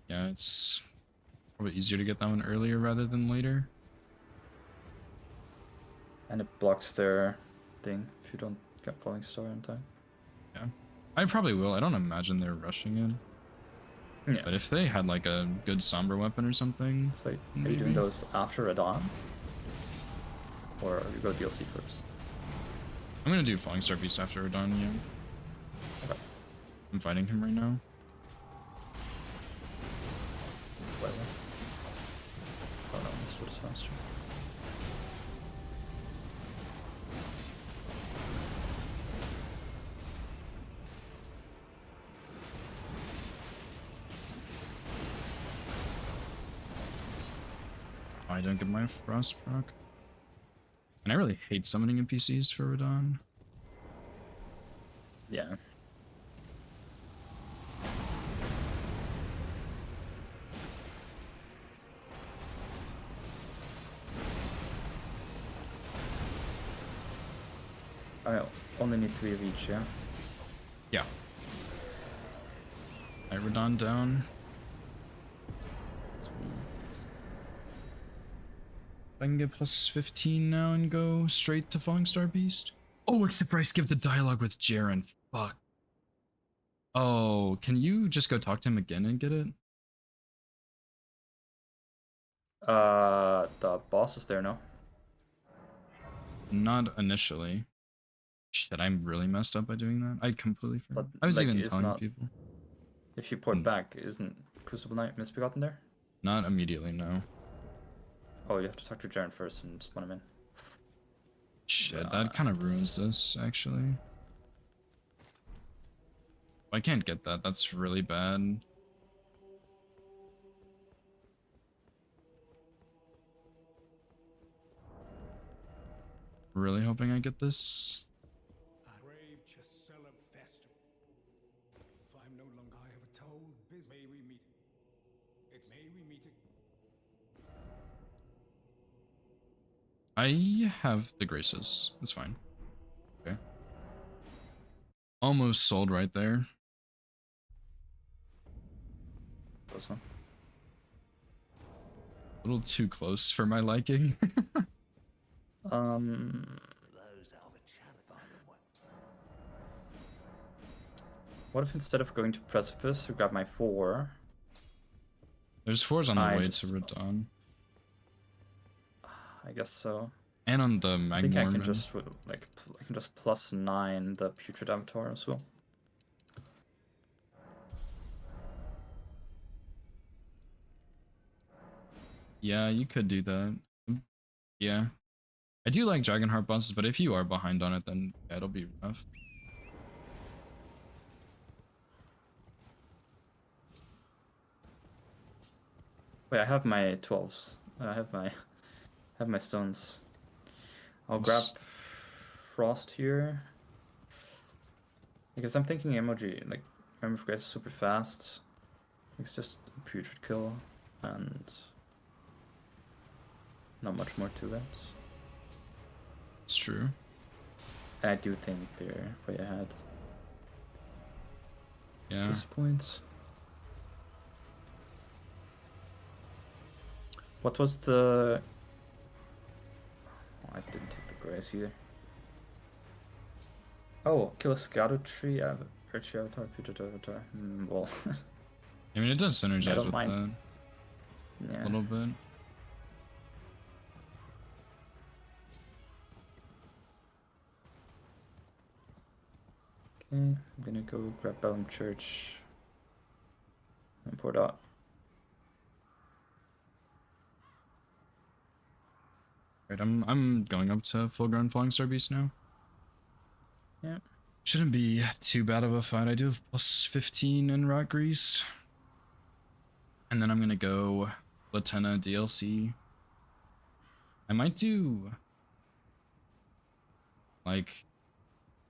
Speaker 1: Yeah, it's probably easier to get that one earlier rather than later.
Speaker 7: And it blocks their thing if you don't get Falling Star in time.
Speaker 1: Yeah, I probably will. I don't imagine they're rushing in.
Speaker 7: Yeah.
Speaker 1: But if they had like a good somber weapon or something,
Speaker 7: So are you
Speaker 1: maybe.
Speaker 7: doing those after Radon? Or you go DLC first?
Speaker 1: I'm gonna do Falling Star Beast after Radon, yeah.
Speaker 7: Okay.
Speaker 1: I'm fighting him right now.
Speaker 7: Whatever. Oh no, this was faster.
Speaker 1: I don't get my Frost proc. And I really hate summoning NPCs for Radon.
Speaker 7: Yeah. I only need 3 of each, yeah?
Speaker 1: Yeah. Alright, Radon down.
Speaker 7: Sweet.
Speaker 1: I can get plus 15 now and go straight to Falling Star Beast. Oh, except for I skipped the dialogue with Jaren. Fuck. Oh, can you just go talk to him again and get it?
Speaker 7: The boss is there now.
Speaker 1: Not initially. Shit, I'm really messed up by doing that. I completely forgot.
Speaker 7: But,
Speaker 1: I was
Speaker 7: like,
Speaker 1: even
Speaker 7: it's
Speaker 1: telling
Speaker 7: not-
Speaker 1: people.
Speaker 7: If you port back, isn't Crucible Knight Misbegotten there?
Speaker 1: Not immediately, no.
Speaker 7: Oh, you have to talk to Jaren first and spawn him in.
Speaker 1: Shit, that kind of ruins this, actually. I can't get that. That's really bad. Really hoping I get this.
Speaker 2: Brave Cheselub Festum. If I'm no longer, I have a told biz. May we meet. It's may we meet.
Speaker 1: I have the graces. It's fine. Okay. Almost sold right there.
Speaker 7: Close one.
Speaker 1: A little too close for my liking.
Speaker 7: What if instead of going to Precipice, you grab my 4?
Speaker 1: There's 4s on the
Speaker 7: I
Speaker 1: way
Speaker 7: just-
Speaker 1: to Radon.
Speaker 7: I guess so.
Speaker 1: And on the
Speaker 7: I think I can
Speaker 1: Magmormon.
Speaker 7: just I can just +9 the Putrid Avatar as well.
Speaker 1: Yeah, you could do that. Yeah. I do like Dragonheart bosses, but if you are behind on it, then yeah, it'll be rough.
Speaker 7: Wait, I have my 12s. I have my stones. I'll grab
Speaker 1: Nice.
Speaker 7: Frost here. Because I'm thinking emoji, like, remember guys super fast. It's just a putrid kill and not much more to it.
Speaker 1: It's true.
Speaker 7: And I do think they're way ahead
Speaker 1: Yeah.
Speaker 7: at this point. What was the... Oh, I didn't take the grace either. Oh, kill a Scatter Tree, Virtue Avatar, Putrid Avatar. Well,
Speaker 1: I mean, it does synergize
Speaker 7: don't
Speaker 1: with
Speaker 7: mind.
Speaker 1: that
Speaker 7: yeah.
Speaker 1: a little bit.
Speaker 7: Okay, I'm gonna go grab Bellum Church and port out.
Speaker 1: Right, I'm going up to full grown Falling Star Beast now.
Speaker 7: Yeah.
Speaker 1: Shouldn't be too bad of a fight. I do have plus 15 in Rock Grease. And then I'm gonna go Latenna DLC. I might do like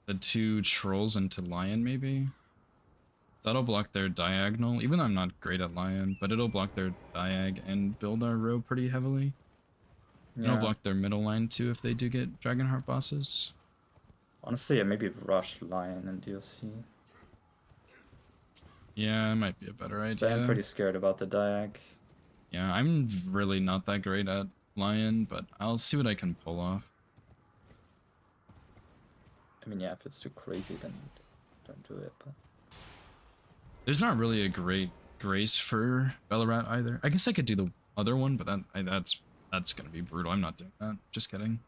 Speaker 1: the 2 trolls into Lion maybe. That'll block their diagonal, even though I'm not great at Lion, but it'll block their diag and build our row pretty heavily. And it'll
Speaker 7: Yeah.
Speaker 1: block their middle line too if they do get Dragonheart bosses.
Speaker 7: Honestly, I maybe rush Lion and DLC.
Speaker 1: Yeah, it might be a better
Speaker 7: So I'm
Speaker 1: idea.
Speaker 7: pretty scared about the diag.
Speaker 1: Yeah, I'm really not that great at Lion, but I'll see what I can pull off.
Speaker 7: I mean, yeah, if it's too crazy, then don't do it. But
Speaker 1: There's not really a great grace for Ballarat either. I guess I could do the other one, but that's gonna be brutal. I'm not doing that. Just kidding.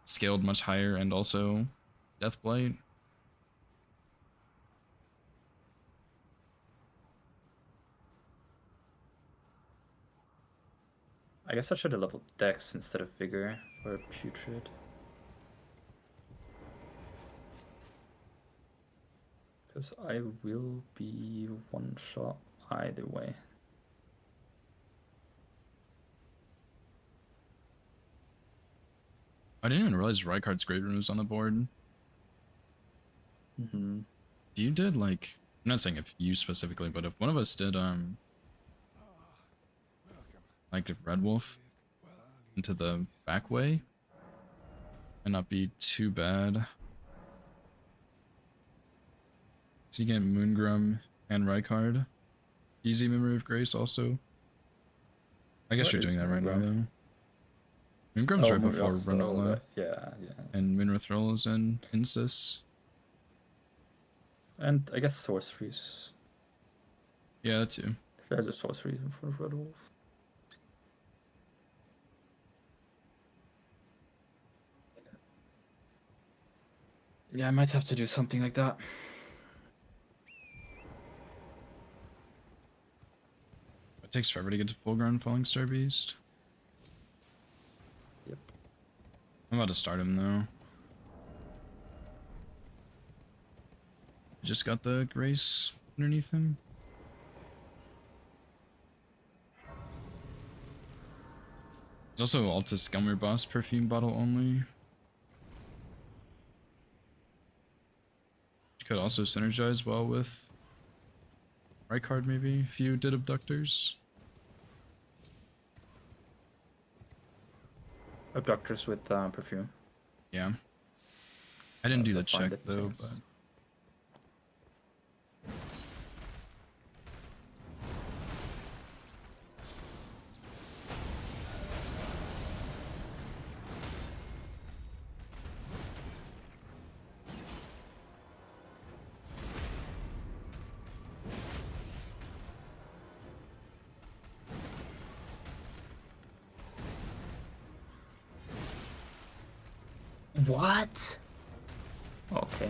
Speaker 1: Scaled much higher and also Deathblight.
Speaker 7: I guess I should have leveled Dex instead of Vigor for Putrid. Because I will be one shot either way.
Speaker 1: I didn't even realize Rykard's Great Rune was on the board.
Speaker 7: Mm-hmm.
Speaker 1: If you did, like, I'm not saying if you specifically, but if one of us did, like Red Wolf into the back way, might not be too bad. So you get Moongrum and Rykard. Easy Memory of Grace also. I guess
Speaker 7: What
Speaker 1: you're
Speaker 7: is
Speaker 1: doing that right now,
Speaker 7: Moongrum?
Speaker 1: though. Moongrum's right before
Speaker 7: Moongrum's
Speaker 1: Renola,
Speaker 7: right. Yeah.
Speaker 1: and Moonrathril is in Insis.
Speaker 7: And I guess sorceries.
Speaker 1: Yeah, that too.
Speaker 7: There's a sorcery for Red Wolf. Yeah, I might have to do something like that.
Speaker 1: It takes forever to get to full ground Falling Star Beast.
Speaker 7: Yep.
Speaker 1: I'm about to start him though. Just got the Grace underneath him. There's also Altus Gummer Boss perfume bottle only. You could also synergize well with Rykard maybe if you did Abductors.
Speaker 7: Abductors with perfume.
Speaker 1: Yeah. I didn't do
Speaker 7: I'll
Speaker 1: the
Speaker 7: find
Speaker 1: check
Speaker 7: it,
Speaker 1: though,
Speaker 7: yes.
Speaker 1: but
Speaker 7: What? Okay.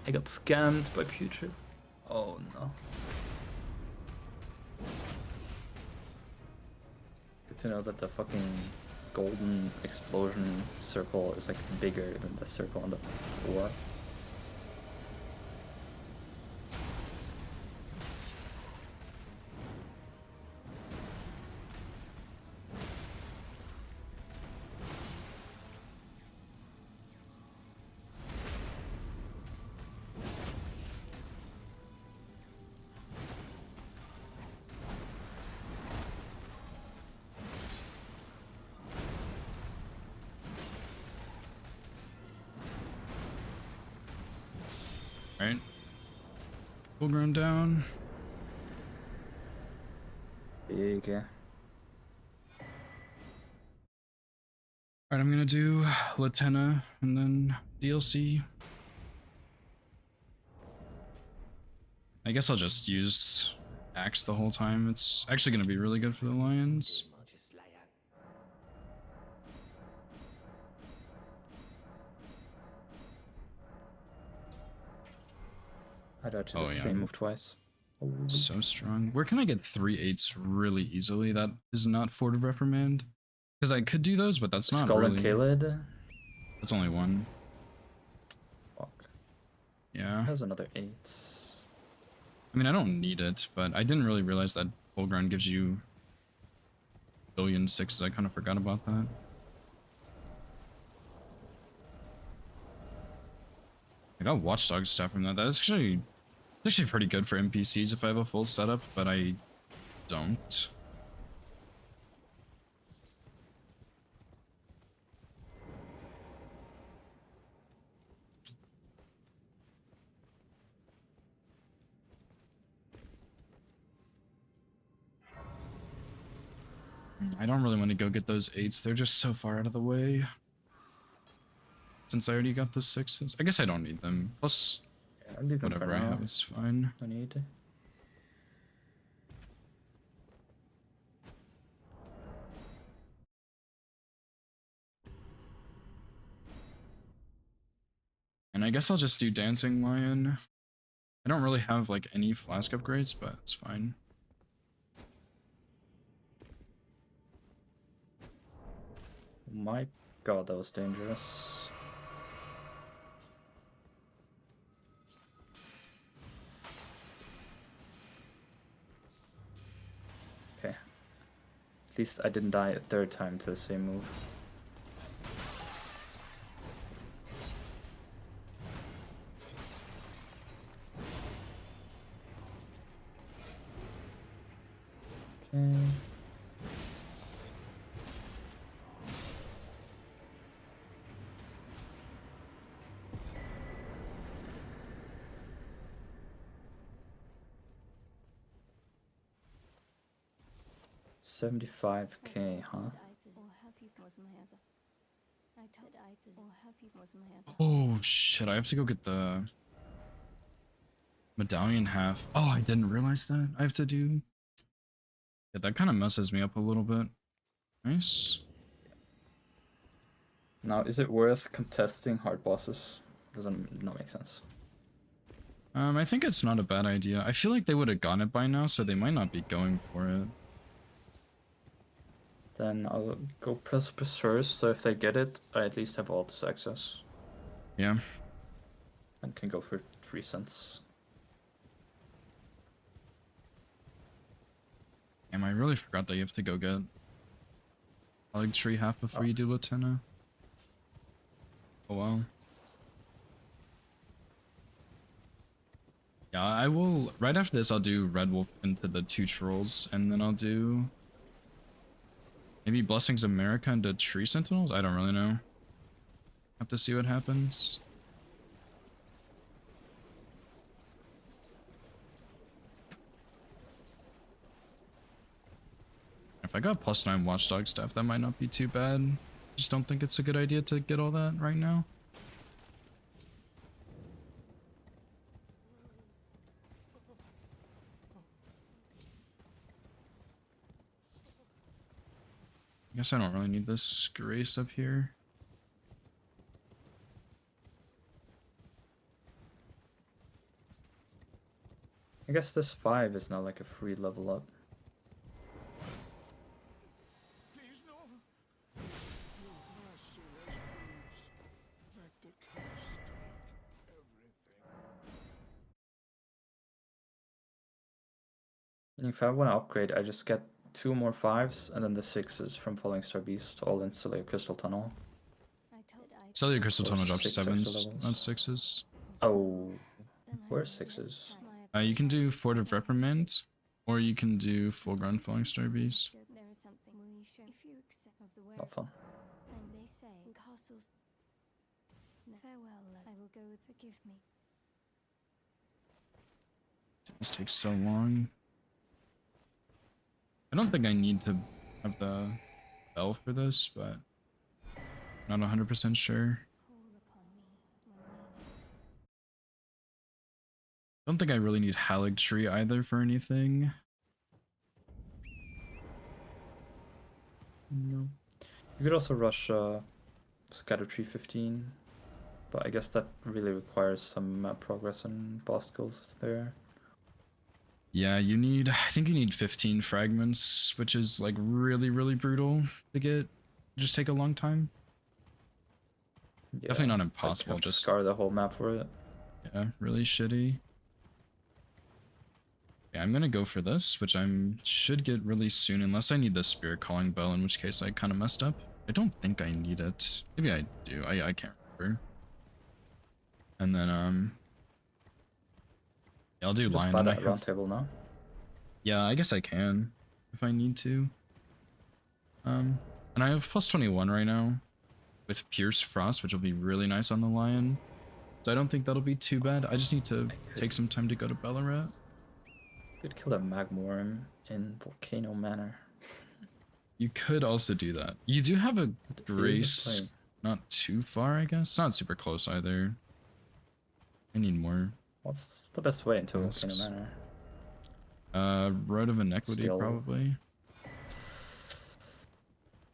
Speaker 7: I got scammed by Putrid. Oh no. Good to know that the fucking golden explosion circle is like bigger than the circle on the floor.
Speaker 1: alright. Full ground down.
Speaker 7: Big.
Speaker 1: Alright, I'm gonna do Latenna and then DLC. I guess I'll just use Axe the whole time. It's actually gonna be really good for the Lions.
Speaker 7: I did
Speaker 1: Oh,
Speaker 7: the
Speaker 1: yeah.
Speaker 7: same move twice.
Speaker 1: So strong. Where can I get 3/8s really easily? That is not Fort of Reprimand. Because I could do those, but that's not
Speaker 7: Skull
Speaker 1: really.
Speaker 7: and Kaled.
Speaker 1: That's only one.
Speaker 7: Fuck.
Speaker 1: Yeah.
Speaker 7: Has another 8.
Speaker 1: I mean, I don't need it, but I didn't really realize that full ground gives you billion sixes. I kind of forgot about that. I got Watchdog stuff from that. It's actually pretty good for NPCs if I have a full setup, but I don't. I don't really want to go get those 8s. They're just so far out of the way. Since I already got the 6s. I guess I don't need them. Plus,
Speaker 7: Yeah, I'll leave them for
Speaker 1: whatever I
Speaker 7: now.
Speaker 1: have is fine.
Speaker 7: No need.
Speaker 1: And I guess I'll just do Dancing Lion. I don't really have like any flask upgrades, but it's fine.
Speaker 7: My god, that was dangerous. Okay. At least I didn't die a third time to the same move. Okay. $75K, huh?
Speaker 1: Oh shit, I have to go get the medallion half. Oh, I didn't realize that. I have to do... Yeah, that kind of messes me up a little bit. Nice.
Speaker 7: Now, is it worth contesting hard bosses? Doesn't not make sense.
Speaker 1: I think it's not a bad idea. I feel like they would have gotten it by now, so they might not be going for it.
Speaker 7: Then I'll go Precipice first, so if they get it, I at least have all this access.
Speaker 1: Yeah.
Speaker 7: And can go for 3 cents.
Speaker 1: Damn, I really forgot that you have to go get Halig Tree half before you do Latenna. Oh well. Yeah, I will... Right after this, I'll do Red Wolf into the 2 trolls, and then I'll do... Maybe Blessings America into Tree Sentinels? I don't really know. Have to see what happens. If I got +9 Watchdog stuff, that might not be too bad. Just don't think it's a good idea to get all that right now. I guess I don't really need this Grace up here.
Speaker 7: I guess this 5 is now like a free level up.
Speaker 2: Please no. Your merciless moods. Let the curse take everything.
Speaker 7: And if I want to upgrade, I just get 2 more 5s and then the 6s from Falling Star Beast, all into like a Crystal Tunnel.
Speaker 1: Cellular Crystal
Speaker 7: So
Speaker 1: Tunnel drops
Speaker 7: 6 extra
Speaker 1: 7s,
Speaker 7: levels.
Speaker 1: not 6s.
Speaker 7: Oh, where's 6s?
Speaker 1: You can do Fort of Reprimand, or you can do Full Grown Falling Star Beast.
Speaker 7: Not fun.
Speaker 1: This takes so long. I don't think I need to have the bell for this, but not 100% sure. Don't think I really need Halig Tree either for anything.
Speaker 7: No. You could also rush Scatter Tree 15, but I guess that really requires some progress on boss skills there.
Speaker 1: Yeah, I think you need 15 fragments, which is like really, really brutal to get. Just take a long time.
Speaker 7: Yeah,
Speaker 1: Definitely not
Speaker 7: like,
Speaker 1: impossible,
Speaker 7: have to
Speaker 1: just
Speaker 7: scar the whole map for it.
Speaker 1: yeah, really shitty. Yeah, I'm gonna go for this, which should get really soon, unless I need the Spirit Calling Bell, in which case I kind of messed up. I don't think I need it. Maybe I do. I can't remember. And then yeah, I'll do
Speaker 7: Just
Speaker 1: lion.
Speaker 7: buy
Speaker 1: And I
Speaker 7: that round
Speaker 1: have,
Speaker 7: table now.
Speaker 1: yeah, I guess I can if I need to. And I have plus 21 right now with Pierce Frost, which will be really nice on the lion. So I don't think that'll be too bad. I just need to take some time to go to Ballarat.
Speaker 7: Could kill that Magmorm in Volcano Manor.
Speaker 1: You could also do that. You do have a
Speaker 7: It is a
Speaker 1: Grace
Speaker 7: play.
Speaker 1: not too far, I guess. It's not super close either. I need more.
Speaker 7: What's the best way into Volcano
Speaker 1: Masks.
Speaker 7: Manor?
Speaker 1: Road of Inequity,
Speaker 7: Still-
Speaker 1: probably.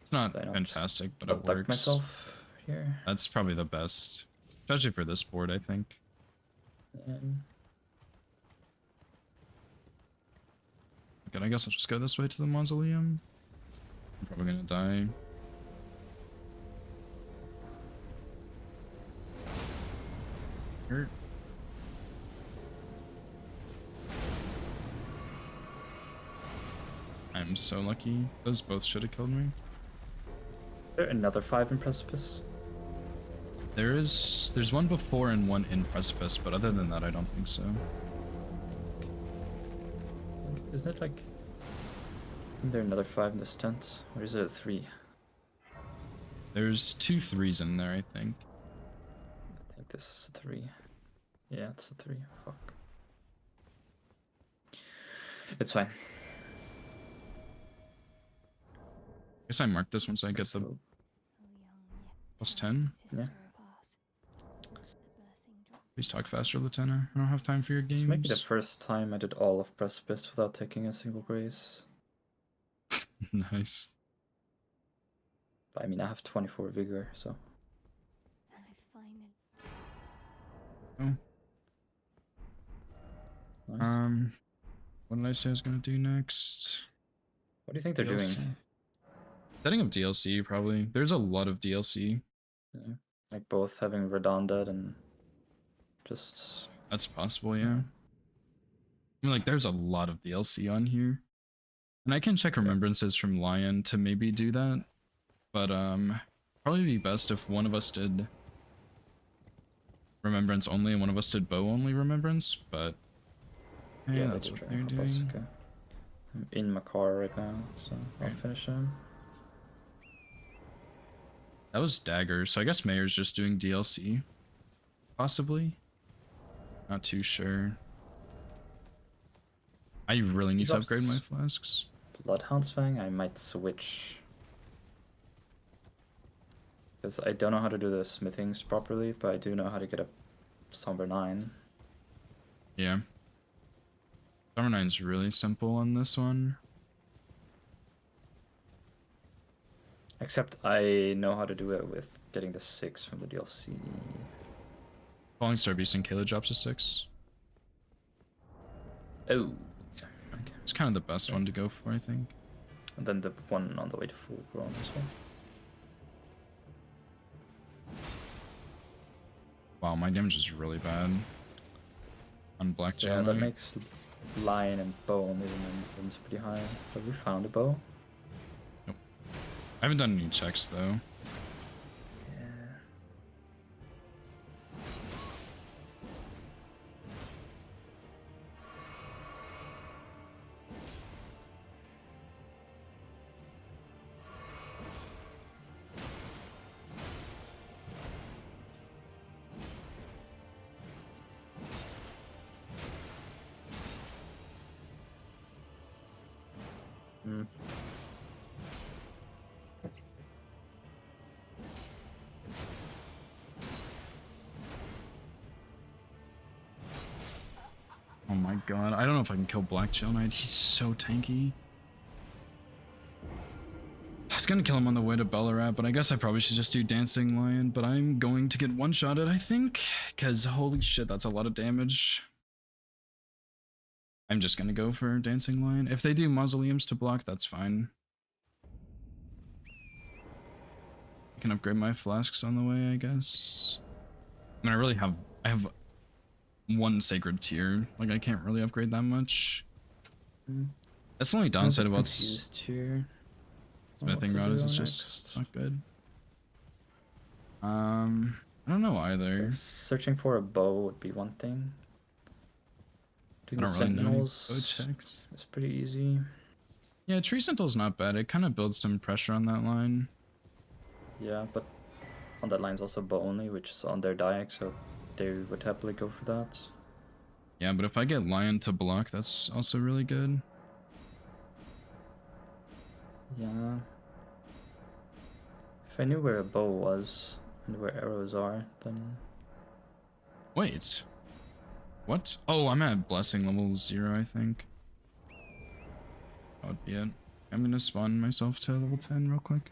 Speaker 1: It's not
Speaker 7: I know,
Speaker 1: fantastic, but it
Speaker 7: abduct
Speaker 1: works.
Speaker 7: myself here.
Speaker 1: That's probably the best. Especially for this board, I think.
Speaker 7: And
Speaker 1: Good, I guess I'll just go this way to the mausoleum. I'm probably gonna die. Hurt. I'm so lucky. Those both should have killed me.
Speaker 7: is there another 5 in Precipice?
Speaker 1: There's one before and one in Precipice, but other than that, I don't think so.
Speaker 7: Isn't it like... Isn't there another 5 in this tent? Or is it a 3?
Speaker 1: There's 2 3s in there, I think.
Speaker 7: I think this is a 3. Yeah, it's a 3. Fuck. It's fine.
Speaker 1: Guess I mark this once I get the
Speaker 7: So-
Speaker 1: plus 10.
Speaker 7: Yeah.
Speaker 1: Please talk faster, Lieutenant. I don't have time for your games.
Speaker 7: This might be the first time I did all of Precipice without taking a single grace.
Speaker 1: Nice.
Speaker 7: But I mean, I have 24 vigor, so...
Speaker 1: Oh.
Speaker 7: Nice.
Speaker 1: What did I say I was gonna do next?
Speaker 7: What do you think they're
Speaker 1: DLC.
Speaker 7: doing?
Speaker 1: Setting up DLC, probably. There's a lot of DLC.
Speaker 7: Yeah. Like both having Radon dead and just...
Speaker 1: That's possible, yeah. I mean, like, there's a lot of DLC on here. And I can check remembrances from Lion to maybe do that. But, probably be best if one of us did Remembrance only and one of us did Bow only Remembrance, but... Yeah, that's
Speaker 7: they
Speaker 1: what
Speaker 7: did
Speaker 1: they're
Speaker 7: try.
Speaker 1: doing.
Speaker 7: Okay. I'm in my car right now, so I'll
Speaker 1: Right.
Speaker 7: finish him.
Speaker 1: That was Dagger, so I guess Mayor's just doing DLC. Possibly. Not too sure. I really need to upgrade my flasks.
Speaker 7: Bloodhound's Fang, I might switch. Because I don't know how to do the smithings properly, but I do know how to get a Somber 9.
Speaker 1: Yeah. Summer 9's really simple on this one.
Speaker 7: Except I know how to do it with getting the 6 from the DLC.
Speaker 1: Falling Star Beast and Kayla drops a 6.
Speaker 7: Oh. Okay.
Speaker 1: It's kind of the best one to go for, I think.
Speaker 7: And then the one on the way to full grown as well.
Speaker 1: Wow, my damage is really bad. On Black
Speaker 7: So yeah,
Speaker 1: Gem.
Speaker 7: that makes Lion and Bow only remembrance pretty high. Have we found a bow?
Speaker 1: I haven't done any checks though.
Speaker 7: Yeah. Hmm.
Speaker 1: Oh my god, I don't know if I can kill Black Gel Knight. He's so tanky. I was gonna kill him on the way to Ballarat, but I guess I probably should just do Dancing Lion, but I'm going to get one-shotted, I think, because holy shit, that's a lot of damage. I'm just gonna go for Dancing Lion. If they do Mausoleums to block, that's fine. I can upgrade my flasks on the way, I guess. I mean, I have one sacred tier. Like, I can't really upgrade that much. That's the only downside about
Speaker 7: confused here.
Speaker 1: Smithing
Speaker 7: What to
Speaker 1: Rod is
Speaker 7: do
Speaker 1: it's just
Speaker 7: next?
Speaker 1: not good. I I don't know either.
Speaker 7: Searching for a bow would be one thing. Doing
Speaker 1: I
Speaker 7: the
Speaker 1: don't really know any bow
Speaker 7: sentinels
Speaker 1: checks.
Speaker 7: is pretty easy.
Speaker 1: Yeah, Tree Sentinel's not bad. It kind of builds some pressure on that line.
Speaker 7: Yeah, but on that line's also bow only, which is on their diag, so they would happily go for that.
Speaker 1: Yeah, but if I get Lion to block, that's also really good.
Speaker 7: Yeah. If I knew where a bow was and where arrows are, then
Speaker 1: Wait. What? Oh, I'm at Blessing level 0, I think. That would be it. I'm gonna spawn myself to level 10 real quick.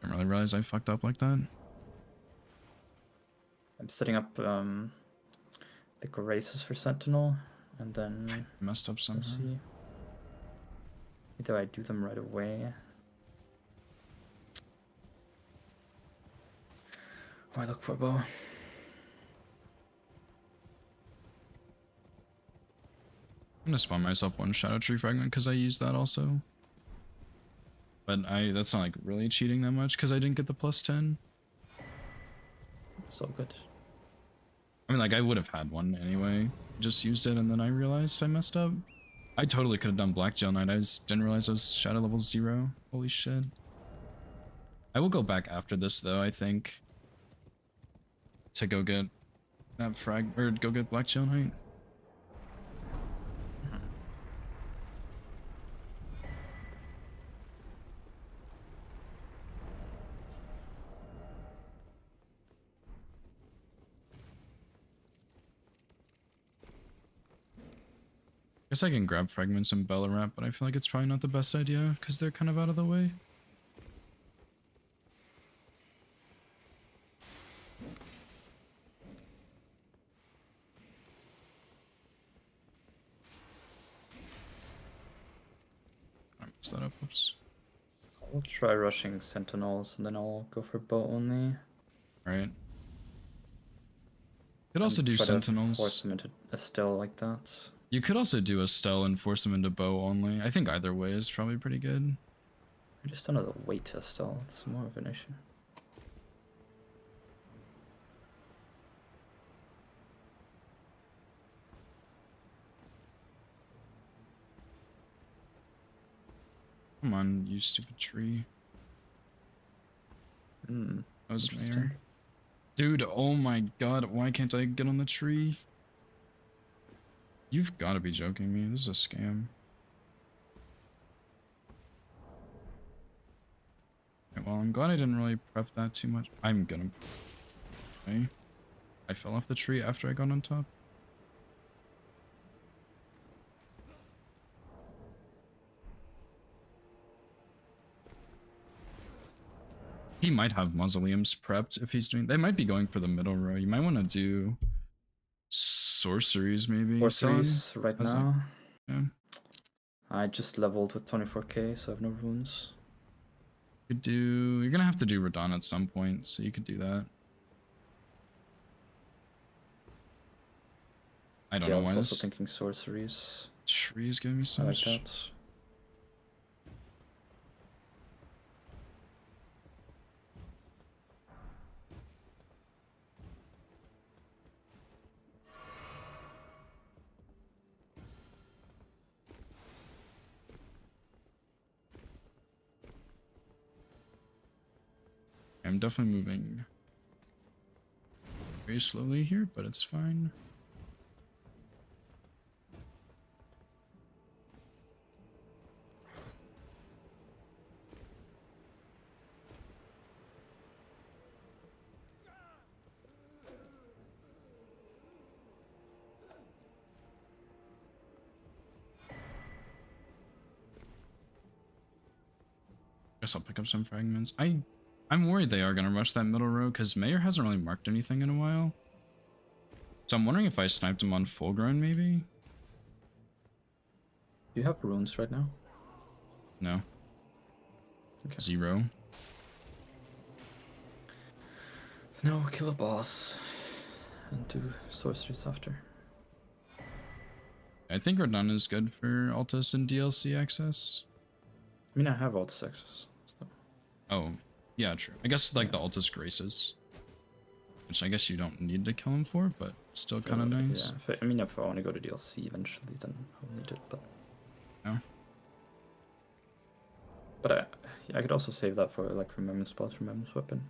Speaker 1: Didn't really realize I fucked up like that.
Speaker 7: I'm setting up the races for Sentinel, and then
Speaker 1: Messed up
Speaker 7: we'll
Speaker 1: somehow.
Speaker 7: see. Either I do them right away, or I look for a bow.
Speaker 1: I'm gonna spawn myself one Shadow Tree Fragment because I used that also. But that's not like really cheating that much because I didn't get the +10.
Speaker 7: It's all good.
Speaker 1: I mean, like, I would have had one anyway. Just used it and then I realized I messed up. I totally could have done Black Gel Knight. I just didn't realize I was Shadow level 0. Holy shit. I will go back after this though, I think. To go get that or go get Black Gel Knight. Guess I can grab fragments and Bella Wrap, but I feel like it's probably not the best idea because they're kind of out of the way. I messed that up. Oops.
Speaker 7: I'll try rushing Sentinels, and then I'll go for bow only.
Speaker 1: Alright. Could also do
Speaker 7: Try to
Speaker 1: Sentinels.
Speaker 7: force them into a still like that.
Speaker 1: You could also do a Stell and force them into bow only. I think either way is probably pretty good.
Speaker 7: I just don't know the weight to still. It's more of an issue.
Speaker 1: Come on, you stupid tree.
Speaker 7: Hmm.
Speaker 1: That was
Speaker 7: Interesting.
Speaker 1: Mayor. Dude, oh my god, why can't I get on the tree? You've got to be joking me. This is a scam. Okay, well, I'm glad I didn't really prep that too much. I'm gonna... Okay. I fell off the tree after I got on top. He might have mausoleums prepped if he's doing... They might be going for the middle row. You might want to do sorceries maybe.
Speaker 7: Sorceries right
Speaker 1: How's that?
Speaker 7: now.
Speaker 1: Yeah.
Speaker 7: I just leveled with 24k, so I have no runes.
Speaker 1: You could do... You're gonna have to do Radon at some point, so you could do that. I don't know
Speaker 7: I was
Speaker 1: why
Speaker 7: also
Speaker 1: this
Speaker 7: thinking sorceries.
Speaker 1: tree is giving me so
Speaker 7: I like
Speaker 1: much...
Speaker 7: that.
Speaker 1: I'm definitely moving very slowly here, but it's fine. Guess I'll pick up some fragments. I'm worried they are gonna rush that middle row because Mayor hasn't really marked anything in a while. So I'm wondering if I sniped him on full grown maybe?
Speaker 7: Do you have runes right now?
Speaker 1: No.
Speaker 7: Okay.
Speaker 1: 0.
Speaker 7: No, kill a boss. And do sorceries after.
Speaker 1: I think Radon is good for Altus and DLC access.
Speaker 7: I mean, I have all the sexes. So.
Speaker 1: Oh. Yeah, true. I guess like the Altus Graces, which I guess you don't need to kill him for, but still kind of nice.
Speaker 7: Yeah, I mean, if I want to go to DLC eventually, then I'll need it. But
Speaker 1: Yeah.
Speaker 7: but I could also save that for like Remembrance Boss, Remembrance Weapon.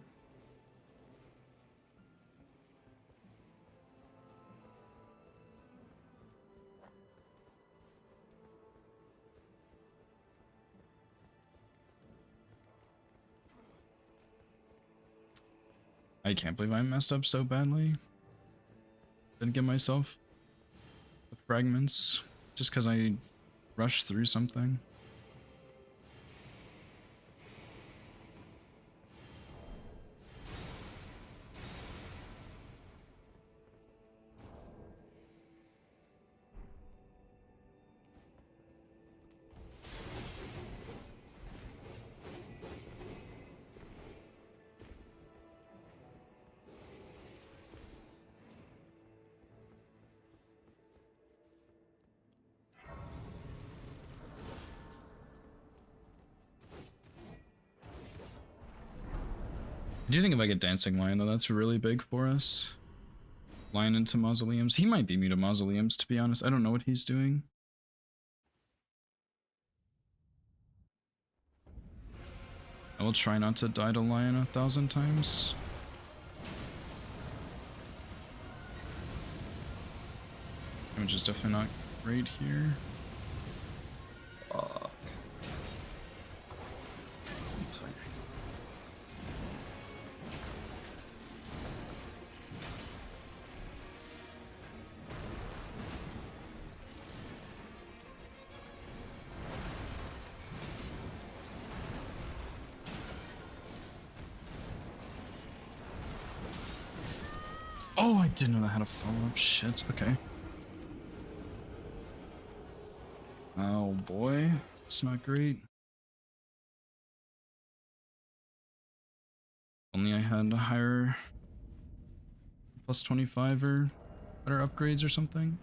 Speaker 1: I can't believe I messed up so badly. Didn't get myself the fragments just because I rushed through something. I do think if I get Dancing Lion, though, that's really big for us. Lion into Mausoleums. He might be me to Mausoleums, to be honest. I don't know what he's doing. I will try not to die to Lion 1,000 times. Which is definitely not great here.
Speaker 7: Fuck. It's fine.
Speaker 1: Oh, I didn't know how to follow up. Shit, okay. Oh boy, it's not great. Only I had a higher plus 25 or better upgrades or something.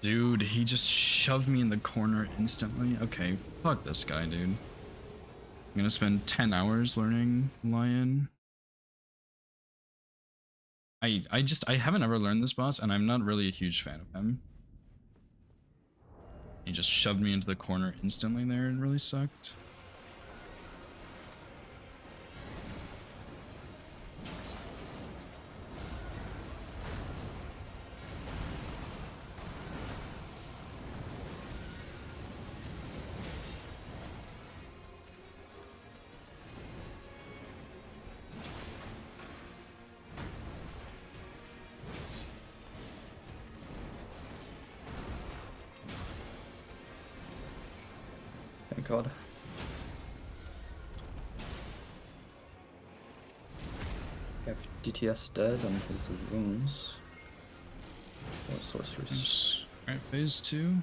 Speaker 1: Dude, he just shoved me in the corner instantly. Okay, fuck this guy, dude. I'm gonna spend 10 hours learning Lion. I haven't ever learned this boss, and I'm not really a huge fan of him. He just shoved me into the corner instantly there, and really sucked.
Speaker 7: Thank God. We have DTS dead and his wounds. Or sorceries.
Speaker 1: Alright, phase 2.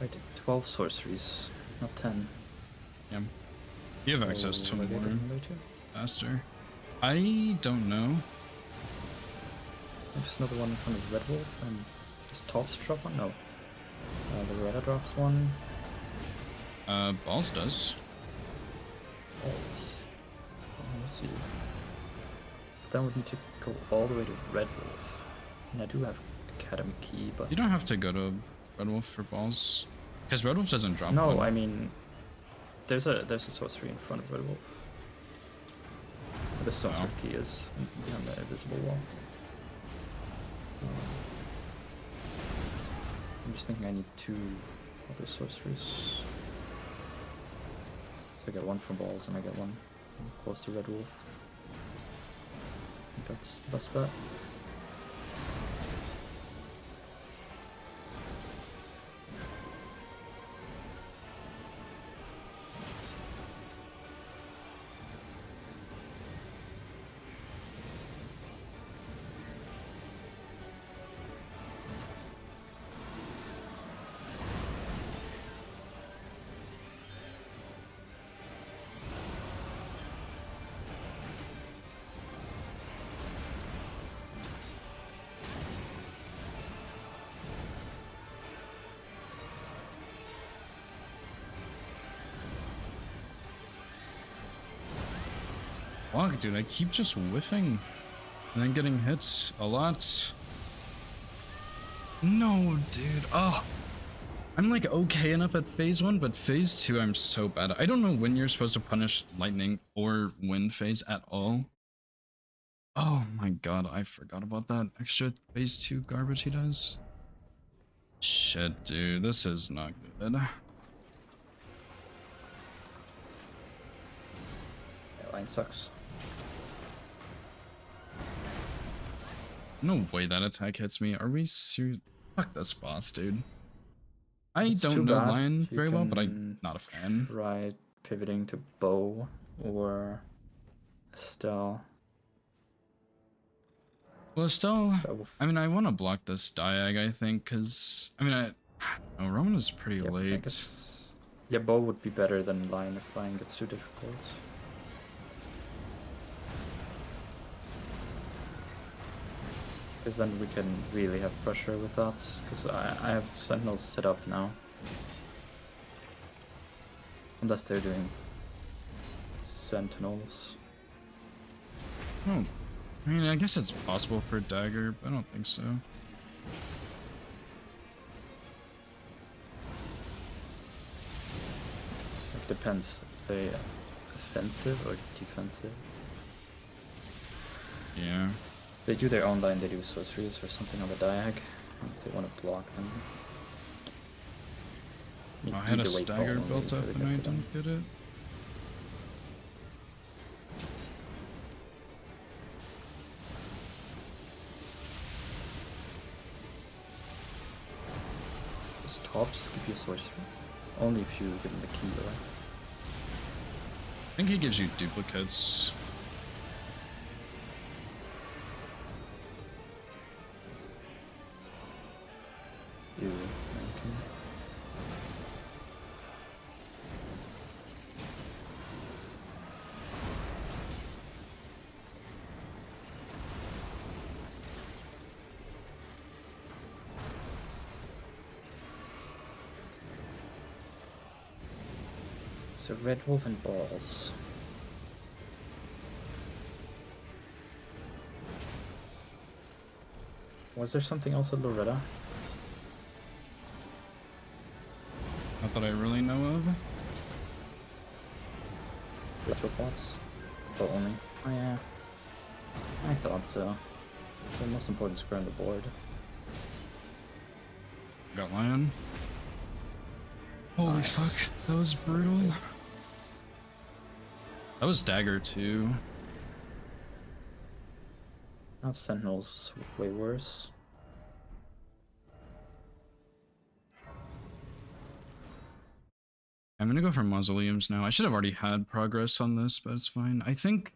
Speaker 7: I did 12 sorceries, not 10.
Speaker 1: Yeah. You have access to
Speaker 7: will I get
Speaker 1: more
Speaker 7: them later?
Speaker 1: faster. I don't know.
Speaker 7: There's another one in front of Red Wolf, and does Tops drop one? No. The Loretta drops one.
Speaker 1: Balls does.
Speaker 7: Balls. Let's see. Then we need to go all the way to Red Wolf. And I do have Academy Key, but...
Speaker 1: You don't have to go to Red Wolf for balls. Because Red Wolf doesn't drop
Speaker 7: No,
Speaker 1: one.
Speaker 7: I mean... There's a sorcery in front of Red Wolf. The Stone Sword Key is behind the invisible wall. I'm just thinking I need 2 other sorceries. So I get 1 from balls and I get 1 close to Red Wolf. I think that's the best bet.
Speaker 1: fuck, dude? I keep just whiffing and then getting hits a lot. No, dude. Oh, I'm like okay enough at phase 1, but phase 2 I'm so bad. I don't know when you're supposed to punish lightning or wind phase at all. Oh my god, I forgot about that extra phase 2 garbage he does. Shit, dude, this is not good.
Speaker 7: Yeah, line sucks.
Speaker 1: No way that attack hits me. Are we serious? Fuck this boss, dude. I
Speaker 7: It's
Speaker 1: don't
Speaker 7: too
Speaker 1: know
Speaker 7: bad.
Speaker 1: Lion
Speaker 7: You
Speaker 1: very well, but
Speaker 7: can
Speaker 1: I'm not a fan.
Speaker 7: try pivoting to bow or Estelle.
Speaker 1: Well, still,
Speaker 7: That will
Speaker 1: I mean, I want to block this Diag, I think, because, I mean, I don't know, Roman is pretty
Speaker 7: Yep, I
Speaker 1: late.
Speaker 7: guess. Yeah, bow would be better than line if line gets too difficult. Because then we can really have pressure with that. Because I have sentinels set up now. Unless they're doing sentinels.
Speaker 1: Oh, I mean, I guess it's possible for Dagger, but I don't think so.
Speaker 7: It depends. Are they offensive or defensive?
Speaker 1: Yeah.
Speaker 7: If they do their own line, they do sorceries or something on the diag. If they want to block them.
Speaker 1: Oh, I had a
Speaker 7: Either way,
Speaker 1: stagger
Speaker 7: bow
Speaker 1: built
Speaker 7: only
Speaker 1: up
Speaker 7: really
Speaker 1: and I
Speaker 7: good for them.
Speaker 1: didn't get it.
Speaker 7: Does tops give you sorcery? Only if you give them the key, right?
Speaker 1: I think he gives you duplicates.
Speaker 7: You okay. So red wolf and balls. Was there something else at Loretta?
Speaker 1: Not that I really know of.
Speaker 7: Ritual pots? But only. Oh yeah. I thought so. It's the most important square on the board.
Speaker 1: Got Lion. Holy
Speaker 7: Nice.
Speaker 1: fuck, that was brutal. That was Dagger too.
Speaker 7: Now Sentinel's way worse.
Speaker 1: I'm gonna go for mausoleums now. I should have already had progress on this, but it's fine. I think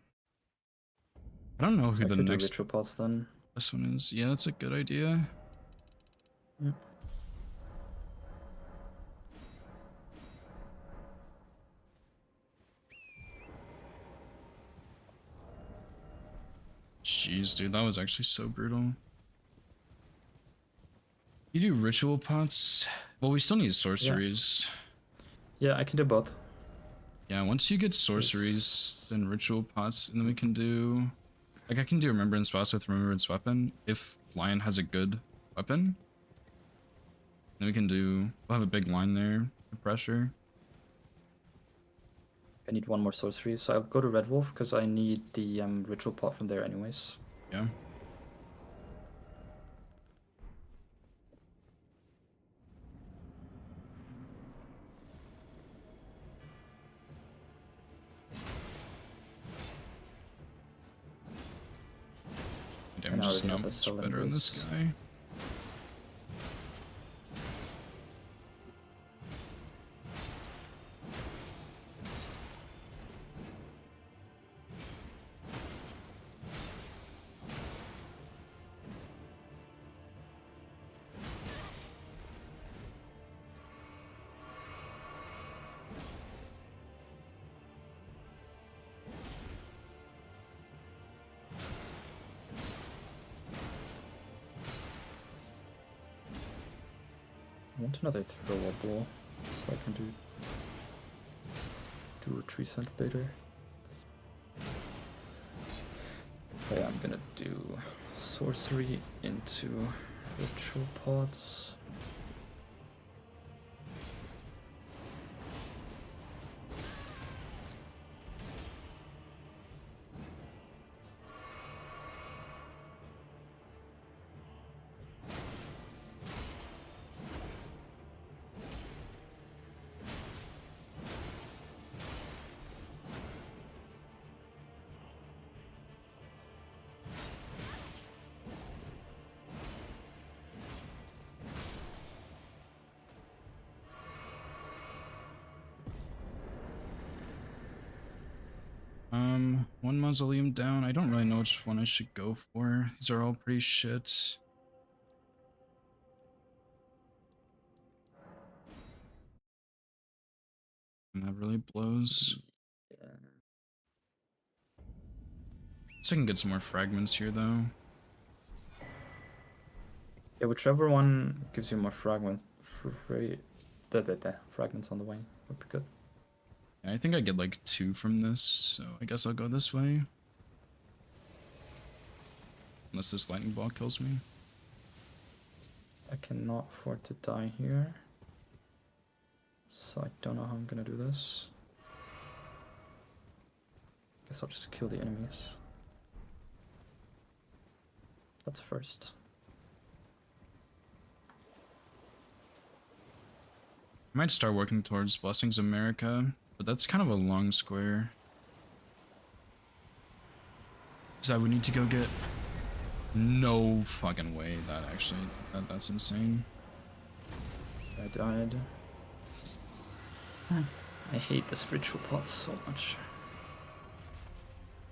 Speaker 1: I don't know
Speaker 7: So
Speaker 1: who
Speaker 7: I
Speaker 1: the
Speaker 7: could do
Speaker 1: next
Speaker 7: ritual pots then.
Speaker 1: this one is. Yeah, that's a good idea.
Speaker 7: Yep.
Speaker 1: Jeez, dude, that was actually so brutal. You do ritual pots? Well, we still need sorceries.
Speaker 7: Yeah, I can do both.
Speaker 1: Yeah, once you get sorceries, then ritual pots, and then we can do... Like, I can do remembrance boss with remembrance weapon, if Lion has a good weapon. Then we can do... We'll have a big line there for pressure.
Speaker 7: I need one more sorcery, so I'll go to Red Wolf because I need the ritual pot from there anyways.
Speaker 1: Yeah. Damage
Speaker 7: And I
Speaker 1: is
Speaker 7: already
Speaker 1: not
Speaker 7: have a
Speaker 1: much
Speaker 7: sullen
Speaker 1: better on this
Speaker 7: boost.
Speaker 1: guy.
Speaker 7: I want another throwable, so I can do a tree scent later. Yeah, I'm gonna do sorcery into ritual pods.
Speaker 1: One mausoleum down. I don't really know which one I should go for. These are all pretty shit. And that really blows.
Speaker 7: Yeah.
Speaker 1: So I can get some more fragments here though.
Speaker 7: Yeah, whichever one gives you more fragments, fragments on the way would be good.
Speaker 1: Yeah, I think I get like 2 from this, so I guess I'll go this way. Unless this lightning ball kills me.
Speaker 7: I cannot afford to die here, so I don't know how I'm gonna do this. Guess I'll just kill the enemies. That's first.
Speaker 1: I might start working towards Blessings America, but that's kind of a long square. Because I would need to go get... No fucking way that actually... That's insane.
Speaker 7: I died. I hate this ritual pot so much.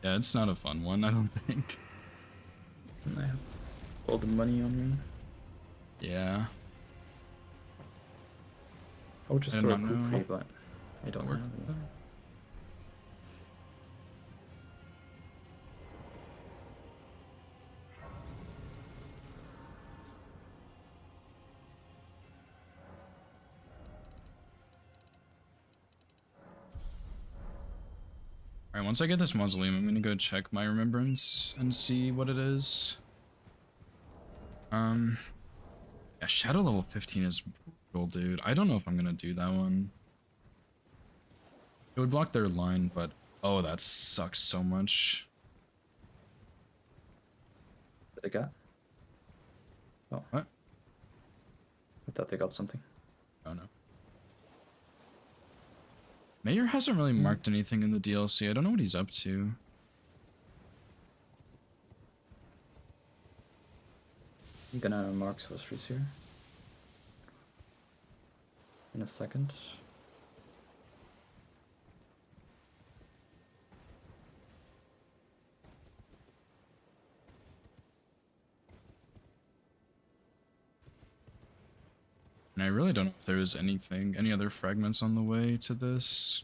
Speaker 1: Yeah, it's not a fun one, I don't think.
Speaker 7: And I have all the money on me.
Speaker 1: Yeah.
Speaker 7: I would just
Speaker 1: I
Speaker 7: throw a
Speaker 1: don't know.
Speaker 7: kukri, but I don't
Speaker 1: Work.
Speaker 7: have any.
Speaker 1: Alright, once I get this mausoleum, I'm gonna go check my remembrance and see what it is. Yeah, Shadow level 15 is brutal, dude. I don't know if I'm gonna do that one. It would block their line, but oh, that sucks so much.
Speaker 7: Did they got? Oh,
Speaker 1: What?
Speaker 7: I thought they got something.
Speaker 1: Oh no. Mayor hasn't really marked anything in the DLC. I don't know what he's up to.
Speaker 7: I'm gonna mark sorceries here. In a second.
Speaker 1: And I really don't know if there is anything, any other fragments on the way to this.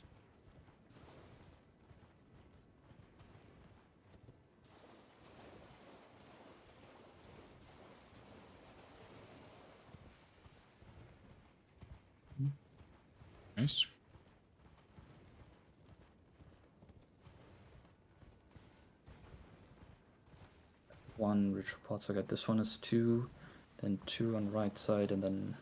Speaker 1: Nice.
Speaker 7: One ritual pot, so I got this one is 2, then 2 on the right side, and then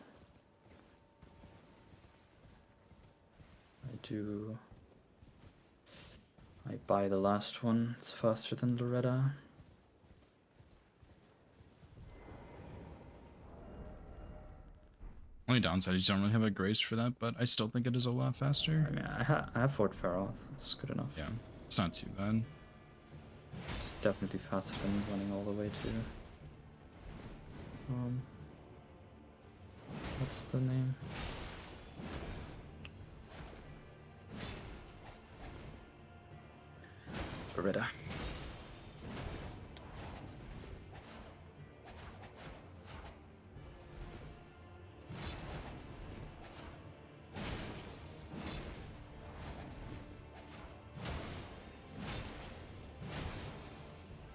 Speaker 7: I buy the last one. It's faster than Loretta.
Speaker 1: Only downside is you don't really have a grace for that, but I still think it is a lot faster.
Speaker 7: I mean, I have Fort Faroth. It's good enough.
Speaker 1: Yeah, it's not too bad.
Speaker 7: It's definitely faster than running all the way to... what's the name? Loretta.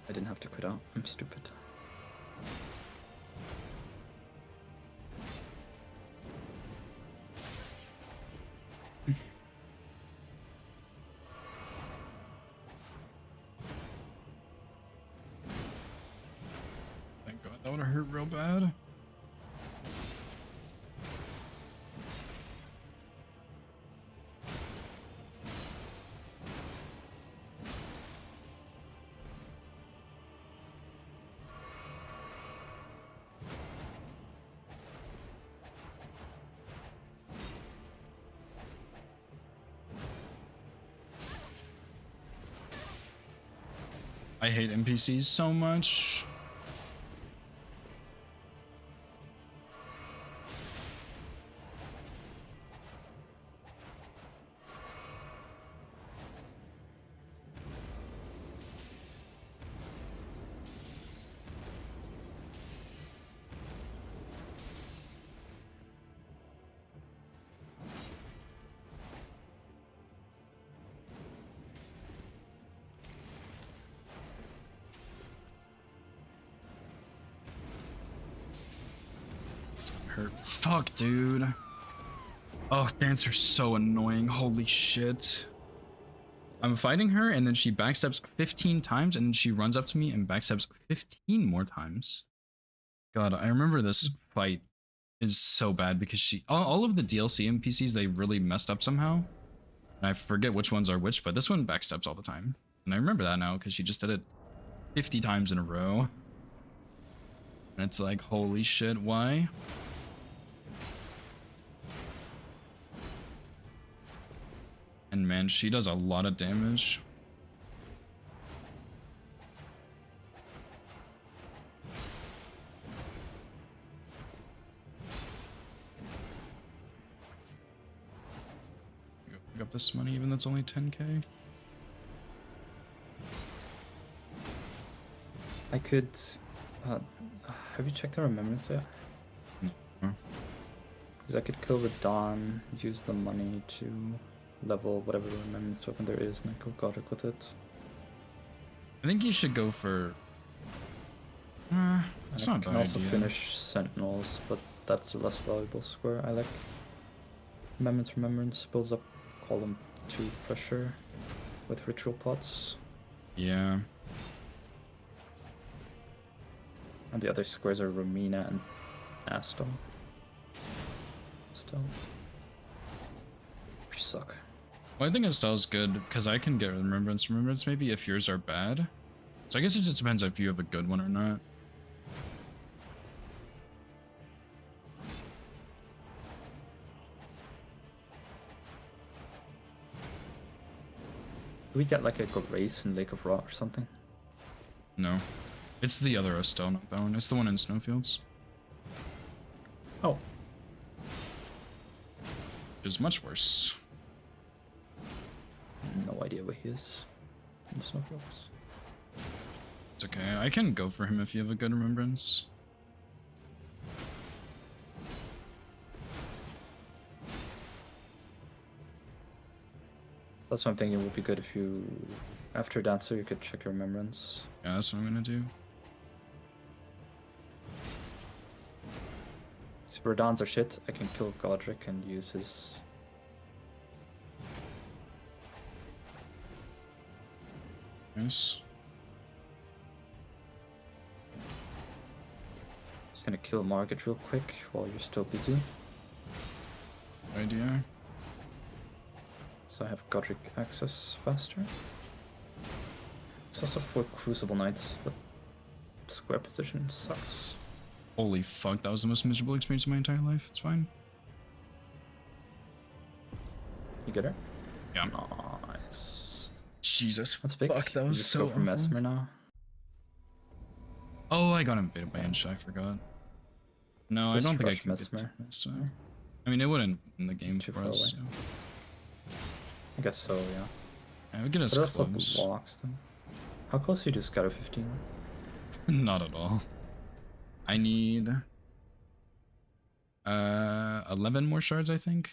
Speaker 7: I didn't have to quit out. I'm stupid.
Speaker 1: hurt real bad. I hate NPCs so much. Hurt. Fuck, dude. Oh, Dancer's so annoying. Holy shit. I'm fighting her, and then she backsteps 15 times, and then she runs up to me and backsteps 15 more times. God, I remember this fight is so bad because all of the DLC NPCs, they really messed up somehow. And I forget which ones are which, but this one backsteps all the time. And I remember that now because she just did it 50 times in a row. And it's like, holy shit, why? And man, she does a lot of damage. Go pick up this money, even though it's only 10k.
Speaker 7: I could. Have you checked the remembrance yet?
Speaker 1: No.
Speaker 7: Because I could kill the Dawn, use the money to level whatever remembrance weapon there is, and then go Godric with it.
Speaker 1: I think you should go for. It's not a
Speaker 7: I can
Speaker 1: bad
Speaker 7: also
Speaker 1: idea.
Speaker 7: finish Sentinels, but that's a less valuable square. I like remembrance builds up column 2 pressure with ritual pots.
Speaker 1: Yeah.
Speaker 7: And the other squares are Romina and Astel. Still. Which suck.
Speaker 1: Well, I think Estelle's good because I can get remembrance. Remembrance maybe if yours are bad. So I guess it just depends if you have a good one or not.
Speaker 7: Do we get like a race in Lake of Rot or something?
Speaker 1: No. It's the other Estelle, not that one. It's the one in Snowfields.
Speaker 7: Oh.
Speaker 1: Which is much worse.
Speaker 7: No idea where he is in Snowfields.
Speaker 1: It's okay. I can go for him if you have a good remembrance.
Speaker 7: That's what I'm thinking. It would be good if you, after Dancer, you could check your remembrance.
Speaker 1: Yeah, that's what I'm gonna do.
Speaker 7: So Radons are shit. I can kill Godric and use his.
Speaker 1: Nice.
Speaker 7: Just gonna kill Margit real quick while you're still busy.
Speaker 1: Idea.
Speaker 7: So I have Godric access faster. It's also 4 Crucible Knights, but square position sucks.
Speaker 1: Holy fuck, that was the most miserable experience of my entire life. It's fine.
Speaker 7: You get her?
Speaker 1: Yeah.
Speaker 7: Nice.
Speaker 1: Jesus
Speaker 7: That's big.
Speaker 1: fuck, that
Speaker 7: You
Speaker 1: was
Speaker 7: just
Speaker 1: so
Speaker 7: go for
Speaker 1: awful.
Speaker 7: Mesmer now.
Speaker 1: Oh, I got invaded by Insha, I forgot. No, I
Speaker 7: Just
Speaker 1: don't think I
Speaker 7: rush
Speaker 1: can
Speaker 7: Mesmer.
Speaker 1: get to Mesmer. I mean, it wouldn't in the game
Speaker 7: Too
Speaker 1: for
Speaker 7: far
Speaker 1: us.
Speaker 7: away.
Speaker 1: Yeah.
Speaker 7: I guess so, yeah.
Speaker 1: Yeah, we get us
Speaker 7: But it also
Speaker 1: close.
Speaker 7: blocks them. How close are you to Scatter 15?
Speaker 1: Not at all. I need 11 more shards, I think.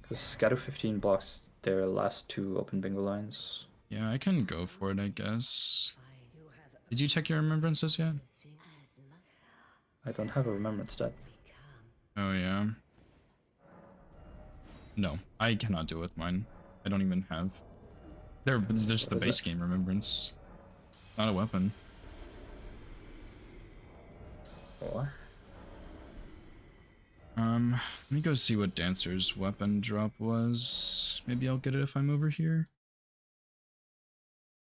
Speaker 7: Because Scatter 15 blocks their last 2 open bingo lines.
Speaker 1: Yeah, I can go for it, I guess. Did you check your remembrances yet?
Speaker 7: I don't have a remembrance stat.
Speaker 1: Oh yeah. No, I cannot do it with mine. I don't even have. There's the
Speaker 7: What is
Speaker 1: base
Speaker 7: it?
Speaker 1: game remembrance. Not a weapon.
Speaker 7: Or
Speaker 1: Let me go see what Dancer's weapon drop was. Maybe I'll get it if I'm over here.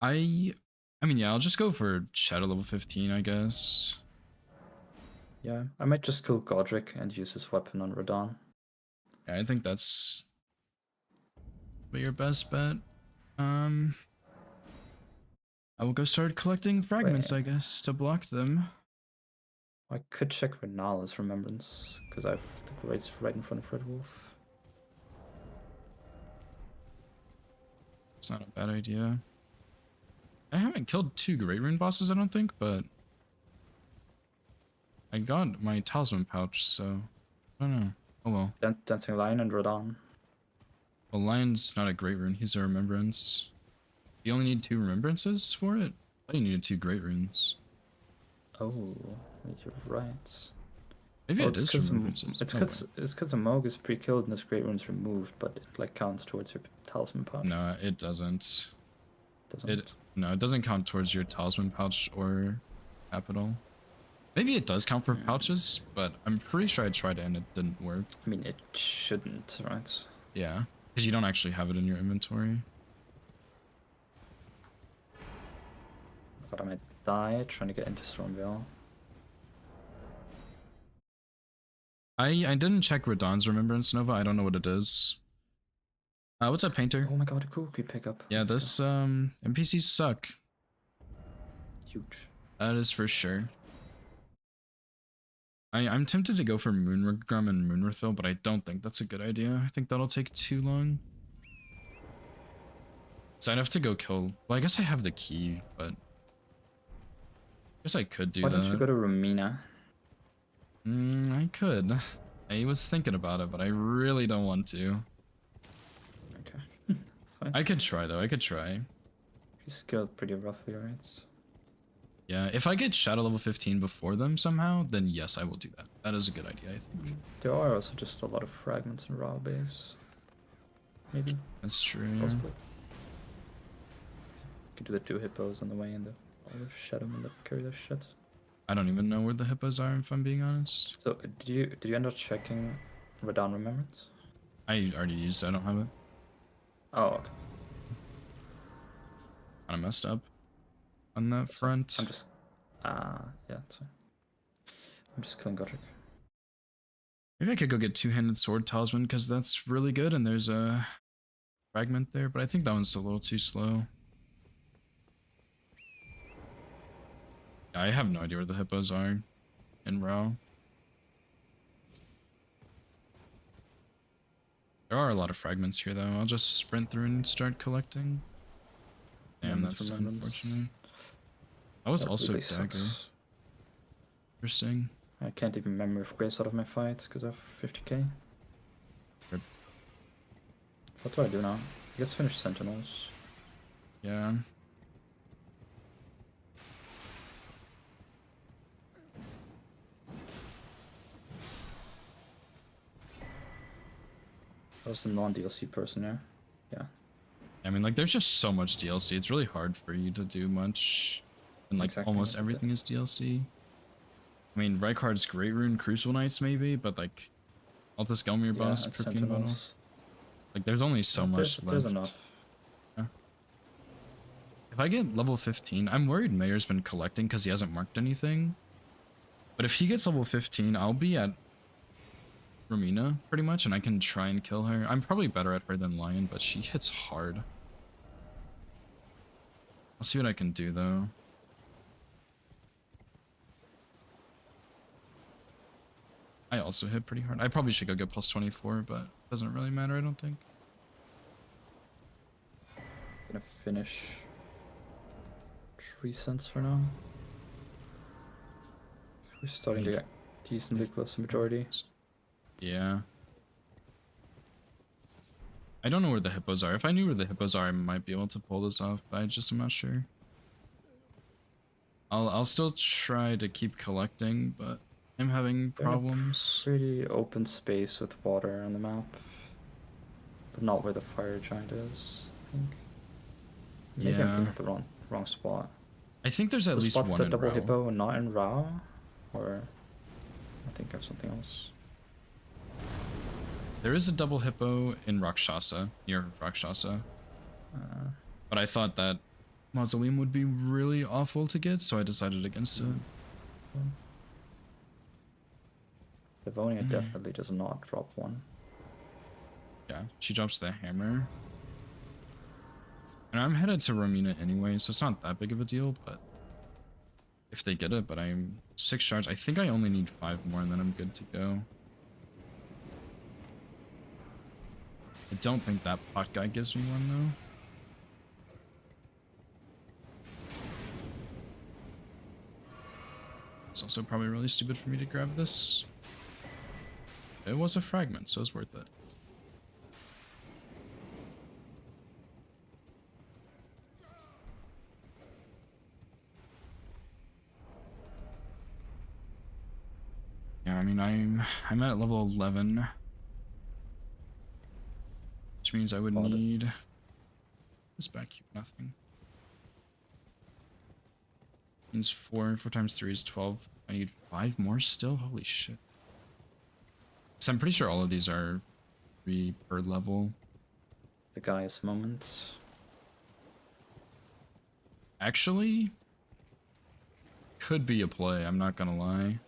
Speaker 1: I mean, yeah, I'll just go for Shadow level 15, I guess.
Speaker 7: yeah, I might just kill Godric and use his weapon on Radon.
Speaker 1: Yeah, I think that's your best bet. I will go start collecting fragments,
Speaker 7: Wait.
Speaker 1: I guess, to block them.
Speaker 7: I could check Renala's remembrance, because I have the Grace right in front of Red Wolf.
Speaker 1: It's not a bad idea. I haven't killed 2 Great Rune bosses, I don't think, but I got my talisman pouch, so I don't know. Oh well.
Speaker 7: Dancing Lion and Radon.
Speaker 1: Well, Lion's not a Great Rune, he's a Remembrance. You only need 2 Remembrances for it? I thought you needed 2 Great Runes.
Speaker 7: Oh, you're right.
Speaker 1: Maybe
Speaker 7: Well,
Speaker 1: it is Remembrances.
Speaker 7: It's because a Moog is pre-killed and this Great Rune's removed, but it like counts towards your talisman pouch.
Speaker 1: No, it doesn't.
Speaker 7: Doesn't.
Speaker 1: No, it doesn't count towards your talisman pouch or capital. Maybe it does count for pouches, but I'm pretty sure I tried it and it didn't work.
Speaker 7: I mean, it shouldn't, right?
Speaker 1: Yeah, because you don't actually have it in your inventory.
Speaker 7: But I might die trying to get into Stormveil.
Speaker 1: I didn't check Radon's Remembrance Nova. I don't know what it is. What's up, Painter?
Speaker 7: Oh my god, a Kukri pickup.
Speaker 1: Yeah,
Speaker 7: Let's
Speaker 1: this
Speaker 7: go.
Speaker 1: NPCs suck.
Speaker 7: Huge.
Speaker 1: That is for sure. I'm tempted to go for Moonregrum and Moonrefill, but I don't think that's a good idea. I think that'll take too long. So I'd have to go kill... Well, I guess I have the key, but... I guess I could do
Speaker 7: Why
Speaker 1: that.
Speaker 7: don't you go to Romina?
Speaker 1: I could. I was thinking about it, but I really don't want to.
Speaker 7: Okay. That's fine.
Speaker 1: I could try, though. I could try.
Speaker 7: He's skilled pretty roughly, right?
Speaker 1: Yeah, if I get Shadow level 15 before them somehow, then yes, I will do that. That is a good idea, I think.
Speaker 7: There are also just a lot of fragments in Raw base. Maybe.
Speaker 1: That's true, yeah.
Speaker 7: Possibly. Could do the 2 hippos on the way and all the shadow men that carry their shit.
Speaker 1: I don't even know where the hippos are, if I'm being honest.
Speaker 7: So, did you end up checking Radon Remembrance?
Speaker 1: I already used it, I don't have it.
Speaker 7: Oh, okay.
Speaker 1: Kinda messed up on that front.
Speaker 7: I'm just... yeah, that's fine. I'm just killing Godric.
Speaker 1: Maybe I could go get Two-Handed Sword Talisman, because that's really good, and there's a fragment there, but I think that one's a little too slow. I have no idea where the hippos are in Raw. There are a lot of fragments here, though. I'll just sprint through and start collecting. Damn, that's unfortunate. That was also
Speaker 7: really
Speaker 1: dagger.
Speaker 7: sucks.
Speaker 1: Interesting.
Speaker 7: I can't even memory of Grace out of my fight because I have 50k.
Speaker 1: Rip.
Speaker 7: What do I do now? I guess finish Sentinels.
Speaker 1: Yeah.
Speaker 7: I was the non-DLC person here. Yeah.
Speaker 1: I mean, like, there's just so much DLC. It's really hard for you to do much. And, like,
Speaker 7: Exactly.
Speaker 1: almost everything is DLC. I mean, Rykard's Great Rune Crucible Knights, maybe, but, like, Altus Gelmir boss,
Speaker 7: and
Speaker 1: Perfume
Speaker 7: Sentinels.
Speaker 1: Bottle. Like, there's only so much left.
Speaker 7: There's enough.
Speaker 1: Yeah. If I get level 15, I'm worried Mayor's been collecting because he hasn't marked anything. But if he gets level 15, I'll be at Romina, pretty much, and I can try and kill her. I'm probably better at her than Lion, but she hits hard. I'll see what I can do, though. I also hit pretty hard. I probably should go get plus 24, but it doesn't really matter, I don't think.
Speaker 7: Gonna finish 3 cents for now. We're starting to get decently close to majority.
Speaker 1: Yeah. I don't know where the hippos are. If I knew where the hippos are, I might be able to pull this off, but I just am not sure. I'll still try to keep collecting, but I'm having problems.
Speaker 7: Pretty open space with water on the map, but not where the fire giant is. I think. Maybe I'm thinking of the wrong spot.
Speaker 1: I think there's at
Speaker 7: Is the
Speaker 1: least
Speaker 7: spot
Speaker 1: one
Speaker 7: the
Speaker 1: in
Speaker 7: double
Speaker 1: Rao.
Speaker 7: hippo not in Rao, or I think I have something else.
Speaker 1: There is a double hippo in Rakshasa, near Rakshasa. But I thought that Mausoleum would be really awful to get, so I decided against it.
Speaker 7: Livonia definitely does not drop one.
Speaker 1: Yeah, she drops the hammer. And I'm headed to Romina anyway, so it's not that big of a deal, but if they get it, but I'm 6 shards. I think I only need 5 more and then I'm good to go. I don't think that pot guy gives me one though. It's also probably really stupid for me to grab this. It was a fragment, so it's worth it. Yeah, I mean, I'm at level 11, which means I would need this back here. Nothing. Means 4 times 3 is 12. I need 5 more still. Holy shit! So I'm pretty sure all of these are 3 per level.
Speaker 7: The Gaius moment.
Speaker 1: Actually, could be a play. I'm not gonna lie.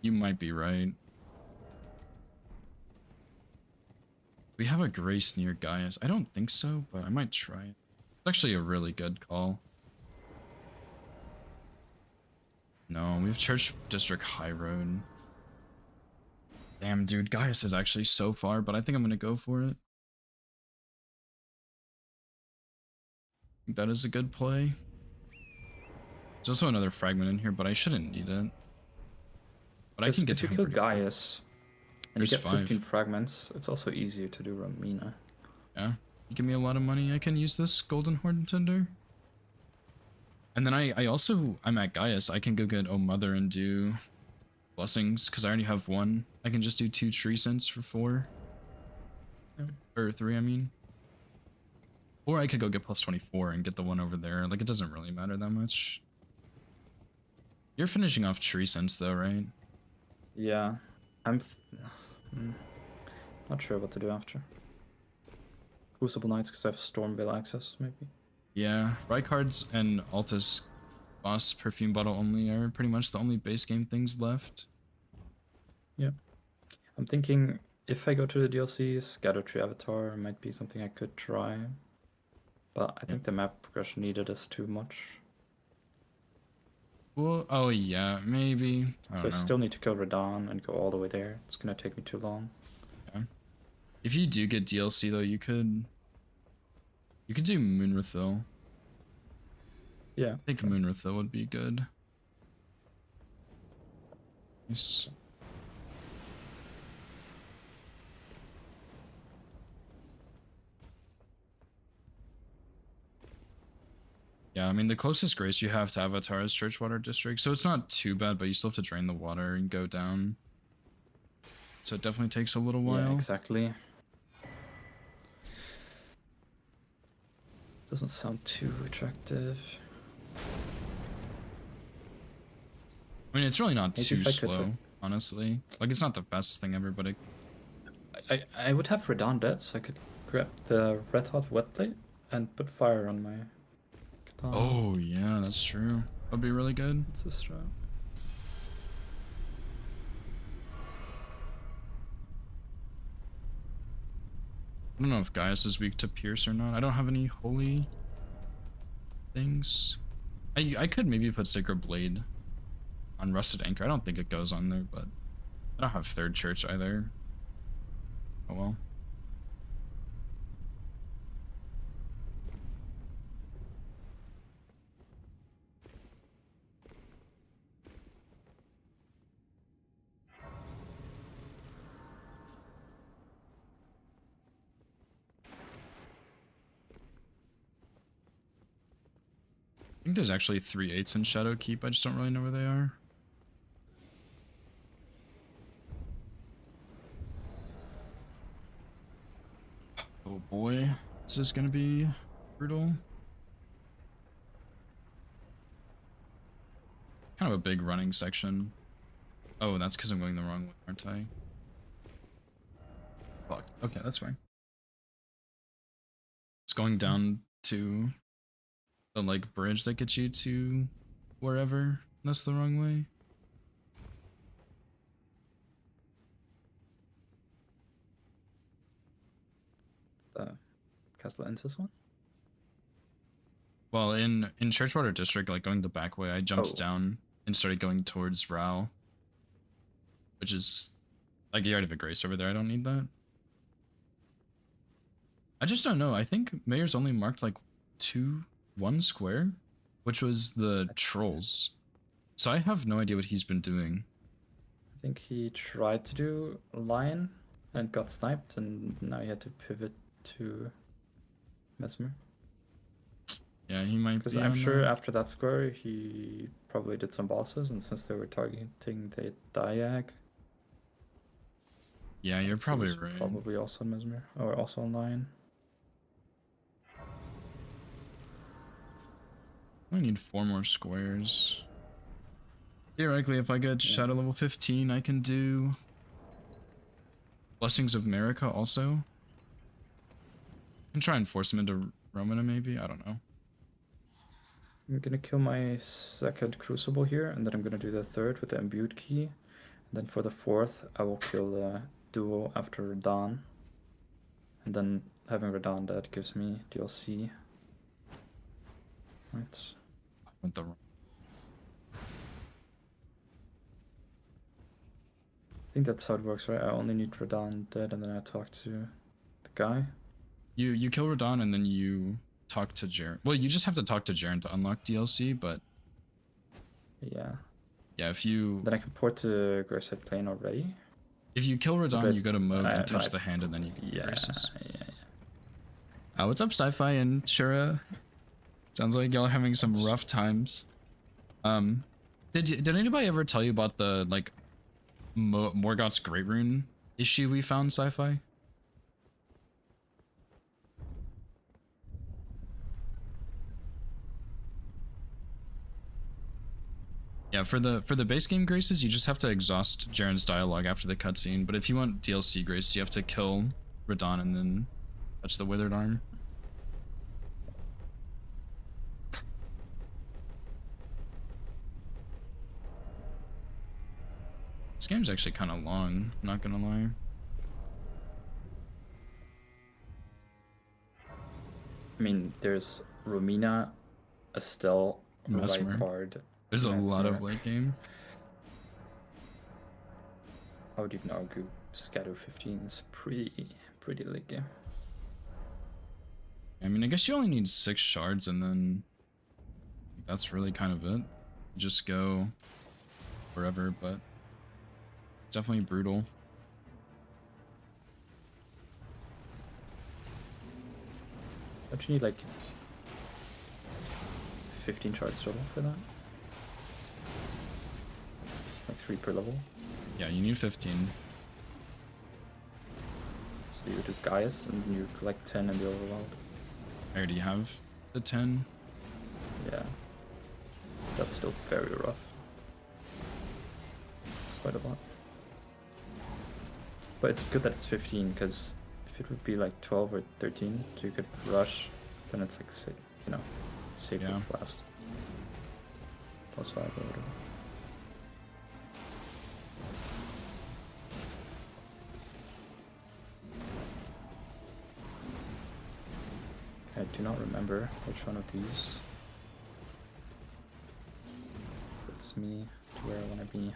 Speaker 1: You might be right. We have a Grace near Gaius. I don't think so, but I might try it. It's actually a really good call. No, we have Church District High Road. Damn, dude, Gaius is actually so far, but I think I'm gonna go for it. I think that is a good play. There's also another fragment in here, but I shouldn't need it. But I can get
Speaker 7: if
Speaker 1: to
Speaker 7: you
Speaker 1: him
Speaker 7: kill
Speaker 1: pretty
Speaker 7: Gaius and you
Speaker 1: There's
Speaker 7: get 15 fragments, it's also easier to do Romina.
Speaker 1: Yeah, you give me a lot of money, I can use this Golden Horn Tender. And then I'm at Gaius, I can go get Oh Mother and do Blessings, because I already have 1. I can just do 2 Tree Scents for 4. Or 3, I mean. Or I could go get plus 24 and get the one over there. Like, it doesn't really matter that much. You're finishing off Tree Scents though, right?
Speaker 7: Yeah, I'm not sure what to do after. Crucible Knights because I have Stormveil access, maybe.
Speaker 1: Yeah, Rykard's and Altus Boss Perfume Bottle only are pretty much the only base game things left.
Speaker 7: Yeah. I'm thinking if I go to the DLC, Scatter Tree Avatar might be something I could try. But I think the map progression needed is too much.
Speaker 1: Well, oh yeah, maybe. I
Speaker 7: So I
Speaker 1: don't know.
Speaker 7: still need to kill Radahn and go all the way there. It's gonna take me too long.
Speaker 1: Yeah. If you do get DLC though, you could do Moonrathil.
Speaker 7: Yeah.
Speaker 1: I think Moonrathil would be good. Nice. Yeah, I mean, the closest grace you have to Avatar is Churchwater District, so it's not too bad, but you still have to drain the water and go down. So it definitely takes a little while.
Speaker 7: Yeah, exactly. Doesn't sound too attractive.
Speaker 1: I mean, it's really not
Speaker 7: Maybe
Speaker 1: too
Speaker 7: if I could,
Speaker 1: slow, honestly. Like, it's not the fastest thing ever, but it...
Speaker 7: I would have Radahn dead, so I could grab the Red Hot Wet Plate and put fire on my katana.
Speaker 1: Oh, yeah, that's true. That'd be really good.
Speaker 7: It's a strat.
Speaker 1: I don't know if Gaius is weak to Pierce or not. I don't have any holy things. I could maybe put Sacred Blade on Rusted Anchor. I don't think it goes on there, but I don't have Third Church either. Oh well. I think there's actually 3 8s in Shadow Keep. I just don't really know where they are. Oh boy, this is gonna be brutal. Kind of a big running section. Oh, that's because I'm going the wrong way, aren't I? Fuck. Okay, that's fine. It's going down to the like bridge that gets you to wherever. That's the wrong way.
Speaker 7: The Castle Ensis one?
Speaker 1: Well, in Churchwater District, like going the back way, I jumped
Speaker 7: Oh.
Speaker 1: down and started going towards Rao, which is like you already have a grace over there. I don't need that. I just don't know. I think Mayor's only marked like one square, which was the trolls. So I have no idea what he's been doing.
Speaker 7: I think he tried to do a lion and got sniped, and now he had to pivot to Mesmer.
Speaker 1: Yeah, he might
Speaker 7: Because
Speaker 1: be
Speaker 7: I'm
Speaker 1: on
Speaker 7: sure
Speaker 1: that.
Speaker 7: after that square, he probably did some bosses, and since they were targeting the Diag,
Speaker 1: Yeah, you're
Speaker 7: he
Speaker 1: probably
Speaker 7: was
Speaker 1: right.
Speaker 7: probably also on Mesmer, or also on lion.
Speaker 1: I need 4 more squares. Theoretically, if I get Shadow level 15, I can do Blessings of Marika also. And try and force him into Romana, maybe? I don't know.
Speaker 7: I'm gonna kill my second Crucible here, and then I'm gonna do the third with the Imbued Key. And then for the fourth, I will kill the duo after Radahn. And then having Radahn dead gives me DLC. Right.
Speaker 1: I went the wrong.
Speaker 7: I think that's how it works, right? I only need Radahn dead, and then I talk to the guy.
Speaker 1: You kill Radahn and then you talk to Jaren. Well, you just have to talk to Jaren to unlock DLC, but
Speaker 7: Yeah.
Speaker 1: yeah, if you
Speaker 7: Then I can port to Gracehead Plain already.
Speaker 1: kill Radahn, you go to Moog and
Speaker 7: no,
Speaker 1: touch the hand, and then you can
Speaker 7: Yeah,
Speaker 1: graces.
Speaker 7: yeah.
Speaker 1: What's up, Sci-Fi and Shura? Sounds like y'all are having some rough times. Did anybody ever tell you about the like Morgoth's Great Rune issue we found, Sci-Fi? Yeah, for the base game graces, you just have to exhaust Jaren's dialogue after the cutscene. But if you want DLC grace, you have to kill Radahn and then touch the withered arm. This game's actually kind of long, not gonna lie.
Speaker 7: I mean, there's Romina, Estelle,
Speaker 1: Mesmer.
Speaker 7: Rykard.
Speaker 1: There's a lot of
Speaker 7: Mesmer.
Speaker 1: late game.
Speaker 7: I would even argue Scatter 15 is pretty late game.
Speaker 1: I mean, I guess you only need 6 shards, and then that's really kind of it. Just go wherever, but definitely brutal.
Speaker 7: Don't you need like 15 shards total for that? Like 3 per level?
Speaker 1: Yeah, you need 15.
Speaker 7: So you do Gaius and you collect 10 in the overworld.
Speaker 1: I already have the 10.
Speaker 7: Yeah. That's still very rough. It's quite a lot. But it's good that it's 15, because if it would be like 12 or 13, so you could rush, then it's like, you know, save
Speaker 1: Yeah.
Speaker 7: with flask. +5 or whatever. I do not remember which one of these puts me to where I want to be.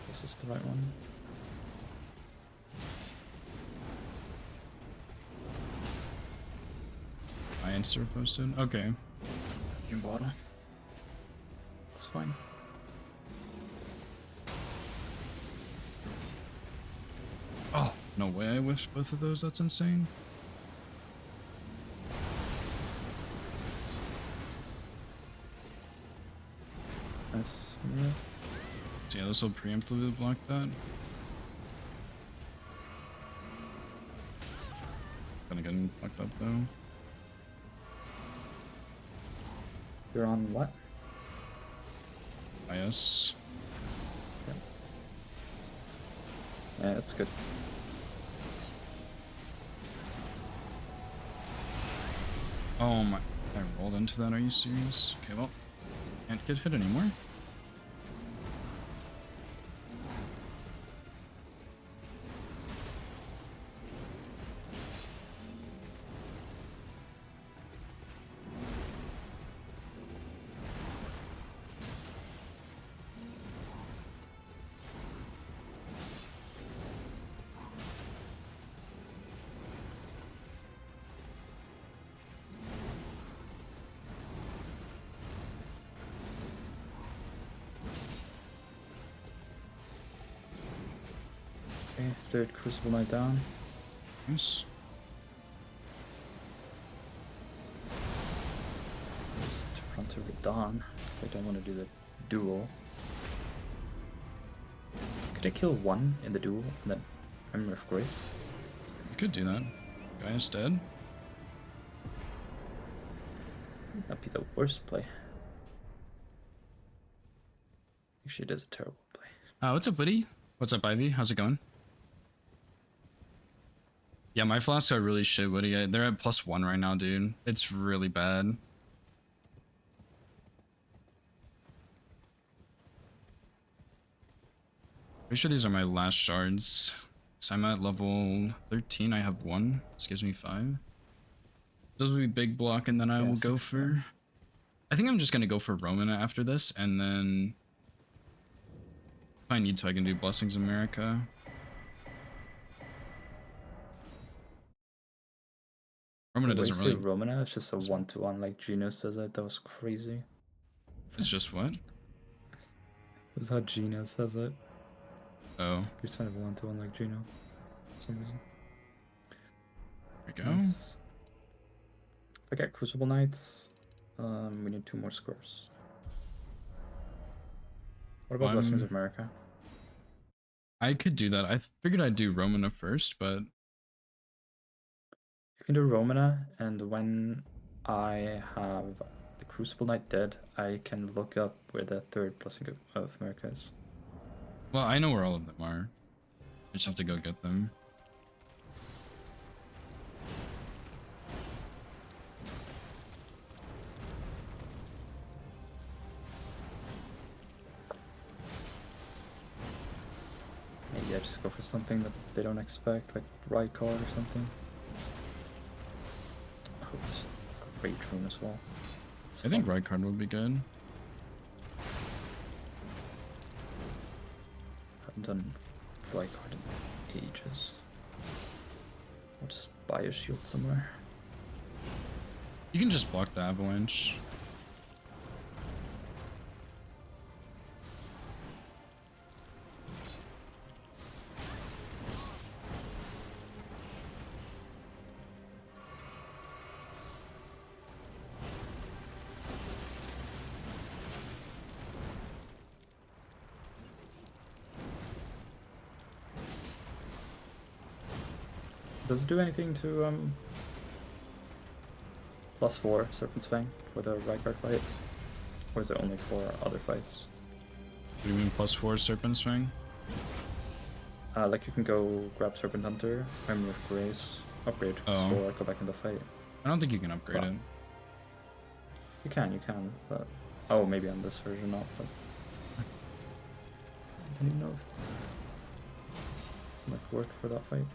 Speaker 7: This is the right one.
Speaker 1: My answer posted. Okay.
Speaker 7: In bottom. It's fine.
Speaker 1: Oh, no way I whiffed both of those. That's insane.
Speaker 7: Nice. Yeah.
Speaker 1: So yeah, this will preemptively block that. Gonna get fucked up though.
Speaker 7: You're on what?
Speaker 1: Yes.
Speaker 7: Yeah, that's good.
Speaker 1: Oh my, I rolled into that, are you serious? Okay, well, can't get hit anymore.
Speaker 7: Okay, third Crucible Knight down.
Speaker 1: Nice.
Speaker 7: Just run to Radon, because I don't want to do the duel. Could I kill one in the duel and then Memory of Grace?
Speaker 1: You could do that. Gaia's dead.
Speaker 7: That'd be the worst play. Actually, it is a terrible play.
Speaker 1: What's up, buddy? What's up, Ivy? How's it going? Yeah, my flasks are really shit, Woody. They're at +1 right now, dude. It's really bad. Pretty sure these are my last shards. So I'm at level 13. I have 1. This gives me 5. This will be big block, and then I will go for... I think I'm just going to go for Roman after this, and then... If I need to, I can do Blessings America. Romana doesn't really...
Speaker 7: Romana, it's just a 1-to-1 like Gino says it. That was crazy.
Speaker 1: It's just what?
Speaker 7: That's how Gino says it.
Speaker 1: Oh.
Speaker 7: He's kind of a 1-to-1 like Gino. For some reason.
Speaker 1: There we go.
Speaker 7: Nice. If I get Crucible Knights, we need 2 more scores. What about Blessings of America?
Speaker 1: I could do that. I figured I'd do Romana first, but...
Speaker 7: You can do Romana, and when I have the Crucible Knight dead, I can look up where the third Blessing of America is.
Speaker 1: Well, I know where all of them are. I just have to go get them.
Speaker 7: Maybe I just go for something that they don't expect, like Rykard or something. Oh, it's a Rage Rune as well. It's
Speaker 1: I think
Speaker 7: fun.
Speaker 1: Rykard would be good.
Speaker 7: Haven't done Rykard in ages. I'll just buy a shield somewhere.
Speaker 1: You can just block the avalanche.
Speaker 7: Does it do anything to +4 Serpent's Fang for the Rykard fight? Or is it only for other fights?
Speaker 1: What do you mean +4 Serpent's Fang?
Speaker 7: Like you can go grab Serpent Hunter, Memory of Grace, upgrade to +4, go back in the fight.
Speaker 1: I don't think you can upgrade it.
Speaker 7: You can, but... Oh, maybe on this version not, but... I don't even know if it's... like, worth for that fight.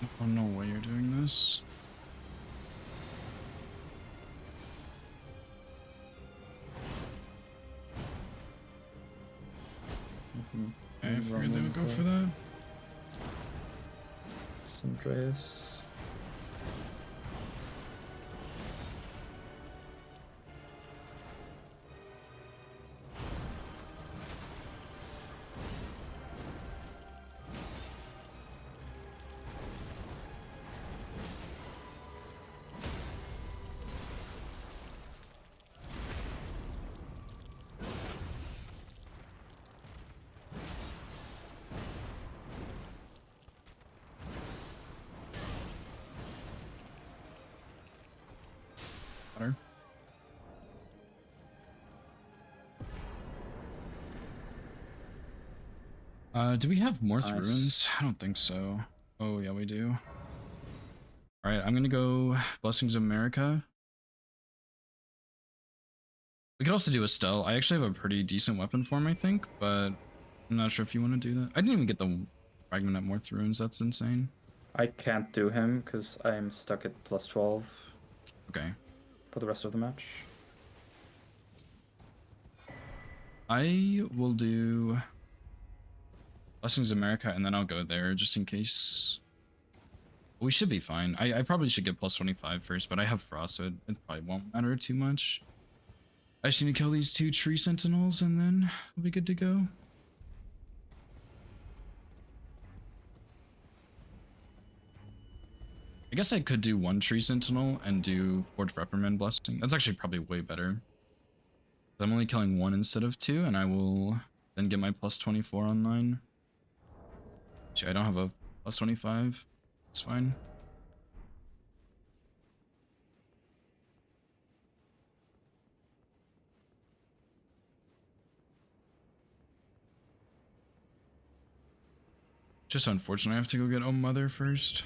Speaker 1: I don't know why you're doing this. I figured they would go for that.
Speaker 7: Andreas.
Speaker 1: better. Do we have Morth
Speaker 7: Nice.
Speaker 1: runes? I don't think so. Oh yeah, we do. All right, I'm gonna go Blessings of America. We could also do Estelle. I actually have a pretty decent weapon form, I think, but I'm not sure if you want to do that. I didn't even get the fragment at Morth runes. That's insane.
Speaker 7: I can't do him because I'm stuck at plus 12
Speaker 1: Okay.
Speaker 7: for the rest of the match.
Speaker 1: I will do Blessings of America, and then I'll go there just in case. We should be fine. I probably should get plus 25 first, but I have Frost, so it probably won't matter too much. I just need to kill these 2 tree sentinels, and then we'll be good to go. I guess I could do 1 tree sentinel and do Forge Reprimand Blessing. That's actually probably way better. I'm only killing 1 instead of 2, and I will then get my plus 24 online. Actually, I don't have a plus 25. It's fine. Just unfortunate I have to go get Oh Mother first.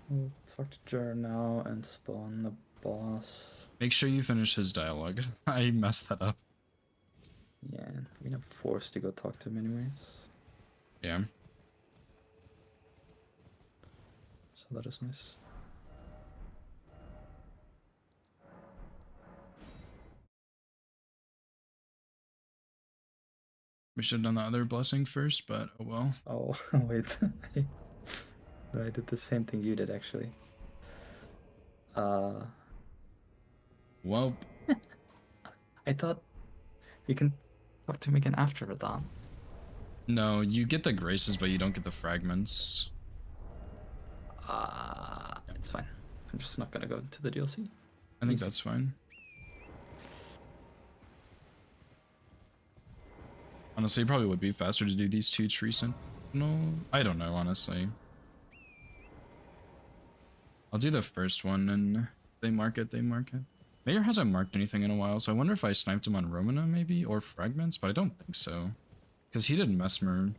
Speaker 7: We'll talk to Jer now and spawn the boss.
Speaker 1: Make sure you finish his dialogue. I messed that up.
Speaker 7: Yeah, I mean I'm forced to go talk to him anyways.
Speaker 1: Yeah.
Speaker 7: So that is nice.
Speaker 1: We should have done the other blessing first, but oh well.
Speaker 7: Oh, wait. I did the same thing you did, actually.
Speaker 1: Well,
Speaker 7: I thought you can talk to him again after Radon.
Speaker 1: no, you get the graces, but you don't get the fragments.
Speaker 7: It's fine. I'm just not gonna go to the DLC.
Speaker 1: I think
Speaker 7: Easy.
Speaker 1: that's fine. Honestly, it probably would be faster to do these 2 tree sentinel. I don't know, honestly. I'll do the first one, and they mark it, they mark it. Mayor hasn't marked anything in a while, so I wonder if I sniped him on Romana, maybe, or fragments, but I don't think so. Because he did Mesmer.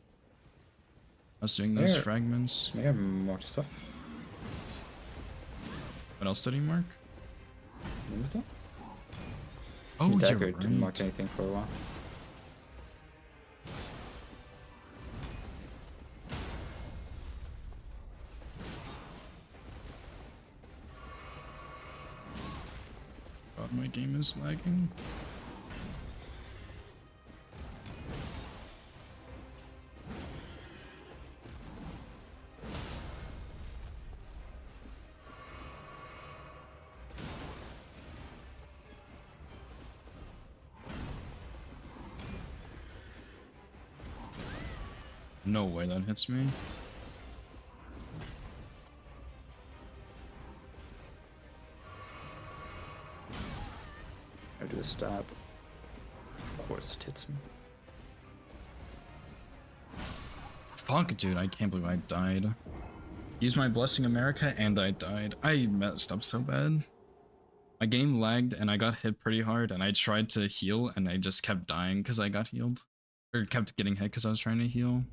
Speaker 1: I was doing those
Speaker 7: Mayor-
Speaker 1: fragments.
Speaker 7: May I have more stuff?
Speaker 1: What else did he mark?
Speaker 7: Remember that?
Speaker 1: Oh, you're
Speaker 7: Dagger
Speaker 1: right.
Speaker 7: didn't mark anything for a while.
Speaker 1: God, my game is lagging. No way that hits me.
Speaker 7: I do a stab. Of course it hits me.
Speaker 1: Fuck, dude, I can't believe I died. Use my Blessing America and I died. I messed up so bad. My game lagged and I got hit pretty hard and I tried to heal and I just kept dying because I got healed. Or kept getting hit because I was trying to heal.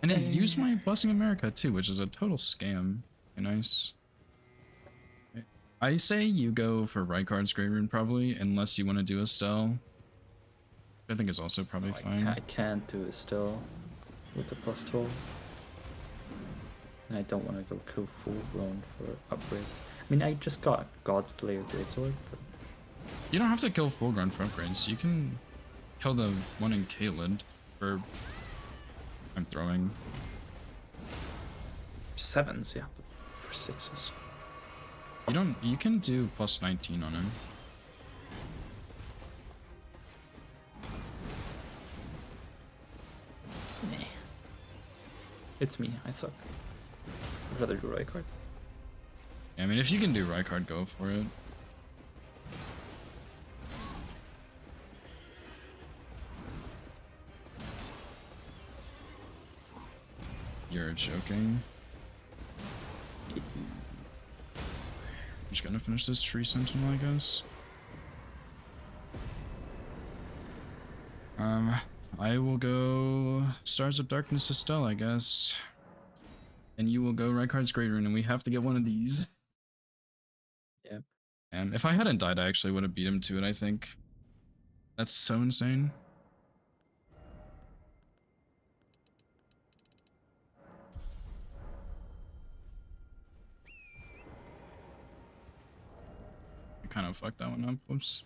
Speaker 1: And it used my Blessing America too, which is a total scam. Very nice. I say you go for Rykard's Grey Rune probably, unless you want to do Estelle. I think is also probably fine.
Speaker 7: I can't do it still with the plus 12. And I don't want to go kill full grown for upgrades. I mean, I just got God's Layer Greatsword, but
Speaker 1: You don't have to kill full grown for upgrades. You can kill the one in Caelid for... I'm throwing.
Speaker 7: 7s, yeah, but for 6s.
Speaker 1: You can do plus 19 on him.
Speaker 7: Nah. It's me, I suck. I'd rather do Rykard.
Speaker 1: Yeah, I mean, if you can do Rykard, go for it. You're joking. I'm just gonna finish this tree sentinel, I guess. I will go Stars of Darkness Estelle, I guess. And you will go Rykard's Great Rune, and we have to get one of these.
Speaker 7: Yep.
Speaker 1: And if I hadn't died, I actually would have beat him to it, I think. That's so insane. I kind of fucked that one up. Whoops.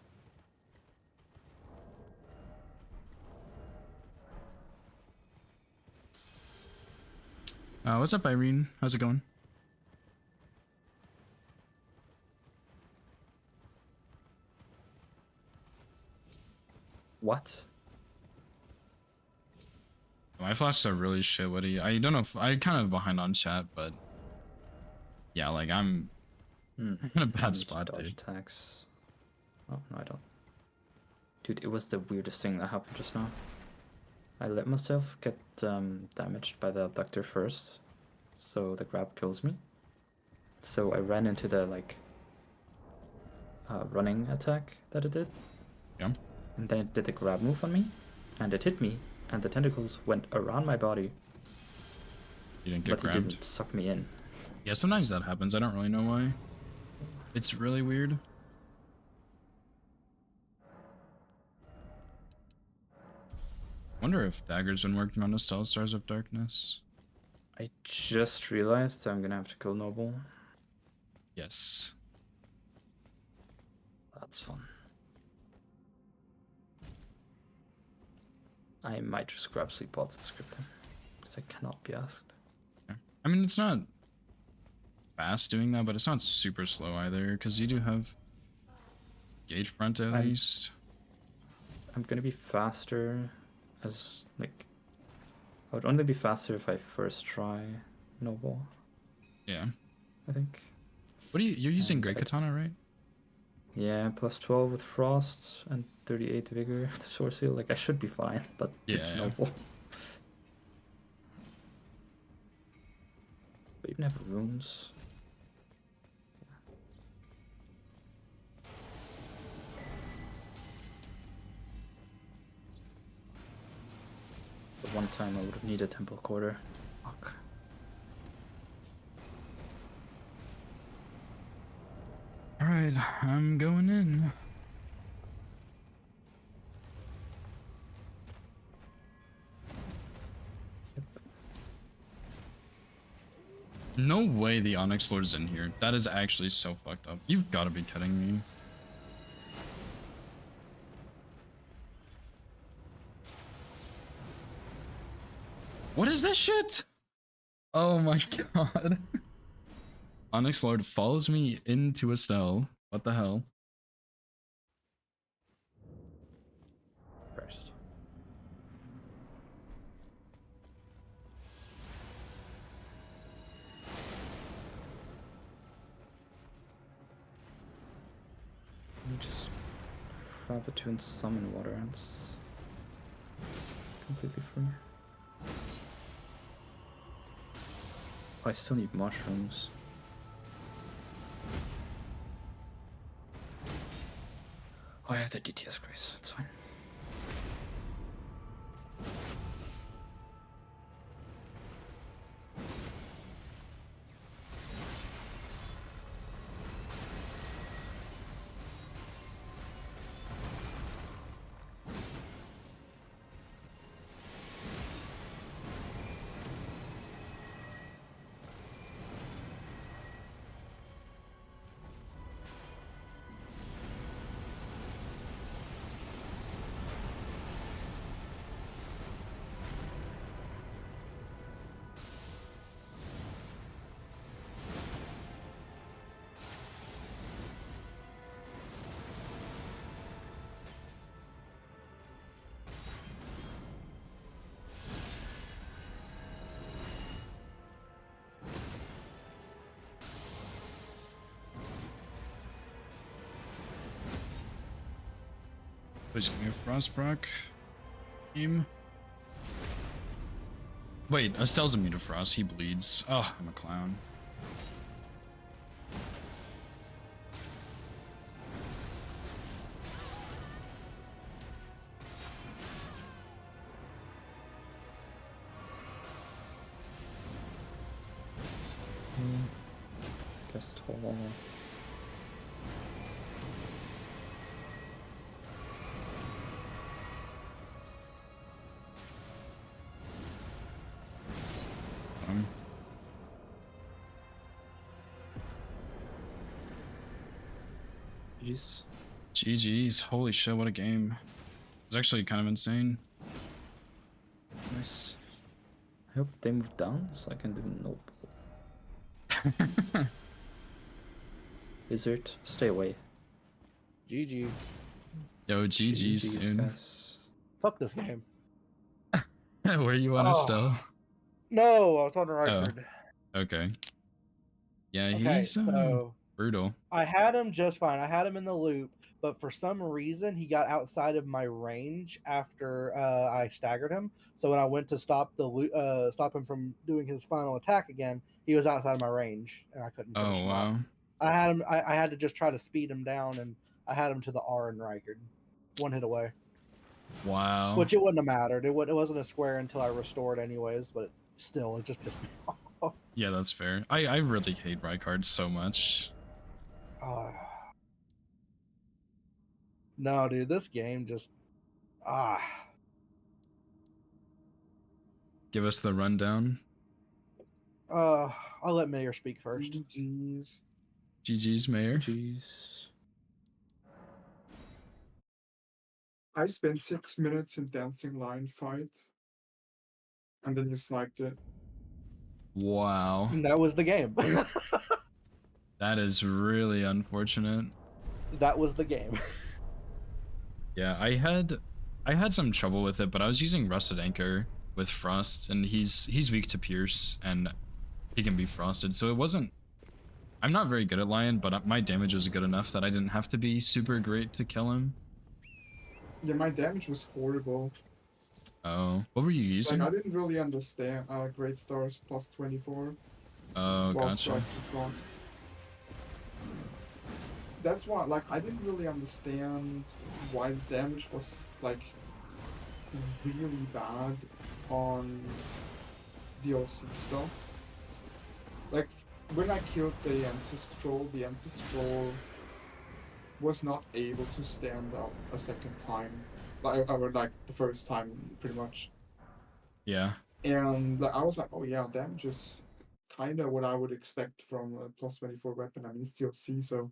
Speaker 1: What's up, Irene? How's it going?
Speaker 7: What?
Speaker 1: My flashes are really shit-witty. I don't know if I kind of behind on chat, but yeah, like I'm in a
Speaker 7: I
Speaker 1: bad
Speaker 7: need to
Speaker 1: spot,
Speaker 7: dodge
Speaker 1: dude.
Speaker 7: attacks. Oh, no, I don't. Dude, it was the weirdest thing that happened just now. I let myself get damaged by the abductor first, so the grab kills me. So I ran into the, like, running attack that it did.
Speaker 1: Yeah.
Speaker 7: And then it did the grab move on me, and it hit me, and the tentacles went around my body,
Speaker 1: You didn't get
Speaker 7: but
Speaker 1: grabbed.
Speaker 7: it didn't suck me in.
Speaker 1: Yeah, sometimes that happens. I don't really know why. It's really weird. Wonder if Dagger's been working on Estelle Stars of Darkness.
Speaker 7: I just realized I'm gonna have to kill Noble.
Speaker 1: Yes.
Speaker 7: That's fun. I might just grab sleep pods and script them, because I cannot be asked.
Speaker 1: Yeah. I mean, it's not fast doing that, but it's not super slow either, because you do have gauge front at least.
Speaker 7: I'm gonna be faster as, like, I would only be faster if I first try Noble,
Speaker 1: Yeah.
Speaker 7: I think.
Speaker 1: What are you're using
Speaker 7: And
Speaker 1: Great
Speaker 7: I-
Speaker 1: Katana, right?
Speaker 7: Yeah, plus 12 with Frost and 38 Vigor with Sword Seal. Like, I should be fine, but it's
Speaker 1: Yeah.
Speaker 7: Noble. But even have runes. But one time I would have needed Temple Quarter. Fuck.
Speaker 1: Alright, I'm going in. No way the Onyx Lord's in here. That is actually so fucked up. You've got to be kidding me. What is this shit? Oh my god. Onyx Lord follows me into Estelle. What the hell?
Speaker 7: First. Let me just grab the two and summon water ants. Completely free. Oh, I still need mushrooms. Oh, I have the DTS Grace, that's fine.
Speaker 1: Please give me a Frost proc. Aim. Wait, Estelle's immune to Frost. He bleeds. Oh, I'm a clown.
Speaker 7: Crest Hall. Jeez.
Speaker 1: GG's. Holy shit, what a game. It's actually kind of insane.
Speaker 7: Nice. I hope they move down so I can do noble. Wizard, stay away.
Speaker 5: GG.
Speaker 1: Yo, GG's, dude.
Speaker 7: Guys.
Speaker 5: Fuck this game.
Speaker 1: Where you want to still?
Speaker 5: No, I was on Reichard.
Speaker 1: Okay. Yeah,
Speaker 5: Okay,
Speaker 1: he's
Speaker 5: so
Speaker 1: brutal.
Speaker 5: I had him just fine. I had him in the loop, but for some reason he got outside of my range after I staggered him. So when I went to stop him from doing his final attack again, he was outside of my range, and I couldn't finish
Speaker 1: Oh,
Speaker 5: him off.
Speaker 1: wow.
Speaker 5: I had him. I had to just try to speed him down, and I had him to the R in Reichard, one hit away.
Speaker 1: Wow.
Speaker 5: Which it wouldn't have mattered. It wasn't a square until I restored, anyways. But still, it just pissed me off.
Speaker 1: Yeah, that's fair. I really hate Rykard so much.
Speaker 5: No, dude, this game just
Speaker 1: Give us the rundown.
Speaker 5: I'll let Mayor speak first.
Speaker 6: Jeez.
Speaker 1: GG's, Mayor.
Speaker 7: Jeez.
Speaker 6: I spent 6 minutes in dancing line fight, and then you sniped it.
Speaker 1: Wow.
Speaker 5: And that was the game.
Speaker 1: That is really unfortunate.
Speaker 5: That was the game.
Speaker 1: Yeah, I had some trouble with it, but I was using Rusted Anchor with Frost, and he's weak to Pierce, and he can be frosted, so it wasn't... I'm not very good at Lion, but my damage was good enough that I didn't have to be super great to kill him.
Speaker 6: Yeah, my damage was horrible.
Speaker 1: Oh, what were you using?
Speaker 6: Like, I didn't really understand Great Stars plus 24.
Speaker 1: Oh,
Speaker 6: while
Speaker 1: gotcha.
Speaker 6: Strikes to Frost. That's why, like, I didn't really understand why the damage was, like, really bad on DLC stuff. Like, when I killed the Ancestral was not able to stand up a second time. Like, or like the first time, pretty much.
Speaker 1: Yeah.
Speaker 6: And like, I was like, oh yeah, damage is kind of what I would expect from a plus 24 weapon. I mean, it's DLC, so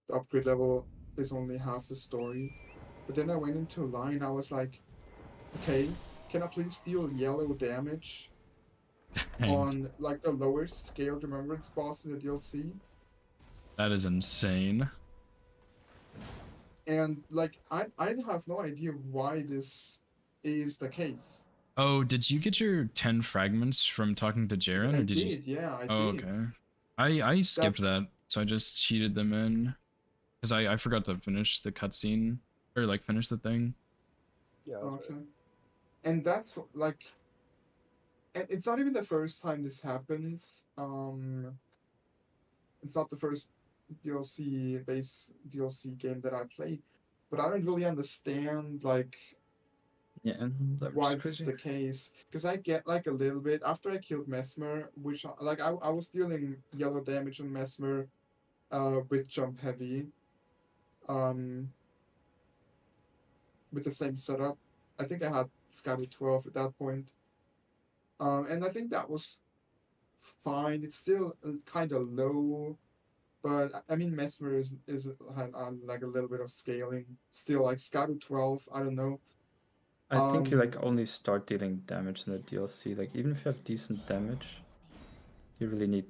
Speaker 6: the upgrade level is only half the story. But then I went into line, I was like, okay, can I please deal yellow damage on like the lowest scaled remembrance boss in the DLC?
Speaker 1: That is insane.
Speaker 6: And like, I have no idea why this is the case.
Speaker 1: Oh, did you get your 10 fragments from talking to Jaren, or did you?
Speaker 6: Yeah, I
Speaker 1: Oh,
Speaker 6: did.
Speaker 1: okay. I skipped that, so I just cheated them in, because I forgot to finish the cutscene, or like finish the thing.
Speaker 5: Yeah.
Speaker 6: Okay. And that's like, and it's not even the first time this happens. It's not the first DLC game that I play, but I don't really understand like
Speaker 7: Yeah, and that
Speaker 6: why
Speaker 7: was
Speaker 6: it's
Speaker 7: crazy.
Speaker 6: the case. Because I get like a little bit after I killed Mesmer, which like I was dealing yellow damage on Mesmer, with jump heavy, with the same setup. I think I had Scotty 12 at that point. And I think that was fine. It's still kind of low, but I mean Mesmer is had like a little bit of scaling. Still like Scotty 12, I don't know.
Speaker 7: I think you like only start dealing damage in the DLC. Like even if you have decent damage, you really need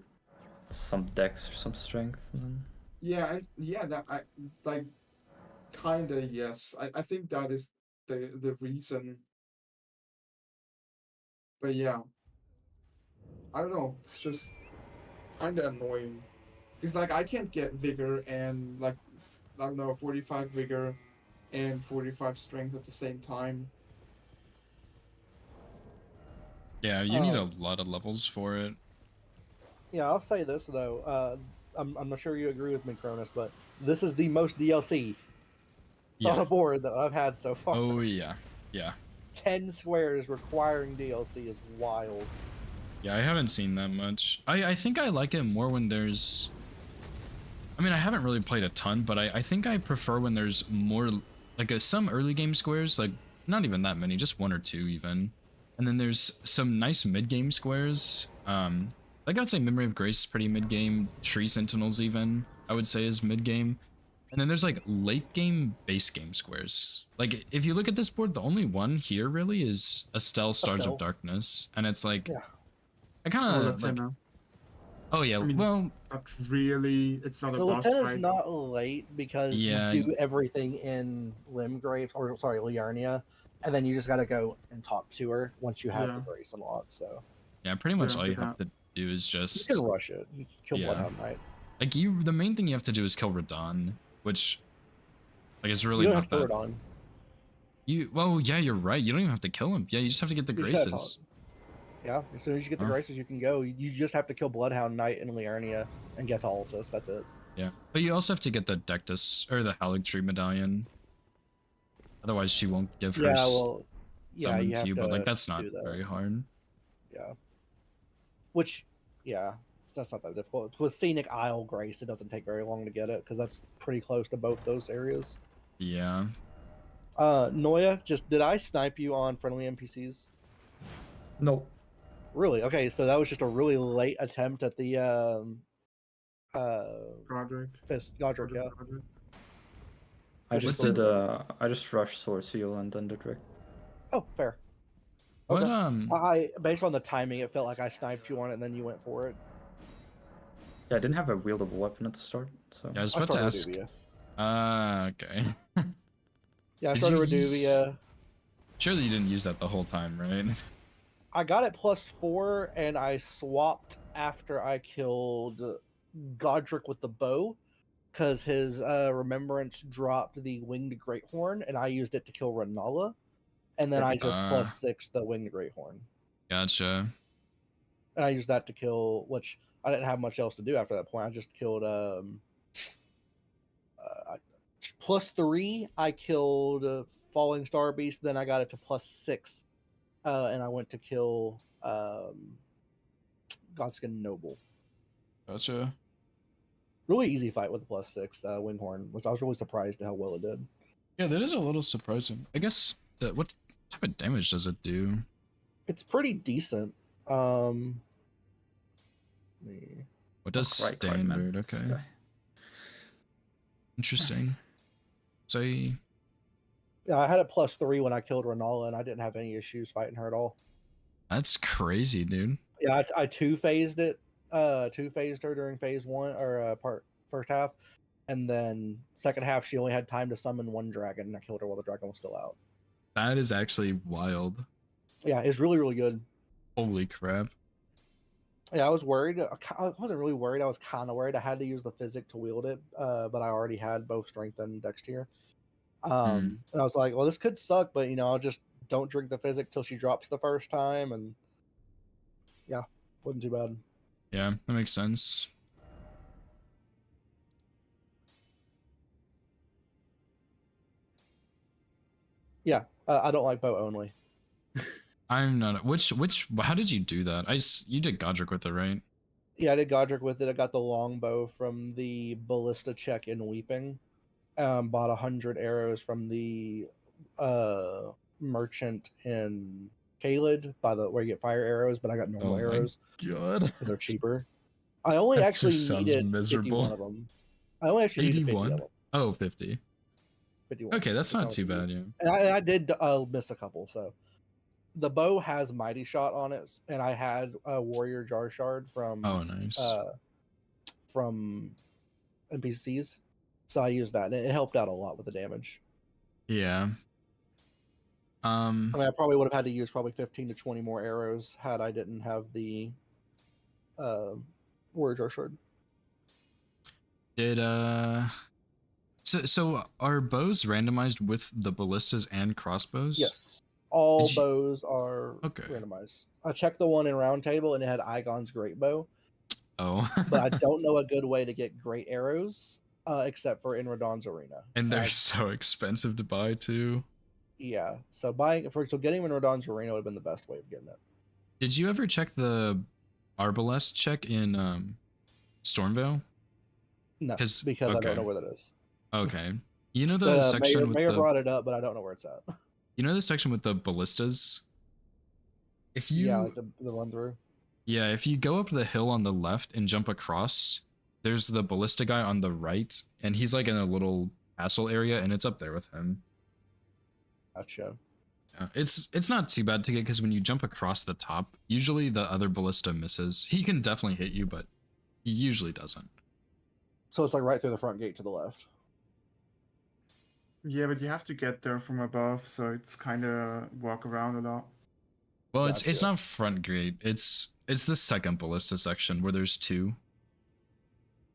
Speaker 7: some dex or some strength. And then...
Speaker 6: Yeah, and yeah, that I like kinda yes. I think that is the reason. But yeah. I don't know, it's just kinda annoying. It's like I can't get vigor and like I don't know, 45 vigor and 45 strength at the same time.
Speaker 1: Yeah, you need a lot of levels for it.
Speaker 5: Yeah, I'll say this though. I'm not sure you agree with me, Cronus, but this is the most DLC on a board that I've had so far.
Speaker 1: Oh yeah, yeah.
Speaker 5: 10 squares requiring DLC is wild.
Speaker 1: Yeah, I haven't seen that much. I think I like it more when there's I mean, I haven't really played a ton, but I think I prefer when there's more, like some early game squares, like not even that many, just one or two even. And then there's some nice mid game squares. Like I'd say Memory of Grace is pretty mid game. Tree Sentinels even, I would say, is mid game. And then there's like late game base game squares. Like if you look at this board, the only one here really is Estelle Stars of
Speaker 5: Estelle.
Speaker 1: Darkness. And it's like,
Speaker 5: Yeah.
Speaker 1: I
Speaker 6: Oh,
Speaker 1: kind of
Speaker 6: that's
Speaker 1: like,
Speaker 6: now.
Speaker 1: oh yeah,
Speaker 6: I mean,
Speaker 1: well,
Speaker 6: not really. It's not a
Speaker 5: The
Speaker 6: boss
Speaker 5: lieutenant's
Speaker 6: fight.
Speaker 5: not late because
Speaker 1: Yeah.
Speaker 5: you do everything in Limgrave, or sorry, Liarnia, and then you just gotta go and talk to her once you have
Speaker 6: Yeah.
Speaker 5: the grace unlocked. So
Speaker 1: yeah, pretty much
Speaker 6: Yeah,
Speaker 1: all
Speaker 6: I
Speaker 1: you
Speaker 6: get
Speaker 1: have to do is
Speaker 5: you
Speaker 1: just
Speaker 5: can rush it. You can kill
Speaker 1: Yeah.
Speaker 5: Bloodhound Knight.
Speaker 1: like the main thing you have to do is kill Radon, which like is really
Speaker 5: You don't
Speaker 1: not
Speaker 5: have to kill
Speaker 1: that.
Speaker 5: it on.
Speaker 1: Well, yeah, you're right. You don't even have to kill him. Yeah, you just have to get the
Speaker 5: You just gotta
Speaker 1: graces.
Speaker 5: Yeah, as soon as you get the
Speaker 1: Huh.
Speaker 5: graces, you can go. You just have to kill Bloodhound Knight in Liarnia and get to Altus. That's it.
Speaker 1: Yeah, but you also have to get the Dectus or the Haligtree medallion. Otherwise, she won't give her
Speaker 5: Yeah, well, yeah,
Speaker 1: summon
Speaker 5: you
Speaker 1: to
Speaker 5: have
Speaker 1: you.
Speaker 5: to
Speaker 1: But like, that's not
Speaker 5: do that.
Speaker 1: very hard.
Speaker 5: Yeah. Which, yeah, that's not that difficult. With Scenic Isle Grace, it doesn't take very long to get it because that's pretty close to both those areas.
Speaker 1: Yeah.
Speaker 5: Noya, did I snipe you on friendly NPCs?
Speaker 7: No.
Speaker 5: Really? Okay, so that was just a really late attempt at the
Speaker 6: Godric.
Speaker 5: Godric, yeah.
Speaker 6: Godric.
Speaker 7: I
Speaker 5: Which
Speaker 7: just
Speaker 5: is
Speaker 7: did I just rushed Sword Seal and then did Rick.
Speaker 5: Oh, fair.
Speaker 1: What
Speaker 5: Okay. I based on the timing, it felt like I sniped you on it, and then you went for it.
Speaker 7: Yeah, I didn't have a wieldable weapon at the start, so
Speaker 1: Yeah, I was
Speaker 5: I
Speaker 1: about to
Speaker 5: started
Speaker 1: ask.
Speaker 5: Reduvia.
Speaker 1: Okay.
Speaker 5: Yeah, I
Speaker 1: Did
Speaker 5: started
Speaker 1: you use-
Speaker 5: Reduvia.
Speaker 1: Surely you didn't use that the whole time, right?
Speaker 5: I got it +4, and I swapped after I killed Godric with the bow, because his remembrance dropped the Winged Greathorn, and I used it to kill Renala, and then I just +6 the Winged Greathorn.
Speaker 1: Gotcha.
Speaker 5: And I used that to kill, which I didn't have much else to do after that point. I just killed +3. I killed Falling Star Beast. Then I got it to +6, and I went to kill Godskin Noble.
Speaker 1: Gotcha.
Speaker 5: Really easy fight with the +6 Winghorn, which I was really surprised at how well it did.
Speaker 1: Yeah, that is a little surprising. I guess what type of damage does it do?
Speaker 5: It's pretty decent.
Speaker 1: What does
Speaker 7: Right,
Speaker 1: standard?
Speaker 7: man. This
Speaker 1: Okay,
Speaker 7: guy.
Speaker 1: interesting. Say
Speaker 5: Yeah, I had it +3 when I killed Renala, and I didn't have any issues fighting her at all.
Speaker 1: that's crazy, dude.
Speaker 5: Yeah, I two-phased it. Two-phased her during phase 1 or first half, and then second half she only had time to summon one dragon, and I killed her while the dragon was still out.
Speaker 1: That is actually wild.
Speaker 5: Yeah, it's really, really good.
Speaker 1: Holy crap.
Speaker 5: Yeah, I was worried. I wasn't really worried. I was kind of worried. I had to use the physic to wield it, but I already had both strength and dex tier. And I was like, well, this could suck, but I'll just don't drink the physic till she drops the first time, and yeah, wasn't too bad.
Speaker 1: Yeah, that makes sense.
Speaker 5: Yeah, I don't like bow only.
Speaker 1: I'm not. Which? How did you do that? You did Godric with it, right?
Speaker 5: Yeah, I did Godric with it. I got the longbow from the ballista check in Weeping. Bought 100 arrows from the merchant in Kaled where you get fire arrows, but I got normal arrows
Speaker 1: God.
Speaker 5: because they're cheaper. I only
Speaker 1: That
Speaker 5: actually
Speaker 1: just sounds
Speaker 5: needed
Speaker 1: miserable.
Speaker 5: 51 of them. I only actually needed 50 of
Speaker 1: 81?
Speaker 5: them.
Speaker 1: Oh, 50.
Speaker 5: 51.
Speaker 1: Okay, that's not
Speaker 5: what
Speaker 1: too
Speaker 5: I
Speaker 1: bad,
Speaker 5: used.
Speaker 1: yeah.
Speaker 5: And I did miss a couple. So the bow has Mighty Shot on it, and I had a Warrior Jar Shard from
Speaker 1: Oh, nice.
Speaker 5: From NPCs, so I used that, and it helped out a lot with the damage.
Speaker 1: Yeah.
Speaker 5: I mean, I probably would have had to use probably 15 to 20 more arrows had I didn't have the Warrior Jar Shard.
Speaker 1: Did so are bows randomized with the ballistas and crossbows?
Speaker 5: Yes, all
Speaker 1: Did you-
Speaker 5: bows are
Speaker 1: Okay.
Speaker 5: randomized. I checked the one in Round Table, and it had Igon's Great Bow,
Speaker 1: Oh.
Speaker 5: but I don't know a good way to get great arrows except for in Radon's Arena.
Speaker 1: And they're so expensive to buy too.
Speaker 5: Yeah, so getting him in Radon's Arena would have been the best way of getting it.
Speaker 1: Did you ever check the Arbalest check in Stormvale?
Speaker 5: No,
Speaker 1: 'Cause-
Speaker 5: because I
Speaker 1: okay.
Speaker 5: don't know where that is.
Speaker 1: Okay. You know the
Speaker 5: But
Speaker 1: section with
Speaker 5: Mayor
Speaker 1: the
Speaker 5: brought it up, but I don't know where it's at.
Speaker 1: you know the section with the ballistas? If
Speaker 5: Yeah,
Speaker 1: you
Speaker 5: like the run through.
Speaker 1: Yeah, if you go up the hill on the left and jump across, there's the ballista guy on the right, and he's like in a little castle area, and it's up there with him.
Speaker 5: Gotcha.
Speaker 1: Yeah, it's not too bad to get because when you jump across the top, usually the other ballista misses. He can definitely hit you, but he usually doesn't.
Speaker 5: So it's like right through the front gate to the left.
Speaker 6: Yeah, but you have to get there from above, so it's kind of walk around a lot.
Speaker 1: Well, it's
Speaker 5: Gotcha.
Speaker 1: not front gate. It's the second ballista section where there's two.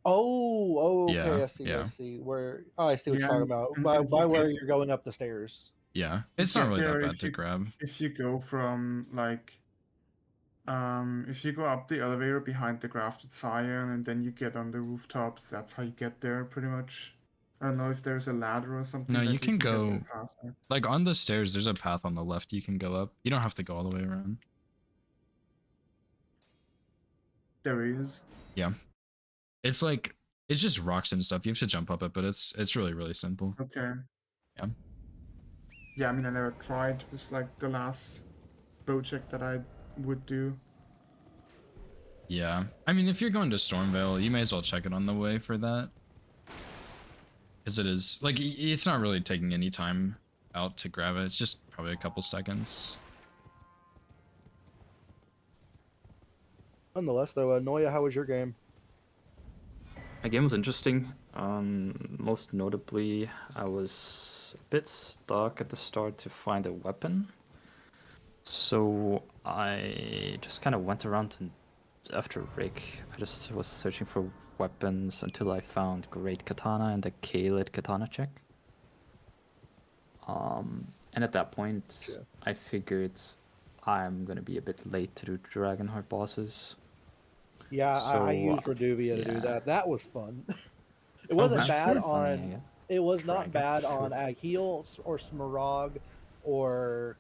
Speaker 5: Oh, okay.
Speaker 1: Yeah,
Speaker 5: I see.
Speaker 1: yeah.
Speaker 5: I see. Where? Oh, I see what
Speaker 6: Yeah,
Speaker 5: you're talking about.
Speaker 6: and
Speaker 5: By
Speaker 6: you
Speaker 5: where
Speaker 6: get-
Speaker 5: you're going up the stairs.
Speaker 1: Yeah,
Speaker 6: you
Speaker 1: it's not
Speaker 6: get
Speaker 1: really that
Speaker 6: there
Speaker 1: bad to grab.
Speaker 6: if you go from like if you go up the elevator behind the crafted scion and then you get on the rooftops, that's how you get there pretty much. I don't know if there's a ladder or something.
Speaker 1: No,
Speaker 6: that
Speaker 1: you can
Speaker 6: get there
Speaker 1: go
Speaker 6: faster.
Speaker 1: like on the stairs. There's a path on the left you can go up. You don't have to go all the way around.
Speaker 6: There is.
Speaker 1: Yeah, it's like it's just rocks and stuff. You have to jump up it, but it's really simple.
Speaker 6: Okay.
Speaker 1: Yeah.
Speaker 6: Yeah, I mean I never tried. It's like the last bow check that I would do.
Speaker 1: Yeah, I mean, if you're going to Stormvale, you may as well check it on the way for that. Because it is, like, it's not really taking any time out to grab it. It's just probably a couple seconds.
Speaker 5: Nonetheless, though, Noya, how was your game?
Speaker 7: My game was interesting. Most notably, I was a bit stuck at the start to find a weapon. So I just kind of went around and after Rick, I just was searching for weapons until I found Great Katana and the Kaled Katana check. And at that point,
Speaker 5: Sure.
Speaker 7: I figured I'm gonna be a bit late to do Dragonheart bosses.
Speaker 5: Yeah, I
Speaker 7: So,
Speaker 5: used Reduvia to do
Speaker 7: yeah.
Speaker 5: that. That was fun. It wasn't
Speaker 7: that's
Speaker 5: bad
Speaker 7: very funny,
Speaker 5: on.
Speaker 7: yeah.
Speaker 5: It was not bad
Speaker 7: Dragons.
Speaker 5: on Agheel or Smaragd or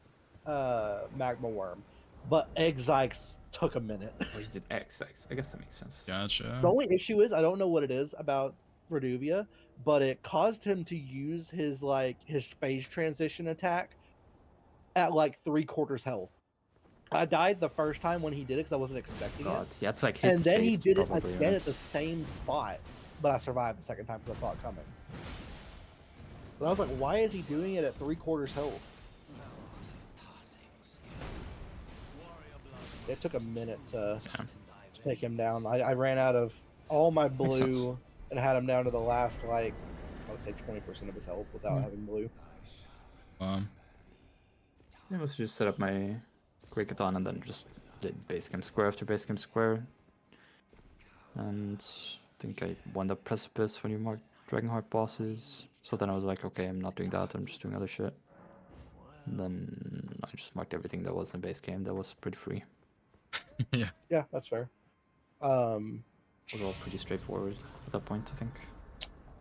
Speaker 5: Magma Worm, but Exikes took a minute.
Speaker 7: Or he did X. I guess that makes sense.
Speaker 1: Gotcha.
Speaker 5: The only issue is I don't know what it is about Reduvia, but it caused him to use his phase transition attack at like 3/4 health. I died the first time when he did it because I wasn't expecting
Speaker 7: God,
Speaker 5: it,
Speaker 7: yeah, it's like hit
Speaker 5: and then he
Speaker 7: space
Speaker 5: did it
Speaker 7: probably,
Speaker 5: again
Speaker 7: right?
Speaker 5: at the same spot, but I survived the second time because I saw it coming. But I was like, why is he doing it at 3/4 health? It took a minute to take him down. I ran out of all my
Speaker 7: Makes sense.
Speaker 5: blue and had him down to the last, like, I would say 20% of his health without having blue.
Speaker 7: I must just set up my Great Katana and then just did base camp square after base camp square. And I think I won the precipice when you mark Dragonheart bosses. So then I was like, okay, I'm not doing that, I'm just doing other shit. And then I just marked everything that was in base game. That was pretty free.
Speaker 1: Yeah.
Speaker 5: Yeah, that's fair.
Speaker 7: It was all pretty straightforward at that point, I think.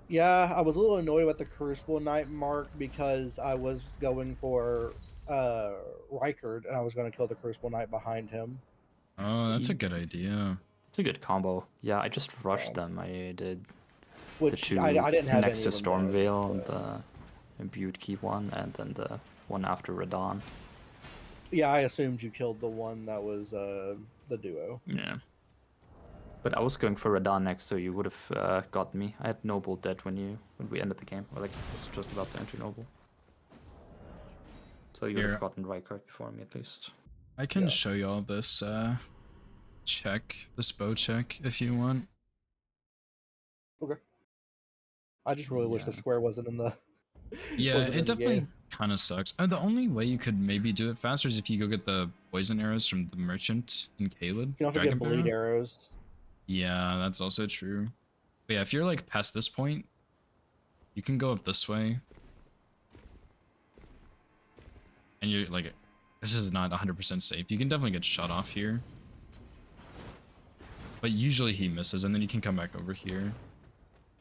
Speaker 5: Yeah, I was a little annoyed with the Crucible Knight mark because I was going for Rykard and I was going to kill the Crucible Knight behind him.
Speaker 1: Oh, that's a good idea.
Speaker 7: It's a good combo. Yeah, I just rushed them. I did the
Speaker 5: Which
Speaker 7: two
Speaker 5: I didn't have
Speaker 7: next
Speaker 5: any
Speaker 7: to
Speaker 5: of them done,
Speaker 7: Stormvale and
Speaker 5: so-
Speaker 7: the imbued key one, and then the one after Radon.
Speaker 5: Yeah, I assumed you killed the one that was the duo.
Speaker 7: Yeah. But I was going for Radon next, so you would have gotten me. I had Noble dead when we ended the game, or like was just about to enter Noble. So you would
Speaker 1: Here.
Speaker 7: have gotten Rykard before me at least.
Speaker 1: I can
Speaker 5: Yeah.
Speaker 1: show you all this check, this bow check, if you want.
Speaker 5: I just really wish the
Speaker 1: Yeah.
Speaker 5: square wasn't in the.
Speaker 1: Yeah,
Speaker 5: wasn't in
Speaker 1: it
Speaker 5: the
Speaker 1: definitely
Speaker 5: game.
Speaker 1: kind of sucks. The only way you could maybe do it faster is if you go get the poison arrows from the merchant in Kaled.
Speaker 5: You don't have to get bleed arrows.
Speaker 1: Yeah, that's also true. But yeah, if you're like past this point, you can go up this way. And you're like, this is not 100% safe. You can definitely get shot off here. But usually he misses, and then you can come back over here.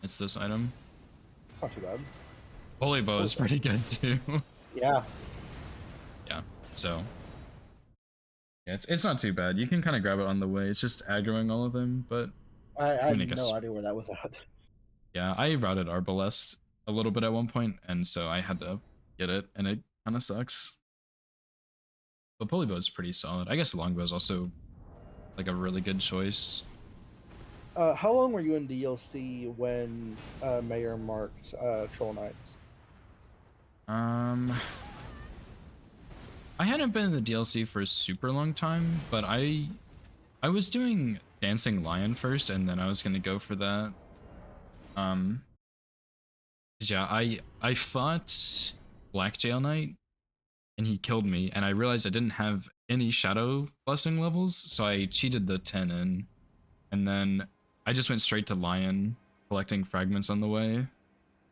Speaker 1: It's this item.
Speaker 5: Not too bad.
Speaker 1: Holy bow is pretty good too.
Speaker 5: Yeah.
Speaker 1: Yeah, so. Yeah, it's not too bad. You can kind of grab it on the way. It's just aggroing all of them, but
Speaker 5: I had
Speaker 1: make a
Speaker 5: no
Speaker 1: s-
Speaker 5: idea where that was at.
Speaker 1: Yeah, I routed Arbalest a little bit at one point, and so I had to get it, and it kind of sucks. But Polybow is pretty solid. I guess Longbow is also like a really good choice.
Speaker 5: How long were you in DLC when Mayor marked Troll Knights?
Speaker 1: I hadn't been in the DLC for a super long time, but I was doing Dancing Lion first, and then I was gonna go for that. Yeah, I fought Black Jail Knight, and he killed me, and I realized I didn't have any Shadow Blessing levels, so I cheated the 10 in, and then I just went straight to Lion, collecting fragments on the way.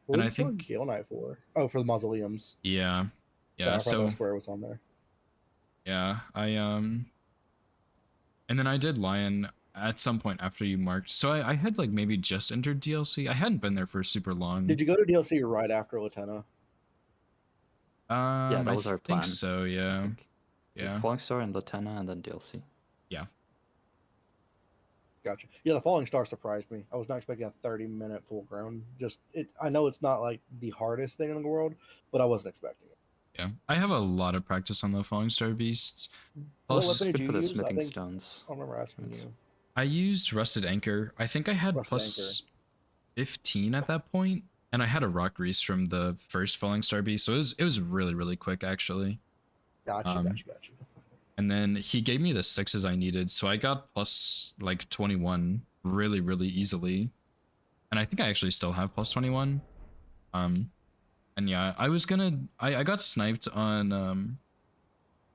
Speaker 5: What
Speaker 1: And
Speaker 5: were
Speaker 1: I
Speaker 5: you killing
Speaker 1: think,
Speaker 5: Gale Knight for? Oh, for the mausoleums.
Speaker 1: yeah,
Speaker 5: Sorry,
Speaker 1: yeah.
Speaker 5: I forgot
Speaker 1: So
Speaker 5: that square was on there.
Speaker 1: yeah, and then I did Lion at some point after you marked. So I had like maybe just entered DLC. I hadn't been there for super long.
Speaker 5: Did you go to DLC right after Latenna?
Speaker 7: Yeah, that
Speaker 1: I
Speaker 7: was our
Speaker 1: think
Speaker 7: plan.
Speaker 1: so.
Speaker 7: I
Speaker 1: Yeah,
Speaker 7: think.
Speaker 1: yeah,
Speaker 7: Falling Star and Latenna and then DLC.
Speaker 1: yeah.
Speaker 5: Gotcha. Yeah, the Falling Star surprised me. I was not expecting a 30-minute full grown. Just it. I know it's not like the hardest thing in the world, but I wasn't expecting it.
Speaker 1: Yeah, I have a lot of practice on the Falling Star Beasts.
Speaker 5: What
Speaker 1: Plus,
Speaker 5: weapon
Speaker 7: It's
Speaker 5: did
Speaker 7: good
Speaker 5: you
Speaker 7: for the
Speaker 5: use? I
Speaker 7: smithing
Speaker 5: think
Speaker 7: stones.
Speaker 5: I remember asking
Speaker 7: Right.
Speaker 5: you.
Speaker 1: I used Rusted Anchor. I think I had
Speaker 5: Rusted
Speaker 1: plus 15 at that point, and I had a Rock Grease from the first Falling Star Beast, so it was really quick actually.
Speaker 5: Gotcha.
Speaker 1: And then he gave me the 6s I needed, so I got plus like 21 really easily, and I think I actually still have plus 21. And yeah, I got sniped on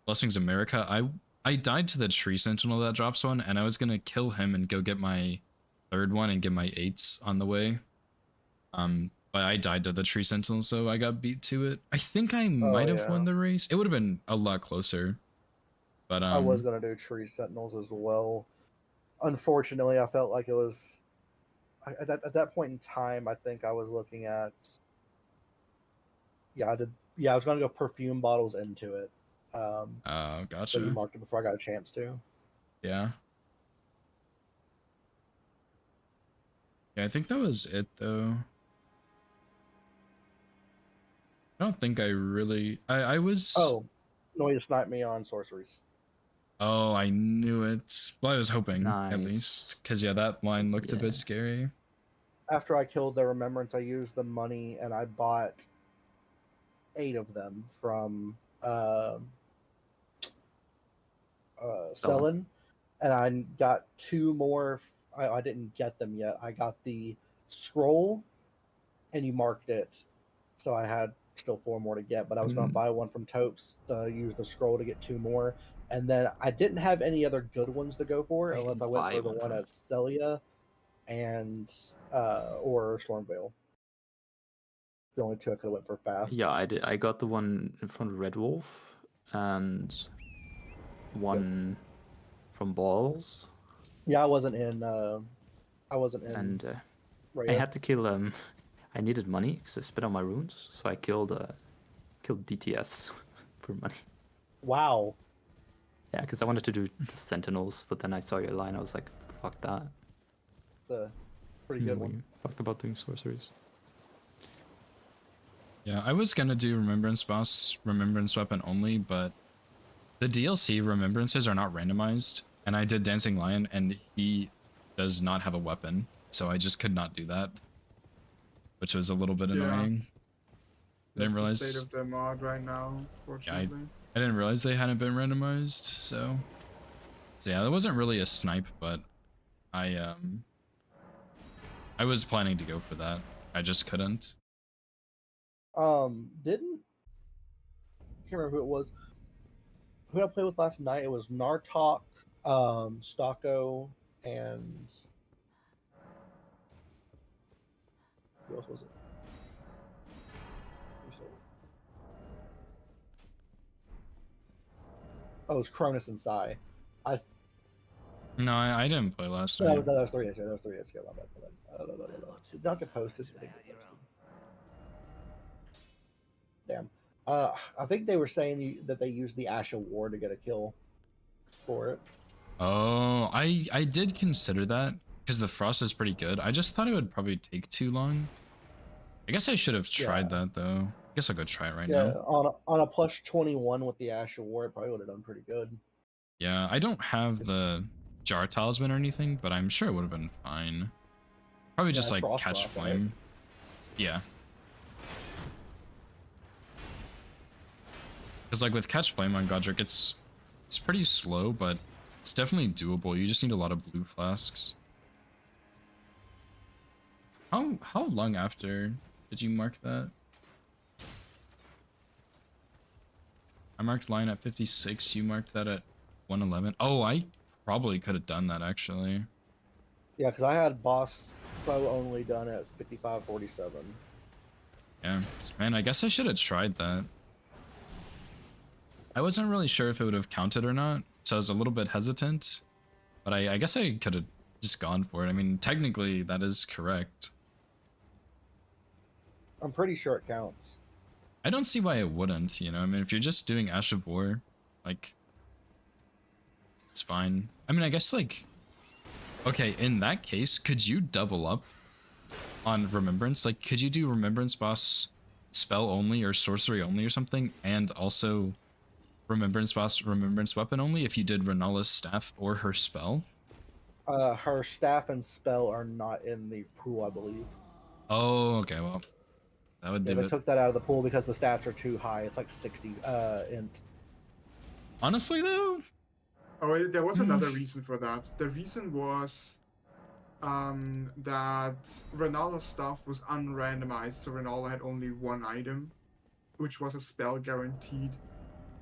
Speaker 1: Blessings America. I died to the Tree Sentinel that drops one, and I was gonna kill him and go get my third one and get my 8s on the way. But I died to the Tree Sentinel, so I got beat to it. I think I might have won the race. It would have been a lot closer. But
Speaker 5: I was gonna do Tree Sentinels as well. Unfortunately, I felt like it was at that point in time. I think I was looking at. Yeah, I did. Yeah, I was gonna go perfume bottles into it.
Speaker 1: oh,
Speaker 5: So you
Speaker 1: gotcha.
Speaker 5: marked it before I got a chance to.
Speaker 1: Yeah. Yeah, I think that was it though. I don't think I really I was
Speaker 5: Oh, no, you sniped me on sorceries.
Speaker 1: Oh, I knew it. Well, I was hoping at
Speaker 7: Nice.
Speaker 1: least, because yeah, that line looked a
Speaker 7: Yeah.
Speaker 1: bit scary.
Speaker 5: After I killed the Remembrance, I used the money and I bought 8 of them from Selin, and I got 2 more. I didn't get them yet. I got the scroll, and you marked it, so I had still 4 more to get. But I was going to buy one from Topes to use the scroll to get 2 more, and then I didn't have any other good ones to go for
Speaker 7: I
Speaker 5: unless
Speaker 7: can
Speaker 5: I went
Speaker 7: buy
Speaker 5: for the
Speaker 7: one
Speaker 5: one
Speaker 7: from-
Speaker 5: at Celia and or Stormvale. The only 2 I could have went for fast.
Speaker 7: Yeah, I did. I got the one in front of Red Wolf and one from Balls.
Speaker 5: Yeah, I wasn't in.
Speaker 7: And I
Speaker 5: Rhea.
Speaker 7: had to kill I needed money because I spit on my runes, so I killed DTS for money.
Speaker 5: Wow.
Speaker 7: Yeah, because I wanted to do the Sentinels, but then I saw your line. I was like, fuck that.
Speaker 5: It's a pretty good
Speaker 7: And we
Speaker 5: one.
Speaker 7: Fucked about doing sorceries.
Speaker 1: Yeah, I was gonna do Remembrance Boss, Remembrance Weapon only, but the DLC Remembrances are not randomized, and I did Dancing Lion, and he does not have a weapon, so I just could not do that, which was a little bit annoying. I didn't
Speaker 6: That's
Speaker 1: realize.
Speaker 6: the state of the mod right now, fortunately.
Speaker 1: I didn't realize they hadn't been randomized, so yeah, that wasn't really a snipe, but I was planning to go for that. I just couldn't.
Speaker 5: Didn't can't remember who it was. Who I played with last night? It was Nartok, Stocko, and who else was it? Oh, it was Cronus and Psy.
Speaker 1: No, I didn't play last
Speaker 5: No,
Speaker 1: night.
Speaker 5: that was 3 days ago. That was 3 days ago. My bad. Did not get posted. It didn't get posted. Damn. I think they were saying that they used the Ash of War to get a kill for it.
Speaker 1: Oh, I did consider that, because the frost is pretty good. I just thought it would probably take too long. I guess I should have tried that though. I guess I'll go try it right
Speaker 5: Yeah,
Speaker 1: now.
Speaker 5: on a plus 21 with the Ash of War, it probably would have done pretty good.
Speaker 1: Yeah, I don't have the jar talisman or anything, but I'm sure it would have been fine. Probably just
Speaker 5: it's
Speaker 1: like
Speaker 5: Frost
Speaker 1: catch
Speaker 5: Rock, right?
Speaker 1: flame. Yeah. Because like with catch flame on Godric, it's pretty slow, but it's definitely doable. You just need a lot of blue flasks. How long after did you mark that? I marked line at 56. You marked that at 111. Oh, I probably could have done that actually.
Speaker 5: Yeah, because I had boss bow only done at 55:47.
Speaker 1: Yeah, man, I guess I should have tried that. I wasn't really sure if it would have counted or not, so I was a little bit hesitant. But I guess I could have just gone for it. I mean, technically that is correct.
Speaker 5: I'm pretty sure it counts.
Speaker 1: I don't see why it wouldn't, you know? I mean, if you're just doing Ash of War, like, it's fine. I mean, I guess, like, okay, in that case, could you double up on Remembrance? Like, could you do Remembrance boss spell only or sorcery only or something, and also Remembrance boss Remembrance weapon only if you did Renala's staff or her spell?
Speaker 5: Her staff and spell are not in the pool, I believe.
Speaker 1: Oh, okay, well, that would
Speaker 5: Yeah,
Speaker 1: do
Speaker 5: they
Speaker 1: it.
Speaker 5: took that out of the pool because the stats are too high. It's like 60 int.
Speaker 1: Honestly, though,
Speaker 6: Oh, there was another reason for that. The reason was that Renala's stuff was unrandomized, so Renala had only one item, which was a spell guaranteed.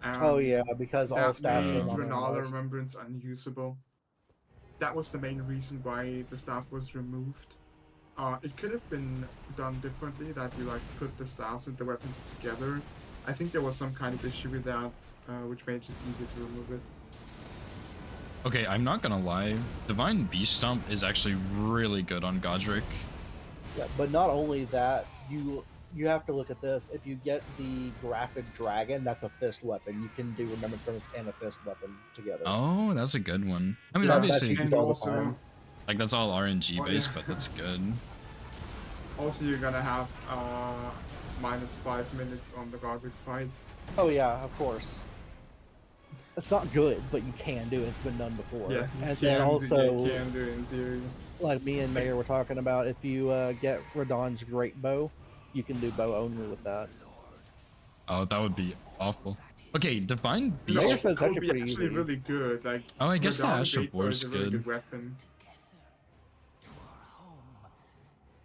Speaker 5: Oh yeah, because all
Speaker 6: That
Speaker 5: stats
Speaker 6: made
Speaker 5: are not
Speaker 6: Renala
Speaker 5: randomized.
Speaker 6: Remembrance unusable. That was the main reason why the staff was removed. It could have been done differently, that you like put the staffs and the weapons together. I think there was some kind of issue with that, which made it just easier to remove it.
Speaker 1: okay, I'm not gonna lie. Divine Beast Stomp is actually really good on Godric.
Speaker 5: Yeah, but not only that, you have to look at this. If you get the graphic dragon, that's a fist weapon. You can do Remembrance and a fist weapon together.
Speaker 1: Oh, that's a good one. I mean,
Speaker 6: Yeah,
Speaker 1: obviously,
Speaker 5: that's used
Speaker 6: and
Speaker 5: all the
Speaker 6: also,
Speaker 5: time.
Speaker 1: like that's all RNG
Speaker 6: Oh,
Speaker 1: based,
Speaker 6: yeah.
Speaker 1: but that's good.
Speaker 6: Also, you're gonna have minus 5 minutes on the Godric fight.
Speaker 5: Oh yeah, of course. It's not good, but you can do it. It's been done before.
Speaker 6: Yeah,
Speaker 5: And then also,
Speaker 6: you can do it in theory.
Speaker 5: like me and Mayor were talking about, if you get Radon's great bow, you can do bow only with that.
Speaker 1: Oh, that would be awful. Okay, Divine
Speaker 6: No,
Speaker 5: Mayor
Speaker 1: Beast.
Speaker 5: says
Speaker 6: that would
Speaker 5: actually
Speaker 6: be
Speaker 5: pretty
Speaker 6: actually
Speaker 5: easy.
Speaker 6: really good. Like,
Speaker 1: Oh, I guess the
Speaker 6: Radon
Speaker 1: Ash of
Speaker 6: Great Bow
Speaker 1: War
Speaker 6: is
Speaker 1: is
Speaker 6: a really
Speaker 1: good.
Speaker 6: good weapon.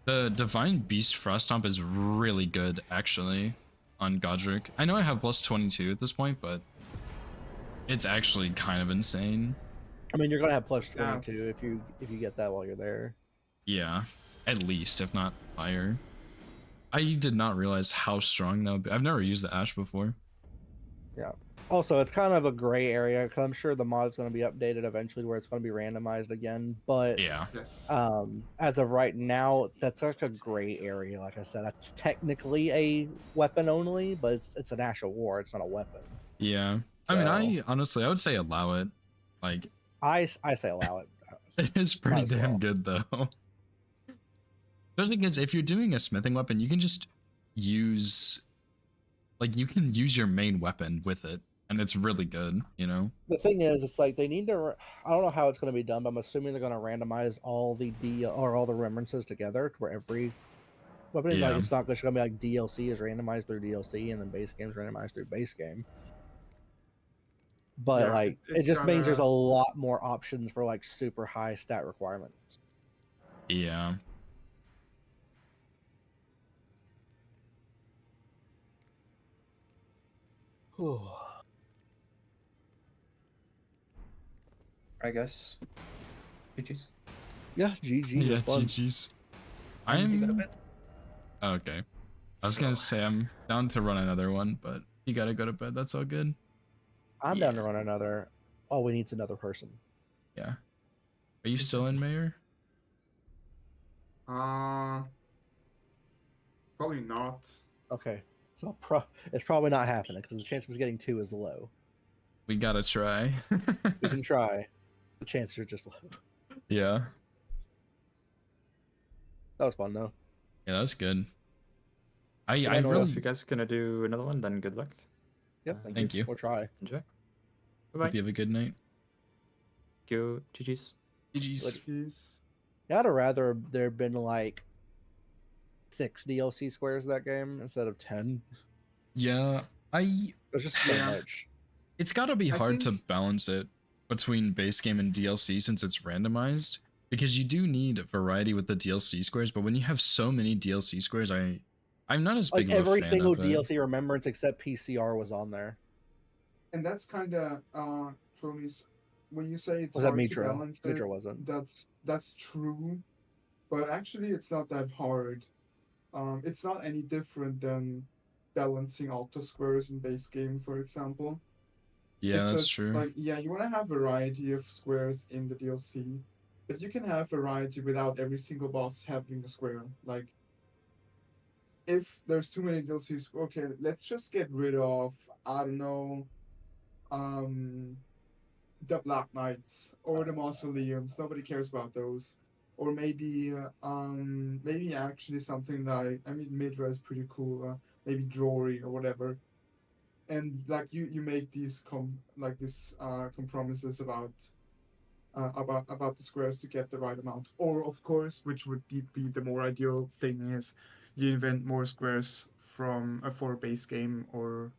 Speaker 1: The Divine Beast Frost Stomp is really good, actually, on Godric. I know I have plus 22 at this point, but it's actually kind of insane.
Speaker 5: I mean, you're gonna have plus
Speaker 6: Stats.
Speaker 5: 22 if you get that while you're there.
Speaker 1: Yeah, at least, if not higher. I did not realize how strong that would be. I've never used the Ash before.
Speaker 5: Yeah. Also, it's kind of a gray area because I'm sure the mod's going to be updated eventually where it's going to be randomized again. But
Speaker 1: Yeah.
Speaker 6: Yes.
Speaker 5: as of right now, that's like a gray area. Like I said, that's technically a weapon only, but it's an Ash of War. It's not a weapon.
Speaker 1: Yeah. I mean, I honestly, I would say allow it. Like,
Speaker 5: I say allow it.
Speaker 1: it is pretty
Speaker 5: Might as
Speaker 1: damn
Speaker 5: well.
Speaker 1: good, though. Especially because if you're doing a smithing weapon, you can just use, like, you can use your main weapon with it, and it's really good, you know?
Speaker 5: The thing is, it's like they need to. I don't know how it's going to be done, but I'm assuming they're going to randomize all the all the remembrances together to where every weapon.
Speaker 1: Yeah.
Speaker 5: Like it's not just going to be like DLC is randomized through DLC and then base game's randomized through base game. But
Speaker 6: Yeah,
Speaker 5: like
Speaker 6: it's
Speaker 5: it just means there's a
Speaker 6: gonna-
Speaker 5: lot more options for like super high stat requirements.
Speaker 1: Yeah.
Speaker 7: I guess. GG's.
Speaker 5: Yeah, GG.
Speaker 1: Yeah,
Speaker 5: was fun.
Speaker 1: GG's.
Speaker 7: I need to go to
Speaker 1: I'm...
Speaker 7: bed.
Speaker 1: Okay. I was
Speaker 7: So-
Speaker 1: gonna say I'm down to run another one, but you gotta go to bed. That's all good.
Speaker 5: I'm down to
Speaker 1: Yeah.
Speaker 5: run another. All we need is another person.
Speaker 1: Yeah. Are you still in, Mayor?
Speaker 6: Probably not.
Speaker 5: Okay, so it's probably not happening because the chance of us getting 2 is low.
Speaker 1: We gotta try.
Speaker 5: We can try. The chances are just low.
Speaker 1: Yeah.
Speaker 5: That was fun though.
Speaker 1: Yeah, that's good. I
Speaker 5: Yeah,
Speaker 1: I
Speaker 5: no,
Speaker 7: Well,
Speaker 1: really
Speaker 7: if you guys are gonna do another one, then good luck.
Speaker 5: Yep.
Speaker 1: thank you.
Speaker 5: We'll try.
Speaker 7: Enjoy. Bye
Speaker 1: Hope
Speaker 7: bye.
Speaker 1: you have a good night.
Speaker 7: Go GG's.
Speaker 1: GG's.
Speaker 6: Jeez.
Speaker 5: Yeah, I'd have rather there been like 6 DLC squares that game instead of 10.
Speaker 1: Yeah,
Speaker 5: There's just so
Speaker 6: Yeah.
Speaker 5: much.
Speaker 1: it's got to be
Speaker 6: I
Speaker 1: hard to
Speaker 6: think-
Speaker 1: balance it between base game and DLC since it's randomized because you do need variety with the DLC squares, but when you have so many DLC squares, I'm not as
Speaker 5: Like
Speaker 1: big of a
Speaker 5: every
Speaker 1: fan
Speaker 5: single
Speaker 1: of it.
Speaker 5: DLC Remembrance except PCR was on there.
Speaker 6: And that's kind of Tony's. When you say it's
Speaker 5: Was that
Speaker 6: hard to
Speaker 5: Mitra?
Speaker 6: balance it,
Speaker 5: Mitra wasn't.
Speaker 6: that's true, but actually it's not that hard. It's not any different than balancing auto squares in base game, for example.
Speaker 1: Yeah,
Speaker 6: It's
Speaker 1: that's
Speaker 6: just
Speaker 1: true.
Speaker 6: like, yeah, you want to have variety of squares in the DLC, but you can have variety without every single boss having a square. Like, if there's too many DLCs, okay, let's just get rid of, I don't know, um, the Black Knights or the Mausoleums. Nobody cares about those. Or maybe actually something like, I mean, Midra is pretty cool. Maybe Jory or whatever. And like you make these compromises about the squares to get the right amount. Or of course, which would be the more ideal thing is, you invent more squares from for base game or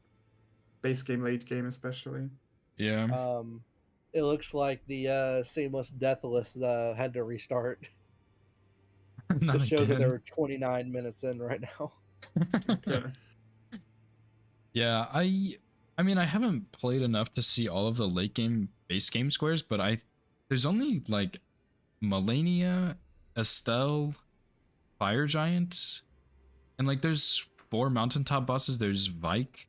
Speaker 6: base game late game especially.
Speaker 1: Yeah.
Speaker 5: It looks like the Seamless Deathless had to restart.
Speaker 1: Not
Speaker 5: It shows that
Speaker 1: again.
Speaker 5: they're 29 minutes in right now.
Speaker 6: Okay.
Speaker 1: Yeah, I mean I haven't played enough to see all of the late game base game squares, but there's only like Melania, Estelle, Fire Giant, and like there's 4 mountaintop bosses. There's Vike.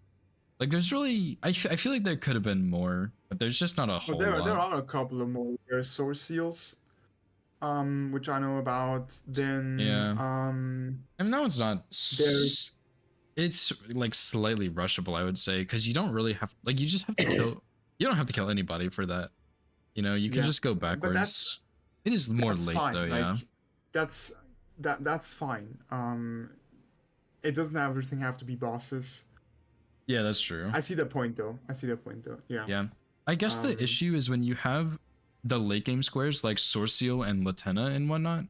Speaker 1: Like there's really I feel like there could have been more, but there's just not a
Speaker 6: But
Speaker 1: whole
Speaker 6: there
Speaker 1: lot.
Speaker 6: are a couple of more. There's Source Seals, which I know about. Then
Speaker 1: Yeah. I mean that one's not
Speaker 6: there's
Speaker 1: it's like slightly rushable, I would say, because you don't really have like you just have to kill you don't have to kill anybody for that. You know, you can
Speaker 6: Yeah,
Speaker 1: just go
Speaker 6: but
Speaker 1: backwards. It is more
Speaker 6: that's
Speaker 1: late
Speaker 6: fine.
Speaker 1: though,
Speaker 6: Like,
Speaker 1: yeah.
Speaker 6: that's fine. It doesn't everything have to be bosses.
Speaker 1: Yeah, that's true.
Speaker 6: I see the point though. Yeah.
Speaker 1: Yeah. I guess the
Speaker 6: Um,
Speaker 1: issue is when you have the late game squares like Sorciel and Latenna and whatnot,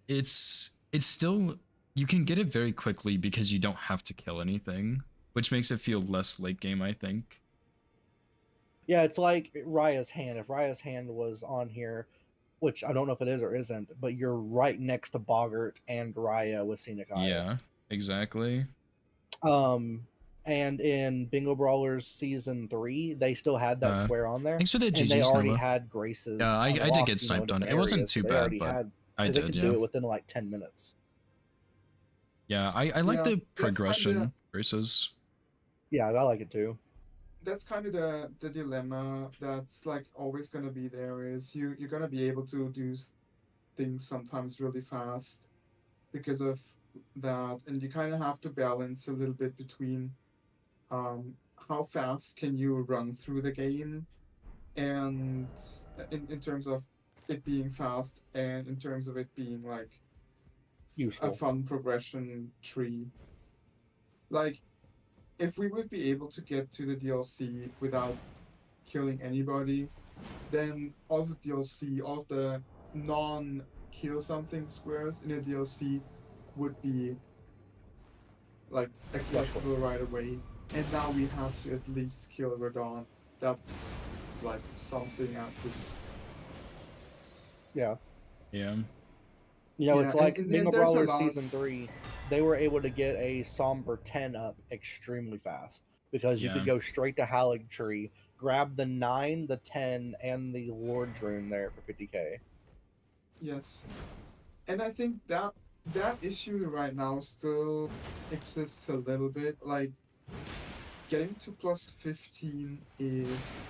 Speaker 1: it's still you can get it very quickly because you don't have to kill anything, which makes it feel less late game, I think.
Speaker 5: Yeah, it's like Raya's hand. If Raya's hand was on here, which I don't know if it is or isn't, but you're right next to Boggart and Raya with Scenic Eye.
Speaker 1: Yeah, exactly.
Speaker 5: And in Bingo Brawlers Season 3, they still had that square on there.
Speaker 1: Thanks for the
Speaker 5: And
Speaker 1: GGs,
Speaker 5: they already
Speaker 1: Nova.
Speaker 5: had Graces.
Speaker 1: Yeah, I did
Speaker 5: unlocked,
Speaker 1: get sniped
Speaker 5: in
Speaker 1: on it. It
Speaker 5: different
Speaker 1: wasn't
Speaker 5: areas,
Speaker 1: too
Speaker 5: so they
Speaker 1: bad,
Speaker 5: already
Speaker 1: but
Speaker 5: had,
Speaker 1: I
Speaker 5: they
Speaker 1: did,
Speaker 5: could
Speaker 1: yeah.
Speaker 5: do it within like 10 minutes.
Speaker 1: Yeah, I like
Speaker 6: Yeah,
Speaker 1: the
Speaker 6: that's
Speaker 1: progression
Speaker 6: kinda-
Speaker 1: races.
Speaker 5: Yeah, I like it too.
Speaker 6: That's kind of the dilemma that's like always gonna be there. Is you're gonna be able to do things sometimes really fast because of that, and you kind of have to balance a little bit between how fast can you run through the game, and in terms of it being fast, and in terms of it being like a
Speaker 5: Useful.
Speaker 6: fun progression tree. Like, if we would be able to get to the DLC without killing anybody, then all the DLC, all the non-kill something squares in a DLC would be like accessible right away. And now we have to at least kill Radon. That's like something at least.
Speaker 5: Yeah.
Speaker 1: Yeah.
Speaker 5: You know,
Speaker 6: Yeah,
Speaker 5: it's like
Speaker 6: and
Speaker 5: Bingo
Speaker 6: there's a
Speaker 5: Brawlers
Speaker 6: lot-
Speaker 5: Season 3, they were able to get a Somber 10 up extremely fast because you
Speaker 1: Yeah.
Speaker 5: could go straight to Halig Tree, grab the 9, the 10, and the Lord's Rune there for 50k.
Speaker 6: Yes. And I think that issue right now still exists a little bit. Like, getting to plus 15 is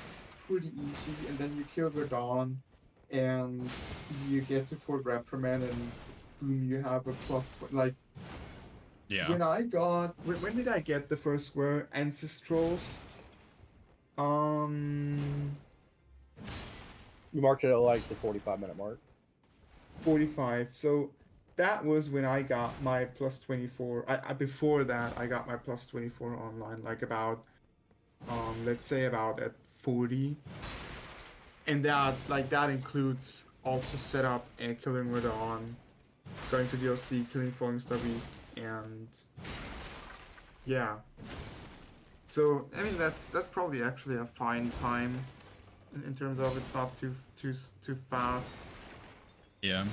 Speaker 6: pretty easy, and then you kill Verdun, and you get to Fort Reprimand, and boom, you have a plus. Like,
Speaker 1: Yeah.
Speaker 6: when did I get the first square? Ancestrals.
Speaker 5: You marked it at like the 45-minute mark.
Speaker 6: 45. So that was when I got my plus 24. Before that, I got my plus 24 online, like about, let's say about at 40. And that includes Alta setup and killing Radon, going to DLC, killing Falling Star Beast, and yeah. So I mean that's probably actually a fine time in terms of it's not too fast.
Speaker 1: Yeah.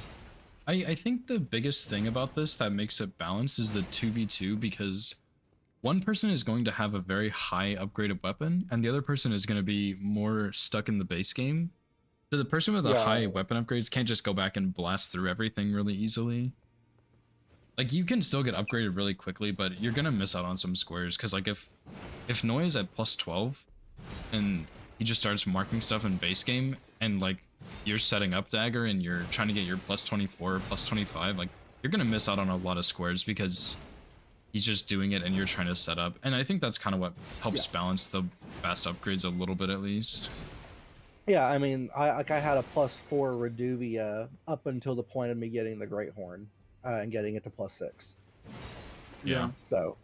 Speaker 1: I think the biggest thing about this that makes it balanced is the 2v2, because one person is going to have a very high upgraded weapon and the other person is going to be more stuck in the base game. So the person with the high weapon upgrades can't just go back and blast through everything really easily. Like, you can still get upgraded really quickly, but you're gonna miss out on some squares, because like if Noi is at plus 12 and he just starts marking stuff in base game, and like you're setting up dagger and you're trying to get your plus 24 or plus 25, like you're gonna miss out on a lot of squares because he's just doing it and you're trying to set up. And I think that's kind of what helps balance the fast upgrades a little bit, at least.
Speaker 5: Yeah, I mean, I had a +4 Reduvia up until the point of me getting the Great Horn and getting it to +6.
Speaker 1: Yeah.
Speaker 5: So,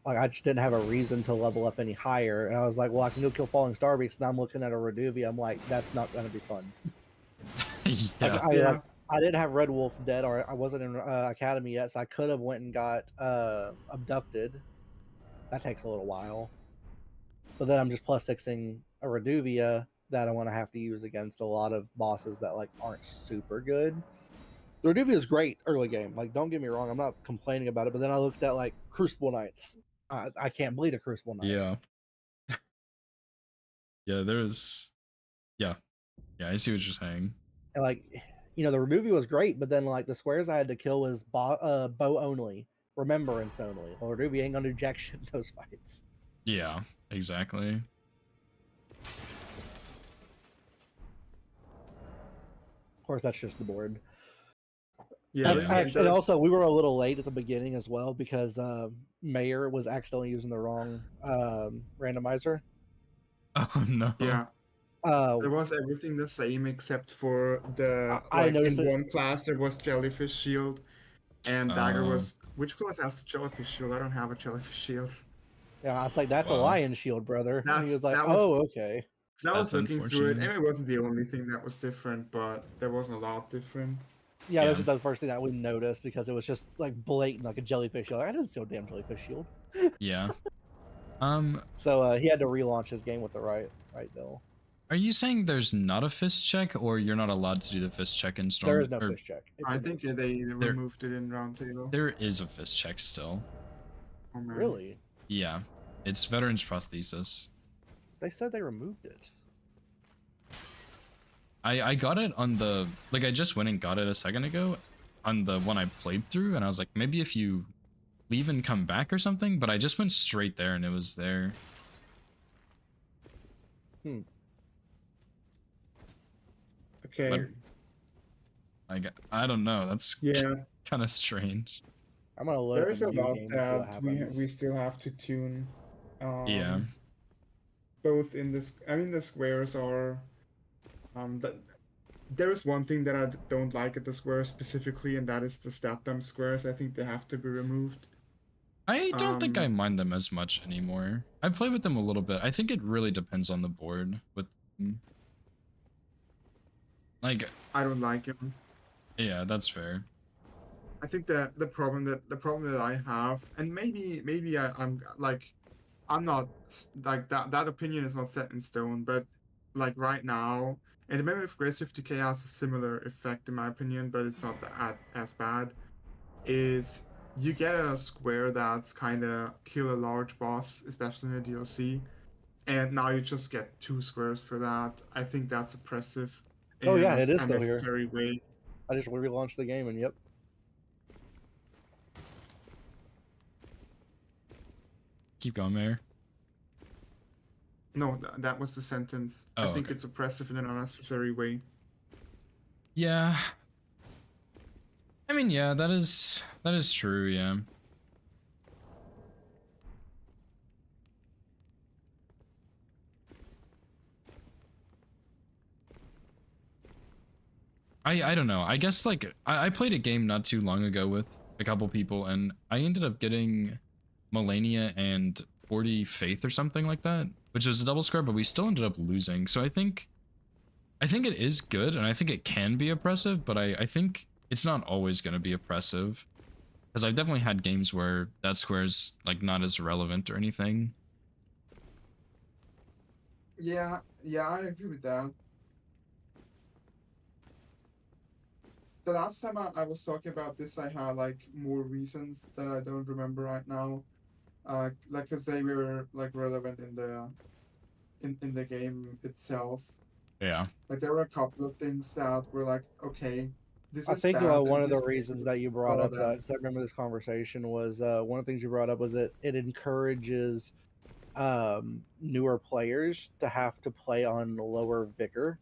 Speaker 5: like, I just didn't have a reason to level up any higher, and I was like, well, I can go kill Falling Star Beast. Now I'm looking at a Reduvia. I'm like, that's not going to be fun.
Speaker 1: Yeah.
Speaker 5: I didn't have Red Wolf dead, or I wasn't in Academy yet, so I could have went and got Abducted. That takes a little while. But then I'm just +6ing a Reduvia that I'm going to have to use against a lot of bosses that like aren't super good. The Reduvia is great early game. Like, don't get me wrong, I'm not complaining about it. But then I looked at like Crucible Knights. I can't bleed a Crucible Knight.
Speaker 1: Yeah. Yeah, there's... Yeah. Yeah, I see what you're saying.
Speaker 5: And like, you know, the Reduvia was great, but then like the squares I had to kill was bow only, remembrance only. Well, Reduvia ain't gonna do jack shit in those fights.
Speaker 1: Yeah, exactly.
Speaker 5: Of course, that's just the board.
Speaker 6: Yeah,
Speaker 5: And also we were a little late at the beginning as well because Mayor was accidentally using the wrong randomizer.
Speaker 1: Oh no.
Speaker 6: Yeah. There was everything the same except for the
Speaker 5: I noticed
Speaker 6: in
Speaker 5: it.
Speaker 6: one class there was Jellyfish Shield, and Dagger was which class has the Jellyfish Shield? I don't have a Jellyfish Shield.
Speaker 5: Yeah, I was like, that's a Lion Shield, brother. And he was like, oh, okay.
Speaker 6: I was looking through it, and it wasn't the only thing that was different, but there wasn't a lot different.
Speaker 5: Yeah, that was just the first thing that we noticed because it was just like blatant, like a jellyfish shield. I didn't see a damn jellyfish shield.
Speaker 1: Yeah.
Speaker 5: So he had to relaunch his game with the right bill.
Speaker 1: Are you saying there's not a fist check, or you're not allowed to do the fist check in Storm?
Speaker 5: There is no fist check.
Speaker 6: I think they removed it in round table.
Speaker 1: There is a fist check still.
Speaker 6: Oh, man.
Speaker 5: Really?
Speaker 1: Yeah. It's Veteran's Prosthesis.
Speaker 5: They said they removed it.
Speaker 1: I got it on the... Like, I just went and got it a second ago on the one I played through, and I was like, maybe if you leave and come back or something, but I just went straight there and it was there.
Speaker 6: Okay.
Speaker 1: But, I don't know. That's kind of strange.
Speaker 5: I'm gonna load.
Speaker 6: There's a lot that we still have to tune.
Speaker 1: Yeah.
Speaker 6: Both in this, I mean, the squares are. There is one thing that I don't like at the squares specifically, and that is the stat dump squares. I think they have to be removed.
Speaker 1: I don't think I mind them as much anymore. I play with them a little bit. I think it really depends on the board with them. Like,
Speaker 6: I don't like them.
Speaker 1: Yeah, that's fair.
Speaker 6: I think that the problem that I have, and maybe I'm like, I'm not like that opinion is not set in stone, but like right now, and maybe if Grace 50k has a similar effect in my opinion, but it's not as bad, is you get a square that's kind of kill a large boss, especially in a DLC, and now you just get 2 squares for that. I think that's oppressive.
Speaker 5: Oh yeah, it is
Speaker 6: a
Speaker 5: still
Speaker 6: necessary
Speaker 5: here.
Speaker 6: way.
Speaker 5: I just relaunched the game and yep.
Speaker 1: Keep going, Mayor.
Speaker 6: No, that was the sentence.
Speaker 1: Oh,
Speaker 6: I think it's oppressive in an unnecessary way.
Speaker 1: Yeah. I mean, yeah, that is true, yeah. I don't know. I guess like I played a game not too long ago with a couple people, and I ended up getting Melania and 40 Faith or something like that, which was a double square, but we still ended up losing. So I think it is good, and I think it can be oppressive, but I think it's not always going to be oppressive, because I've definitely had games where that square's like not as relevant or anything.
Speaker 6: Yeah, yeah, I agree with that. The last time I was talking about this, I had like more reasons that I don't remember right now. Like because they were like relevant in the game itself.
Speaker 1: Yeah.
Speaker 6: Like there were a couple of things that were like, okay, this
Speaker 5: I
Speaker 6: is
Speaker 5: think
Speaker 6: bad,
Speaker 5: one
Speaker 6: and
Speaker 5: of the
Speaker 6: this
Speaker 5: reasons that you brought up that, 'cause I remember this conversation, was one of the things you brought up was that it encourages newer players to have to play on lower vigor.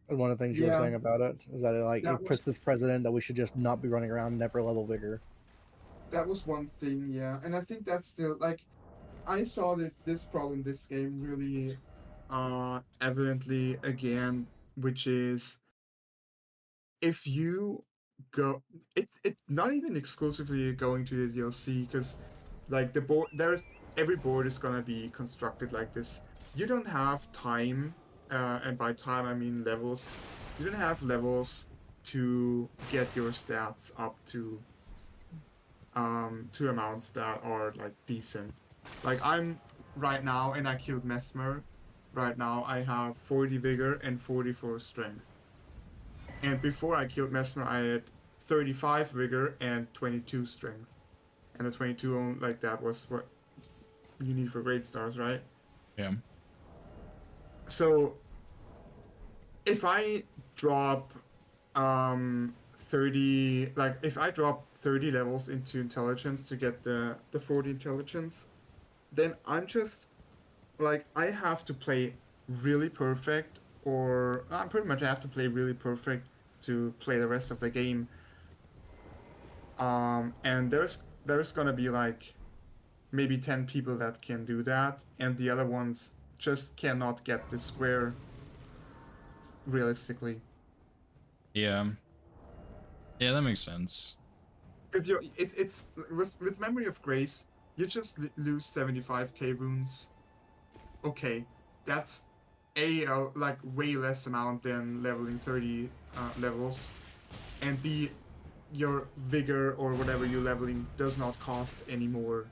Speaker 5: And one of the things you were
Speaker 6: Yeah,
Speaker 5: saying about it is that
Speaker 6: that
Speaker 5: it
Speaker 6: was
Speaker 5: puts this precedent that we should just not be running around never level vigor.
Speaker 6: that was one thing, yeah, and I think that's still like I saw that this problem this game really evidently again, which is if you go it's not even exclusively going to the DLC because like the board there's every board is gonna be constructed like this. You don't have time, and by time I mean levels. You don't have levels to get your stats up to amounts that are like decent. Like I'm right now and I killed Mesmer. Right now I have 40 vigor and 44 strength. And before I killed Mesmer, I had 35 vigor and 22 strength. And the 22 on like that was what you need for great stars, right?
Speaker 1: Yeah.
Speaker 6: So if I drop 30 like if I drop 30 levels into intelligence to get the 40 intelligence, then I'm just like I have to play really perfect, or I pretty much have to play really perfect to play the rest of the game. And there's gonna be like maybe 10 people that can do that, and the other ones just cannot get the square realistically.
Speaker 1: Yeah. Yeah, that makes sense.
Speaker 6: Because it's with Memory of Grace, you just lose 75k wounds. Okay, that's like way less amount than leveling 30 levels, and B, your vigor or whatever you're leveling does not cost anymore.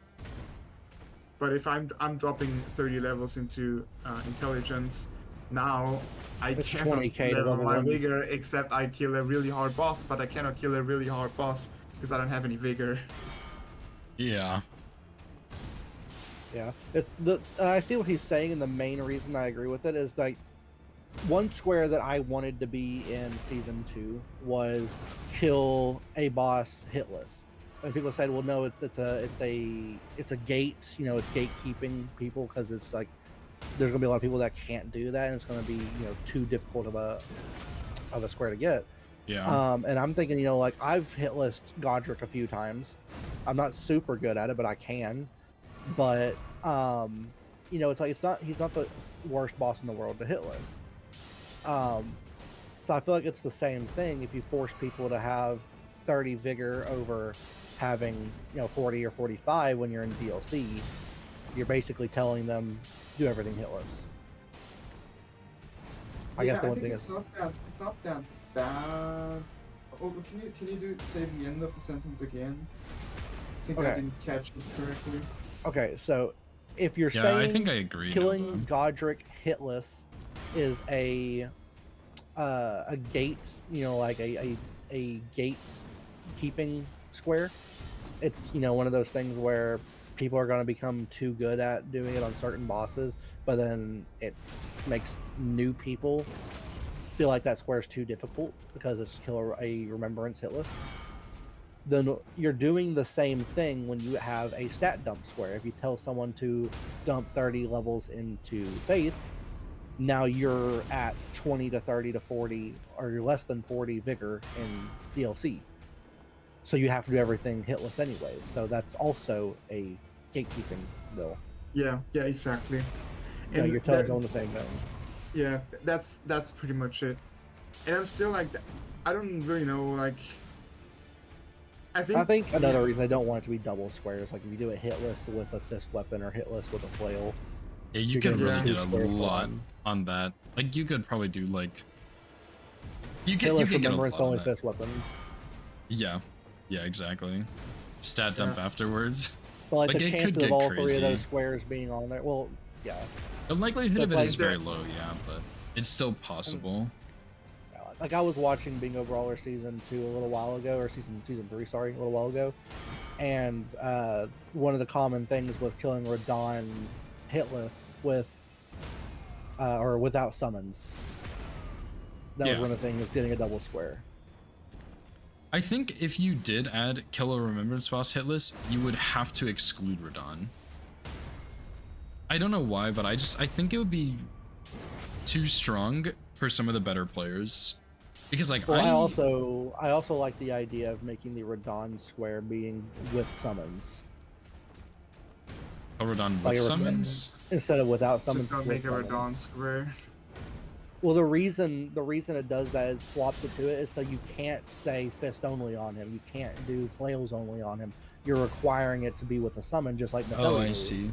Speaker 6: But if I'm dropping 30 levels into intelligence, now I
Speaker 5: It's
Speaker 6: cannot
Speaker 5: 20k to
Speaker 6: level
Speaker 5: level
Speaker 6: my
Speaker 5: 1.
Speaker 6: vigor except I kill a really hard boss, but I cannot kill a really hard boss because I don't have any vigor.
Speaker 1: Yeah.
Speaker 5: Yeah, it's the I see what he's saying, and the main reason I agree with it is like one square that I wanted to be in season 2 was kill a boss hitless. And people said, "Well, no, it's a gate. You know, it's gatekeeping people because it's like there's gonna be a lot of people that can't do that, and it's gonna be too difficult of a square to get."
Speaker 1: Yeah.
Speaker 5: And I'm thinking, like I've hitless Godric a few times. I'm not super good at it, but I can. But it's like he's not the worst boss in the world to hitless. So I feel like it's the same thing if you force people to have 30 vigor over having 40 or 45 when you're in DLC. You're basically telling them do everything hitless. I guess the one thing is
Speaker 6: it's not that bad. Oh, can you say the end of the sentence again? I think I
Speaker 5: Okay.
Speaker 6: didn't catch it correctly.
Speaker 5: Okay, so if you're
Speaker 1: Yeah,
Speaker 5: saying
Speaker 1: I think I agree.
Speaker 5: killing Godric hitless is a gate, like a gate keeping square, it's one of those things where people are going to become too good at doing it on certain bosses, but then it makes new people feel like that square is too difficult because it's kill a remembrance hitless. Then you're doing the same thing when you have a stat dump square. If you tell someone to dump 30 levels into Faith, now you're at 20 to 30 to 40, or you're less than 40 vigor in DLC. So you have to do everything hitless anyway. So that's also a gatekeeping bill.
Speaker 6: Yeah,
Speaker 5: You're
Speaker 6: exactly.
Speaker 5: telling someone the same thing.
Speaker 6: Yeah, that's pretty much it. And I'm still like, I don't really know. Like, I
Speaker 5: I
Speaker 6: think
Speaker 5: think another reason I don't want it to be double squares, like if you do a hitless with a fist weapon or hitless with a flail,
Speaker 1: Yeah, you
Speaker 5: you're
Speaker 1: could
Speaker 5: gonna
Speaker 1: really
Speaker 5: get two
Speaker 1: get a
Speaker 5: squares for
Speaker 1: lot
Speaker 5: one.
Speaker 1: on that. Like you could probably do like you
Speaker 5: Hitless,
Speaker 1: could get a
Speaker 5: remember, it's
Speaker 1: lot on
Speaker 5: only
Speaker 1: that.
Speaker 5: fist weapon.
Speaker 1: Yeah. Yeah, exactly. Stat dump afterwards.
Speaker 5: But like
Speaker 1: Like
Speaker 5: the
Speaker 1: it could
Speaker 5: chances of
Speaker 1: get
Speaker 5: all three of those
Speaker 1: crazy.
Speaker 5: squares being on there, well, yeah.
Speaker 1: The likelihood
Speaker 5: That's
Speaker 1: of it
Speaker 5: like
Speaker 1: is
Speaker 6: there-
Speaker 1: very low, yeah, but it's still possible.
Speaker 5: Like I was watching Bingo Brawler season 2 a little while ago, or season 3, sorry, a little while ago, and one of the common things was killing Radon hitless with or without summons. That was
Speaker 1: Yeah.
Speaker 5: one of the things, was getting a double square.
Speaker 1: I think if you did add Killer Remembrance Boss hitless, you would have to exclude Radon. I don't know why, but I think it would be too strong for some of the better players. Because like
Speaker 5: Well, I also like the idea of making the Radon square being with summons.
Speaker 1: Radon
Speaker 5: Like
Speaker 1: with
Speaker 5: a Radon-
Speaker 1: summons.
Speaker 5: instead of without summons.
Speaker 6: just not
Speaker 5: with
Speaker 6: make a Radon
Speaker 5: summons.
Speaker 6: square.
Speaker 5: Well, the reason it does that is swaps it to it is so you can't say fist only on him. You can't do flails only on him. You're requiring it to be with a summon, just like Nefeli
Speaker 1: Oh, I
Speaker 5: Lu.
Speaker 1: see.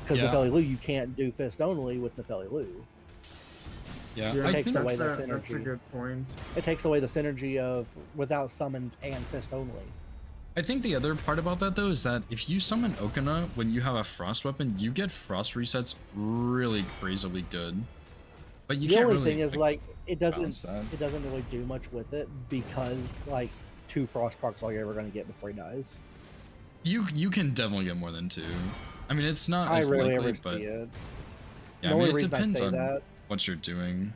Speaker 5: Because
Speaker 1: Yeah.
Speaker 5: Nefeli Lu, you can't do fist only with Nefeli Lu.
Speaker 1: Yeah,
Speaker 6: Yeah,
Speaker 1: I
Speaker 5: takes
Speaker 1: think
Speaker 5: away
Speaker 6: that's
Speaker 5: that
Speaker 6: a, that's a
Speaker 5: synergy.
Speaker 6: good point.
Speaker 5: It takes away the synergy of without summons and fist only.
Speaker 1: I think the other part about that though is that if you summon Okina when you have a frost weapon, you get frost resets really crazily good. But you
Speaker 5: The
Speaker 1: can't
Speaker 5: only
Speaker 1: really
Speaker 5: thing is like it
Speaker 1: balance
Speaker 5: doesn't
Speaker 1: that.
Speaker 5: really do much with it because like 2 frost procs all you're ever going to get before he dies.
Speaker 1: You can definitely get more than 2. I mean, it's not
Speaker 5: I
Speaker 1: as
Speaker 5: rarely
Speaker 1: likely,
Speaker 5: ever
Speaker 1: but
Speaker 5: see it.
Speaker 1: yeah,
Speaker 5: The
Speaker 1: I mean,
Speaker 5: only
Speaker 1: it
Speaker 5: reason I
Speaker 1: depends
Speaker 5: say
Speaker 1: on
Speaker 5: that
Speaker 1: what you're doing.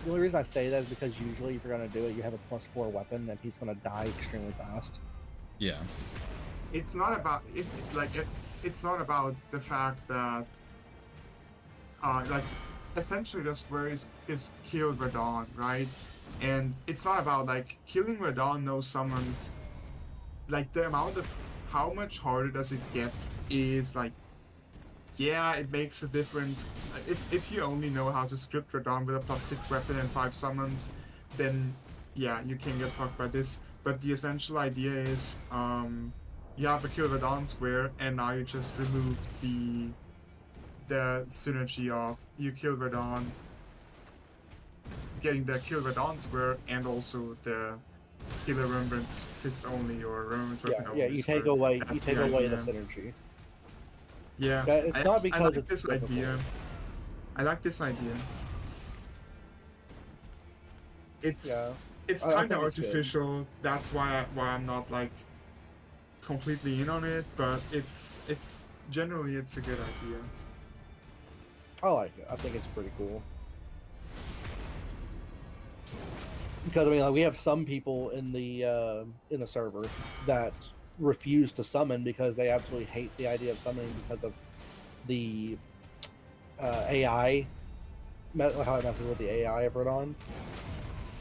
Speaker 5: The only reason I say that is because usually if you're going to do it, you have a +4 weapon and he's going to die extremely fast.
Speaker 1: Yeah.
Speaker 6: It's not about it. It's not about the fact that like essentially the square is kill Radon, right? And it's not about like killing Radon no summons. Like the amount of how much harder does it get is like, yeah, it makes a difference. If you only know how to script Radon with a +6 weapon and 5 summons, then yeah, you can get fucked by this. But the essential idea is you have a kill Radon square, and now you just remove the synergy of you kill Radon, getting the kill Radon square, and also the Killer Remembrance fist only or Remembrance weapon only.
Speaker 5: Yeah, you take
Speaker 6: square.
Speaker 5: away
Speaker 6: That's
Speaker 5: the
Speaker 6: idea.
Speaker 5: synergy.
Speaker 6: Yeah,
Speaker 5: It's not
Speaker 6: I
Speaker 5: because
Speaker 6: like
Speaker 5: it's
Speaker 6: this
Speaker 5: difficult.
Speaker 6: idea. I like this idea. It's
Speaker 5: Yeah.
Speaker 6: it's
Speaker 5: I
Speaker 6: kind
Speaker 5: think
Speaker 6: of
Speaker 5: it's good.
Speaker 6: artificial. That's why I'm not like completely in on it, but it's generally it's a good idea.
Speaker 5: I like it. I think it's pretty cool. Because I mean, like, we have some people in the server that refuse to summon because they absolutely hate the idea of summoning because of the AI, how it messes with the AI of Radon.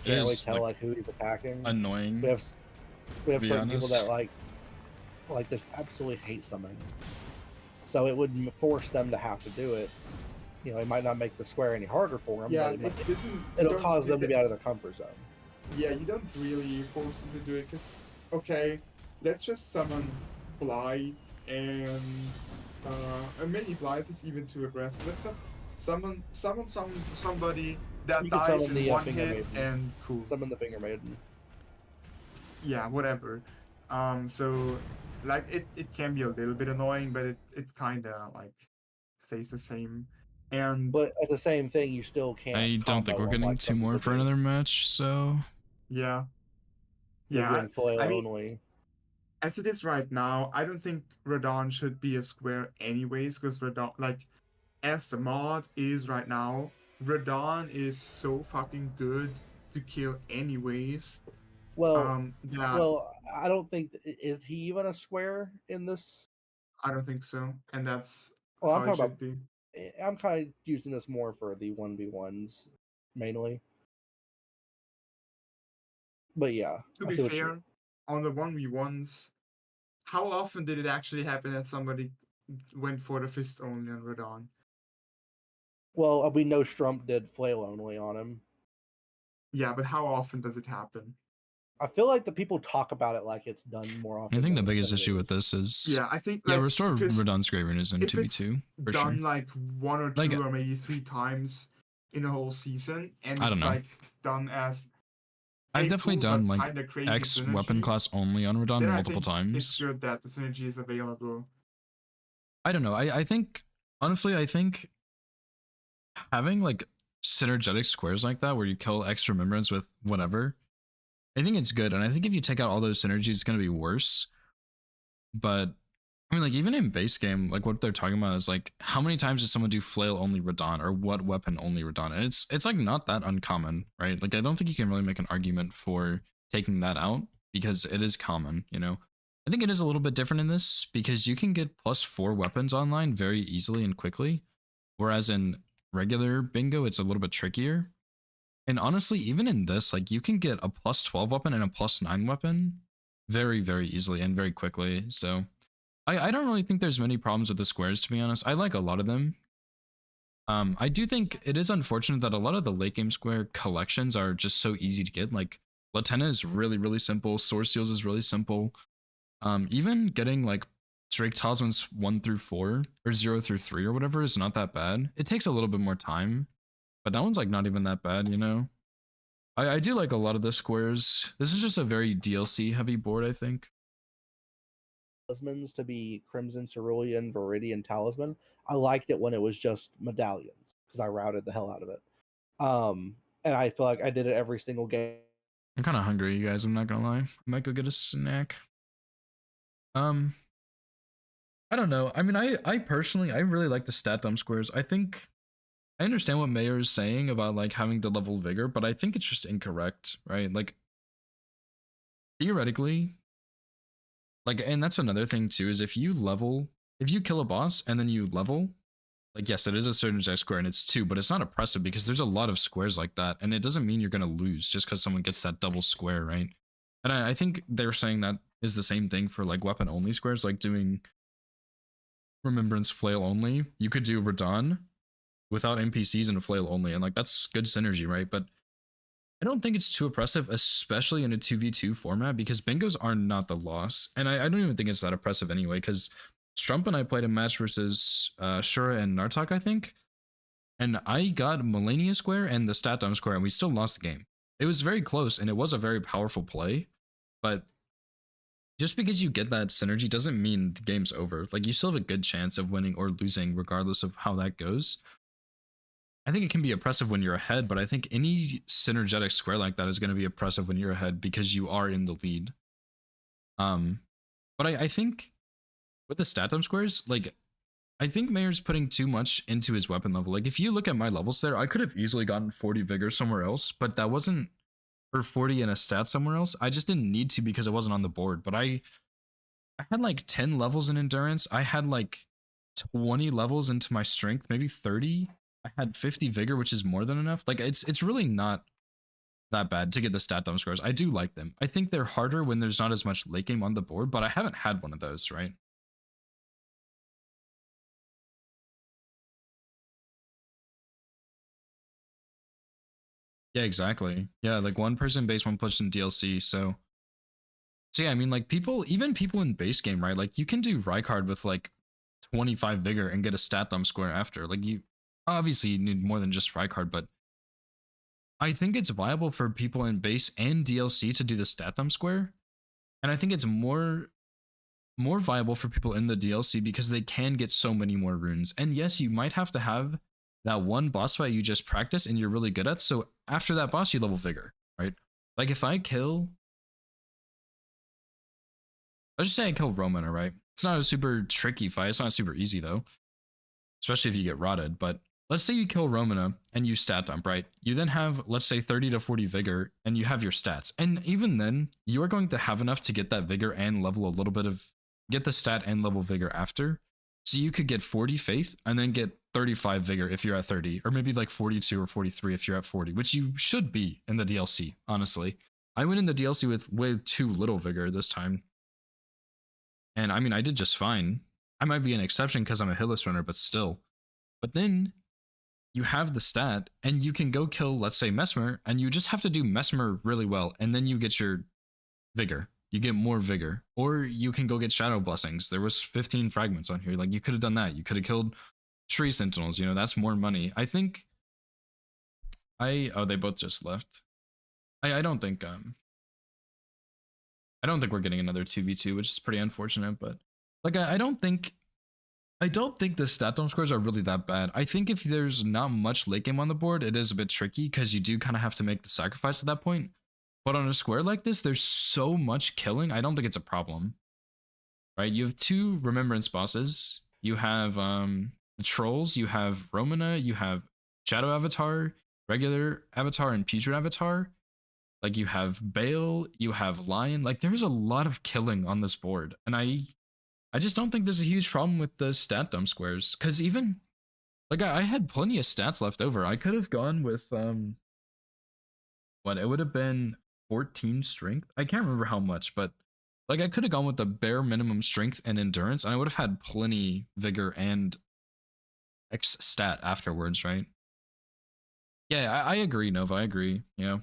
Speaker 1: It
Speaker 5: Can't really
Speaker 1: is,
Speaker 5: tell
Speaker 1: like,
Speaker 5: like who he's attacking.
Speaker 1: Annoying.
Speaker 5: We have
Speaker 1: to be
Speaker 5: certain people
Speaker 1: honest.
Speaker 5: that like just absolutely hate summoning. So it would force them to have to do it. You know, it might not make the square any harder for them,
Speaker 6: Yeah,
Speaker 5: but
Speaker 6: it doesn't.
Speaker 5: it'll
Speaker 6: don't-
Speaker 5: cause them to
Speaker 6: it-
Speaker 5: be out of their comfort zone.
Speaker 6: Yeah, you don't really force them to do it because, okay, let's just summon Blight and maybe Blight is even too aggressive. Let's just summon somebody that
Speaker 5: You can
Speaker 6: dies
Speaker 5: summon
Speaker 6: in
Speaker 5: the,
Speaker 6: one
Speaker 5: Finger
Speaker 6: hit
Speaker 5: Maiden.
Speaker 6: and cool.
Speaker 5: Summon the Finger Maiden.
Speaker 6: Yeah, whatever. So like it can be a little bit annoying, but it's kind of like stays the same. And
Speaker 5: But at the same thing, you still can't.
Speaker 1: I don't think
Speaker 5: combo
Speaker 1: we're
Speaker 5: them
Speaker 1: getting
Speaker 5: like
Speaker 1: 2
Speaker 5: some
Speaker 1: more
Speaker 5: people
Speaker 1: for
Speaker 5: do.
Speaker 1: another match, so
Speaker 6: yeah,
Speaker 5: You're
Speaker 6: yeah.
Speaker 5: getting flail
Speaker 6: I mean,
Speaker 5: only.
Speaker 6: as it is right now, I don't think Radon should be a square anyways, because Radon, like, as the mod is right now, Radon is so fucking good to kill anyways.
Speaker 5: Well,
Speaker 6: Yeah,
Speaker 5: I don't think is he even a square in this?
Speaker 6: I don't think so, and that's
Speaker 5: Well,
Speaker 6: how it should be.
Speaker 5: I'm kind of using this more for the 1v1s mainly. But yeah,
Speaker 6: To
Speaker 5: I
Speaker 6: be
Speaker 5: see what you
Speaker 6: fair,
Speaker 5: mean.
Speaker 6: on the 1v1s, how often did it actually happen that somebody went for the fist only on Radon?
Speaker 5: Well, we know Strump did flail only on him.
Speaker 6: Yeah, but how often does it happen?
Speaker 5: I feel like the people talk about it like it's done more often.
Speaker 1: I think the
Speaker 5: than
Speaker 1: biggest
Speaker 5: it
Speaker 1: issue with
Speaker 5: is.
Speaker 1: this is
Speaker 6: Yeah, I think
Speaker 1: yeah,
Speaker 6: like
Speaker 1: restore
Speaker 6: because
Speaker 1: Radon's Great Rune is in
Speaker 6: if it's
Speaker 1: 2v2 for
Speaker 6: done
Speaker 1: sure.
Speaker 6: like 1 or 2
Speaker 1: Like,
Speaker 6: or maybe 3 times in a whole season, and
Speaker 1: I don't
Speaker 6: it's
Speaker 1: know.
Speaker 6: like done as
Speaker 1: I've
Speaker 6: a
Speaker 1: definitely
Speaker 6: cool
Speaker 1: done
Speaker 6: but
Speaker 1: like
Speaker 6: kind of crazy
Speaker 1: X weapon
Speaker 6: synergy,
Speaker 1: class only on Radon
Speaker 6: then I
Speaker 1: multiple
Speaker 6: think it's
Speaker 1: times.
Speaker 6: good that the synergy is available.
Speaker 1: I don't know. I think honestly, I think having like synergetic squares like that where you kill X remembrance with whatever, I think it's good. And I think if you take out all those synergies, it's gonna be worse. But I mean, like even in base game, like what they're talking about is like how many times does someone do flail only Radon or what weapon only Radon? And it's like not that uncommon, right? Like I don't think you can really make an argument for taking that out because it is common, you know. I think it is a little bit different in this because you can get +4 weapons online very easily and quickly, whereas in regular bingo it's a little bit trickier. And honestly, even in this, like you can get a +12 weapon and a +9 weapon very, very easily and very quickly. So I don't really think there's many problems with the squares, to be honest. I like a lot of them. I do think it is unfortunate that a lot of the late game square collections are just so easy to get. Like Latenna is really, really simple. Source Seals is really simple. Even getting like Drake Talismans 1 through 4 or 0 through 3 or whatever is not that bad. It takes a little bit more time, but that one's like not even that bad, you know? I do like a lot of the squares. This is just a very DLC heavy board, I think.
Speaker 5: Talismans to be Crimson Cerulean Viridian Talisman. I liked it when it was just medallions because I routed the hell out of it. And I feel like I did it every single game.
Speaker 1: I'm kind of hungry, you guys. I'm not gonna lie. I might go get a snack. I don't know. I mean, I personally, I really like the stat dump squares. I think I understand what Mayor is saying about like having the level vigor, but I think it's just incorrect, right? Like theoretically, like, and that's another thing too, is if you kill a boss and then you level, like, yes, it is a certain J square and it's 2, but it's not oppressive because there's a lot of squares like that. And it doesn't mean you're going to lose just because someone gets that double square, right? And I think they're saying that is the same thing for like weapon only squares, like doing Remembrance Flail only. You could do Radon without NPCs and Flail only. And like, that's good synergy, right? But I don't think it's too oppressive, especially in a 2v2 format, because bingos are not the loss. And I don't even think it's that oppressive anyway, because Strump and I played a match versus Shura and Nartok, I think. And I got Millennia Square and the Stat Dump Square, and we still lost the game. It was very close, and it was a very powerful play. But just because you get that synergy doesn't mean the game's over. Like, you still have a good chance of winning or losing, regardless of how that goes. I think it can be oppressive when you're ahead, but I think any synergetic square like that is going to be oppressive when you're ahead because you are in the lead. But I think with the stat dump squares, like, I think Mayor's putting too much into his weapon level. Like, if you look at my levels there, I could have easily gotten 40 vigor somewhere else, but that wasn't, or 40 in a stat somewhere else. I just didn't need to because it wasn't on the board. But I had like 10 levels in endurance. I had like 20 levels into my strength, maybe 30. I had 50 vigor, which is more than enough. Like, it's really not that bad to get the stat dump scores. I do like them. I think they're harder when there's not as much late game on the board, but I haven't had one of those, right? Yeah, exactly. Yeah, like one person base, one person DLC. So yeah, I mean, like even people in base game, right? Like you can do Rykard with like 25 vigor and get a stat dump square after. Like you obviously need more than just Rykard, but I think it's viable for people in base and DLC to do the stat dump square. And I think it's more viable for people in the DLC because they can get so many more runes. And yes, you might have to have that one boss fight you just practice and you're really good at. So after that boss, you level vigor, right? Like if I kill, let's just say I kill Romana, right? It's not a super tricky fight. It's not super easy though, especially if you get rotted. But let's say you kill Romana and you stat dump, right? You then have, let's say 30 to 40 vigor and you have your stats. And even then you are going to have enough to get that vigor and level a little bit of, get the stat and level vigor after. So you could get 40 faith and then get 35 vigor if you're at 30, or maybe like 42 or 43 if you're at 40, which you should be in the DLC, honestly. I went in the DLC with way too little vigor this time. And I mean, I did just fine. I might be an exception because I'm a hitless runner, but still. But then you have the stat and you can go kill, let's say, Mesmer, and you just have to do Mesmer really well, and then you get your vigor. You get more vigor. Or you can go get Shadow Blessings. There was 15 fragments on here. Like, you could have done that. You could have killed Tree Sentinels. You know, that's more money. I think oh, they both just left. I don't think I don't think we're getting another 2v2, which is pretty unfortunate, but like I don't think the stat dome scores are really that bad. I think if there's not much late game on the board, it is a bit tricky because you do kind of have to make the sacrifice at that point. But on a square like this, there's so much killing, I don't think it's a problem. Right? You have 2 Remembrance bosses. You have the Trolls, you have Romana, you have Shadow Avatar, Regular Avatar, and Putrid Avatar. Like, you have Bale, you have Lion. Like, there's a lot of killing on this board. And I just don't think there's a huge problem with the stat dump squares. Because even, like, I had plenty of stats left over. I could have gone with, what, it would have been 14 strength? I can't remember how much, but, like, I could have gone with the bare minimum strength and endurance, and I would have had plenty vigor and X stat afterwards, right? Yeah, I agree, Nova, I agree, yeah.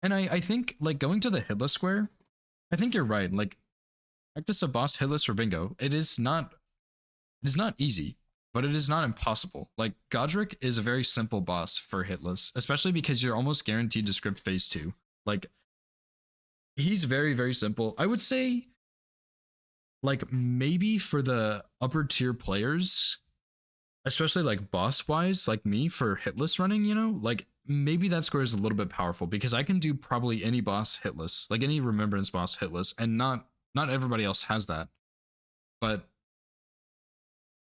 Speaker 1: And I think, like, going to the hitless square, I think you're right. Like, practice a boss hitless for bingo. It is not easy, but it is not impossible. Like, Godric is a very simple boss for hitless, especially because you're almost guaranteed to script phase 2. Like, he's very, very simple. I would say, like, maybe for the upper tier players, especially like boss wise, like me for hitless running, you know, like maybe that score is a little bit powerful because I can do probably any boss hitless, like any Remembrance boss hitless, and not everybody else has that. But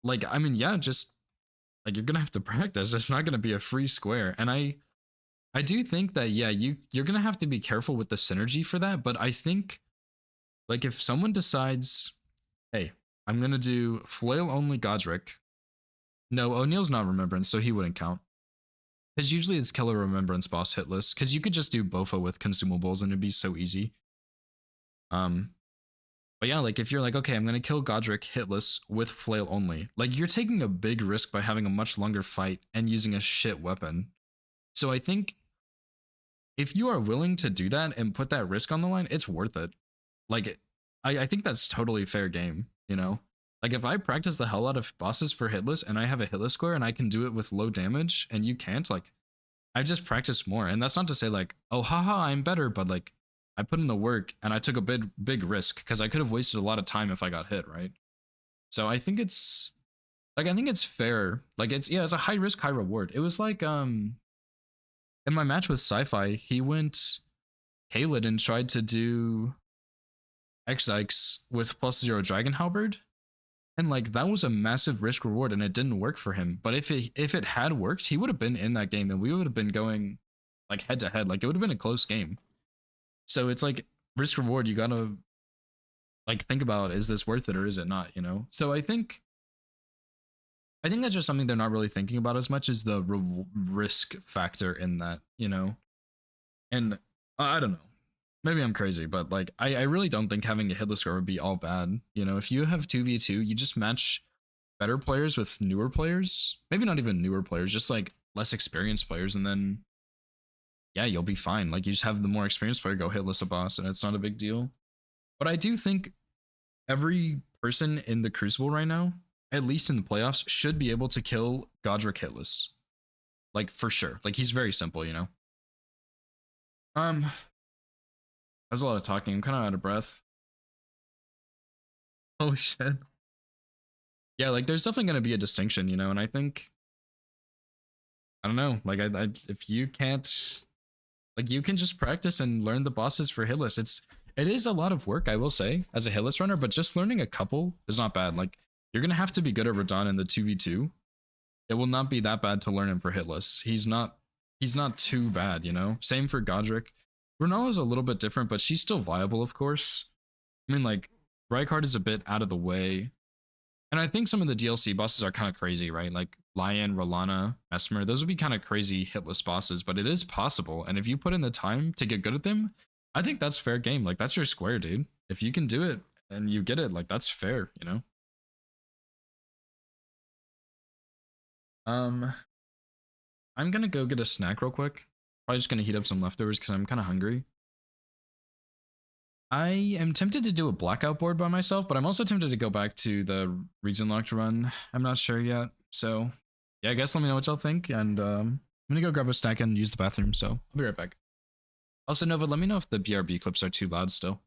Speaker 1: like, I mean, yeah, just like you're gonna have to practice. It's not gonna be a free square, and I do think that, yeah, you're gonna have to be careful with the synergy for that. But I think, like, if someone decides, hey, I'm gonna do flail only Godric. No, O'Neill's not Remembrance, so he wouldn't count. Because usually it's killer Remembrance boss hitless. Because you could just do Bofa with consumables and it'd be so easy. But yeah, like if you're like, okay, I'm gonna kill Godric hitless with flail only, like you're taking a big risk by having a much longer fight and using a shit weapon. So I think if you are willing to do that and put that risk on the line, it's worth it. Like, I think that's totally fair game, you know? Like, if I practice the hell out of bosses for hitless and I have a hitless square and I can do it with low damage and you can't, like, I just practice more. And that's not to say, like, oh, haha, I'm better, but, like, I put in the work and I took a big risk because I could have wasted a lot of time if I got hit, right? So I think it's, like, I think it's fair. Like, it's, yeah, it's a high risk, high reward. It was like, in my match with Sci-Fi, he went Kaled and tried to do X-Ix with +0 Dragon Halberd. And like that was a massive risk reward and it didn't work for him. But if it had worked, he would have been in that game and we would have been going like head to head. Like it would have been a close game. So it's like risk reward, you gotta like think about, is this worth it or is it not, you know? So I think that's just something they're not really thinking about as much as the risk factor in that, you know? And I don't know. Maybe I'm crazy, but like I really don't think having a hitless score would be all bad. You know, if you have 2v2, you just match better players with newer players. Maybe not even newer players, just like less experienced players, and then yeah, you'll be fine. Like you just have the more experienced player go hitless a boss and it's not a big deal. But I do think every person in the Crucible right now, at least in the playoffs, should be able to kill Godric hitless. Like for sure. Like he's very simple, you know. That's a lot of talking. I'm kind of out of breath. Holy shit. Yeah, like there's definitely going to be a distinction, you know, and I think, I don't know, like I if you can't, like you can just practice and learn the bosses for hitless. It is a lot of work, I will say, as a hitless runner, but just learning a couple is not bad. Like you're going to have to be good at Radon in the 2v2. It will not be that bad to learn him for hitless. He's not too bad, you know? Same for Godric. Renala's a little bit different, but she's still viable, of course. I mean, like, Rykard is a bit out of the way. And I think some of the DLC bosses are kind of crazy, right? Like, Lion, Rolana, Mesmer, those would be kind of crazy hitless bosses, but it is possible. And if you put in the time to get good at them, I think that's fair game. Like, that's your square, dude. If you can do it and you get it, like, that's fair, you know? Um, I'm gonna go get a snack real quick. Probably just gonna heat up some leftovers because I'm kind of hungry. I am tempted to do a blackout board by myself, but I'm also tempted to go back to the region locked run. I'm not sure yet. So yeah, I guess let me know what y'all think. And I'm gonna go grab a snack and use the bathroom. So I'll be right back. Also, Nova, let me know if the BRB clips are too loud still.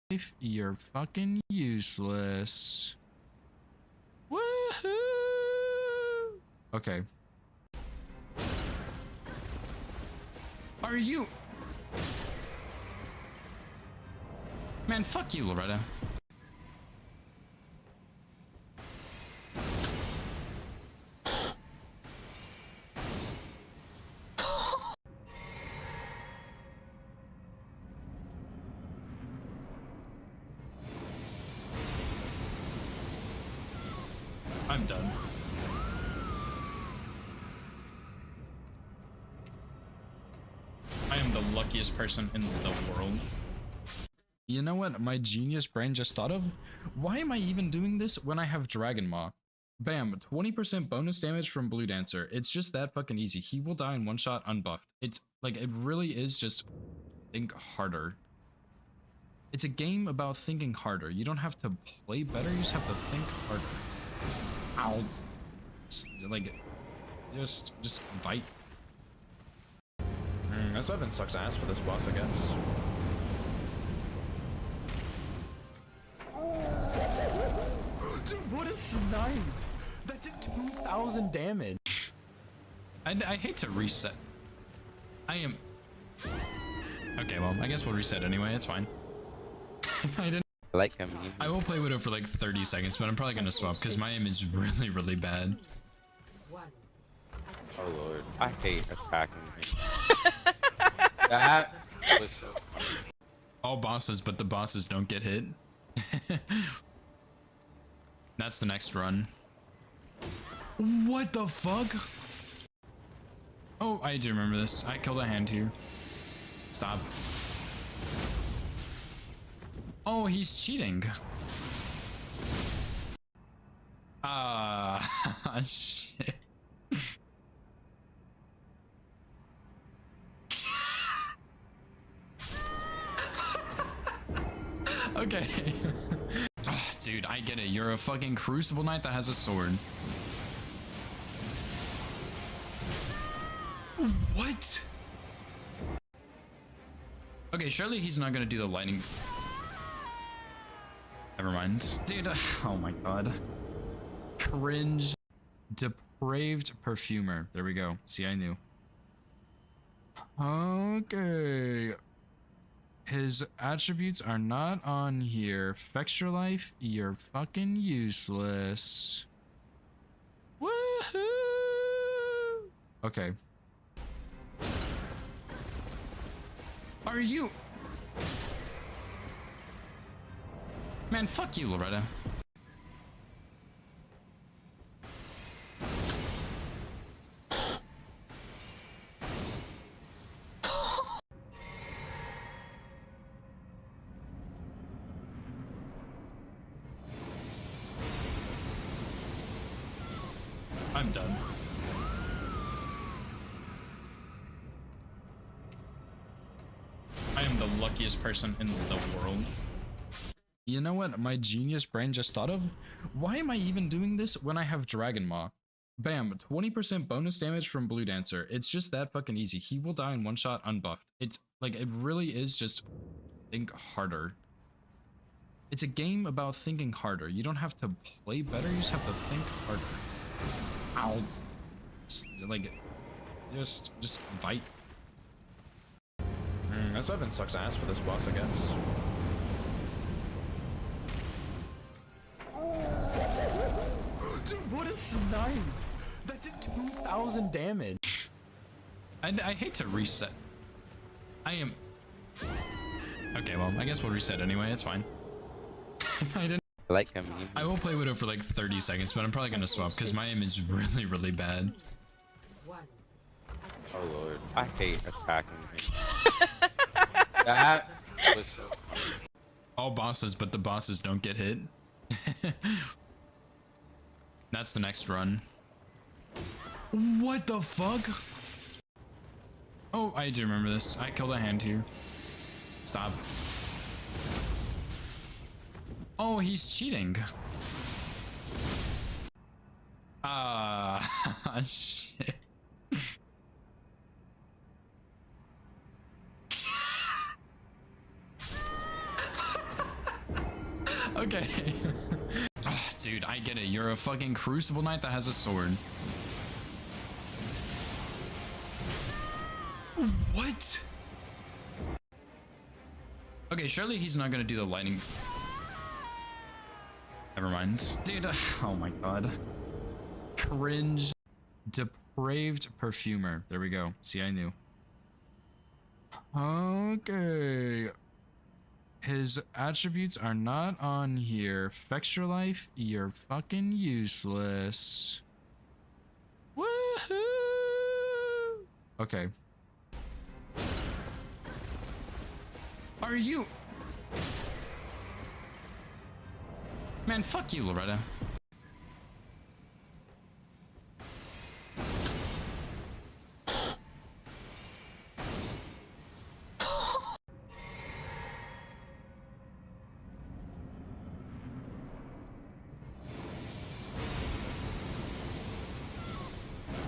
Speaker 1: If you're fucking useless. Woohoo! Okay. Are you? Man, fuck you, Loretta. I'm done. I am the luckiest person in the world. You know what my genius brain just thought of? Why am I even doing this when I have Dragon Maw? Bam, 20% bonus damage from Blue Dancer. It's just that fucking easy. He will die in one shot unbuffed. It's like, it really is just think harder. It's a game about thinking harder. You don't have to play better, you just have to think harder. Ow. Like, just bite. This weapon sucks ass for this boss, I guess. Dude, what a snipe! That did 2,000 damage. I hate to reset. I am... Okay, well, I guess we'll reset anyway, it's fine. I didn't...
Speaker 4: Like him.
Speaker 1: I will play Widow for like 30 seconds, but I'm probably gonna swap because my aim is really, really bad.
Speaker 4: Oh lord, I hate attacking me. That was so funny.
Speaker 1: All bosses, but the bosses don't get hit. That's the next run. What the fuck? Oh, I do remember this. I killed a hand here. Stop. Oh, he's cheating. Ah, shit. Okay. Oh, dude, I get it. You're a fucking Crucible Knight that has a sword. What? Okay, surely he's not gonna do the lightning. Never mind. Dude, oh my god. Cringe. Depraved perfumer. There we go. See, I knew. Okay. His attributes are not on here. Fextra life, you're fucking useless. Woohoo! Okay. Are you? Man, fuck you, Loretta. I'm done. I am the luckiest person in the world. You know what my genius brain just thought of? Why am I even doing this when I have Dragon Maw? Bam, 20% bonus damage from Blue Dancer. It's just that fucking easy. He will die in one shot unbuffed. It's like, it really is just think harder. It's a game about thinking harder. You don't have to play better, you just have to think harder. Ow. Like, just bite. This weapon sucks ass for this boss, I guess. Dude, what a snipe! That did 2,000 damage. I hate to reset. I am... Okay, well, I guess we'll reset anyway, it's fine. I didn't...
Speaker 4: Like him.
Speaker 1: I will play Widow for like 30 seconds, but I'm probably gonna swap because my aim is really, really bad.
Speaker 4: Oh lord, I hate attacking me. That was so funny.
Speaker 1: All bosses, but the bosses don't get hit. That's the next run. What the fuck? Oh, I do remember this. I killed a hand here. Stop. Oh, he's cheating. Ah, shit. Okay. Oh, dude, I get it. You're a fucking Crucible Knight that has a sword. What? Okay, surely he's not gonna do the lightning. Never mind. Dude, oh my god. Cringe. Depraved perfumer. There we go. See, I knew. Okay. His attributes are not on here. Fextra life, you're fucking useless. Woohoo! Okay. Are you? Man, fuck you, Loretta.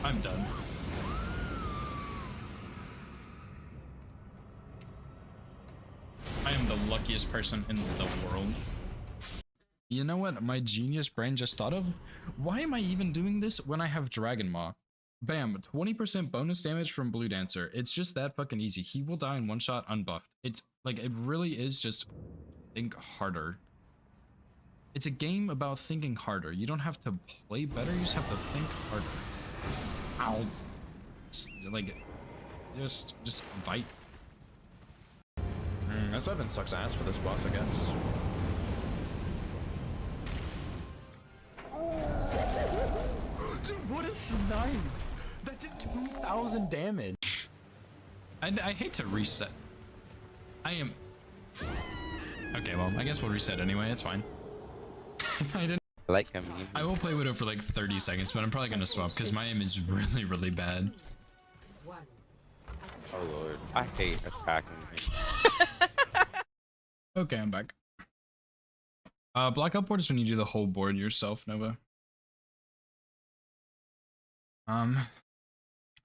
Speaker 1: I'm done. I am the luckiest person in the world. You know what my genius brain just thought of? Why am I even doing this when I have Dragon Maw? Bam, 20% bonus damage from Blue Dancer. It's just that fucking easy. He will die in one shot unbuffed. It's like, it really is just think harder. It's a game about thinking harder. You don't have to play better, you just have to think harder. Ow. Like, just bite. This weapon sucks ass for this boss, I guess. Dude, what a snipe! That did 2,000 damage. I hate to reset. I am... Okay, well, I guess we'll reset anyway, it's fine. I didn't...
Speaker 4: I like him.
Speaker 1: I will play Widow for like 30 seconds, but I'm probably gonna swap because my aim is really, really bad.
Speaker 4: Oh lord, I hate attacking him.
Speaker 1: Okay, I'm back. Blackout board is when you do the whole board yourself, Nova. I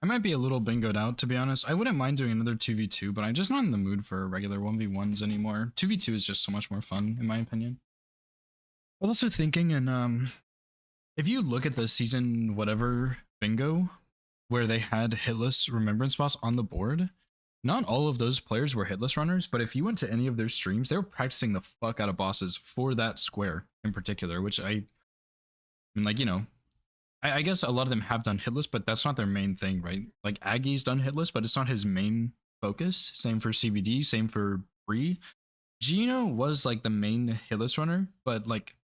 Speaker 1: might be a little bingoed out, to be honest. I wouldn't mind doing another 2v2, but I'm just not in the mood for regular 1v1s anymore. 2v2 is just so much more fun, in my opinion. I was also thinking, and if you look at the season whatever bingo, where they had hitless remembrance boss on the board, not all of those players were hitless runners, but if you went to any of their streams, they were practicing the fuck out of bosses for that square in particular, which I mean, like, you know, I guess a lot of them have done hitless, but that's not their main thing, right? Like, Aggie's done hitless, but it's not his main focus. Same for CBD, same for Bree. Gino was, like, the main hitless runner, but, like,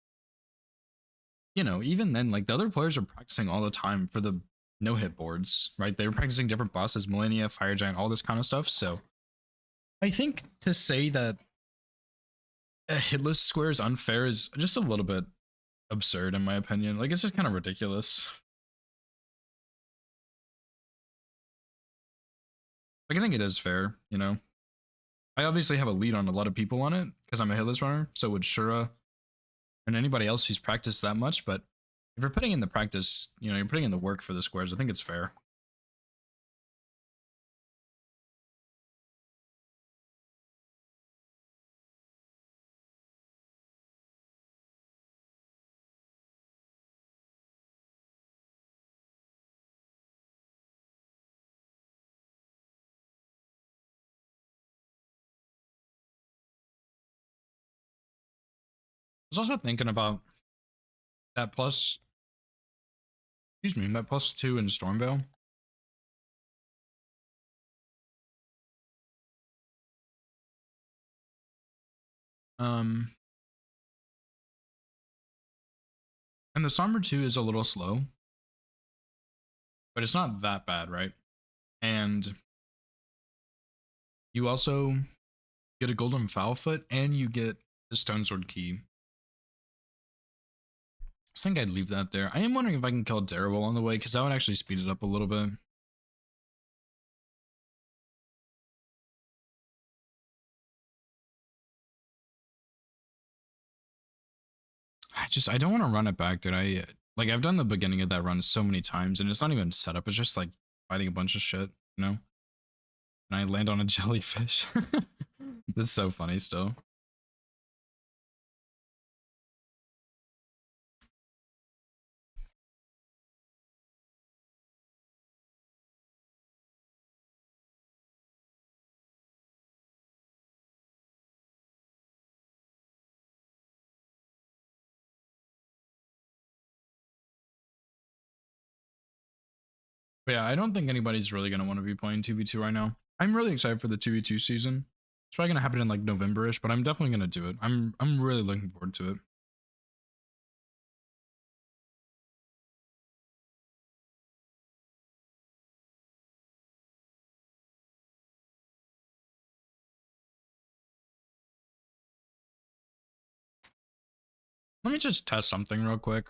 Speaker 1: you know, even then, like, the other players are practicing all the time for the no-hit boards, right? They were practicing different bosses, Millennia, Fire Giant, all this kind of stuff, so... I think to say that a hitless square is unfair is just a little bit absurd in my opinion. Like, it's just kind of ridiculous. Like, I think it is fair, you know? I obviously have a lead on a lot of people on it, because I'm a hitless runner, so would Shura and anybody else who's practiced that much, but if you're putting in the practice, you know, you're putting in the work for the squares, I think it's fair. I was also thinking about that plus, excuse me, that +2 in Stormveil. And the Somber 2 is a little slow, but it's not that bad, right? And you also get a Golden Foul Foot, and you get the Stone Sword Key. I think I'd leave that there. I am wondering if I can kill Daryl on the way, because that would actually speed it up a little bit. I don't want to run it back, dude. I've done the beginning of that run so many times, and it's not even set up. It's just like fighting a bunch of shit, you know? And I land on a jellyfish. This is so funny still. But yeah, I don't think anybody's really gonna want to be playing 2v2 right now. I'm really excited for the 2v2 season. It's probably gonna happen in like November-ish, but I'm definitely gonna do it. I'm really looking forward to it. Let me just test something real quick.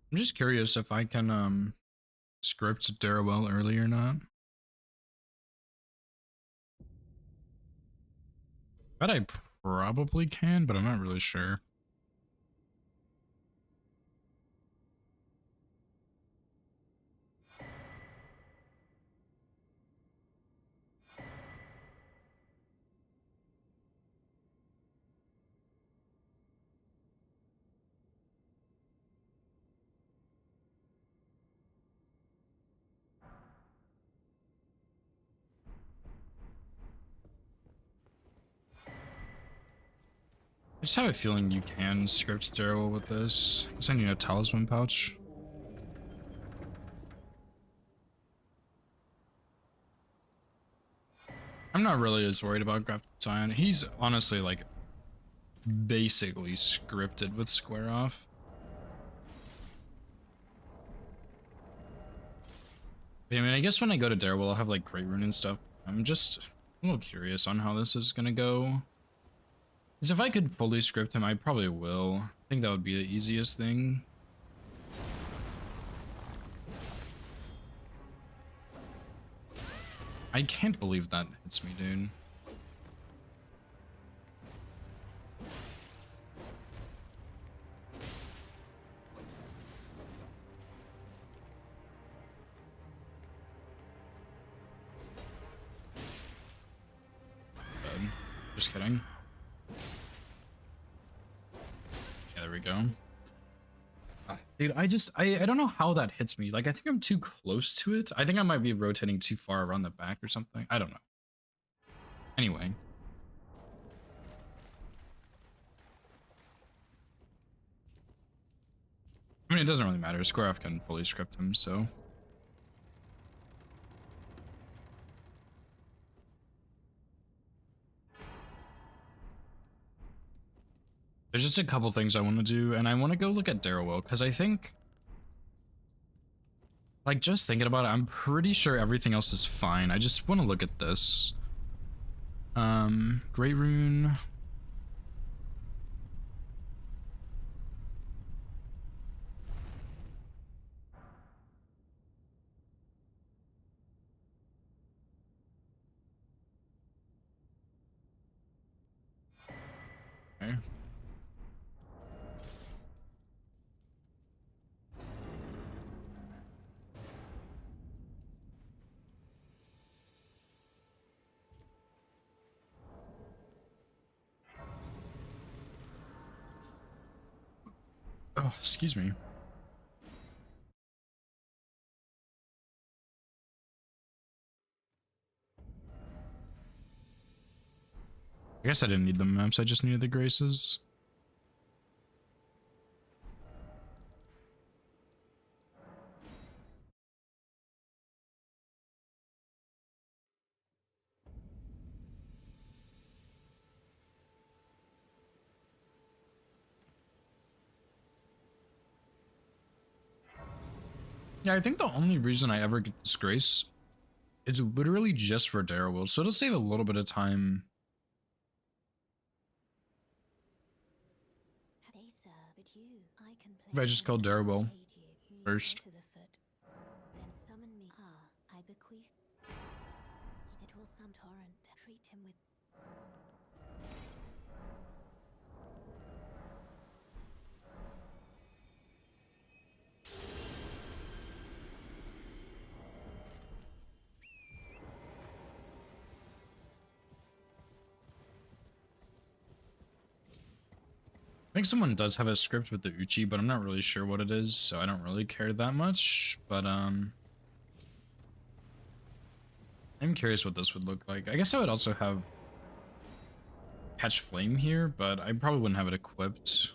Speaker 1: I'm just curious if I can script Darrell early or not. Bet I probably can, but I'm not really sure. I just have a feeling you can script Darrell with this. I'm sending a talisman pouch. I'm not really as worried about Graph Scion. He's honestly like basically scripted with Square Off. I mean, I guess when I go to Darrell, I'll have like Great Rune and stuff. I'm just a little curious on how this is gonna go. Because if I could fully script him, I probably will. I think that would be the easiest thing. I can't believe that hits me, dude. Dead. Just kidding. Yeah, there we go. Dude, I don't know how that hits me. Like, I think I'm too close to it. I think I might be rotating too far around the back or something. I don't know. Anyway. I mean, it doesn't really matter. Square Off can fully script him, so. There's just a couple things I want to do, and I want to go look at Darrell, because I think, like, just thinking about it, I'm pretty sure everything else is fine. I just want to look at this. Great Rune. Okay. Oh, excuse me. I guess I didn't need the maps, I just needed the graces. Yeah, I think the only reason I ever get this grace is literally just for Darrowwill, so it'll save a little bit of time.
Speaker 3: Hey, sir, but you, I can play.
Speaker 1: If I just called Darrowwill first.
Speaker 3: To the foot. Then summon me. I bequeath. It will some torrent. Treat him with.
Speaker 1: I think someone does have a script with the Uchi, but I'm not really sure what it is, so I don't really care that much. But I'm curious what this would look like. I guess I would also have Catch Flame here, but I probably wouldn't have it equipped.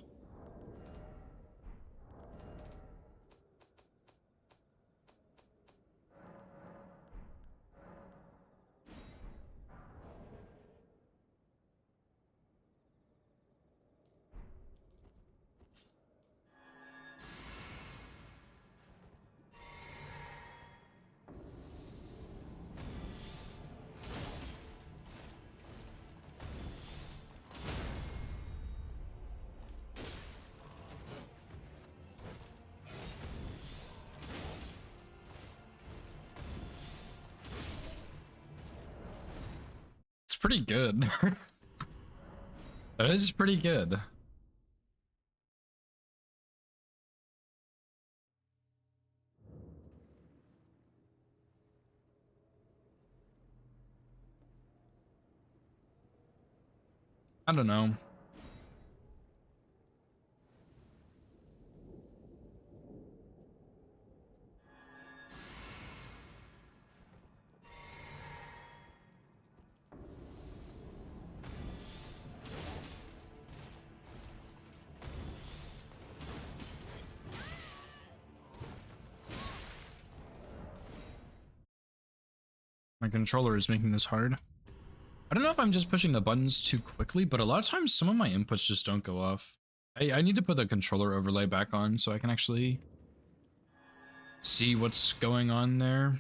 Speaker 1: It's pretty good. That is pretty good. I don't know. My controller is making this hard. I don't know if I'm just pushing the buttons too quickly, but a lot of times some of my inputs just don't go off. I need to put the controller overlay back on so I can actually see what's going on there.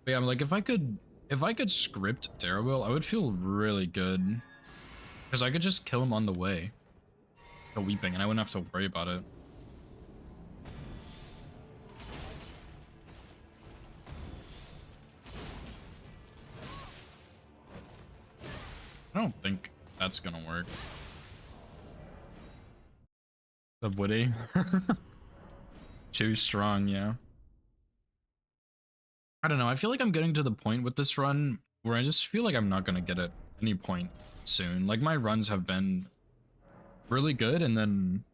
Speaker 1: But yeah, I'm like, if I could script Darrowwill, I would feel really good. Because I could just kill him on the way to Weeping and I wouldn't have to worry about it. I don't think that's gonna work. The Woody. Too strong, yeah. I don't know, I feel like I'm getting to the point with this run where I just feel like I'm not gonna get it any point soon. Like, my runs have been really good and then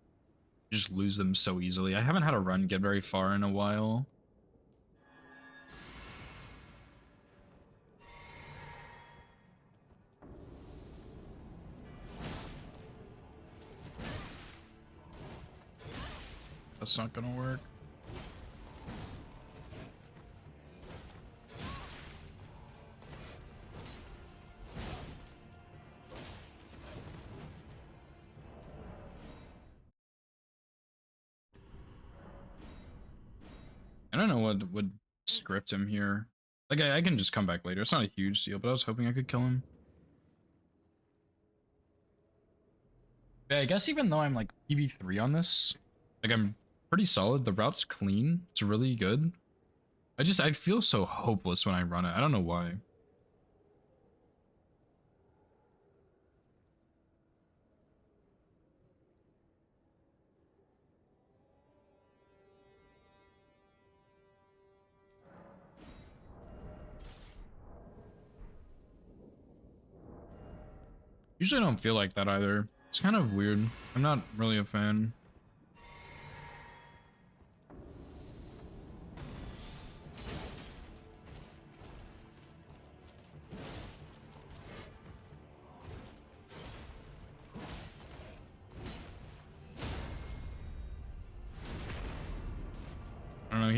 Speaker 1: just lose them so easily. I haven't had a run get very far in a while. That's not gonna work. I don't know what would script him here. Like, I can just come back later. It's not a huge deal, but I was hoping I could kill him. Yeah, I guess even though I'm like PB3 on this, like, I'm pretty solid. The route's clean. It's really good. I feel so hopeless when I run it. I don't know why. Usually I don't feel like that either. It's kind of weird. I'm not really a fan.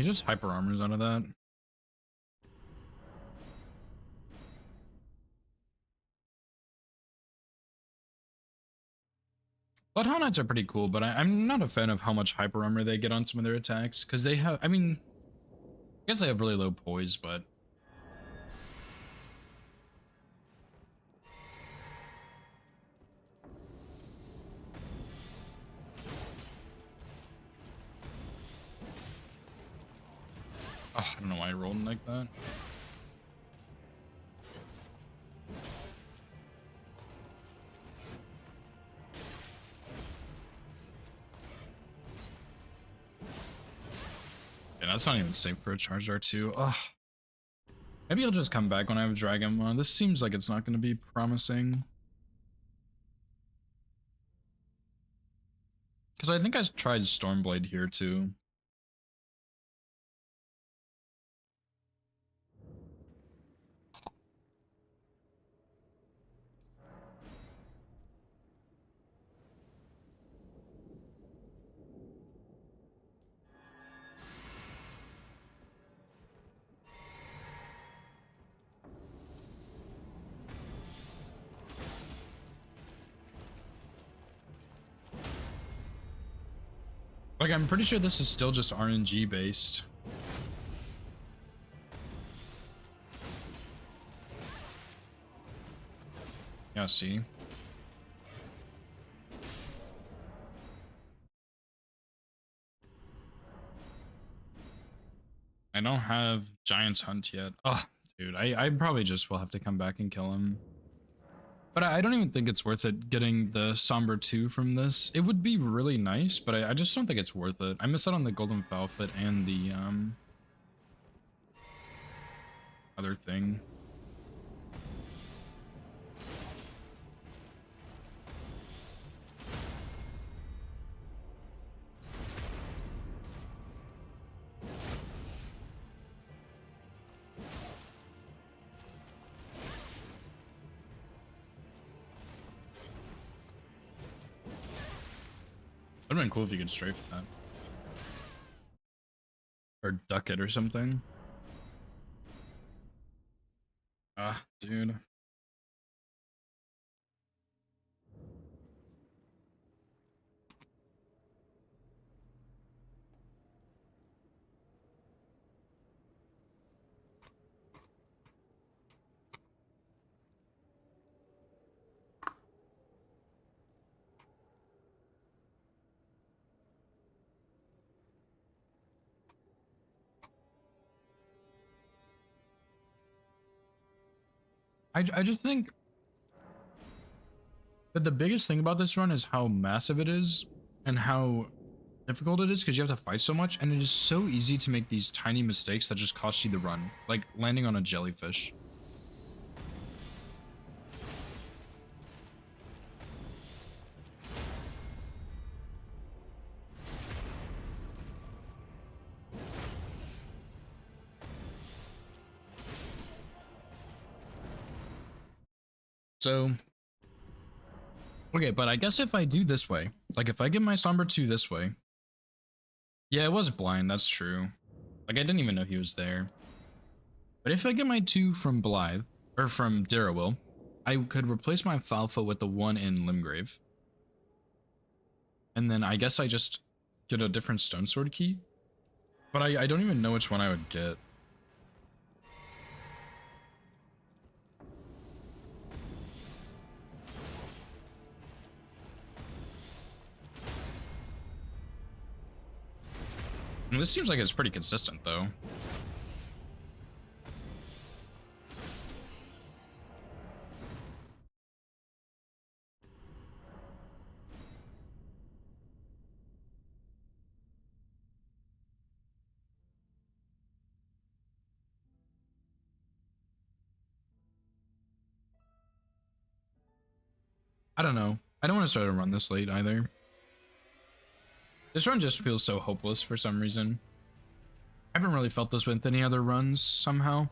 Speaker 1: he just hyper armors out of that. Bloodhound Knights are pretty cool, but I'm not a fan of how much hyper armor they get on some of their attacks, because they have, I mean, I guess they have really low poise, but oh, I don't know why I rolled like that. Yeah, that's not even safe for a charged R2. Ugh. Maybe I'll just come back when I have Dragon. This seems like it's not going to be promising. Because I think I tried Stormblade here too. Like, I'm pretty sure this is still just RNG based. Yeah, see? I don't have Giant's Hunt yet. Oh, dude, I probably just will have to come back and kill him. But I don't even think it's worth it getting the Somber 2 from this. It would be really nice, but I just don't think it's worth it. I missed out on the Golden Falfit and the other thing. Would've been cool if you could strafe that. Or duck it or something. Ah, dude. I just think that the biggest thing about this run is how massive it is and how difficult it is because you have to fight so much, and it is so easy to make these tiny mistakes that just cost you the run, like landing on a jellyfish. So, okay, but I guess if I do this way, like if I get my Somber 2 this way, yeah, it was blind, that's true. Like, I didn't even know he was there. But if I get my 2 from Blythe, or from Darrowwill, I could replace my Falfa with the 1 in Limgrave. And then I guess I just get a different Stone Sword key. But I don't even know which one I would get. I mean, this seems like it's pretty consistent, though. I don't know. I don't want to start a run this late either. This run just feels so hopeless for some reason. I haven't really felt this with any other runs somehow.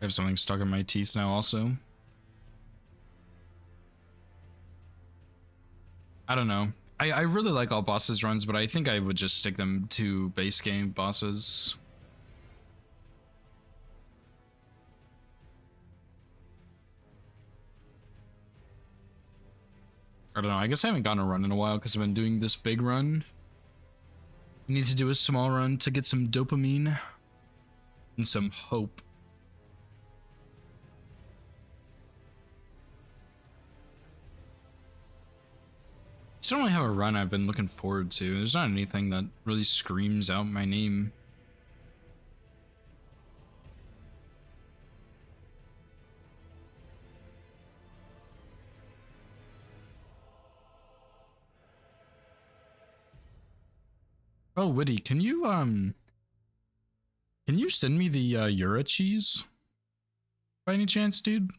Speaker 1: I have something stuck in my teeth now also. I don't know. I really like all bosses runs, but I think I would just stick them to base game bosses. I don't know. I guess I haven't gotten a run in a while because I've been doing this big run. I need to do a small run to get some dopamine and some hope. Just don't really have a run I've been looking forward to. There's not anything that really screams out my name. Oh, Witty, can you send me the Eura cheese by any chance, dude?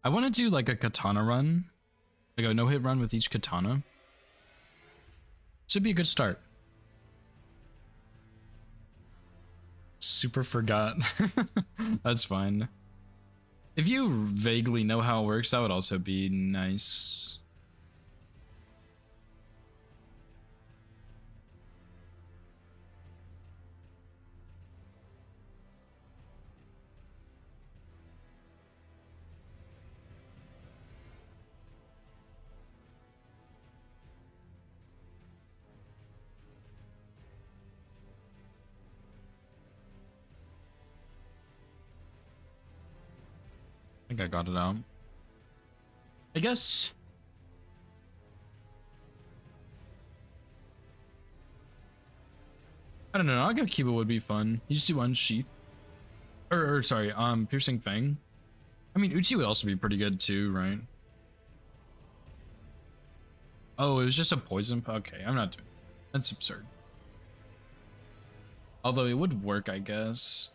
Speaker 1: I want to do like a katana run, like a no-hit run with each katana. Should be a good start. Super forgot. That's fine. If you vaguely know how it works, that would also be nice. I think I got it out. I guess. I don't know. Nagakiba would be fun. You just do unsheath. Or sorry, piercing fang. I mean, Uchi would also be pretty good too, right? Oh, it was just a poison. Okay, I'm not doing. That's absurd. Although it would work, I guess.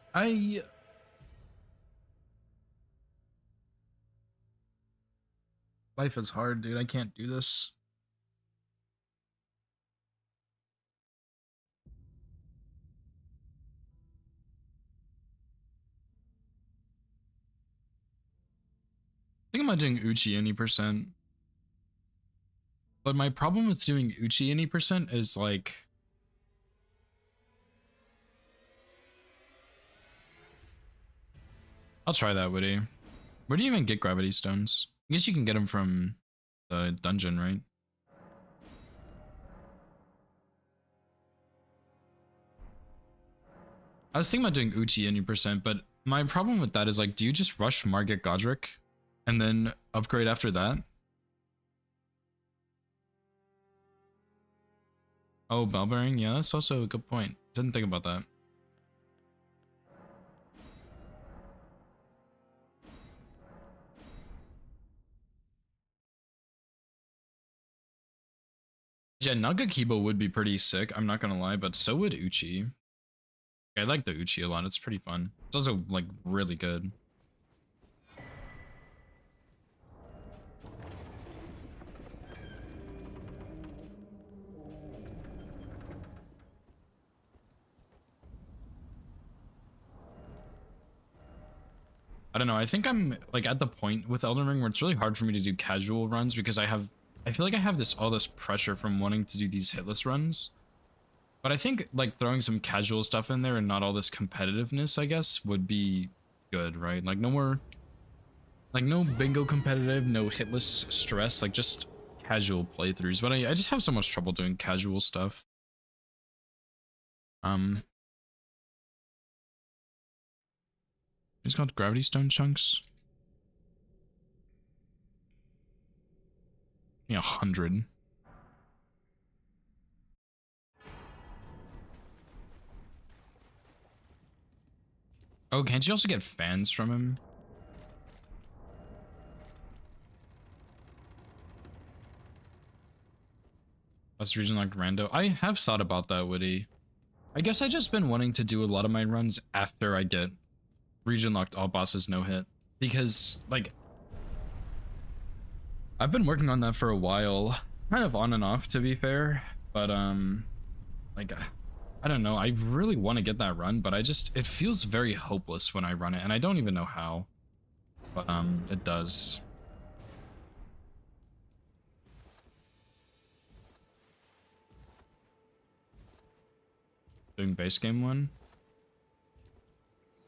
Speaker 1: Life is hard, dude. I can't do this. I think I'm not doing Uchi any percent. But my problem with doing Uchi any percent is like... I'll try that, Witty. Where do you even get gravity stones? I guess you can get them from the dungeon, right? I was thinking about doing Uchi any percent, but my problem with that is like, do you just rush Margit Godric and then upgrade after that? Oh, Bellbearing? Yeah, that's also a good point. Didn't think about that. Yeah, Nagakiba would be pretty sick, I'm not gonna lie, but so would Uchi. I like the Uchi a lot, it's pretty fun. It's also, like, really good. I don't know, I think I'm, like, at the point with Elden Ring where it's really hard for me to do casual runs because I feel like I have all this pressure from wanting to do these hitless runs. But I think, like, throwing some casual stuff in there and not all this competitiveness, I guess, would be good, right? Like, no more... Like, no bingo competitive, no hitless stress, like, just casual playthroughs. But I just have so much trouble doing casual stuff. It's called Gravity Stone Chunks. Yeah, 100. Oh, can't you also get fans from him? That's region like rando. I have thought about that, Witty. I guess I just been wanting to do a lot of my runs after I get region locked all bosses no hit. Because, like, I've been working on that for a while. kind of on and off, to be fair, but like I don't know. I really want to get that run, but it feels very hopeless when I run it, and I don't even know how. But it does. Doing base game one.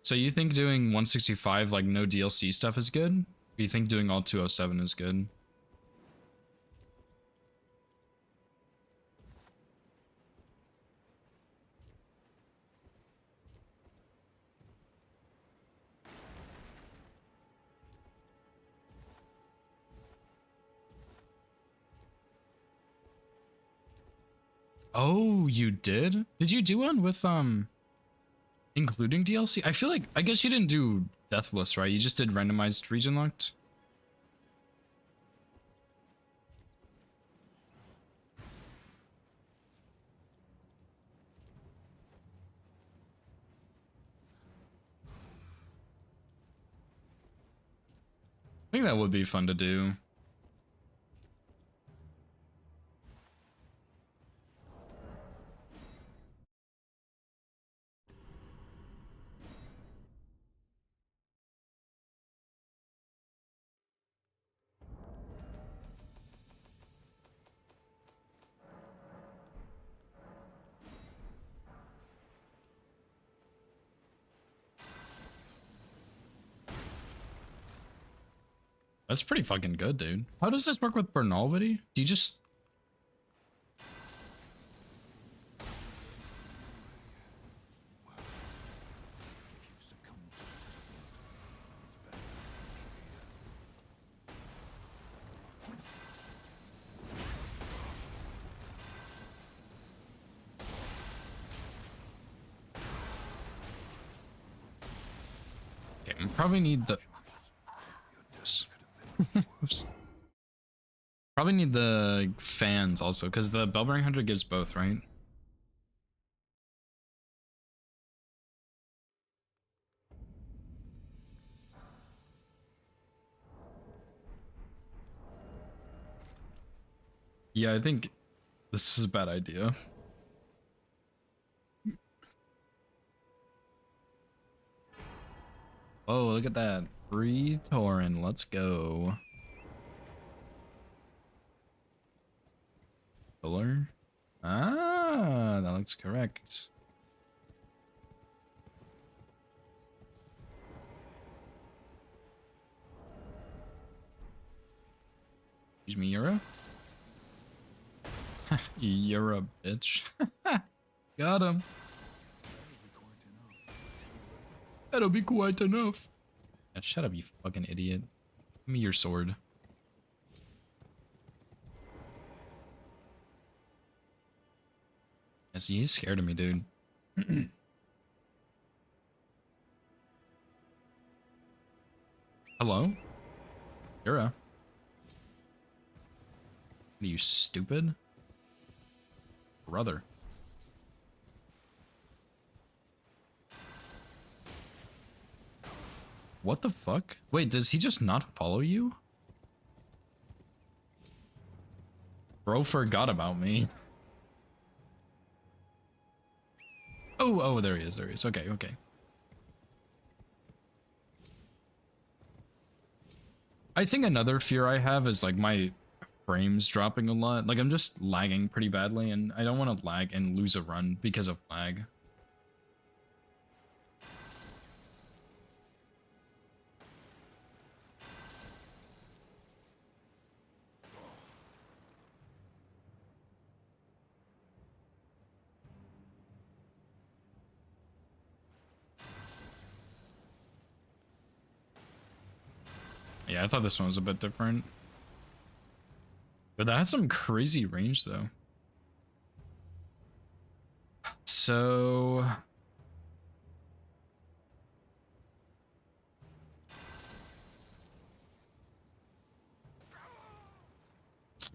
Speaker 1: So you think doing 165 like no DLC stuff is good? Or you think doing all 207 is good? Oh, you did? Did you do one with including DLC? I feel like I guess you didn't do Deathless, right? You just did randomized region locked. I think that would be fun to do. That's pretty fucking good, dude. How does this work with Bernalvity? Do you just... Okay, I probably need the... Oops. Probably need the fans also, because the Bellbearing Hunter gives both, right? Yeah, I think this is a bad idea. Oh, look at that. Free Tauren, let's go. Pillar? Ah, that looks correct. Excuse me, you're a? You're a bitch. Got him. That'll be quite enough. Yeah, shut up, you fucking idiot. Give me your sword. Yeah, see, he's scared of me, dude. Hello? Yura. Are you stupid? Brother. What the fuck? Wait, does he just not follow you? Bro forgot about me. Oh, there he is, Okay, okay. I think another fear I have is like my frames dropping a lot. Like I'm just lagging pretty badly and I don't want to lag and lose a run because of lag. Yeah, I thought this one was a bit different. But that has some crazy range though. So...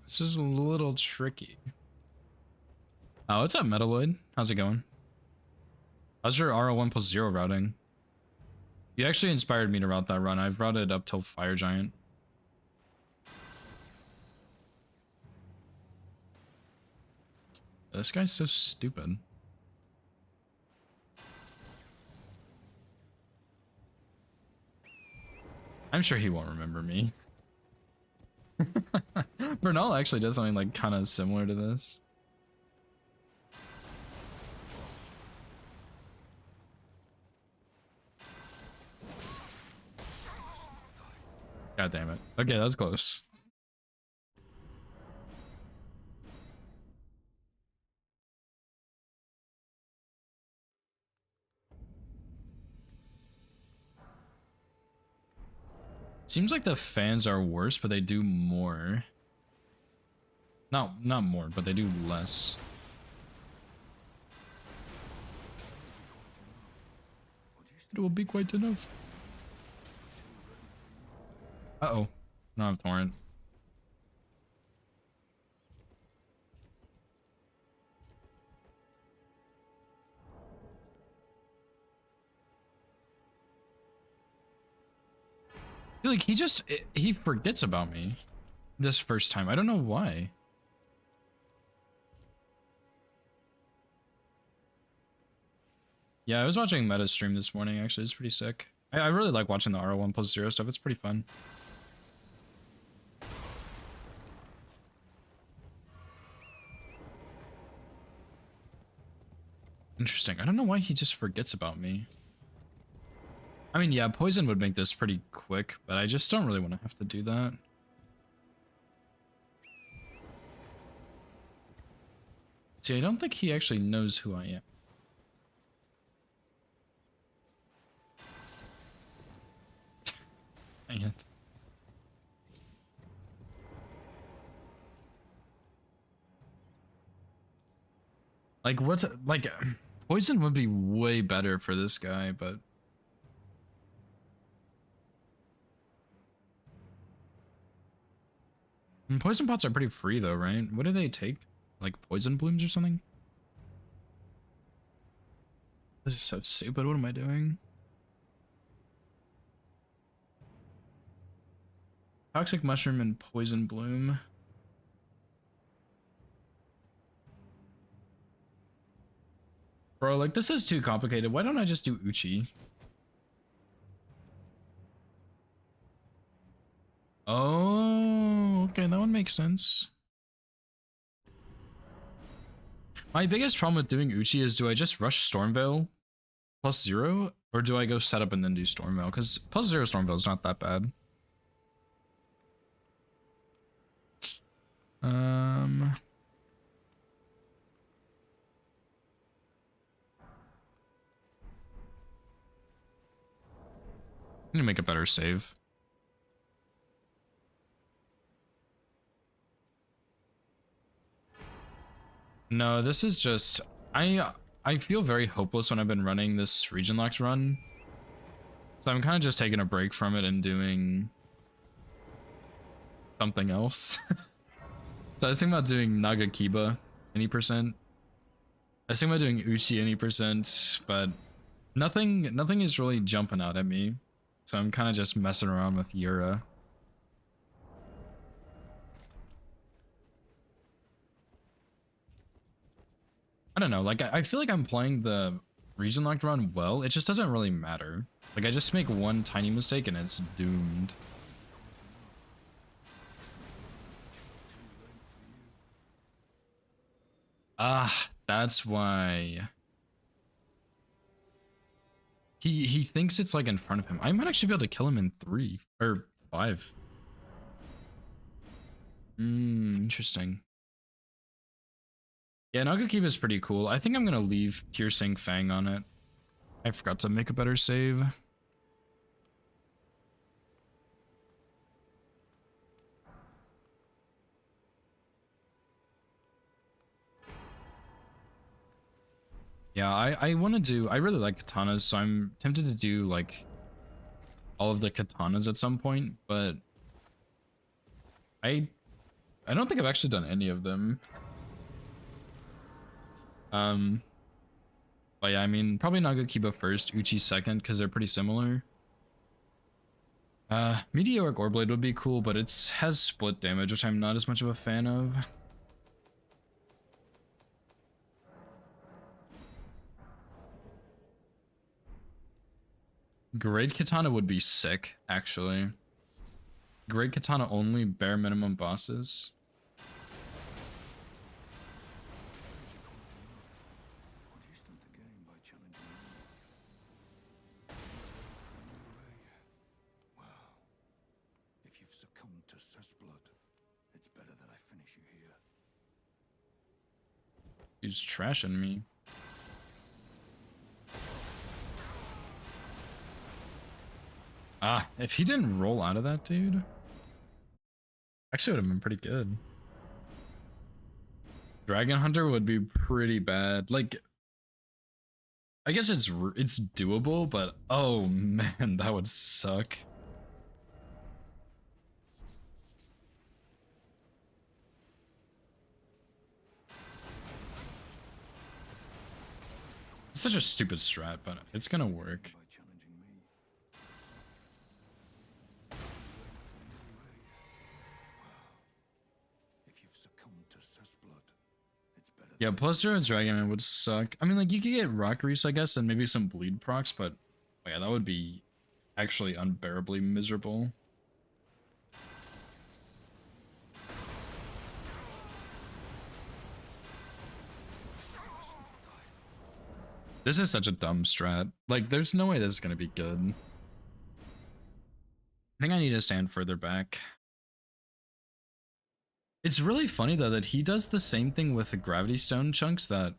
Speaker 1: this is a little tricky. Oh, what's up, Metaloid? How's it going? How's your RO1 plus 0 routing? You actually inspired me to route that run. I've routed up till Fire Giant. This guy's so stupid. I'm sure he won't remember me. Bernal actually does something like kind of similar to this. God damn it. Okay, that was close. Seems like the fans are worse, but they do more. Not more, but they do less. It will be quite enough. Uh-oh. No, I'm torrent. I feel like he forgets about me this first time. I don't know why. Yeah, I was watching Meta stream this morning, actually. It's pretty sick. I really like watching the R1+0 stuff. It's pretty fun. Interesting. I don't know why he just forgets about me. I mean, yeah, poison would make this pretty quick, but I just don't really want to have to do that. See, I don't think he actually knows who I am. Dang it. Like, what? Like, poison would be way better for this guy, but... And poison pots are pretty free, though, right? What do they take? Like, poison blooms or something? This is so stupid. What am I doing? Toxic mushroom and poison bloom. Bro, like, this is too complicated. Why don't I just do Uchi? Oh, okay, that one makes sense. My biggest problem with doing Uchi is, do I just rush Stormveil +0? Or do I go setup and then do Stormveil? Because +0 Stormveil is not that bad. I need to make a better save. No, this is just... I feel very hopeless when I've been running this region locked run. So I'm kind of just taking a break from it and doing something else. So I was thinking about doing Nagakiba any percent. I was thinking about doing Uchi any percent, but nothing is really jumping out at me. So I'm kind of just messing around with Yura. I don't know, like, I feel like I'm playing the region locked run well. It just doesn't really matter. Like, I just make one tiny mistake and it's doomed. Ah, that's why. He thinks it's like in front of him. I might actually be able to kill him in 3 or 5. Interesting. Yeah, Nagakiba is pretty cool. I think I'm gonna leave Piercing Fang on it. I forgot to make a better save. Yeah, I want to do... I really like katanas, so I'm tempted to do, like, all of the katanas at some point, but... I don't think I've actually done any of them. But yeah, I mean, probably Nagakiba first, Uchi second, because they're pretty similar. Meteoric Orblade would be cool, but it has split damage, which I'm not as much of a fan of. Great Katana would be sick, actually. Great Katana only, bare minimum bosses.
Speaker 2: Why do you start the game by challenging me? Wow. If you've succumbed to Cessblood, it's better that I finish you here.
Speaker 1: He's trashing me. Ah, if he didn't roll out of that, dude. Actually would have been pretty good. Dragon Hunter would be pretty bad. Like, I guess it's doable, but oh man, that would suck. It's such a stupid strat, but it's gonna work.
Speaker 2: By challenging me. Wow. If you've succumbed to Cessblood, it's better.
Speaker 1: Yeah, plus Druid's Dragon Man would suck. I mean, like, you could get Rock Reese, I guess, and maybe some bleed procs, but oh yeah, that would be actually unbearably miserable. This is such a dumb strat. Like, there's no way this is gonna be good. I think I need to stand further back. It's really funny, though, that he does the same thing with the Gravity Stone chunks that,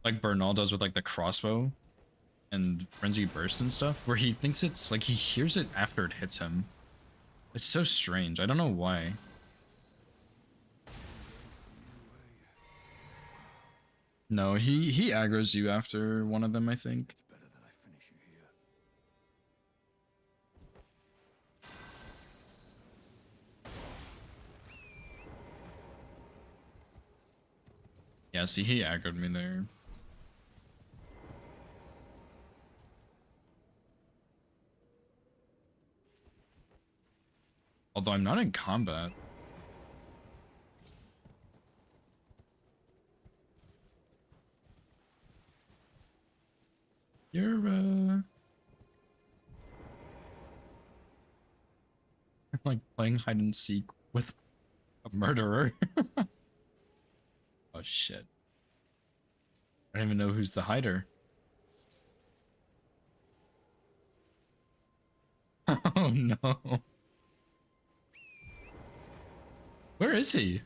Speaker 1: like, Bernal does with, like, the crossbow and Frenzy Burst and stuff, where he thinks it's, like, he hears it after it hits him. It's so strange. I don't know why. No, he aggroes you after one of them, I think.
Speaker 2: It's better that I finish you here.
Speaker 1: Yeah, see, he aggroed me there. Although I'm not in combat. You're, like playing hide and seek with a murderer. Oh shit. I don't even know who's the hider. Oh no. Where is he?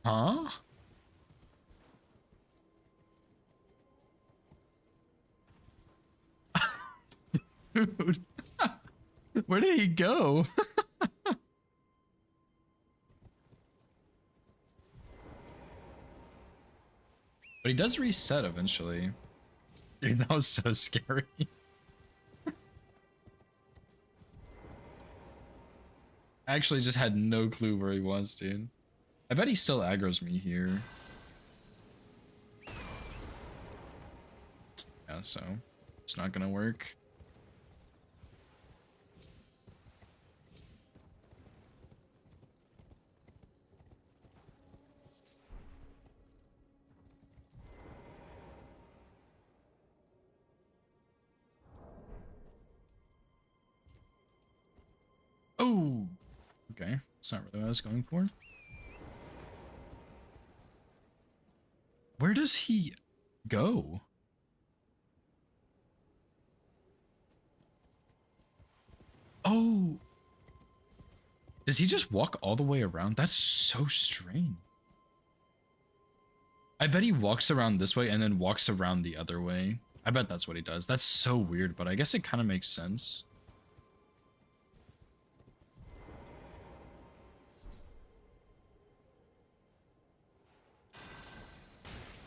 Speaker 1: Huh? Dude. Where did he go? But he does reset eventually. Dude, that was so scary. I actually just had no clue where he was, dude. I bet he still aggroes me here. Yeah, so it's not gonna work. Oh, okay. That's not really what I was going for. Where does he go? Oh. Does he just walk all the way around? That's so strange. I bet he walks around this way and then walks around the other way. I bet that's what he does. That's so weird, but I guess it kind of makes sense.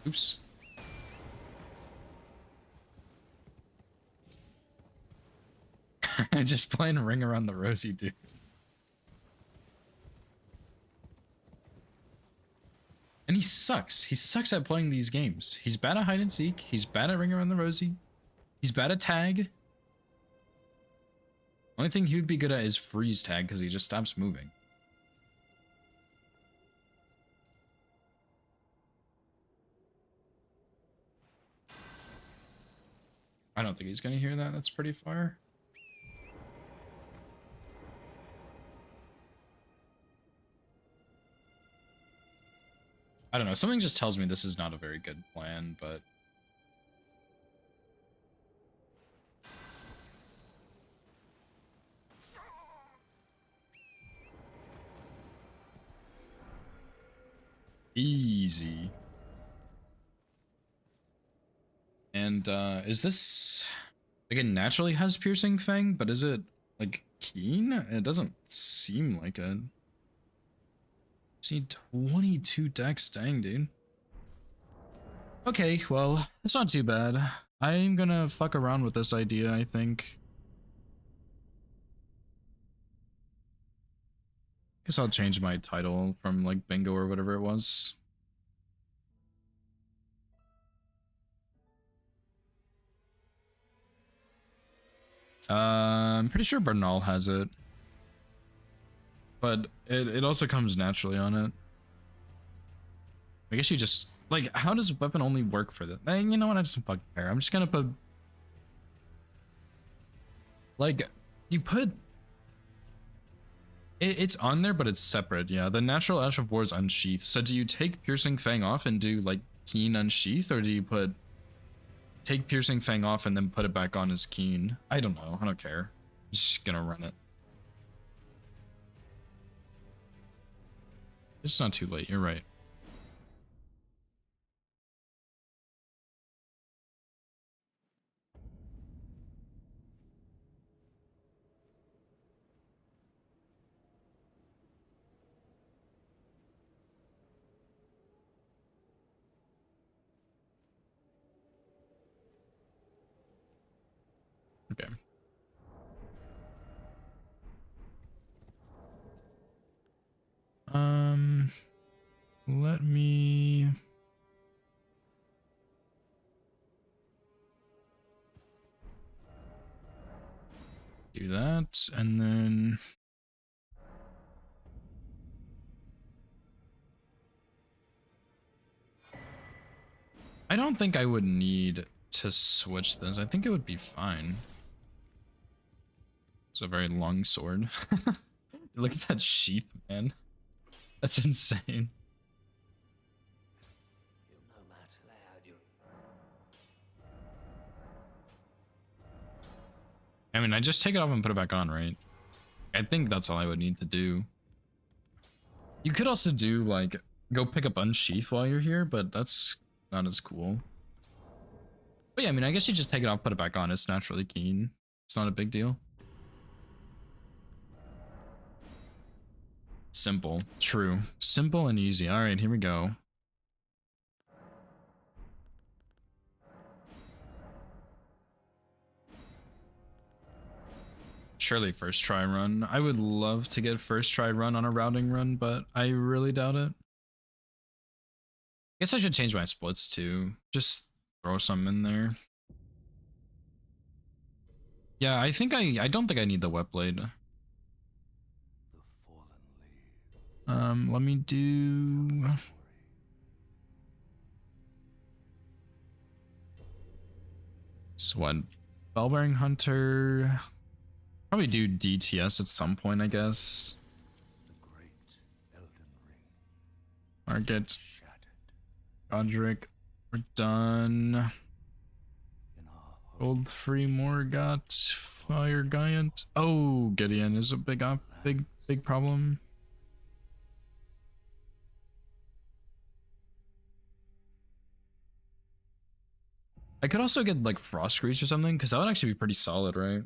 Speaker 1: Oops. Just playing Ring Around the Rosie, dude. And he sucks. He sucks at playing these games. He's bad at hide and seek. He's bad at Ring Around the Rosie. He's bad at tag. Only thing he would be good at is freeze tag because he just stops moving. I don't think he's gonna hear that. That's pretty far. I don't know. Something just tells me this is not a very good plan, but easy. And is this like, it naturally has piercing fang, but is it like keen? It doesn't seem like it. Just need 22 decks, dang dude. Okay, well, that's not too bad. I'm gonna fuck around with this idea, I think. Guess I'll change my title from like bingo or whatever it was. I'm pretty sure Bernal has it. But it also comes naturally on it. I guess you just, like, how does weapon only work for that? You know what, I just don't fucking care. I'm just gonna put, like, you put, it's on there, but it's separate, yeah. The natural Ash of War is unsheath. So do you take Piercing Fang off and do, like, Keen unsheath, or do you put, take Piercing Fang off and then put it back on as Keen? I don't know, I don't care. I'm just gonna run it. It's not too late, you're right. Okay. Let me do that, and then I don't think I would need to switch this. I think it would be fine. It's a very long sword. Look at that sheath, man. That's insane. I mean, I just take it off and put it back on, right? I think that's all I would need to do. You could also do, like, go pick up Unsheath while you're here, but that's not as cool. But yeah, I mean, I guess you just take it off, put it back on. It's naturally keen. It's not a big deal. Simple. True. Simple and easy. All right, here we go. Surely first try run. I would love to get first try run on a routing run, but I really doubt it. Guess I should change my splits too. Just throw some in there. Yeah, I think I don't think I need the wet blade. Let me do Sweat Bellbearing Hunter. Probably do DTS at some point, I guess. Market. Godric. We're done. Gold free Morgot. Fire Giant. Oh, Gideon is a big problem. I could also get like Frost Grease or something, because that would actually be pretty solid, right?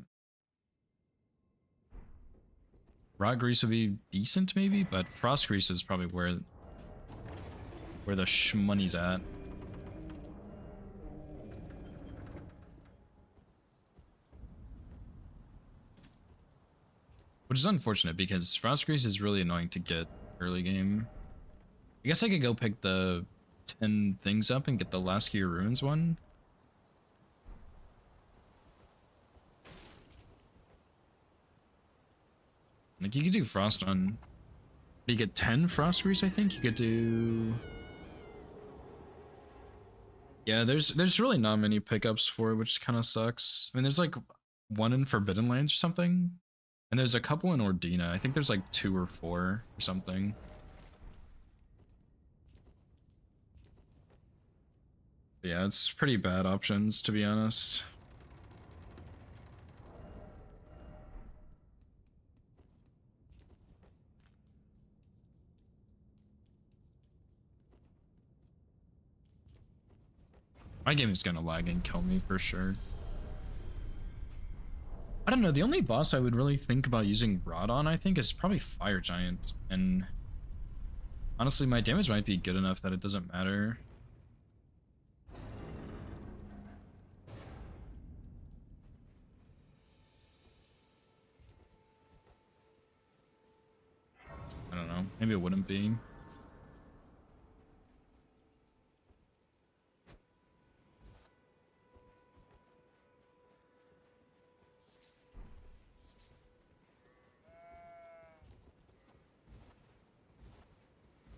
Speaker 1: Rot Grease would be decent maybe, but Frost Grease is probably where the shmoney's at. Which is unfortunate because Frost Grease is really annoying to get early game. I guess I could go pick the 10 things up and get the Last Gear Ruins one. Like, you could do Frost on... You get 10 Frost Grease, I think? You could do... Yeah, there's really not many pickups for it, which kind of sucks. I mean, there's like one in Forbidden Lands or something, and there's a couple in Ordina. I think there's like 2 or 4 or something. But yeah, it's pretty bad options, to be honest. My game is gonna lag and kill me for sure. I don't know, the only boss I would really think about using Rod on, I think, is probably Fire Giant. And honestly, my damage might be good enough that it doesn't matter. I don't know, maybe it wouldn't be.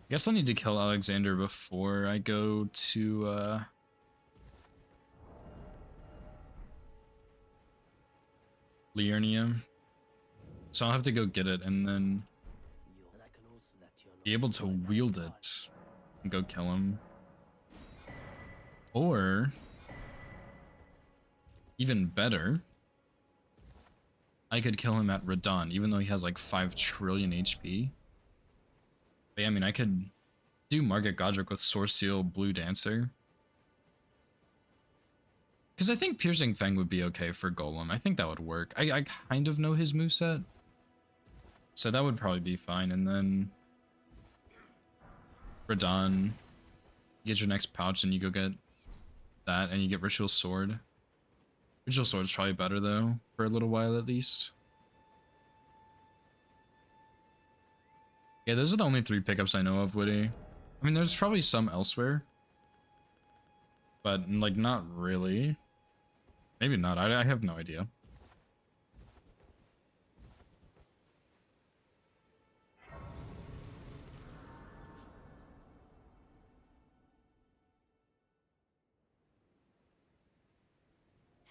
Speaker 1: I guess I need to kill Alexander before I go to Liurnia. So I'll have to go get it and then be able to wield it and go kill him. Or even better, I could kill him at Radon, even though he has like 5 trillion HP. But yeah, I mean, I could do Market Godric with Source Seal, Blue Dancer. Because I think Piercing Fang would be okay for Golem. I think that would work. I kind of know his moveset. So that would probably be fine. And then Radon, you get your next pouch and you go get that and you get Ritual Sword. Ritual Sword is probably better though, for a little while at least. Yeah, those are the only 3 pickups I know of, Woody. I mean, there's probably some elsewhere. But, like, not really. Maybe not, I have no idea.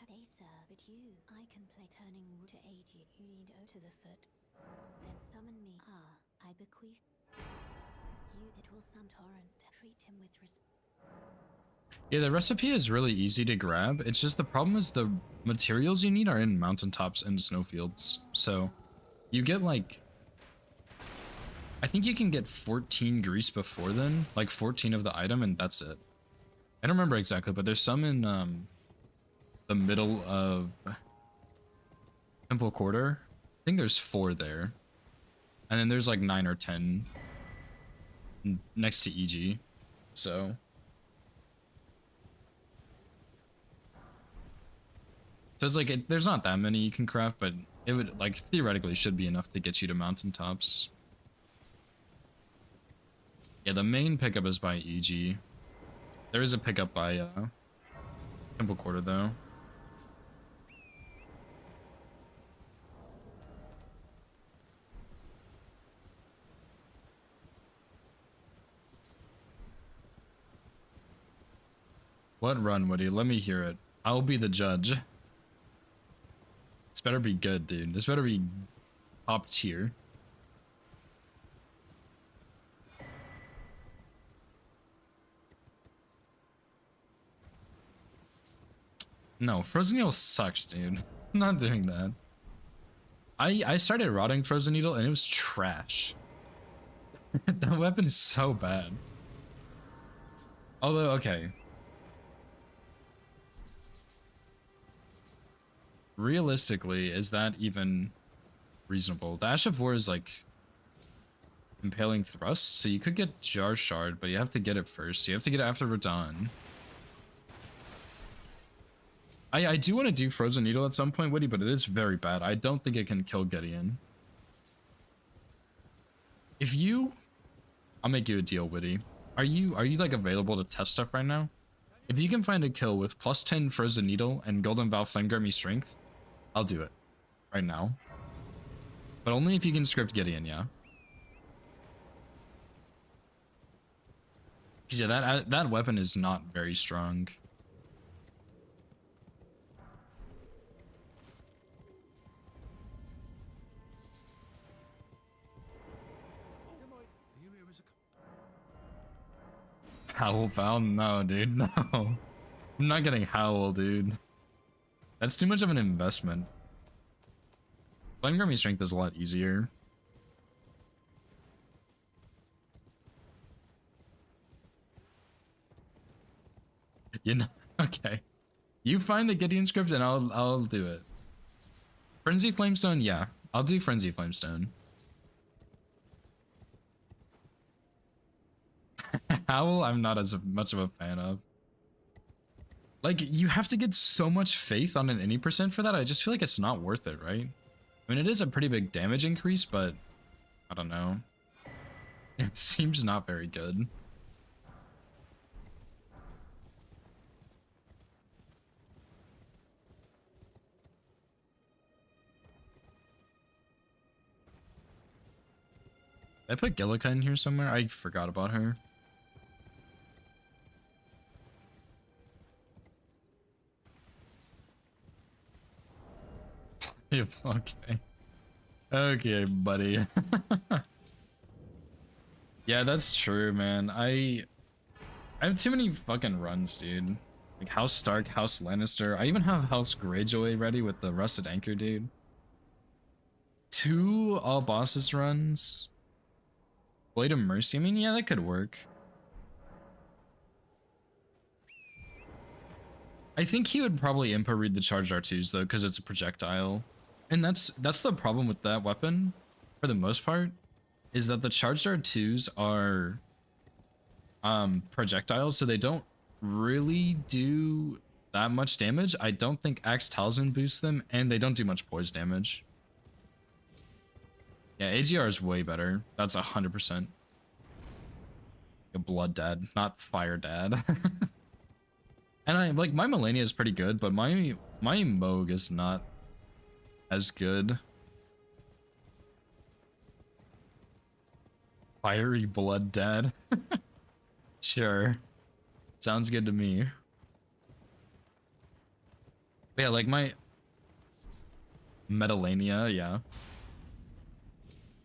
Speaker 3: They sir, but you, I can play turning wood to aid you. You need O to the foot. Then summon me. I bequeath you. It will some torrent. Treat him with respect.
Speaker 1: Yeah, the recipe is really easy to grab. It's just the problem is the materials you need are in mountaintops and snowfields. So you get like, I think you can get 14 grease before then, like 14 of the item, and that's it. I don't remember exactly, but there's some in the middle of Temple Quarter. I think there's 4 there. And then there's like 9 or 10 next to EG. So it's like, there's not that many you can craft, but it would, like, theoretically should be enough to get you to mountaintops. Yeah, the main pickup is by EG. There is a pickup by Temple Quarter though. What run, Woody? Let me hear it. I'll be the judge. This better be good, dude. This better be top tier. No, Frozen Needle sucks, dude. I'm not doing that. I started rotting Frozen Needle and it was trash. The weapon is so bad. Although, okay. Realistically, is that even reasonable? The Ash of War is like Impaling Thrust, so you could get Jar Shard, but you have to get it first. You have to get it after Radon. I do want to do Frozen Needle at some point, Woody, but it is very bad. I don't think it can kill Gideon. If you... I'll make you a deal, Woody. Are you like available to test stuff right now? If you can find a kill with plus 10 Frozen Needle and Golden Vow Flame grant me strength, I'll do it. Right now. But only if you can script Gideon, yeah? Because yeah, that weapon is not very strong. Howl pal? No, dude, no. I'm not getting Howl, dude. That's too much of an investment. Flame Gummy Strength is a lot easier. You know, okay. You find the Gideon script and I'll do it. Frenzy Flamestone, yeah. I'll do Frenzy Flamestone. Howl, I'm not as much of a fan of. Like, you have to get so much faith on an any percent for that. I just feel like it's not worth it, right? I mean, it is a pretty big damage increase, but I don't know. It seems not very good. Did I put Gillica in here somewhere? I forgot about her. Yep, okay. Okay, buddy. Yeah, that's true, man. I have too many fucking runs, dude. Like House Stark, House Lannister. I even have House Greyjoy ready with the Rusted Anchor, dude. 2 all bosses runs. Blade of Mercy. I mean, yeah, that could work. I think he would probably impo read the charged R2s though, because it's a projectile. And that's the problem with that weapon, for the most part, is that the charged R2s are projectiles, so they don't really do that much damage. I don't think Axe Talisman boosts them, and they don't do much poise damage. Yeah, AGR is way better. That's 100%. A blood dad, not fire dad. And I like my Melania is pretty good, but my Moog is not as good. Fiery blood dad. Sure. Sounds good to me. But yeah, like my Metalania, yeah.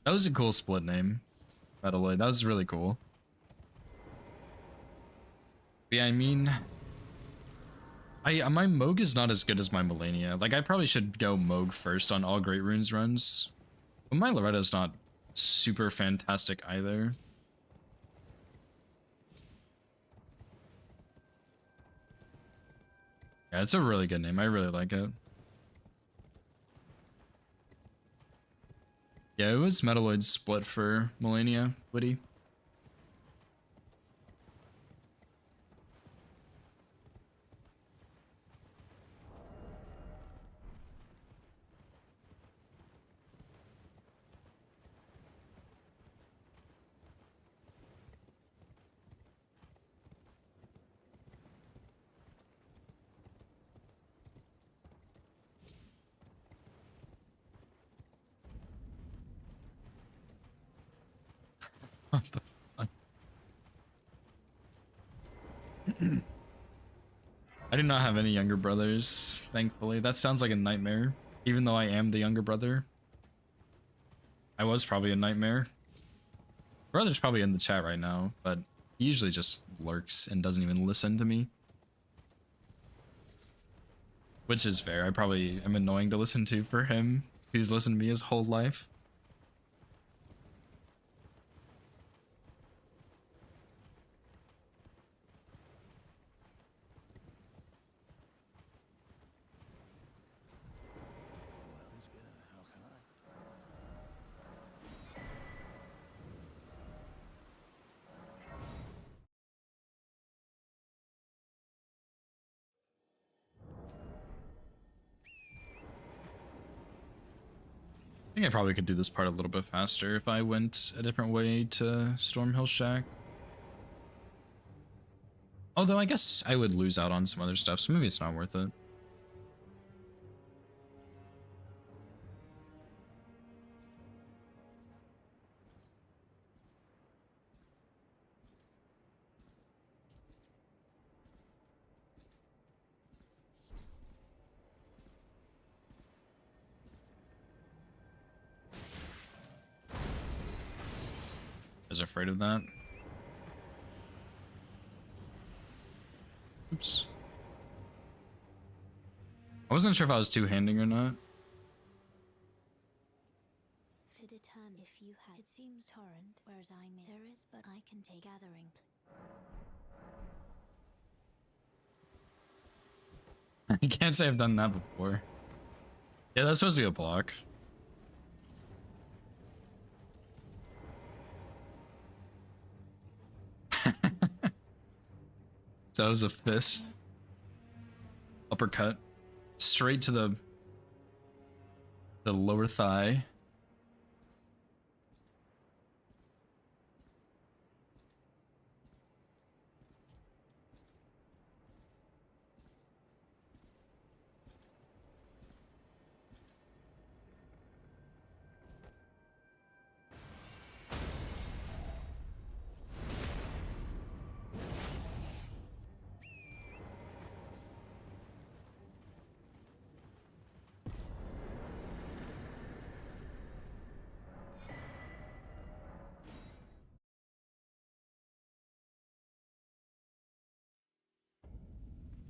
Speaker 1: That was a cool split name. Metaloid. That was really cool. But yeah, I mean, my Moog is not as good as my Melania. Like, I probably should go Moog first on all Great Runes runs. But my Loretta's not super fantastic either. Yeah, it's a really good name. I really like it. Yeah, it was Metaloid split for Melania, Woody. What the fuck? I do not have any younger brothers, thankfully. That sounds like a nightmare, even though I am the younger brother. I was probably a nightmare. Brother's probably in the chat right now, but he usually just lurks and doesn't even listen to me. Which is fair. I probably am annoying to listen to for him, who's listened to me his whole life. I think I probably could do this part a little bit faster if I went a different way to Stormhill Shack. Although I guess I would lose out on some other stuff, so maybe it's not worth it. I was afraid of that. Oops. I wasn't sure if I was two-handing or not.
Speaker 3: To determine if you had, it seems torrent, whereas I may. There is, but I can take gathering.
Speaker 1: I can't say I've done that before. Yeah, that's supposed to be a block. So that was a fist. Uppercut. Straight to the lower thigh.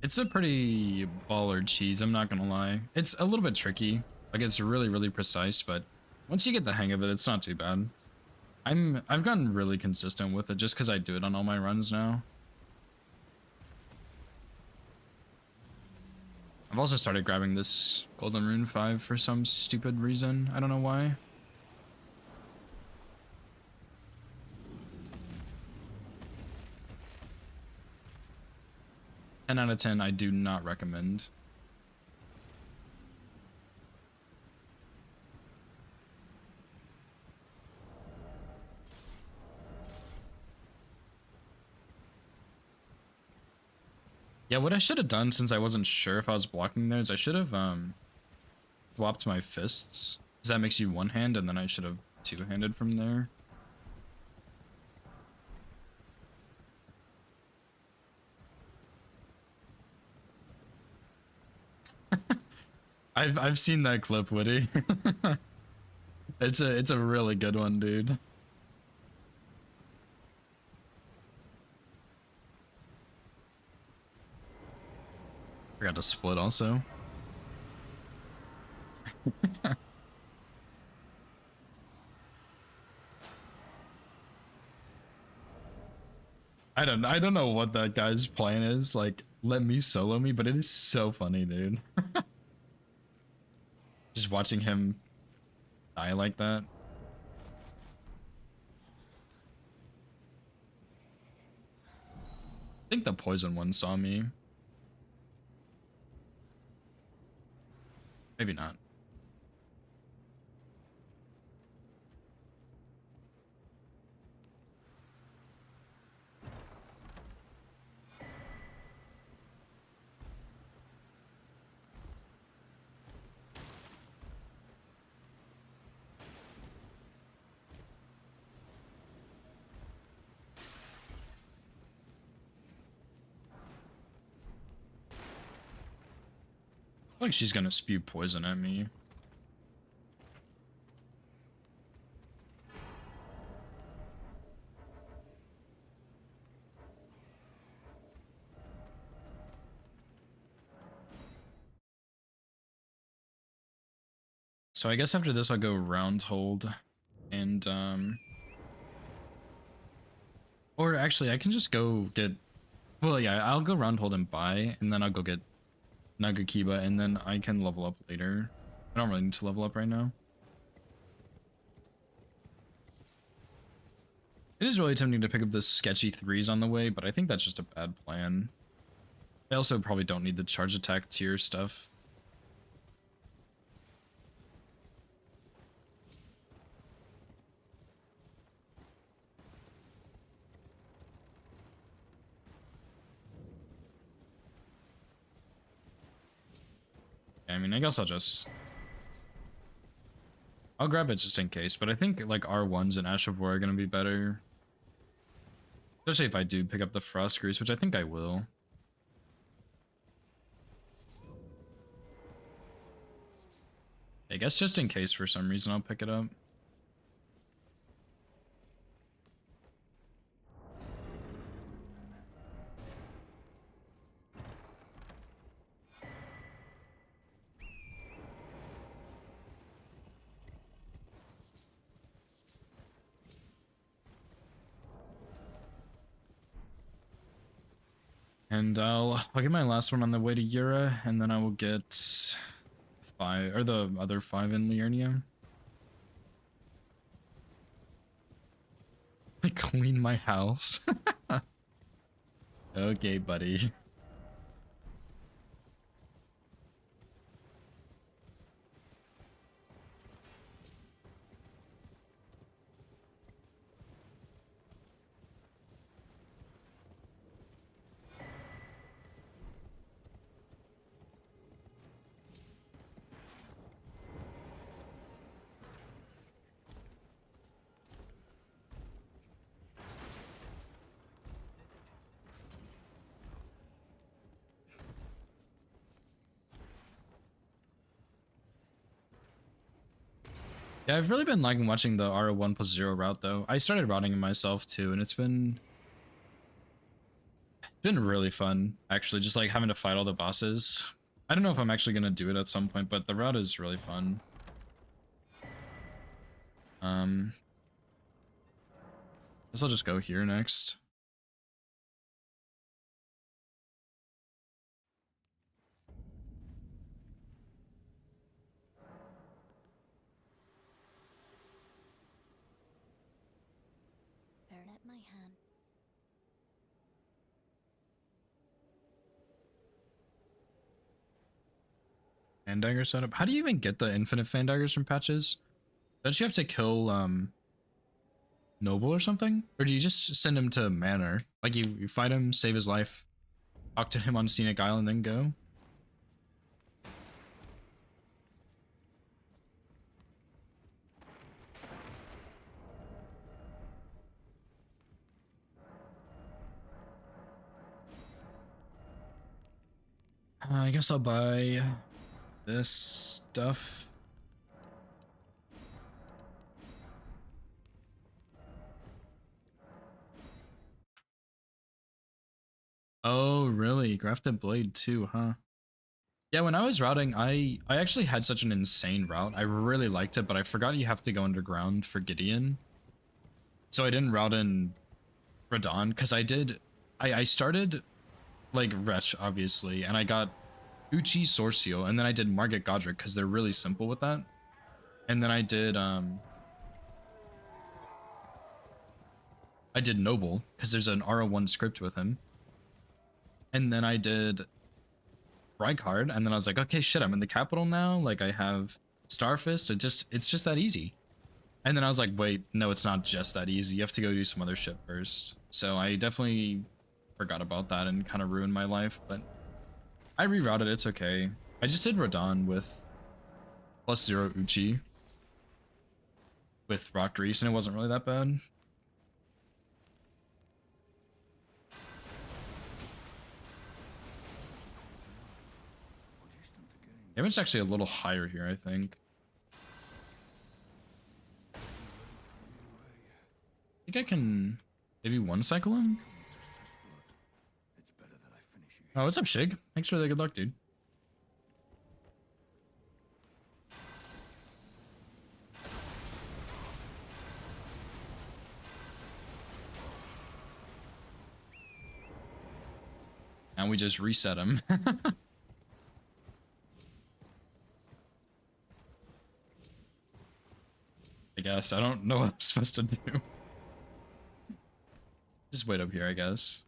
Speaker 1: It's a pretty baller cheese, I'm not gonna lie. It's a little bit tricky. Like, it's really, really precise, but once you get the hang of it, it's not too bad. I've gotten really consistent with it just because I do it on all my runs now. I've also started grabbing this Golden Rune 5 for some stupid reason. I don't know why. Ten out of 10, I do not recommend. Yeah, what I should have done, since I wasn't sure if I was blocking there, is I should have swapped my fists. Because that makes you one hand, and then I should have two-handed from there. I've seen that clip, Woody. It's a really good one, dude. Forgot to split also. I don't know what that guy's plan is. Like, let me solo me, but it is so funny, dude. Just watching him die like that. I think the poison one saw me. Maybe not. Like she's gonna spew poison at me. So I guess after this I'll go round hold and or actually I can just go get, well yeah, I'll go round hold and buy, and then I'll go get Nagakiba, and then I can level up later. I don't really need to level up right now. It is really tempting to pick up the sketchy threes on the way, but I think that's just a bad plan. I also probably don't need the charge attack tier stuff. I mean, I guess I'll grab it just in case, but I think like R1s and Ash of War are gonna be better. Especially if I do pick up the Frost Grease, which I think I will. I guess just in case for some reason I'll pick it up. And I'll get my last one on the way to Yura, and then I will get 5 or the other 5 in Liurnia. Clean my house. Okay, buddy. Yeah, I've really been liking watching the R1+0 route though. I started routing it myself too, and it's been really fun actually, just like having to fight all the bosses. I don't know if I'm actually gonna do it at some point, but the route is really fun. Guess I'll just go here next.
Speaker 3: Better let my hand.
Speaker 1: Fan dagger setup. How do you even get the infinite fan daggers from patches? Don't you have to kill Noble or something? Or do you just send him to Manor? Like you fight him, save his life, talk to him on Scenic Island, then go? I guess I'll buy this stuff. Oh, really? Grafted Blade too, huh? Yeah, when I was routing, I actually had such an insane route. I really liked it, but I forgot you have to go underground for Gideon. So I didn't route in Radon, because I started like Wretch, obviously, and I got Uchi Sorcio, and then I did Margit Godric, because they're really simple with that. And then I did Noble, because there's an R01 script with him. And then I did Rykard, and then I was like, okay, shit, I'm in the capital now. Like I have Starfist. It's just that easy. And then I was like, wait, no, it's not just that easy. You have to go do some other shit first. So I definitely forgot about that and kind of ruined my life, but I rerouted. It's okay. I just did Radon with +0 Uchi with Rock Grease, and it wasn't really that bad. Damage's actually a little higher here, I think. I think I can maybe one cycle him? Oh, what's up, Shig? Thanks for the good luck, dude. And we just reset him. I guess. I don't know what I'm supposed to do. Just wait up here, I guess.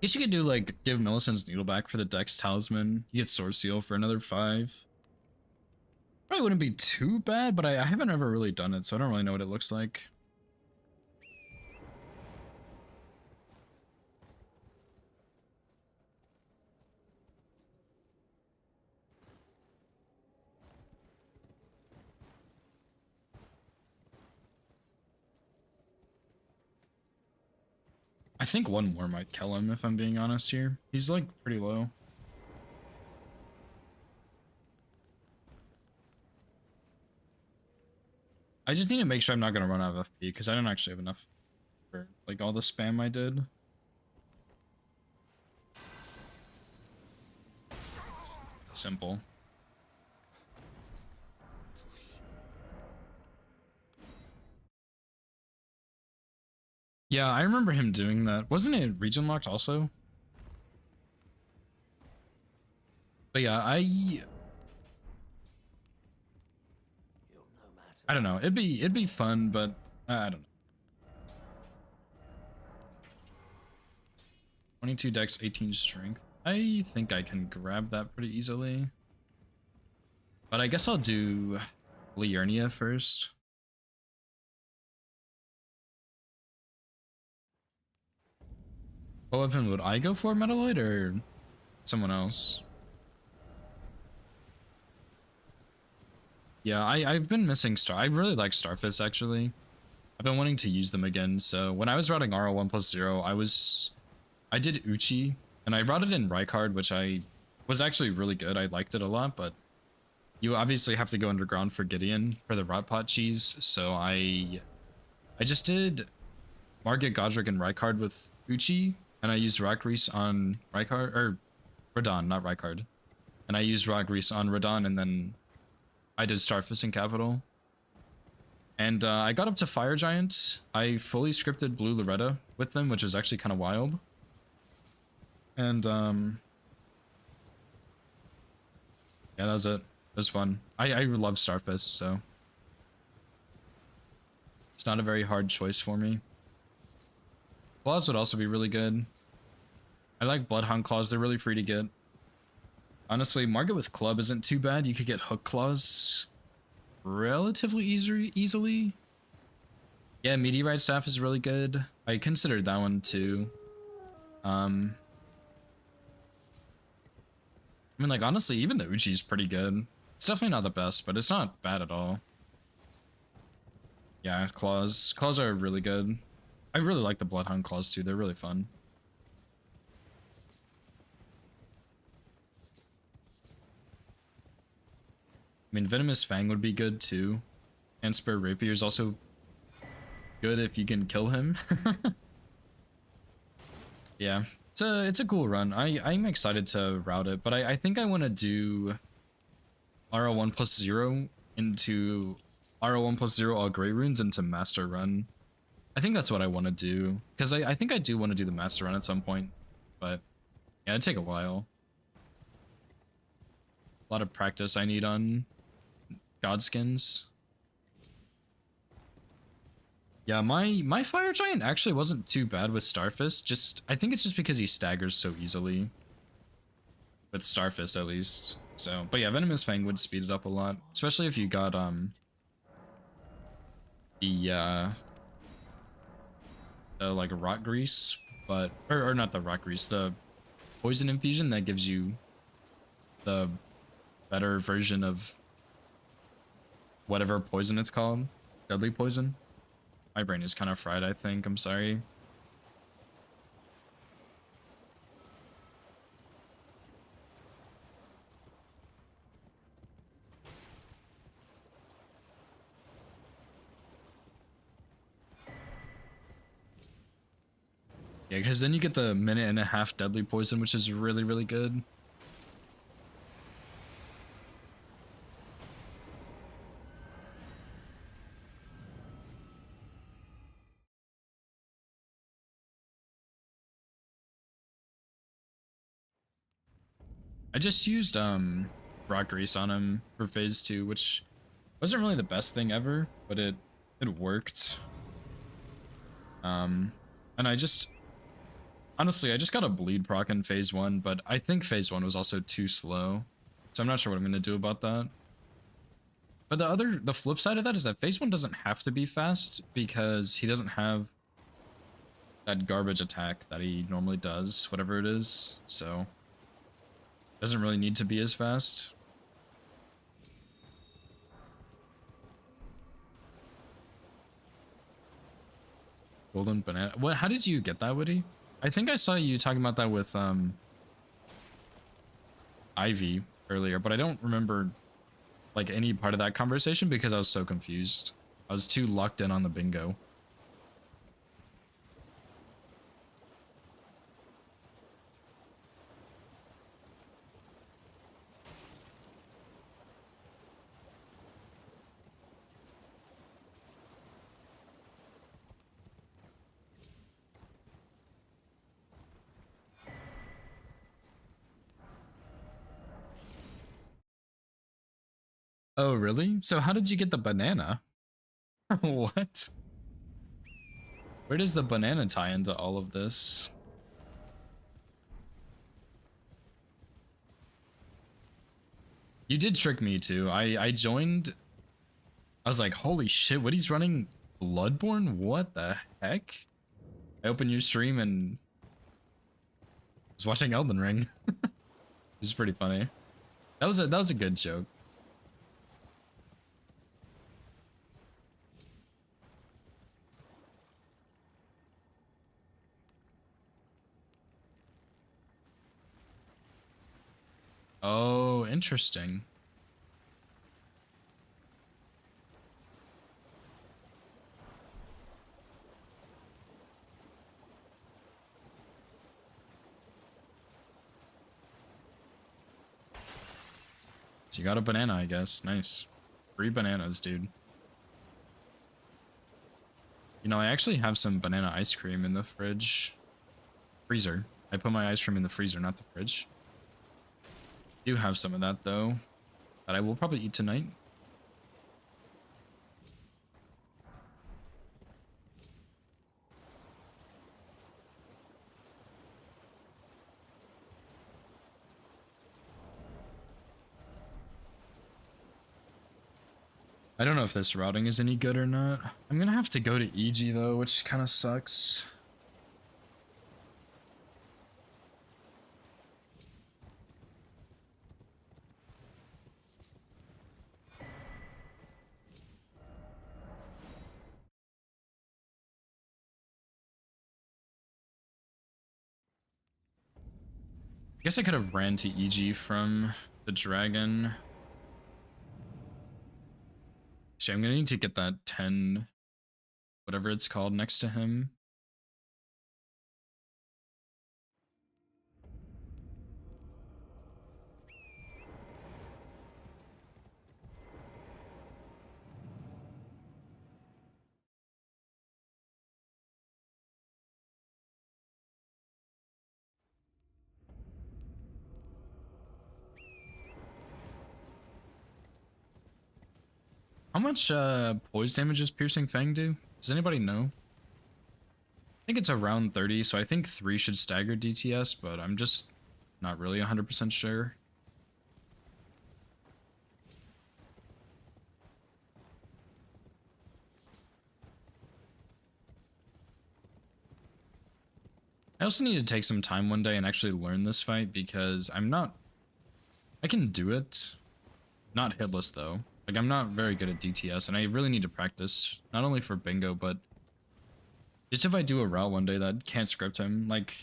Speaker 1: Guess you could do like give Millicent's Needle back for the Dex Talisman. You get Sword Seal for another 5. Probably wouldn't be too bad, but I haven't ever really done it, so I don't really know what it looks like. I think one more might kill him, if I'm being honest here. He's like pretty low. I just need to make sure I'm not going to run out of FP, because I don't actually have enough for like all the spam I did. Simple. Yeah, I remember him doing that. Wasn't it region locked also? But yeah, I don't know. It'd be fun, but I don't know. 22 dex, 18 strength. I think I can grab that pretty easily. But I guess I'll do Liurnia first. What weapon would I go for, Metalloid, or someone else? Yeah, I've been missing I really like Starfists, actually. I've been wanting to use them again, so when I was routing RL1+0, I did Uchi, and I routed in Rykard, which I was actually really good. I liked it a lot, but you obviously have to go underground for Gideon for the Rot Pot cheese, so I just did Margit, Godric, and Rykard with Uchi, and I used Rock Reese on Rykard, or Radon, not Rykard. And I used Rock Reese on Radon, and then I did Starfist in Capital. And I got up to Fire Giant. I fully scripted Blue Loretta with them, which was actually kind of wild. And yeah, that was it. It was fun. I love Starfist, so it's not a very hard choice for me. Claws would also be really good. I like Bloodhound Claws. They're really free to get. Honestly, Margit with Club isn't too bad. You could get Hook Claws relatively easily. Yeah, Meteorite Staff is really good. I considered that one too. I mean, like, honestly, even the Uchi's pretty good. It's definitely not the best, but it's not bad at all. Yeah, Claws. Claws are really good. I really like the Bloodhound Claws too. They're really fun. I mean, Venomous Fang would be good too. And Spur Rapier is also good if you can kill him. Yeah, it's a cool run. I'm excited to route it, but I think I want to do RL1+0 into RL1+0 all gray runes into Master Run. I think that's what I want to do, because I think I do want to do the Master Run at some point, but yeah, it'd take a while. A lot of practice I need on Godskins. Yeah, my Fire Giant actually wasn't too bad with Starfist. Just I think it's just because he staggers so easily. With Starfist at least. So, but yeah, Venomous Fang would speed it up a lot, especially if you got the like rock grease, but or not the rock grease, the poison infusion that gives you the better version of whatever poison it's called. Deadly poison. My brain is kind of fried, I think. I'm sorry. Yeah, because then you get the minute and a half deadly poison, which is really, really good. I just used rock grease on him for phase 2, which wasn't really the best thing ever, but it worked. And I just honestly I just got a bleed proc in phase 1, but I think phase 1 was also too slow. So I'm not sure what I'm gonna do about that. But the flip side of that is that phase 1 doesn't have to be fast because he doesn't have that garbage attack that he normally does, whatever it is. So doesn't really need to be as fast. Golden banana. What? How did you get that, Woody? I think I saw you talking about that with Ivy earlier, but I don't remember like any part of that conversation because I was so confused. I was too locked in on the bingo. Oh, really? So how did you get the banana? What? Where does the banana tie into all of this? You did trick me too. I joined. I was like, holy shit, what, he's running Bloodborne? What the heck? I opened your stream and was watching Elden Ring. Which is pretty funny. That was a good joke. Oh, interesting. So you got a banana, I guess. Nice. 3 bananas, dude. You know, I actually have some banana ice cream in the fridge. Freezer. I put my ice cream in the freezer, not the fridge. Do have some of that, though. That I will probably eat tonight. I don't know if this routing is any good or not. I'm gonna have to go to EG though, which kind of sucks. I guess I could have ran to EG from the dragon. Actually, I'm gonna need to get that 10, whatever it's called, next to him. How much poise damage does Piercing Fang do? Does anybody know? I think it's around 30, so I think 3 should stagger DTS, but I'm just not really 100% sure. I also need to take some time one day and actually learn this fight because I can do it. Not hitless though. Like, I'm not very good at DTS and I really need to practice, not only for bingo, but just if I do a route one day that can't script him. Like,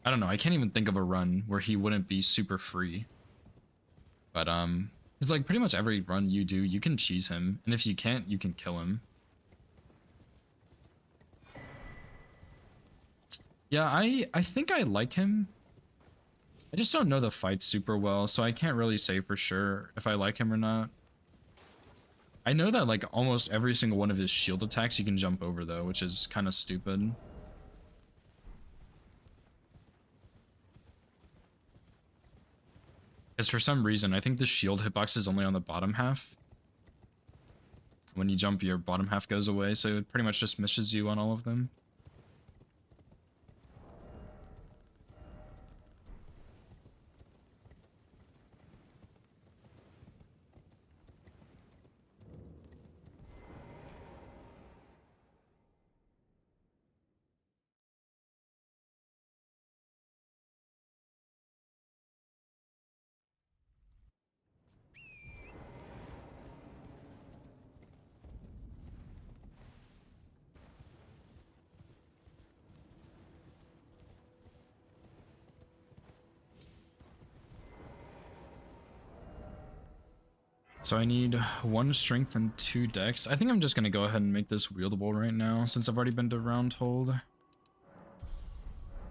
Speaker 1: I don't know, I can't even think of a run where he wouldn't be super free. But it's like pretty much every run you do, you can cheese him, and if you can't, you can kill him. Yeah, I think I like him. I just don't know the fight super well, so I can't really say for sure if I like him or not. I know that like almost every single one of his shield attacks you can jump over though, which is kind of stupid. Because for some reason, I think the shield hitbox is only on the bottom half. When you jump, your bottom half goes away, so it pretty much just misses you on all of them. So I need 1 strength and 2 dex. I think I'm just going to go ahead and make this wieldable right now, since I've already been to round hold.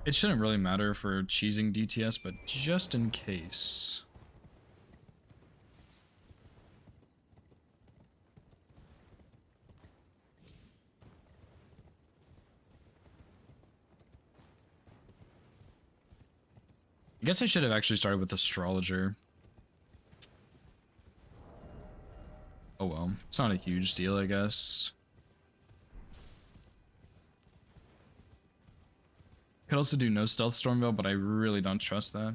Speaker 1: It shouldn't really matter for cheesing DTS, but just in case. I guess I should have actually started with Astrologer. not a huge deal, I guess. Could also do no stealth Stormveil, but I really don't trust that.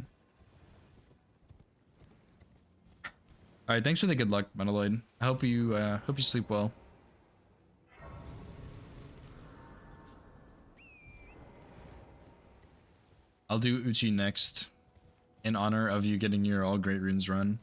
Speaker 1: Alright, thanks for the good luck, Metaloid. I hope you sleep well. I'll do Uchi next, in honor of you getting your all great runes run.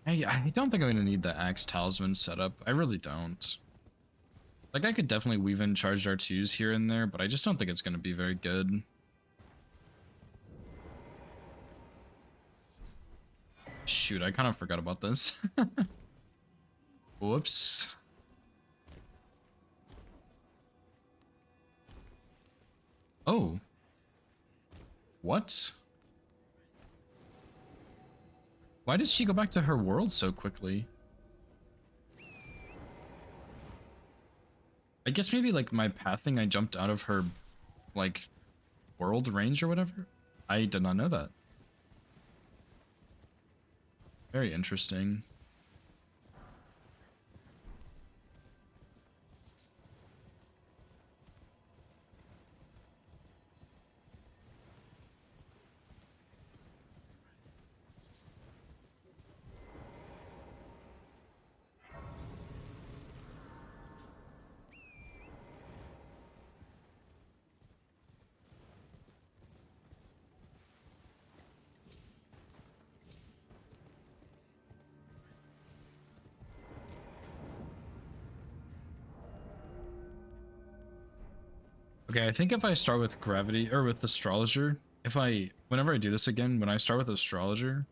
Speaker 1: I don't think I'm gonna need the Axe Talisman setup. I really don't. Like, I could definitely weave in charged R2s here and there, but I just don't think it's gonna be very good. Shoot, I kind of forgot about this. Whoops. Oh. What? Why did she go back to her world so quickly? I guess maybe like my pathing, I jumped out of her like world range or whatever. I did not know that. Very interesting. Okay, I think if I start with gravity or with astrologer, whenever I do this again, when I start with astrologer,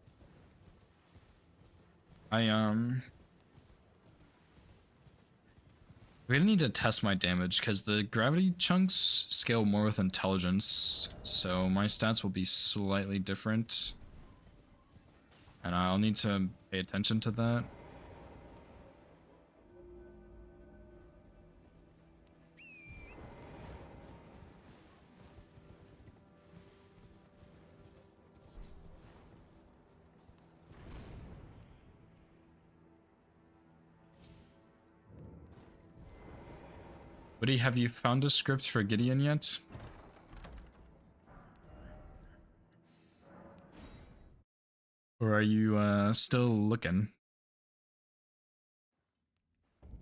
Speaker 1: we're gonna need to test my damage because the gravity chunks scale more with intelligence, so my stats will be slightly different, and I'll need to pay attention to that. Woody, have you found a script for Gideon yet? Or are you still looking?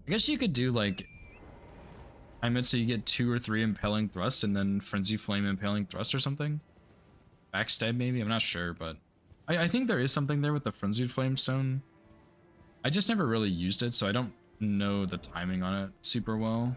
Speaker 1: I guess you could do like I meant so you get 2 or 3 impaling thrust and then frenzy flame impaling thrust or something. Backstab maybe, I'm not sure, but I think there is something there with the frenzied flame stone. I just never really used it, so I don't know the timing on it super well.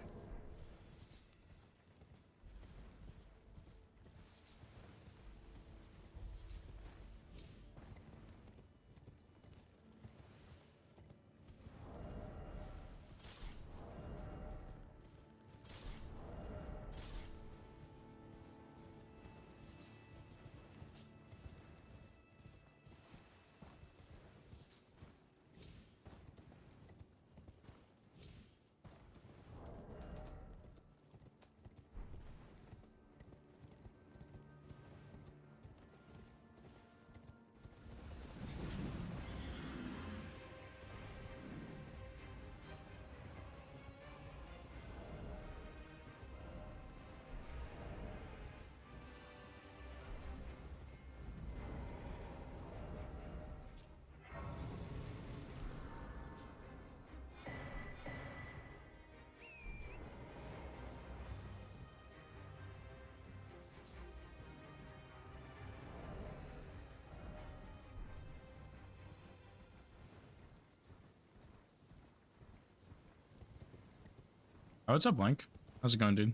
Speaker 1: Oh, what's up, Blank? How's it going, dude?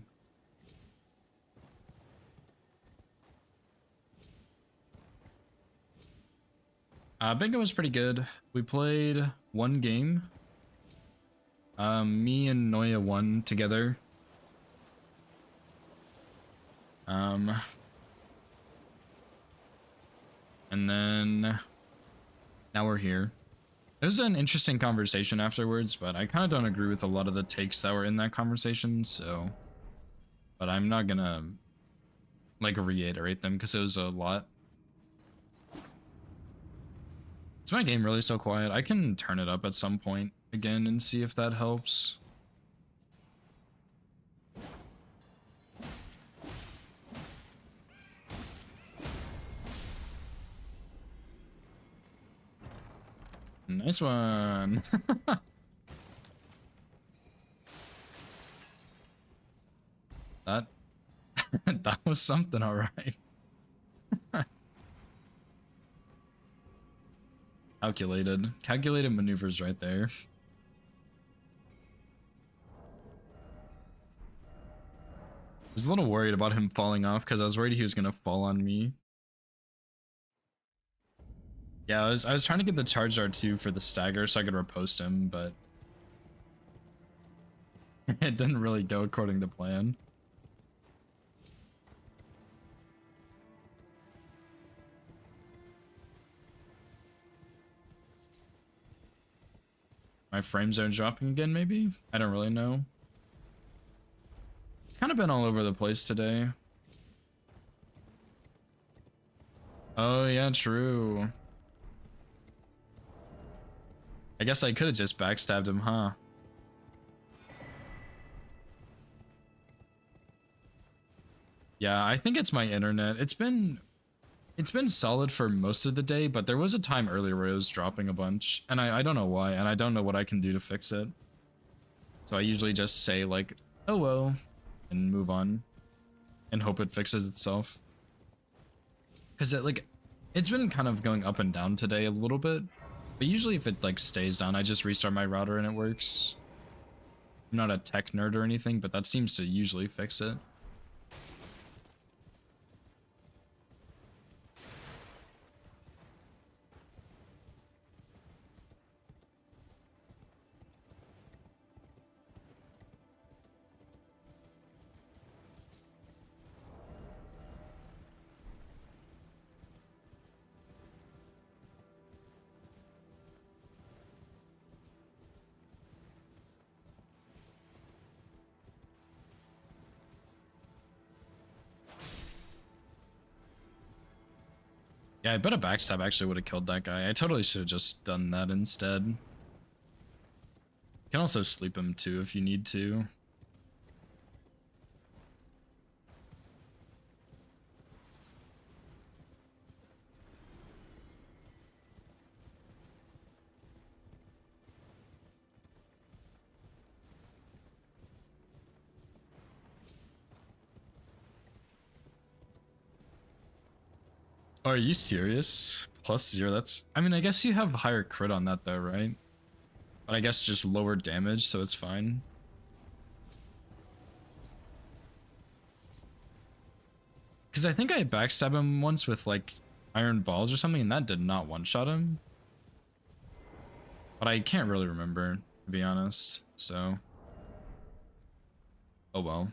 Speaker 1: Bingo was pretty good. We played 1 game. Me and Noya won together. And then Now we're here. It was an interesting conversation afterwards, but I kind of don't agree with a lot of the takes that were in that conversation, so... But I'm not gonna, like, reiterate them, because it was a lot. Is my game really so quiet? I can turn it up at some point again and see if that helps. Nice one. That that was something, all right. Calculated maneuvers right there. I was a little worried about him falling off because I was worried he was gonna fall on me. Yeah, I was trying to get the charged R2 for the stagger so I could riposte him, but it didn't really go according to plan. My frames are dropping again, maybe? I don't really know. It's kind of been all over the place today. Oh yeah, true. I guess I could have just backstabbed him, huh? Yeah, I think it's my internet. It's been solid for most of the day, but there was a time earlier where it was dropping a bunch, and I don't know why, and I don't know what I can do to fix it. So I usually just say like, oh well, and move on, and hope it fixes itself. Because it's been kind of going up and down today a little bit, but usually if it like stays down, I just restart my router and it works. I'm not a tech nerd or anything, but that seems to usually fix it. Yeah, I bet a backstab actually would have killed that guy. I totally should have just done that instead. You can also sleep him too if you need to. Oh, are you serious? +0, that's... I mean, I guess you have higher crit on that though, right? But I guess just lower damage, so it's fine. Because I think I backstabbed him once with, like, iron balls or something, and that did not one-shot him. But I can't really remember, to be honest, so... Oh well.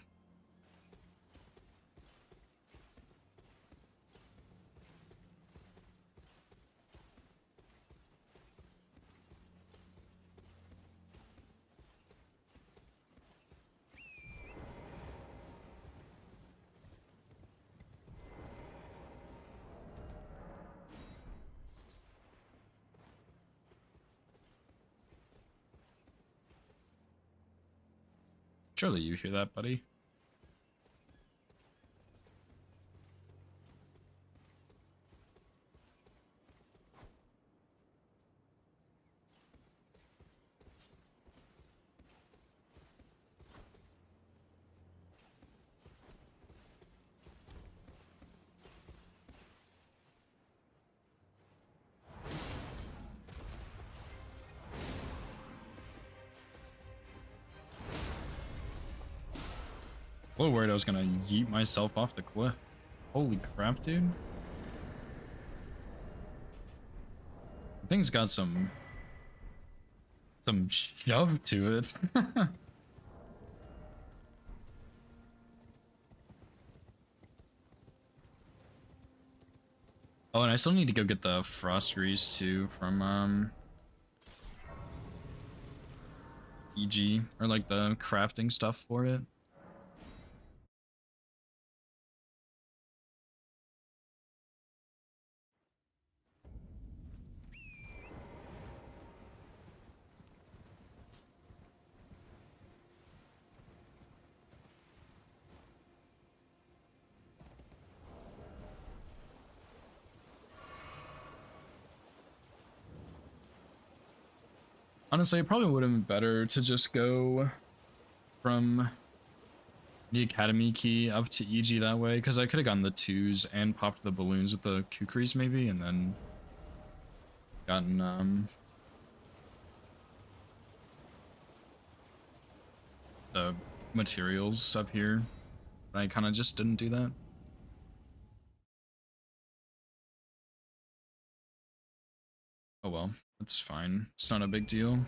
Speaker 1: Surely you hear that, buddy. A little worried I was gonna yeet myself off the cliff. Holy crap, dude. The thing's got some shove to it. Oh, and I still need to go get the frost grease too from EG, or like the crafting stuff for it. Honestly, it probably would have been better to just go from the academy key up to EG that way, because I could have gotten the 2s and popped the balloons with the kukris maybe, and then gotten the materials up here. But I kind of just didn't do that. Oh well, that's fine. It's not a big deal.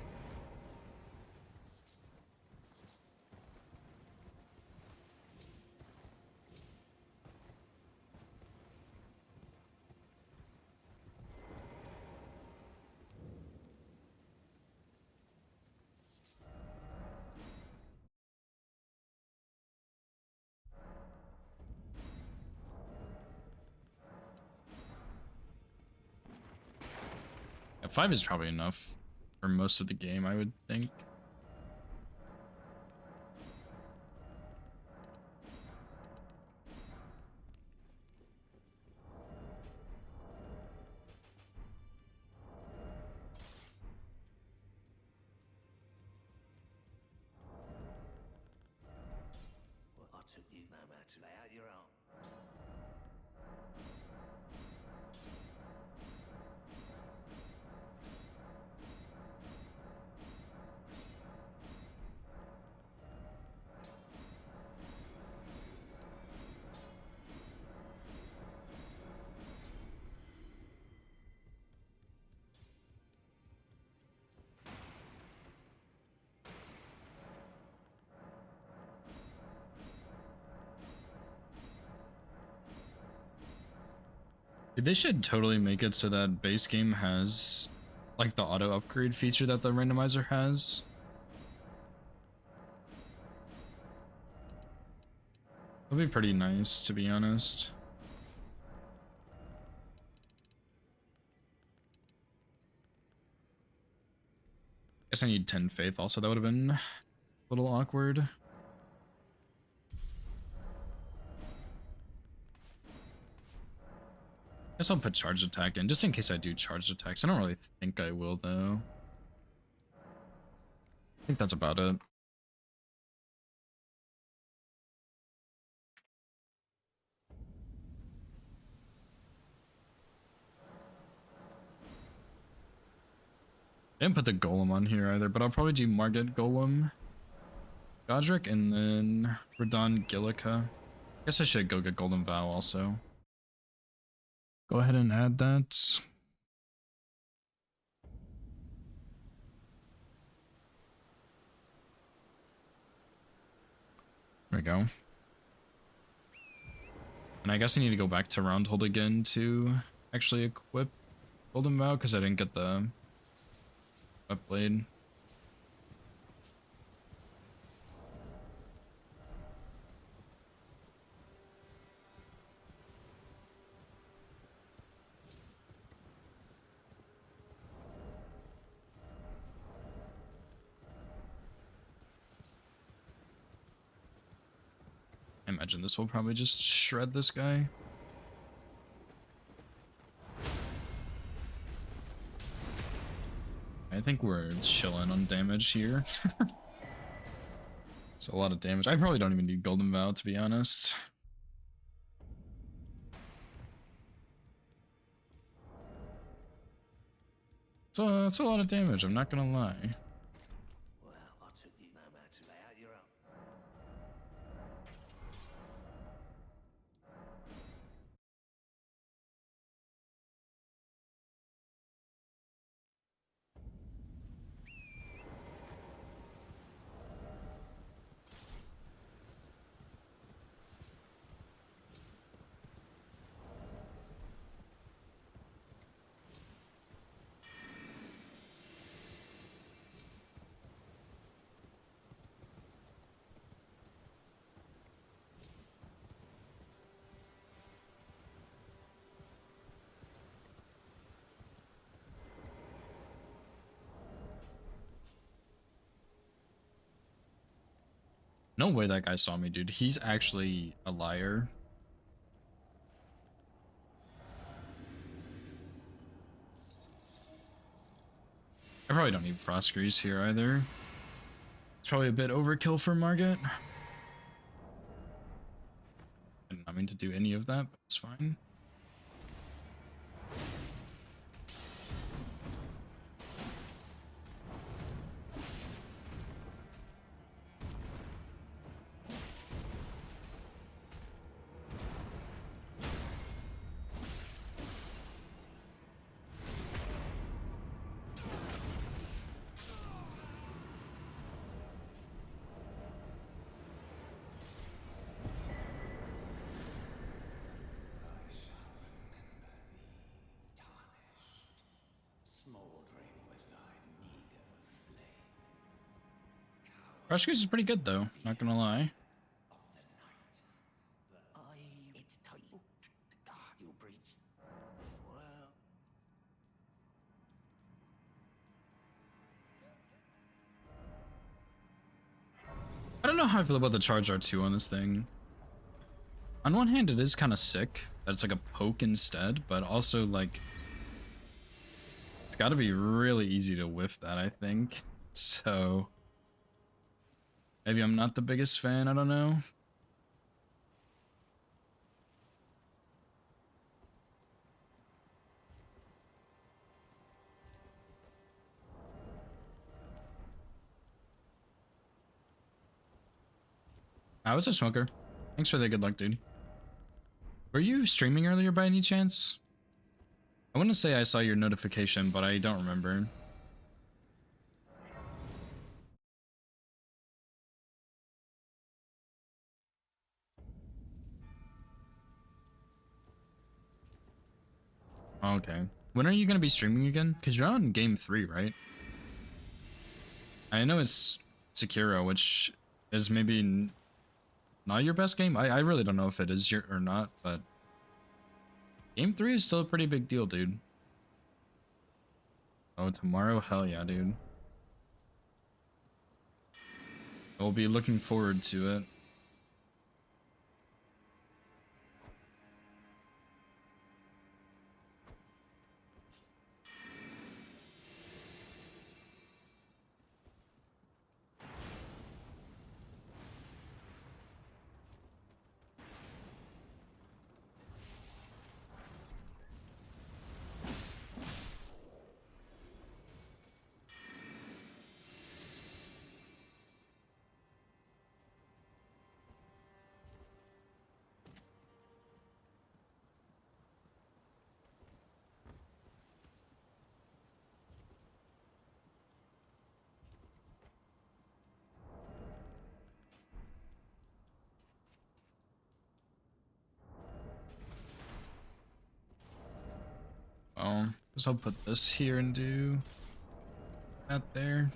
Speaker 1: Yeah, 5 is probably enough for most of the game, I would think.
Speaker 2: Well, I took you no matter to lay out your own.
Speaker 1: Dude, they should totally make it so that base game has like the auto upgrade feature that the randomizer has. That'd be pretty nice, to be honest. Guess I need 10 faith also, that would have been a little awkward. Guess I'll put charged attack in, just in case I do charged attacks. I don't really think I will, though. I think that's about it. I didn't put the golem on here either, but I'll probably do Margit Golem, Godric, and then Radon Gillica. Guess I should go get Golden Vow also. Go ahead and add that. There we go. And I guess I need to go back to Roundhold again to actually equip Golden Vow, because I didn't get the Wet Blade. I imagine this will probably just shred this guy. I think we're chilling on damage here. It's a lot of damage. I probably don't even need Golden Vow, to be honest. It's a lot of damage, I'm not gonna lie.
Speaker 2: Well, I took you no matter to lay out your own.
Speaker 1: No way that guy saw me, dude. He's actually a liar. I probably don't need Frost Grease here either. It's probably a bit overkill for Margit. I did not mean to do any of that, but it's fine. Frost Grease is pretty good though, not gonna lie. I don't know how I feel about the charge R2 on this thing. On one hand, it is kind of sick that it's like a poke instead, but also like it's got to be really easy to whiff that, I think. So maybe I'm not the biggest fan, I don't know. I was a smoker. Thanks for the good luck, dude. Were you streaming earlier by any chance? I wouldn't say I saw your notification, but I don't remember. Okay. When are you going to be streaming again? Because you're on game 3, right? I know it's Sekiro, which is maybe not your best game. I really don't know if it is your or not, but game 3 is still a pretty big deal, dude. Oh, tomorrow? Hell yeah, dude. I'll be looking forward to it. Well, guess I'll put this here and do that there.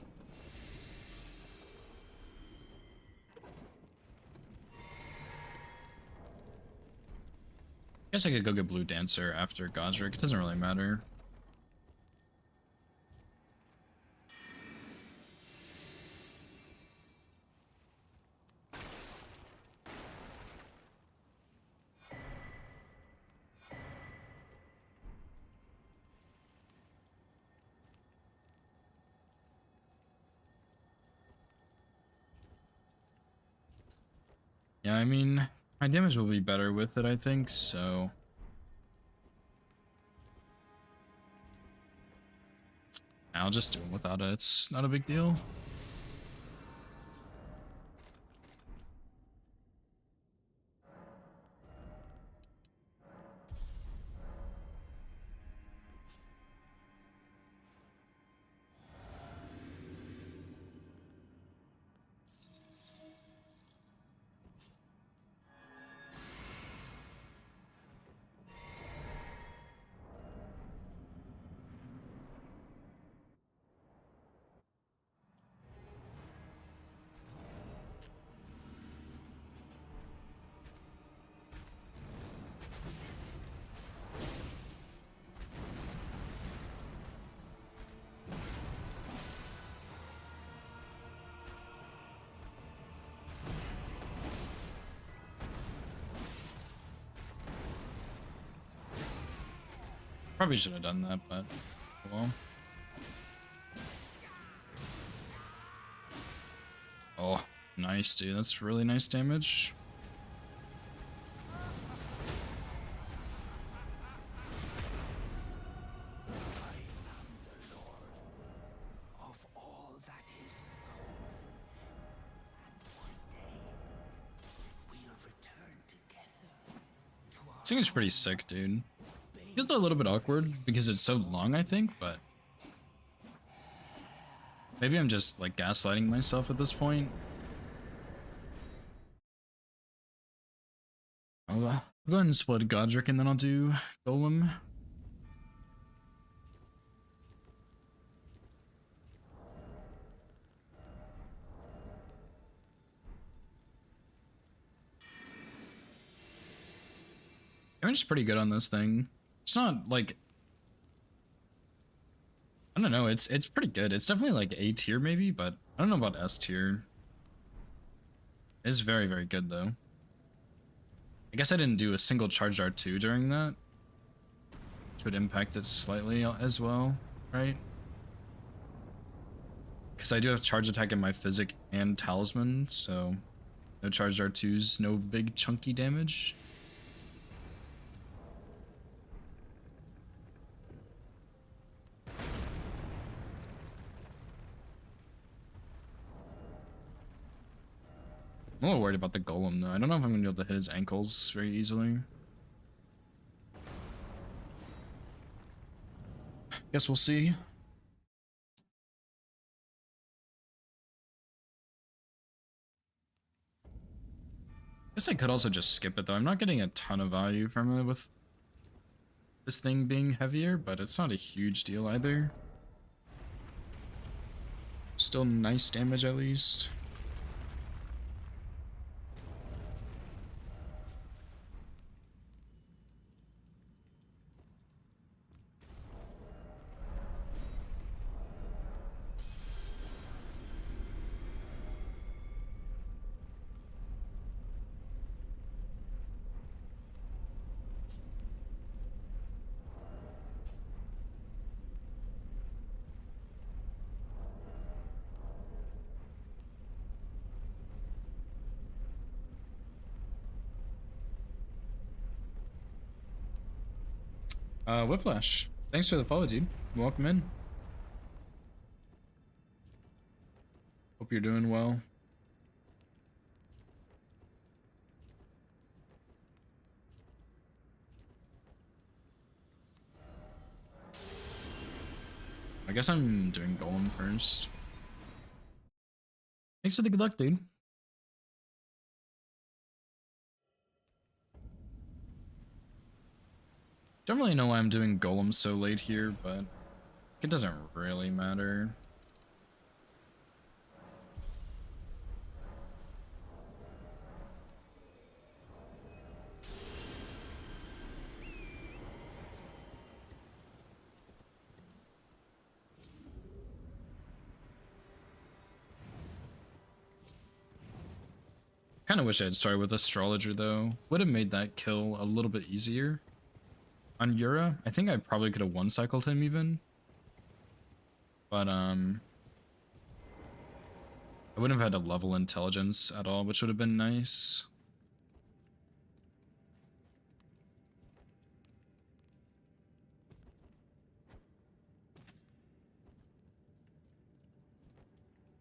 Speaker 1: Guess I could go get Blue Dancer after Godric. It doesn't really matter. Yeah, I mean, my damage will be better with it, I think, so... I'll just do it without it. It's not a big deal. Probably should have done that, but well. Oh, nice, dude. That's really nice damage.
Speaker 2: Of all that is golden, and one day we'll return together to our
Speaker 1: This thing is pretty sick, dude. Feels a little bit awkward because it's so long, I think, but maybe I'm just like gaslighting myself at this point. I'll go ahead and split Godric and then I'll do Golem. Damage is pretty good on this thing. It's not like, I don't know, it's pretty good. It's definitely like A tier maybe, but I don't know about S tier. It's very, very good though. I guess I didn't do a single charged R2 during that, which would impact it slightly as well, right? Because I do have charge attack in my physic and talisman, so no charged R2s, no big chunky damage. I'm a little worried about the golem though. I don't know if I'm gonna be able to hit his ankles very easily. Guess we'll see. Guess I could also just skip it though. I'm not getting a ton of value from it with this thing being heavier, but it's not a huge deal either. Still nice damage at least. Whiplash. Thanks for the follow, dude. Welcome in. Hope you're doing well. I guess I'm doing Golem first. Thanks for the good luck, dude. Don't really know why I'm doing Golem so late here, but it doesn't really matter. Kind of wish I had started with Astrologer though. Would have made that kill a little bit easier. On Yura, I think I probably could have one-cycled him even. But, I wouldn't have had to level intelligence at all, which would have been nice.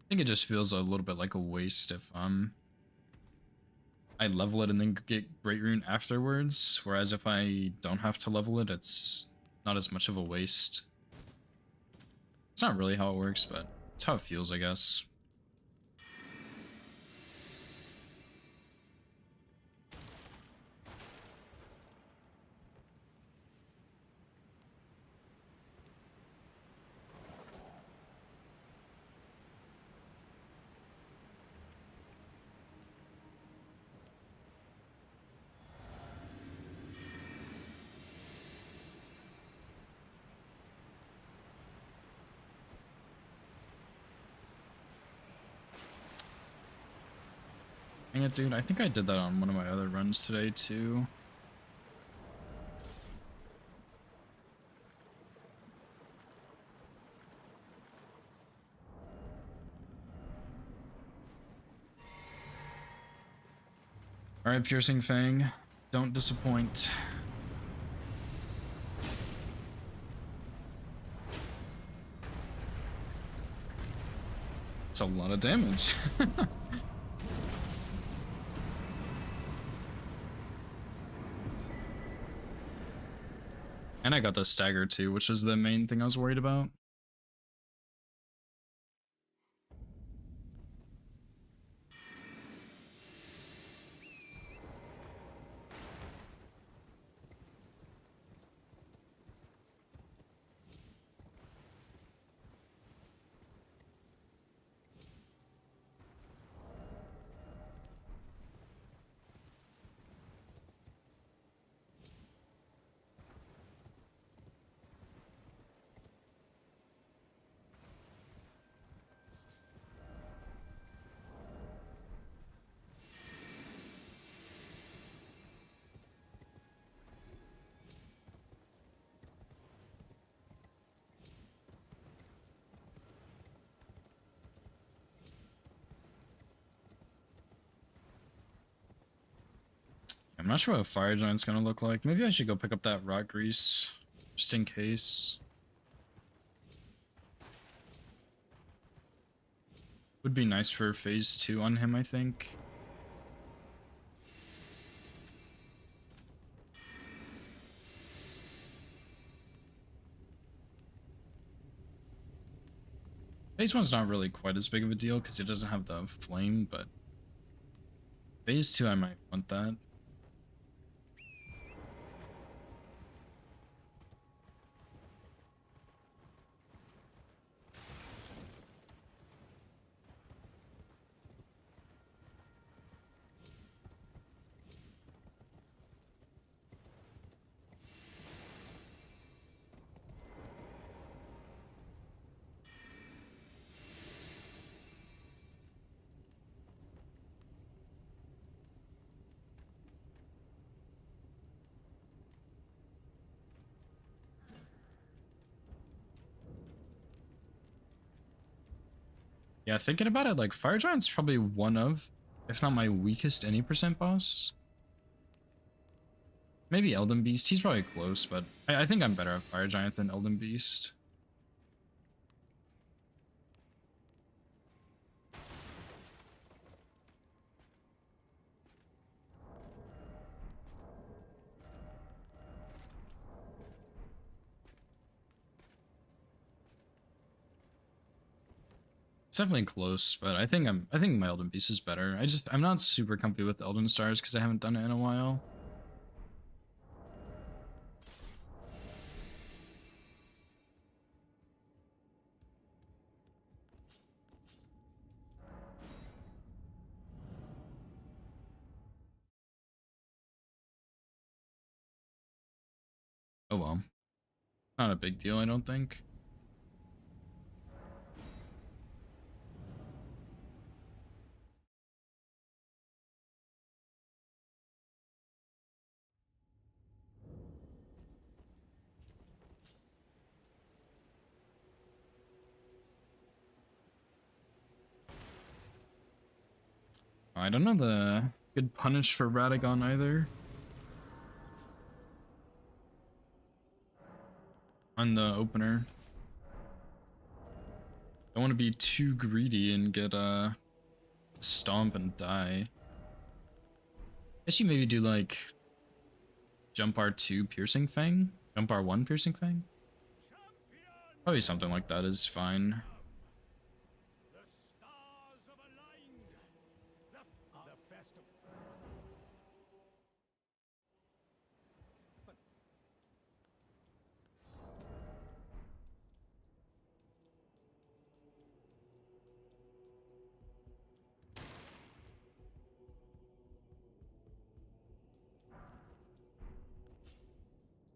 Speaker 1: I think it just feels a little bit like a waste if, I level it and then get Great Rune afterwards, whereas if I don't have to level it, it's not as much of a waste. It's not really how it works, but it's how it feels, I guess. Dang it, dude. I think I did that on one of my other runs today, too. Alright, Piercing Fang. Don't disappoint. It's a lot of damage. And I got the stagger too, which was the main thing I was worried about. I'm not sure what a fire giant's gonna look like. Maybe I should go pick up that rock grease, just in case. Would be nice for phase 2 on him, I think. Phase 1's not really quite as big of a deal because it doesn't have the flame, but phase 2 I might want that. Yeah, thinking about it, like, Fire Giant's probably one of, if not my weakest any percent boss. Maybe Elden Beast, he's probably close, but I think I'm better at Fire Giant than Elden Beast. It's definitely close, but I think my Elden Beast is better. I'm not super comfy with Elden Stars because I haven't done it in a while. Oh well. Not a big deal, I don't think. I don't know the good punish for Radagon either. On the opener. Don't want to be too greedy and get stomp and die. Actually maybe do like jump R2 piercing fang? Jump R1 piercing fang? Probably something like that is fine.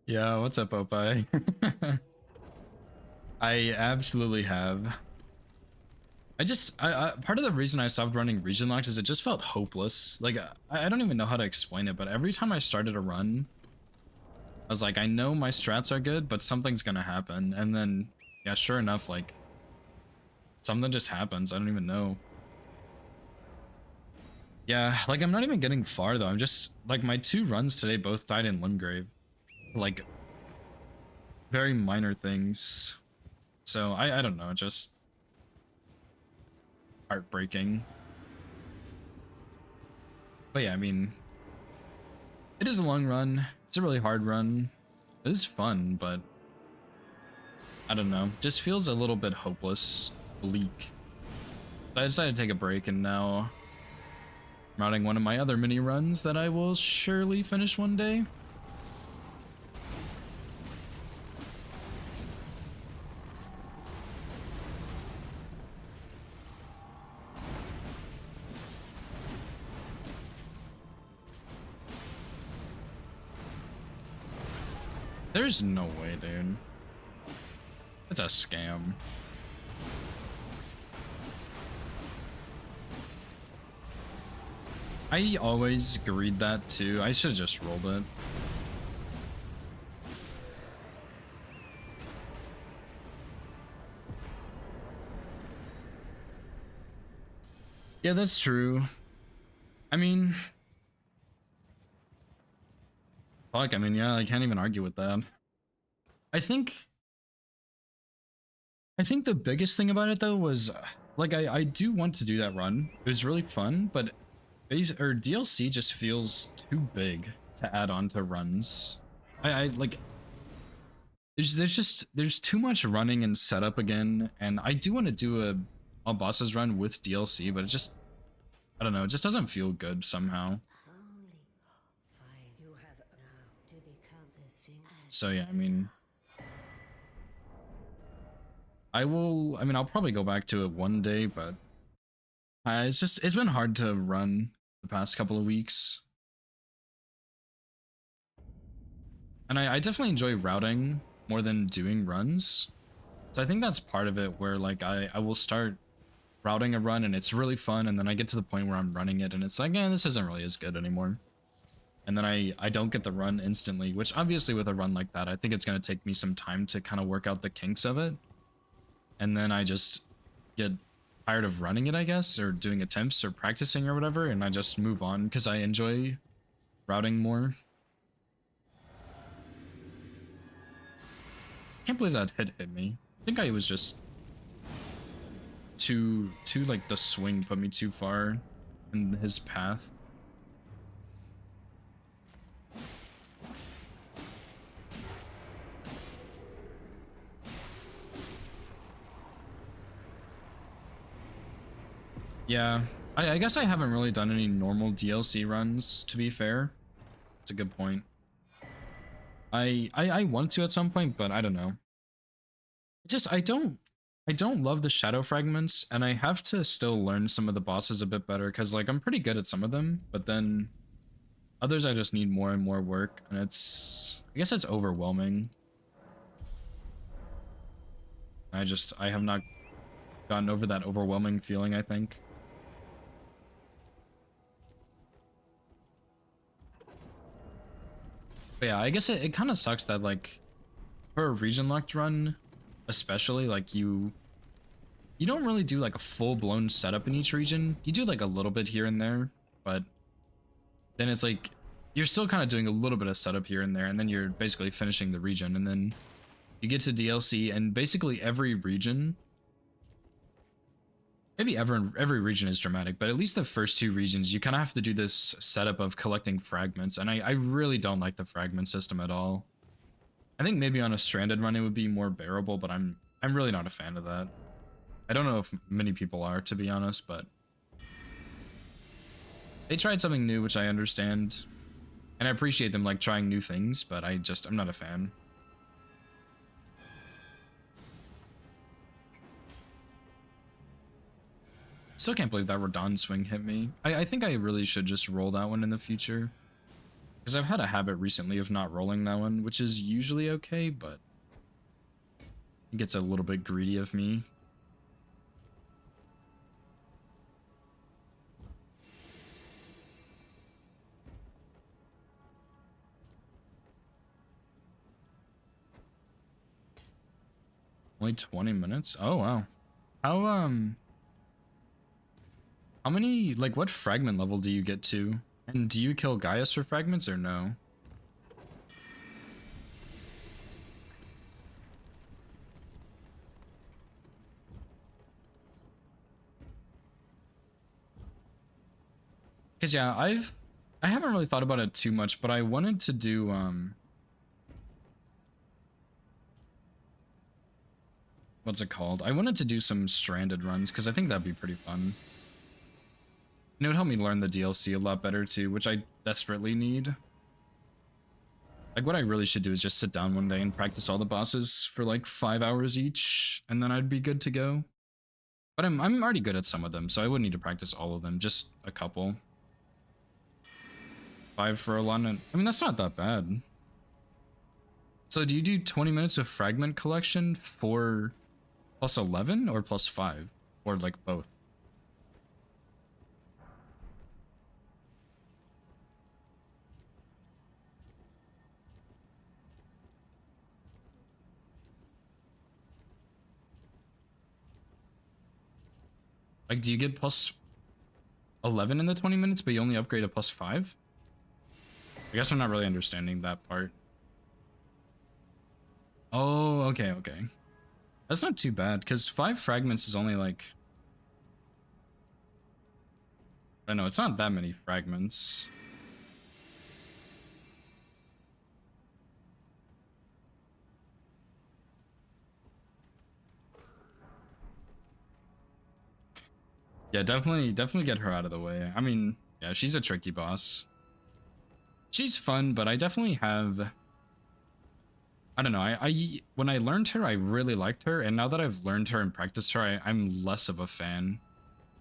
Speaker 1: Yeah, what's up, Popeye? I absolutely have. Part of the reason I stopped running region locked is it just felt hopeless. Like, I don't even know how to explain it, but every time I started a run, I was like, I know my strats are good, but something's gonna happen. And then, yeah, sure enough, like, something just happens. I don't even know. Yeah, like I'm not even getting far though. I'm just like my 2 runs today both died in Limgrave. Like very minor things. So I don't know, just heartbreaking. But yeah, I mean, it is a long run. It's a really hard run. It is fun, but I don't know. Just feels a little bit hopeless, bleak. So I decided to take a break, and now I'm routing one of my other mini runs that I will surely finish one day. There's no way, dude. It's a scam. I always greed that too. I should have just rolled it. Yeah, that's true. I mean, fuck, I mean, yeah, I can't even argue with that. I think the biggest thing about it though was like I do want to do that run. It was really fun, but DLC just feels too big to add on to runs. I like there's too much running and setup again, and I do want to do a all bosses run with DLC, but it just I don't know, it just doesn't feel good somehow. So yeah, I mean, I mean, I'll probably go back to it one day, but it's been hard to run the past couple of weeks. And I definitely enjoy routing more than doing runs. So I think that's part of it where like I will start routing a run and it's really fun, and then I get to the point where I'm running it and it's like, yeah, this isn't really as good anymore. And then I don't get the run instantly, which obviously with a run like that, I think it's going to take me some time to kind of work out the kinks of it. And then I just get tired of running it, I guess, or doing attempts or practicing or whatever, and I just move on because I enjoy routing more. Can't believe that hit me. I think I was just too like the swing put me too far in his path. Yeah, I guess I haven't really done any normal DLC runs, to be fair. It's a good point. I want to at some point, but I don't know. Just I don't love the shadow fragments, and I have to still learn some of the bosses a bit better because like I'm pretty good at some of them, but then others I just need more and more work, and I guess it's overwhelming. I have not gotten over that overwhelming feeling, I think. But yeah, I guess it kind of sucks that like for a region locked run, especially like you don't really do like a full-blown setup in each region. You do like a little bit here and there, but then it's like you're still kind of doing a little bit of setup here and there, and then you're basically finishing the region, and then you get to DLC, and basically every region, maybe every region is dramatic, but at least the first 2 regions you kind of have to do this setup of collecting fragments, and I really don't like the fragment system at all. I think maybe on a stranded run it would be more bearable, but I'm really not a fan of that. I don't know if many people are, to be honest, but they tried something new, which I understand, and I appreciate them like trying new things, but I'm not a fan. Still can't believe that Radon swing hit me. I think I really should just roll that one in the future, because I've had a habit recently of not rolling that one, which is usually okay, but it gets a little bit greedy of me. Only 20 minutes? Oh, wow. How, How many, like, what fragment level do you get to? And do you kill Gaius for fragments or no? Because yeah, I haven't really thought about it too much, but I wanted to do what's it called? I wanted to do some stranded runs because I think that'd be pretty fun. And it would help me learn the DLC a lot better too, which I desperately need. Like what I really should do is just sit down one day and practice all the bosses for like 5 hours each, and then I'd be good to go. But I'm already good at some of them, so I wouldn't need to practice all of them, just a couple. 5 for a lot. I mean, that's not that bad. So do you do 20 minutes of fragment collection for plus 11 or plus 5? Or like both? Like, do you get plus 11 in the 20 minutes, but you only upgrade a plus 5? I guess I'm not really understanding that part. Oh, okay, okay. That's not too bad, because 5 fragments is only like... I don't know, it's not that many fragments. Yeah, definitely get her out of the way. I mean, yeah, she's a tricky boss. She's fun, but I definitely have... I don't know, I when I learned her, I really liked her, and now that I've learned her and practiced her, I'm less of a fan.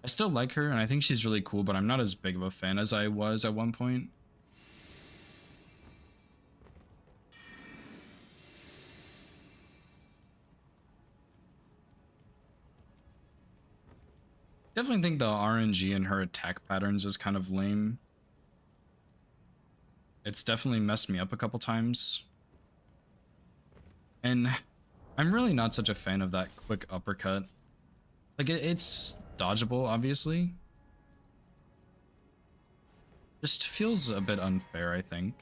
Speaker 1: I still like her, and I think she's really cool, but I'm not as big of a fan as I was at one point. Definitely think the RNG in her attack patterns is kind of lame. It's definitely messed me up a couple times. And I'm really not such a fan of that quick uppercut. Like, it's dodgeable, obviously. Just feels a bit unfair, I think.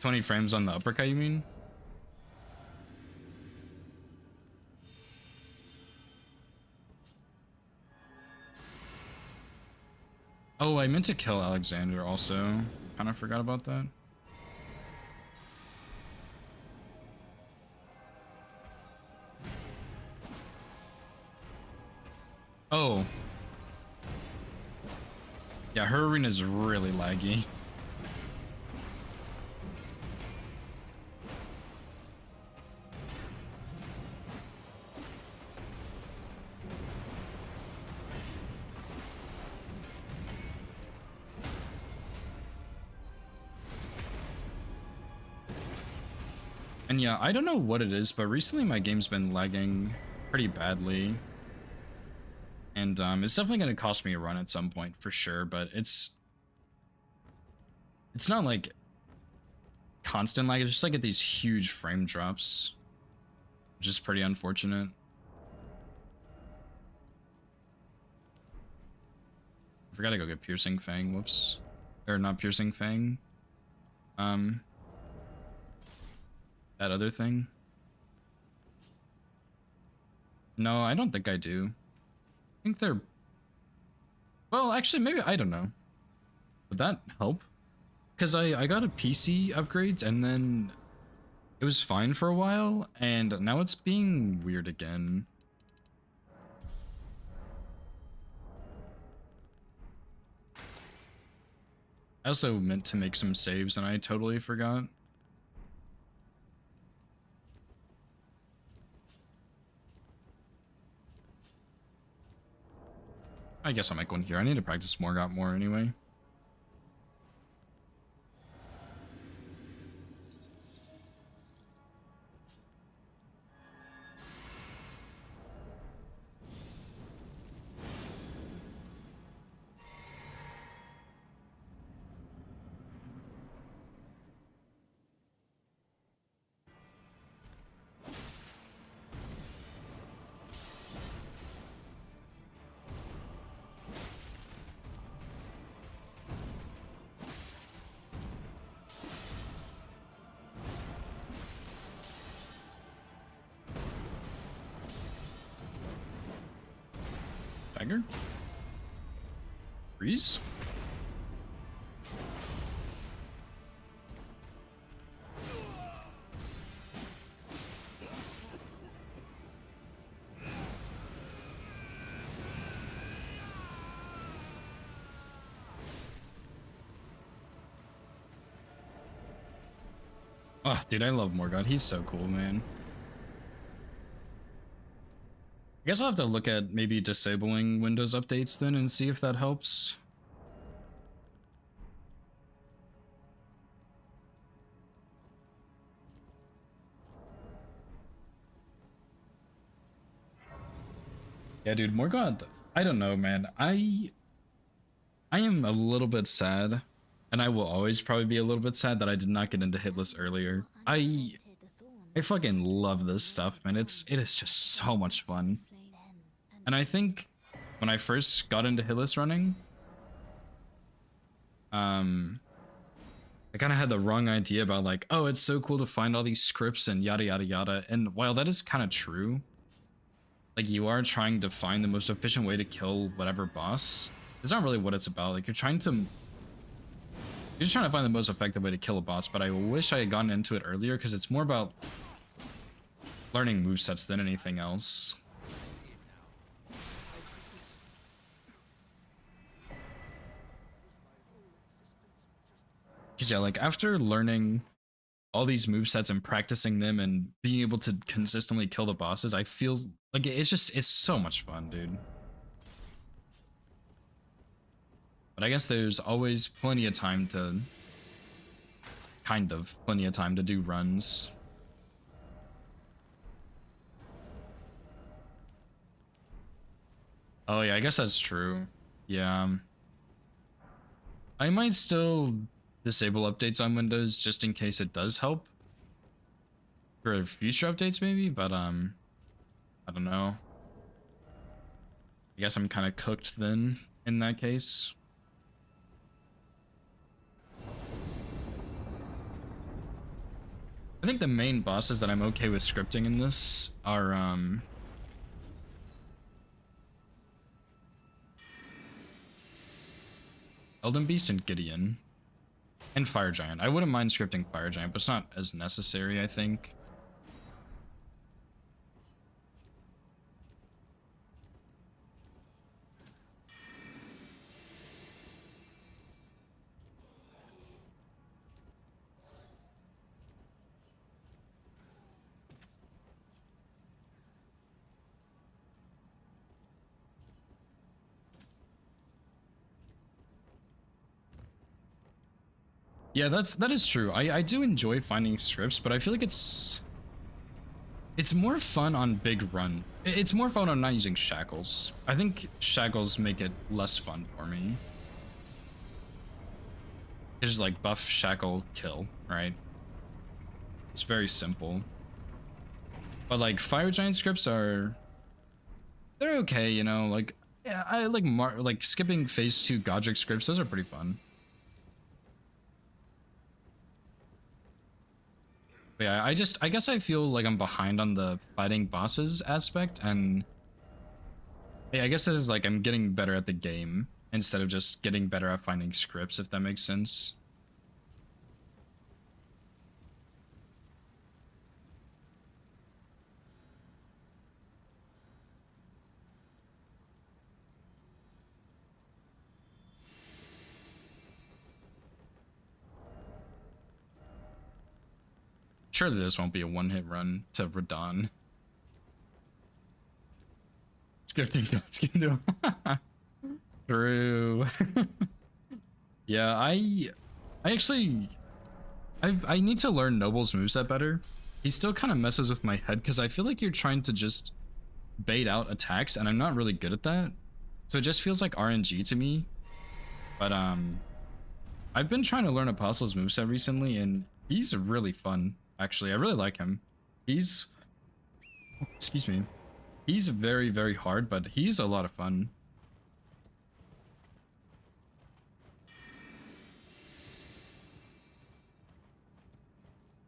Speaker 1: 20 frames on the uppercut, you mean? Oh, I meant to kill Alexander also. Kind of forgot about that. Oh. Yeah, her arena is really laggy. And yeah, I don't know what it is, but recently my game's been lagging pretty badly. And it's definitely going to cost me a run at some point for sure, but it's not like constant lag, it's just like at these huge frame drops, which is pretty unfortunate. I forgot to go get Piercing Fang, whoops. Or not Piercing Fang. That other thing. No, I don't think I do. I think they're... Well, actually, maybe, I don't know. Would that help? Because I got a PC upgrade, and then it was fine for a while, and now it's being weird again. I also meant to make some saves, and I totally forgot. I guess I'll make one here. I need to practice Morgott more anyway. Dagger? Freeze? Oh, dude, I love Morgott. He's so cool, man. I guess I'll have to look at maybe disabling Windows updates then and see if that helps. Yeah, dude, Morgott, I don't know, man. I am a little bit sad, and I will always probably be a little bit sad that I did not get into Hitless earlier. I fucking love this stuff, man. It is just so much fun. And I think when I first got into Hitless running, I kind of had the wrong idea about like, oh, it's so cool to find all these scripts and yada yada yada. And while that is kind of true, like you are trying to find the most efficient way to kill whatever boss. It's not really what it's about. Like you're just trying to find the most effective way to kill a boss. But I wish I had gotten into it earlier because it's more about learning movesets than anything else. Because yeah, like after learning all these movesets and practicing them and being able to consistently kill the bosses, I feel like it's so much fun, dude. But I guess there's always plenty of time to do runs. Oh yeah, I guess that's true. Yeah. I might still disable updates on Windows just in case it does help for future updates maybe, but I don't know. I guess I'm kind of cooked then in that case. I think the main bosses that I'm okay with scripting in this are Elden Beast and Gideon. And Fire Giant. I wouldn't mind scripting Fire Giant, but it's not as necessary, I think. Yeah, that is true. I do enjoy finding scripts, but I feel like it's more fun on big run. It's more fun on not using shackles. I think shackles make it less fun for me. It's just like buff, shackle, kill, right? It's very simple. But like Fire Giant scripts they're okay, you know, like yeah, I like skipping phase 2 Godric scripts, those are pretty fun. But yeah, I guess I feel like I'm behind on the fighting bosses aspect, and yeah, I guess it is like I'm getting better at the game instead of just getting better at finding scripts, if that makes sense. Surely this won't be a one-hit run to Radon. Scripting that's gonna do. True. Yeah, I actually I need to learn Noble's moveset better. He still kind of messes with my head because I feel like you're trying to just bait out attacks, and I'm not really good at that. So it just feels like RNG to me. But I've been trying to learn Apostle's moveset recently, and he's really fun. Actually, I really like him. Excuse me. He's very, very hard, but he's a lot of fun.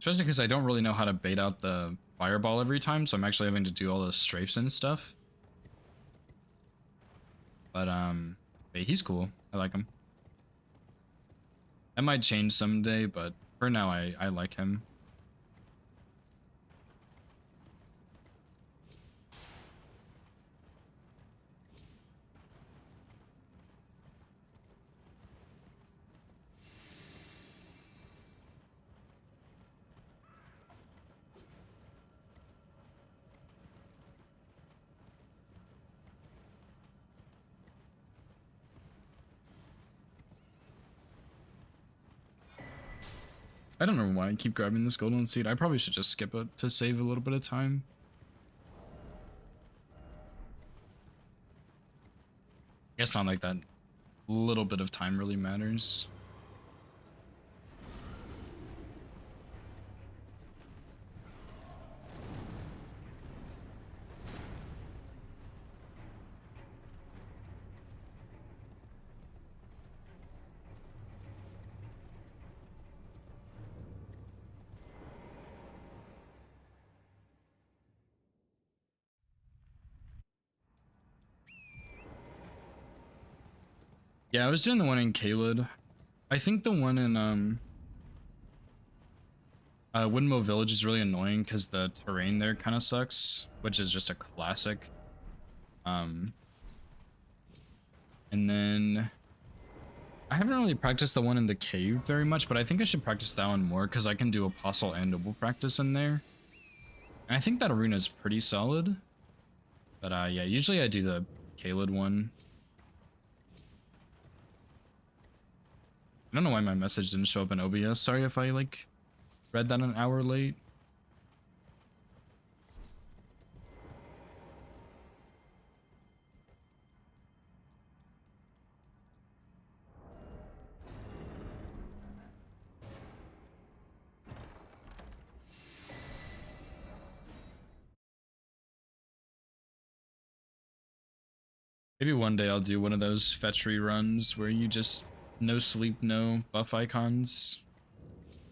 Speaker 1: Especially because I don't really know how to bait out the fireball every time, so I'm actually having to do all the strafes and stuff. But he's cool. I like him. That might change someday, but for now I like him. I don't know why I keep grabbing this golden seed. I probably should just skip it to save a little bit of time. I guess not like that little bit of time really matters. Yeah, I was doing the one in Kaled. I think the one in Windmill Village is really annoying because the terrain there kind of sucks, which is just a classic. And then I haven't really practiced the one in the cave very much, but I think I should practice that one more because I can do Apostle and Noble practice in there. And I think that arena is pretty solid. But yeah, usually I do the Kaled one. I don't know why my message didn't show up in OBS. Sorry if I like read that an hour late. Maybe one day I'll do one of those fetch reruns where you just no sleep, no buff icons,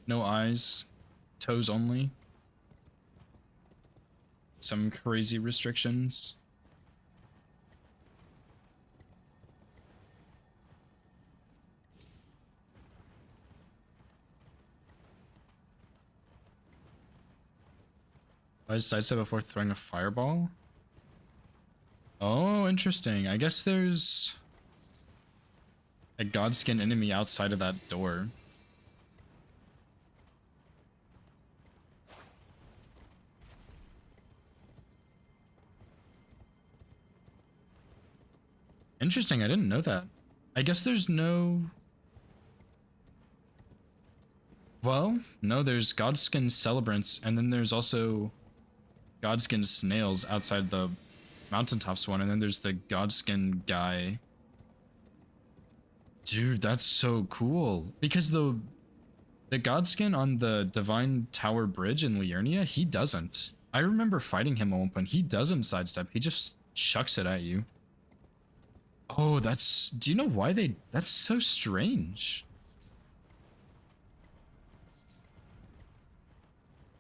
Speaker 1: no eyes, toes only. Some crazy restrictions. I sidestep before throwing a fireball? Oh, interesting. I guess there's a godskin enemy outside of that door. Interesting, I didn't know that. I guess there's no... Well, no, there's godskin celebrants, and then there's also godskin snails outside the mountaintops one, and then there's the godskin guy. Dude, that's so cool. Because the godskin on the Divine Tower Bridge in Liurnia, he doesn't. I remember fighting him at one point. He doesn't sidestep. He just chucks it at you. Oh, that's... Do you know why they... That's so strange.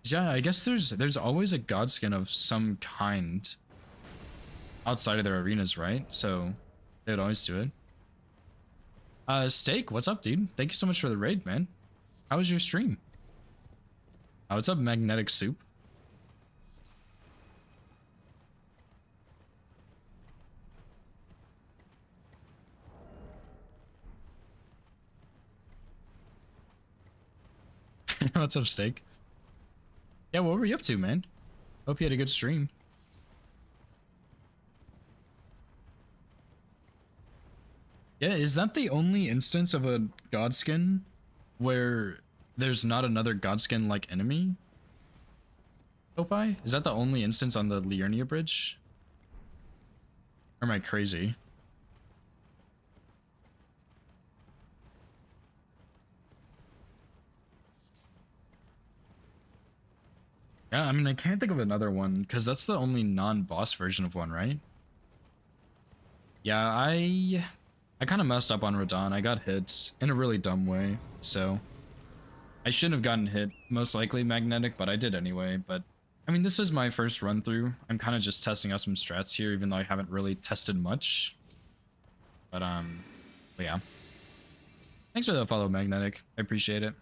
Speaker 1: Yeah, I guess there's always a godskin of some kind outside of their arenas, right? So they would always do it. Steak, what's up, dude? Thank you so much for the raid, man. How was your stream? What's up, Magnetic Soup? What's up, Steak? Yeah, what were you up to, man? Hope you had a good stream. Yeah, is that the only instance of a godskin where there's not another godskin-like enemy? Opie? Is that the only instance on the Liurnia bridge? Or am I crazy? Yeah, I mean, I can't think of another one, because that's the only non-boss version of one, right? Yeah, I kind of messed up on Radon. I got hit in a really dumb way, so... I shouldn't have gotten hit, most likely Magnetic, but I did anyway. But, I mean, this is my first run-through. I'm kind of just testing out some strats here, even though I haven't really tested much. But yeah. Thanks for the follow, Magnetic. I appreciate it.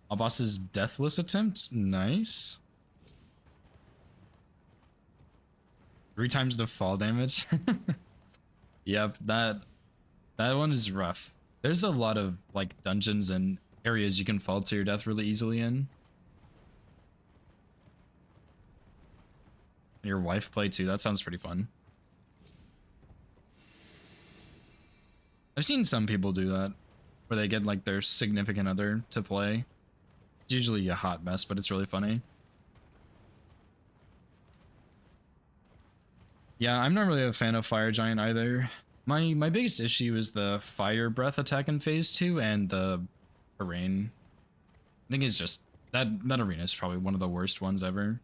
Speaker 1: All boss's deathless attempt. Nice. 3 times the fall damage. Yep, that one is rough. There's a lot of like dungeons and areas you can fall to your death really easily in. Your wife play too. That sounds pretty fun. I've seen some people do that, where they get like their significant other to play. It's usually a hot mess, but it's really funny. Yeah, I'm not really a fan of Fire Giant either. My biggest issue is the Fire Breath attack in Phase 2 and the terrain. I think it's just that arena is probably one of the worst ones ever.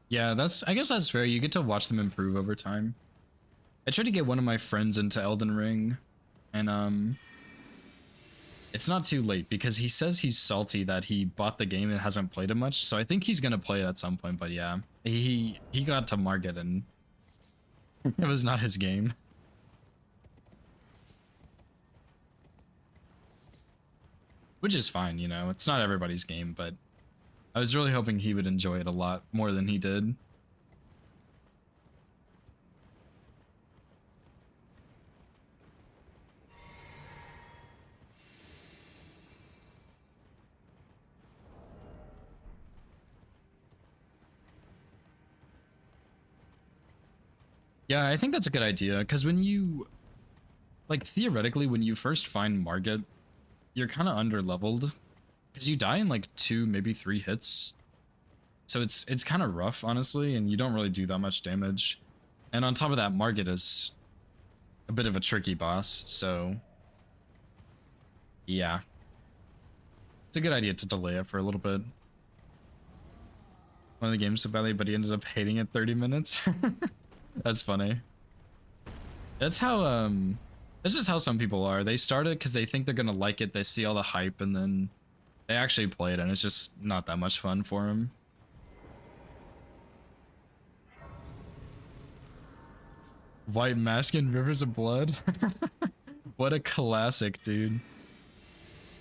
Speaker 1: Yeah, I guess that's fair. You get to watch them improve over time. I tried to get one of my friends into Elden Ring, and it's not too late because he says he's salty that he bought the game and hasn't played it much. So I think he's gonna play it at some point. But yeah, he got to market and it was not his game. Which is fine, you know. It's not everybody's game, but I was really hoping he would enjoy it a lot more than he did. Yeah, I think that's a good idea, because when you, like, theoretically, when you first find Margit, you're kind of under-leveled, because you die in, like, 2, maybe 3 hits. So it's kind of rough, honestly, and you don't really do that much damage. And on top of that, Margit is a bit of a tricky boss, so yeah. It's a good idea to delay it for a little bit. One of the games so badly, but he ended up hating it 30 minutes. That's funny. That's how, that's just how some people are. They start it because they think they're gonna like it, they see all the hype, and then they actually play it, and it's just not that much fun for them. White Mask and Rivers of Blood? What a classic, dude.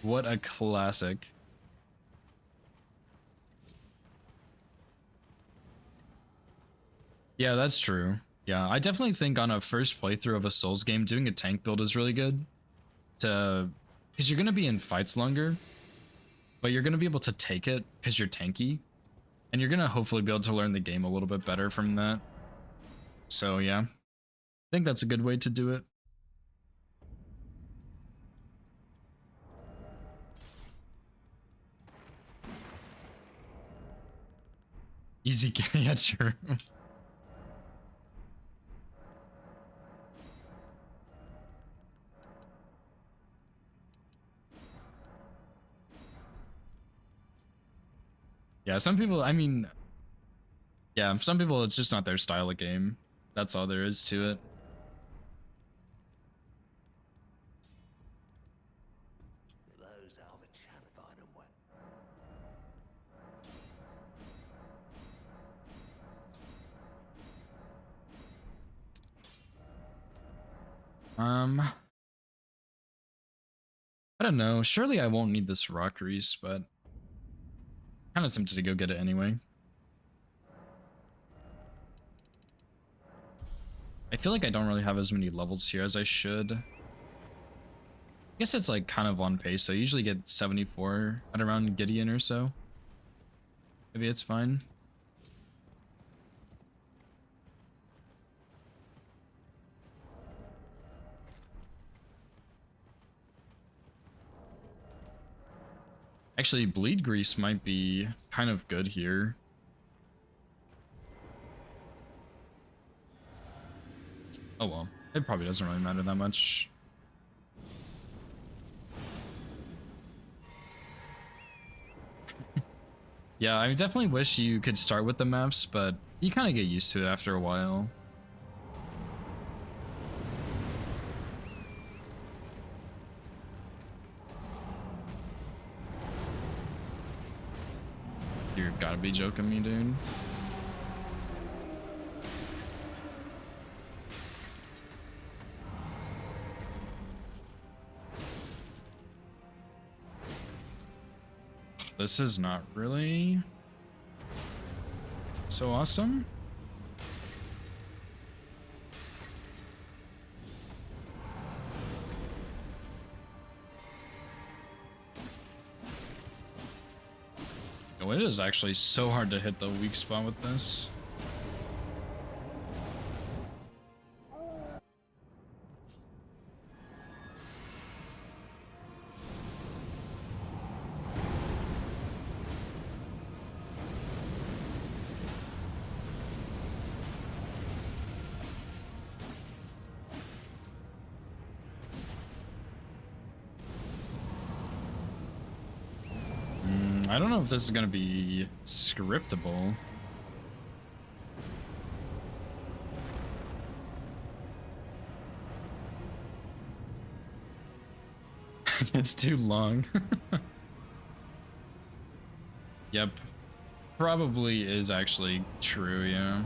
Speaker 1: What a classic. Yeah, that's true. Yeah, I definitely think on a first playthrough of a Souls game, doing a tank build is really good. Because you're going to be in fights longer, but you're going to be able to take it because you're tanky. And you're going to hopefully be able to learn the game a little bit better from that. So yeah, I think that's a good way to do it. Easy game, yeah, true. Yeah, some people, I mean, yeah, some people, it's just not their style of game. That's all there is to it. I don't know. Surely I won't need this rock grease, but kind of tempted to go get it anyway. I feel like I don't really have as many levels here as I should. I guess it's like kind of on pace. I usually get 74 at around Gideon or so. Maybe it's fine. Actually, bleed grease might be kind of good here. Oh well, it probably doesn't really matter that much. Yeah, I definitely wish you could start with the maps, but you kind of get used to it after a while. You gotta be joking me, dude. This is not really so awesome. Oh, it is actually so hard to hit the weak spot with this. I don't know if this is gonna be scriptable. It's too long. Yep. Probably is actually true, yeah.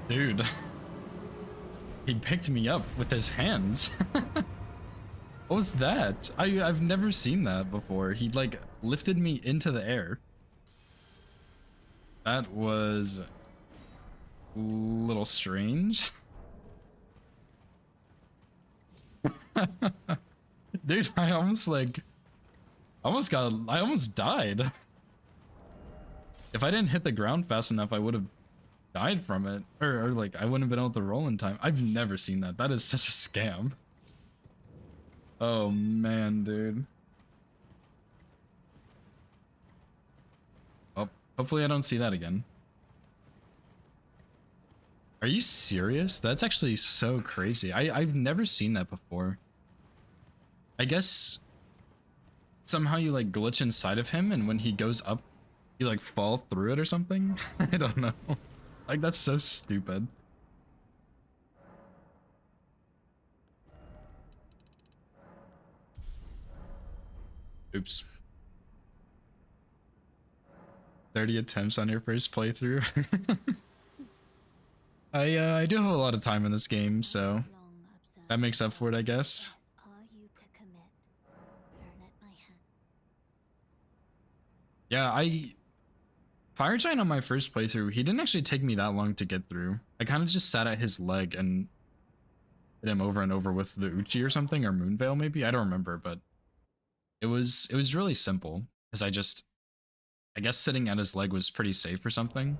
Speaker 1: Dude. He picked me up with his hands. What was that? I've never seen that before. He like lifted me into the air. That was a little strange. Dude, I almost died. If I didn't hit the ground fast enough, I would have died from it. Or like I wouldn't have been able to roll in time. I've never seen that. That is such a scam. Oh man, dude. Oh, hopefully I don't see that again. Are you serious? That's actually so crazy. I've never seen that before. I guess somehow you like glitch inside of him and when he goes up, you like fall through it or something? I don't know. Like that's so stupid. Oops. 30 attempts on your first playthrough. I do have a lot of time in this game, so that makes up for it, I guess.
Speaker 3: Are you to commit? Let my hand.
Speaker 1: Yeah, Fire Giant on my first playthrough, he didn't actually take me that long to get through. I kind of just sat at his leg and hit him over and over with the Uchi or something, or Moonveil maybe? I don't remember, but it was really simple. Because I guess sitting at his leg was pretty safe or something.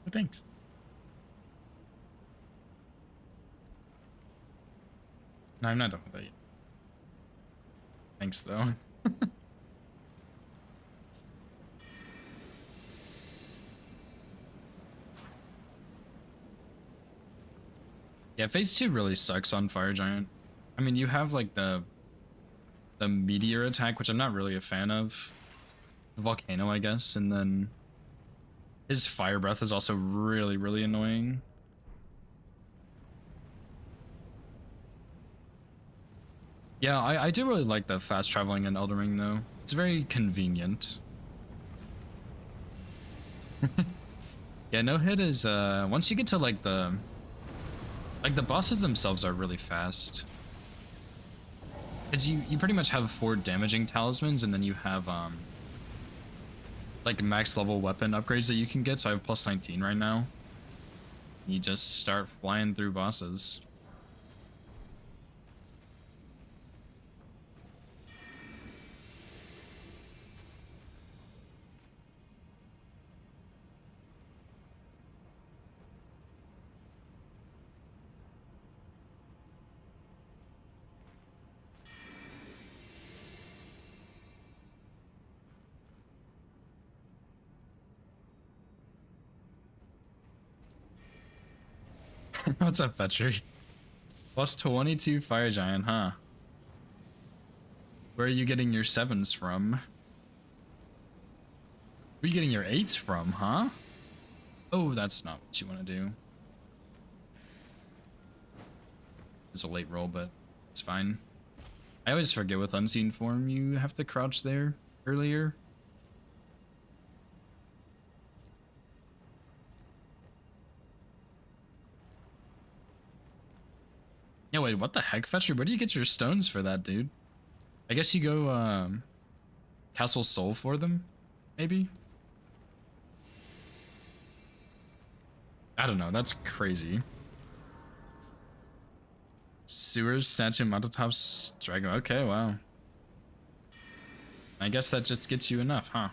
Speaker 1: But thanks. No, I'm not done with that yet. Thanks, though. Yeah, phase 2 really sucks on Fire Giant. I mean, you have like the meteor attack, which I'm not really a fan of. The volcano, I guess, and then his fire breath is also really, really annoying. Yeah, I do really like the fast traveling in Elden Ring though. It's very convenient. Yeah, no hit is once you get to like the bosses themselves are really fast. Cause you pretty much have 4 damaging talismans and then you have like max level weapon upgrades that you can get. So I have plus 19 right now. You just start flying through bosses. What's up, Petri? Plus 22 Fire Giant, huh? Where are you getting your 7s from? Where are you getting your 8s from, huh? Oh, that's not what you want to do. It's a late roll, but it's fine. I always forget with Unseen Form you have to crouch there earlier. Yeah, wait, what the heck, Fetcher? Where do you get your stones for that, dude? I guess you go, Castle Soul for them, maybe? I don't know, that's crazy. Sewers, statue, mountaintops, dragon. Okay, wow. I guess that just gets you enough, huh?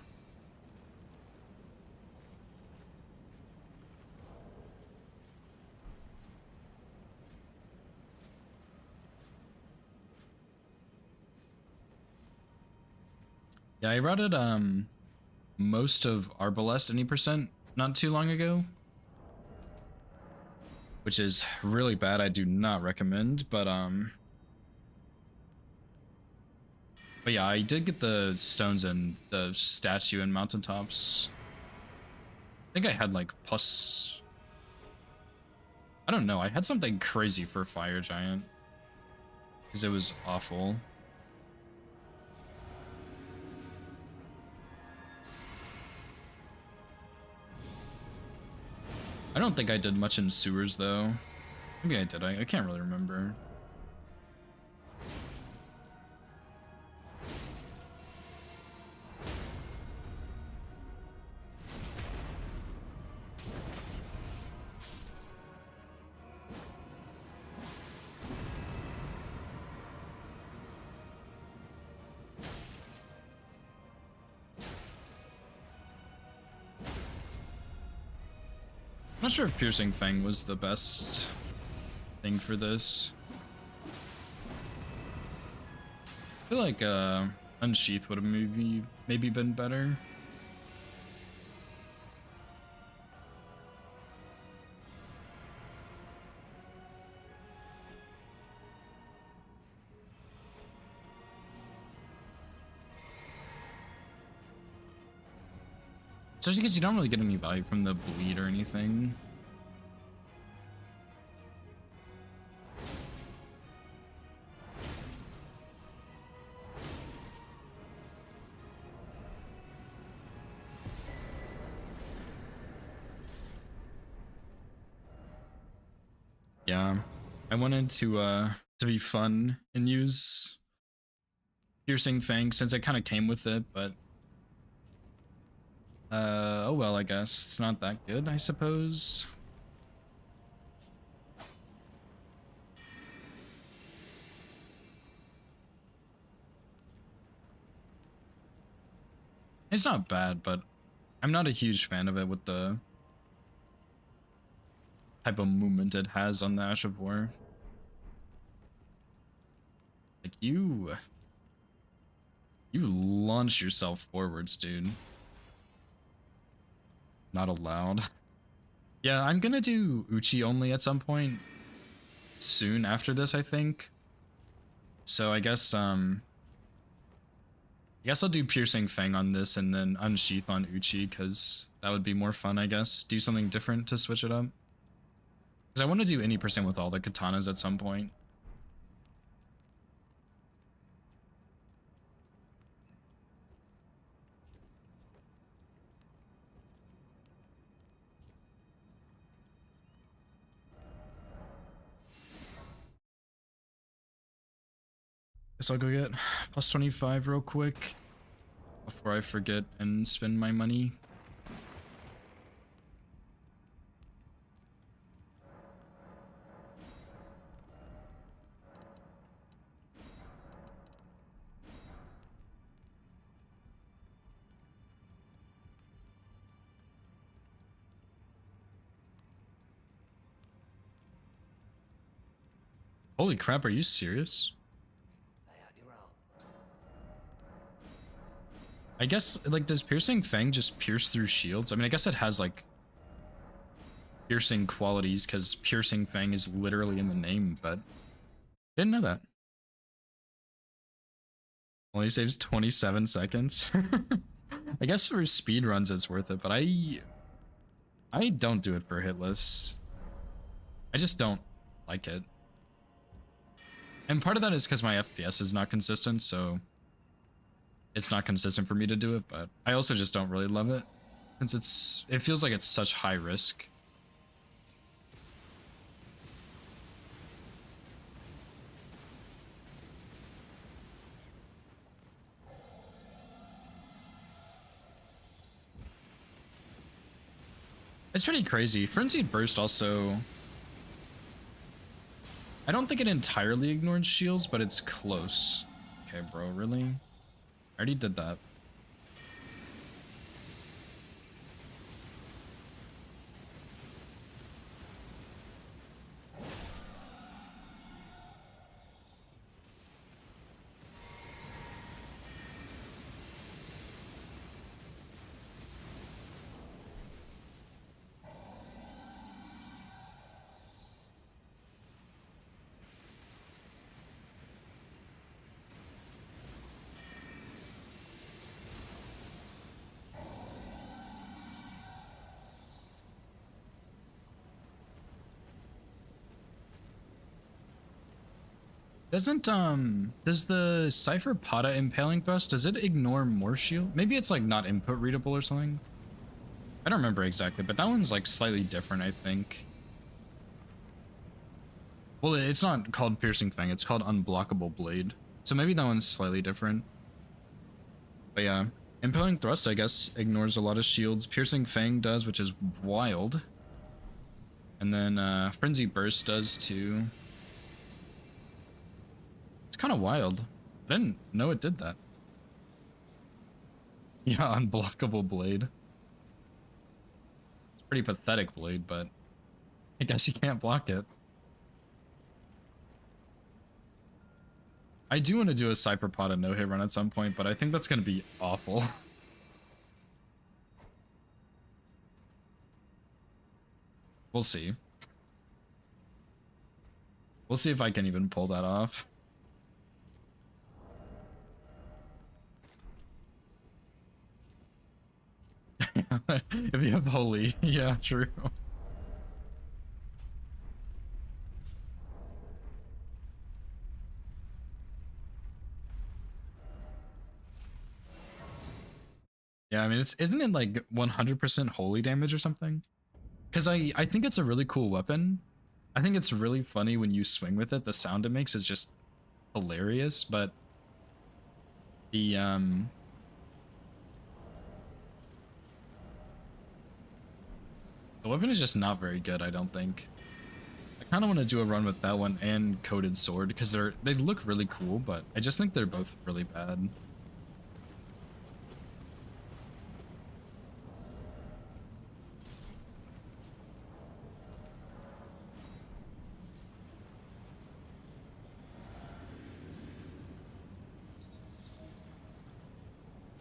Speaker 1: Yeah, I routed most of Arbalest any percent not too long ago, which is really bad. I do not recommend, but yeah, I did get the stones and the statue and mountaintops. I think I had like plus, I don't know, I had something crazy for Fire Giant because it was awful. I don't think I did much in sewers though. Maybe I did. I can't really remember. I'm not sure if Piercing Fang was the best thing for this. I feel like Unsheath would have maybe been better. Especially because you don't really get any value from the bleed or anything. Yeah, I wanted to be fun and use Piercing Fang since it kind of came with it, but oh well, I guess it's not that good, I suppose. It's not bad, but I'm not a huge fan of it with the type of movement it has on the Ash of War. Like you launch yourself forwards, dude. Not allowed. Yeah, I'm gonna do Uchi only at some point soon after this, I think. So I guess I'll do Piercing Fang on this and then Unsheath on Uchi, because that would be more fun, I guess. Do something different to switch it up. Because I want to do any percent with all the katanas at some point. Guess I'll go get plus 25 real quick before I forget and spend my money. Holy crap, are you serious? I guess, like, does Piercing Fang just pierce through shields? I mean, I guess it has, like, piercing qualities because piercing fang is literally in the name, but didn't know that. Only saves 27 seconds. I guess for speed runs it's worth it, but I don't do it for hitless. I just don't like it. And part of that is because my FPS is not consistent, so it's not consistent for me to do it, but I also just don't really love it since it feels like it's such high risk. It's pretty crazy. Frenzied Burst also... I don't think it entirely ignores shields, but it's close. Okay, bro, really? I already did that. Does the Cypher Pata Impaling Thrust, does it ignore more shield? Maybe it's like not input readable or something. I don't remember exactly, but that one's like slightly different, I think. Well, it's not called Piercing Fang, it's called Unblockable Blade. So maybe that one's slightly different. But yeah, Impaling Thrust, I guess, ignores a lot of shields. Piercing Fang does, which is wild. And then Frenzy Burst does too. It's kind of wild. I didn't know it did that. Yeah, Unblockable Blade. It's a pretty pathetic blade, but I guess you can't block it. I do want to do a Cypherpod no-hit run at some point, but I think that's going to be awful. We'll see. We'll see if I can even pull that off. If you have holy, yeah, true. Yeah, I mean, isn't it like 100% holy damage or something? Because I think it's a really cool weapon. I think it's really funny when you swing with it. The sound it makes is just hilarious, but the weapon is just not very good, I don't think. I kind of want to do a run with that one and Coated Sword because they look really cool, but I just think they're both really bad.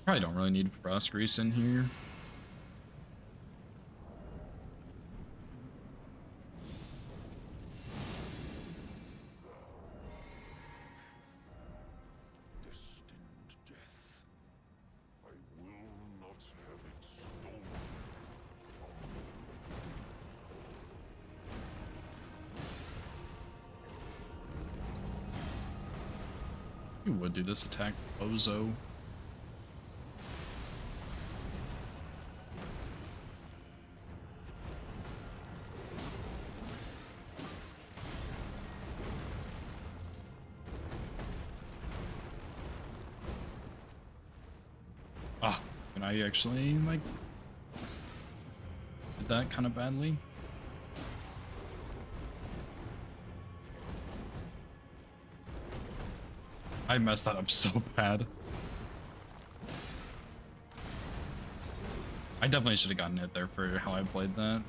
Speaker 1: Probably don't really need Frost Grease in here.
Speaker 2: Destined death. I will not have it stolen from me.
Speaker 1: You would do this attack, bozo. Ah, and I actually like did that kind of badly. I messed that up so bad. I definitely should have gotten it there for how I played that.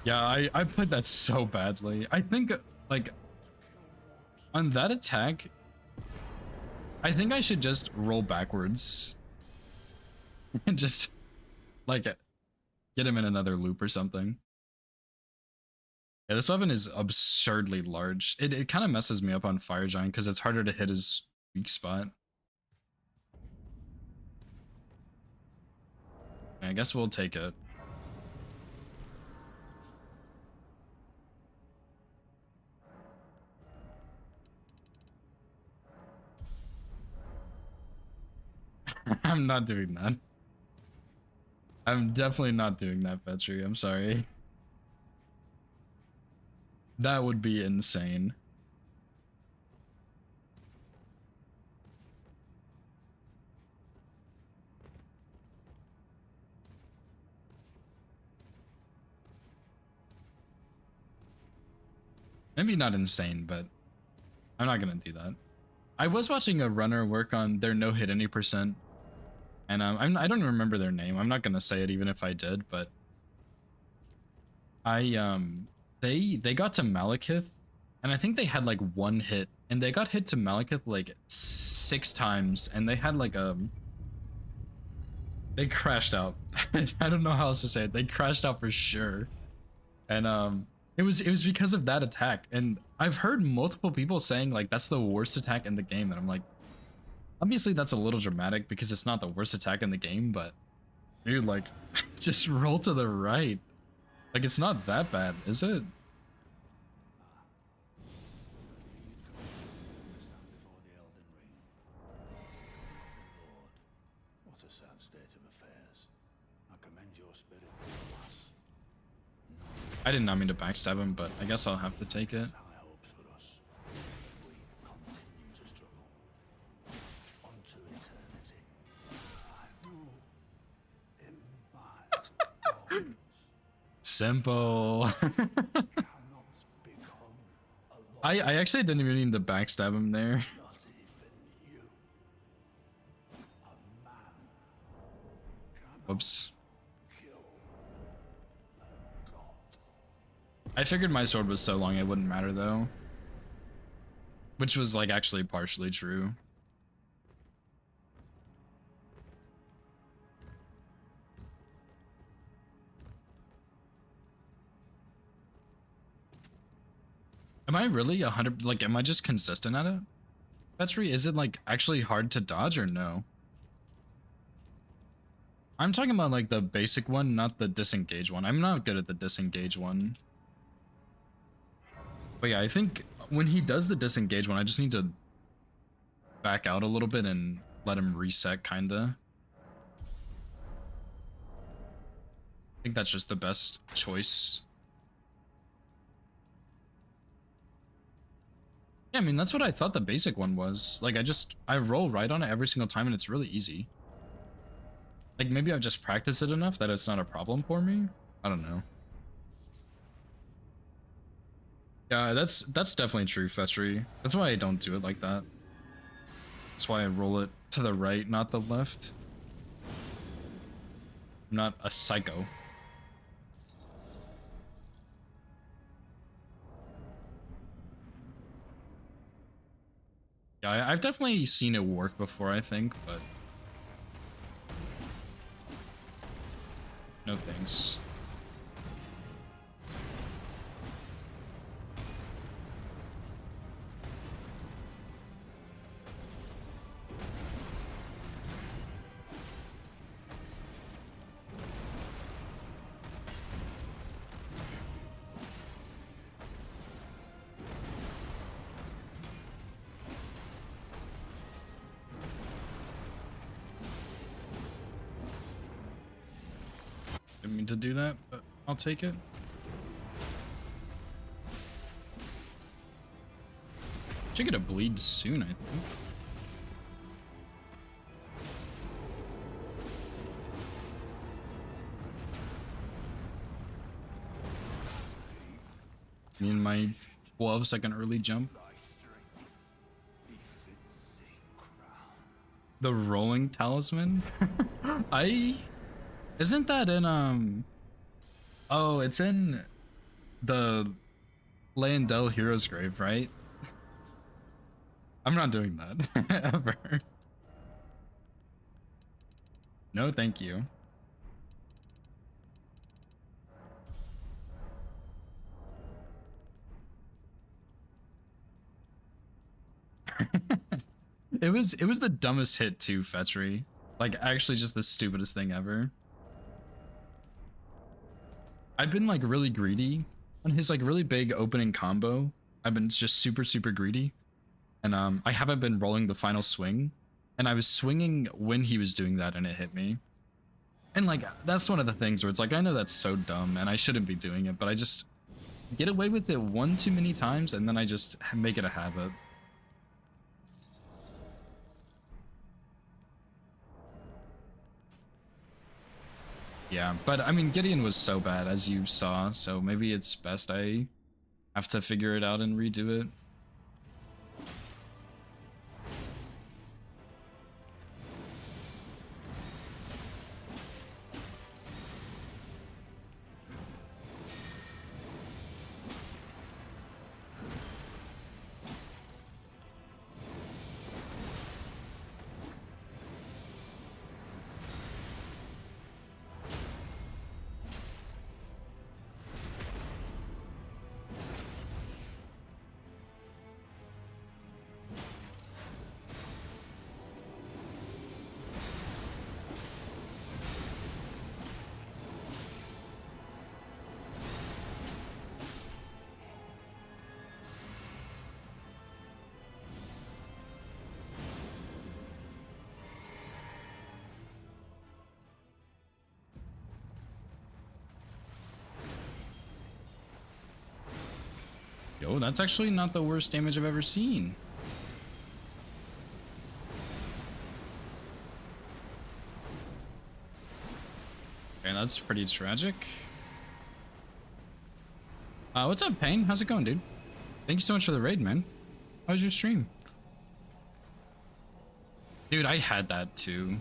Speaker 1: Yeah, I played that so badly. I think, like, on that attack, I think I should just roll backwards. And just, like, get him in another loop or something. Yeah, this weapon is absurdly large. It kind of messes me up on Fire Giant because it's harder to hit his weak spot. I guess we'll take it. I'm not doing that. I'm definitely not doing that, Petri. I'm sorry. That would be insane. Maybe not insane, but I'm not gonna do that. I was watching a runner work on their no hit any percent, and I don't even remember their name. I'm not gonna say it even if I did, but they got to Malekith, and I think they had like one hit, and they got hit to Malekith like 6 times, and they had like they crashed out. I don't know how else to say it. They crashed out for sure, and it was because of that attack. And I've heard multiple people saying like that's the worst attack in the game, and I'm like, obviously that's a little dramatic because it's not the worst attack in the game, but dude, like, just roll to the right. Like, it's not that bad, is it?
Speaker 2: To stand before the Elden Ring. Lord, what a sad state of affairs. I commend your spirit, lass.
Speaker 1: I did not mean to backstab him, but I guess I'll have to take it.
Speaker 2: High hopes for us. We continue to struggle. Unto eternity. I rule in my bones.
Speaker 1: Simple.
Speaker 2: Cannot become a
Speaker 1: I actually didn't even mean to backstab him there.
Speaker 2: not even you. A man cannot
Speaker 1: Whoops.
Speaker 2: kill a god.
Speaker 1: I figured my sword was so long it wouldn't matter though. Which was like actually partially true. Am I really 100, like, am I just consistent at it? Petri, is it like actually hard to dodge or no? I'm talking about like the basic one, not the disengage one. I'm not good at the disengage one. But yeah, I think when he does the disengage one, I just need to back out a little bit and let him reset, kinda. I think that's just the best choice. Yeah, I mean, that's what I thought the basic one was. Like, I roll right on it every single time and it's really easy. Like, maybe I've just practiced it enough that it's not a problem for me? I don't know. Yeah, that's definitely true, Fetchery. That's why I don't do it like that. That's why I roll it to the right, not the left. I'm not a psycho. Yeah, I've definitely seen it work before, I think, but no thanks. Didn't mean to do that, but I'll take it. Should get a bleed soon, I think. Me and my 12-second early jump. The rolling talisman? Isn't that in Oh, it's in the Landell Hero's Grave, right? I'm not doing that ever. No, thank you. It was the dumbest hit too, Fetchery. Like actually just the stupidest thing ever. I've been like really greedy on his like really big opening combo. I've been just super greedy. And I haven't been rolling the final swing. And I was swinging when he was doing that and it hit me. And like that's one of the things where it's like I know that's so dumb and I shouldn't be doing it, but I just get away with it one too many times and then I just make it a habit. Yeah, but I mean Gideon was so bad as you saw, so maybe it's best I have to figure it out and redo it. Yo, that's actually not the worst damage I've ever seen. Okay, that's pretty tragic. What's up, Payne? How's it going, dude? Thank you so much for the raid, man. How was your stream? Dude, I had that too.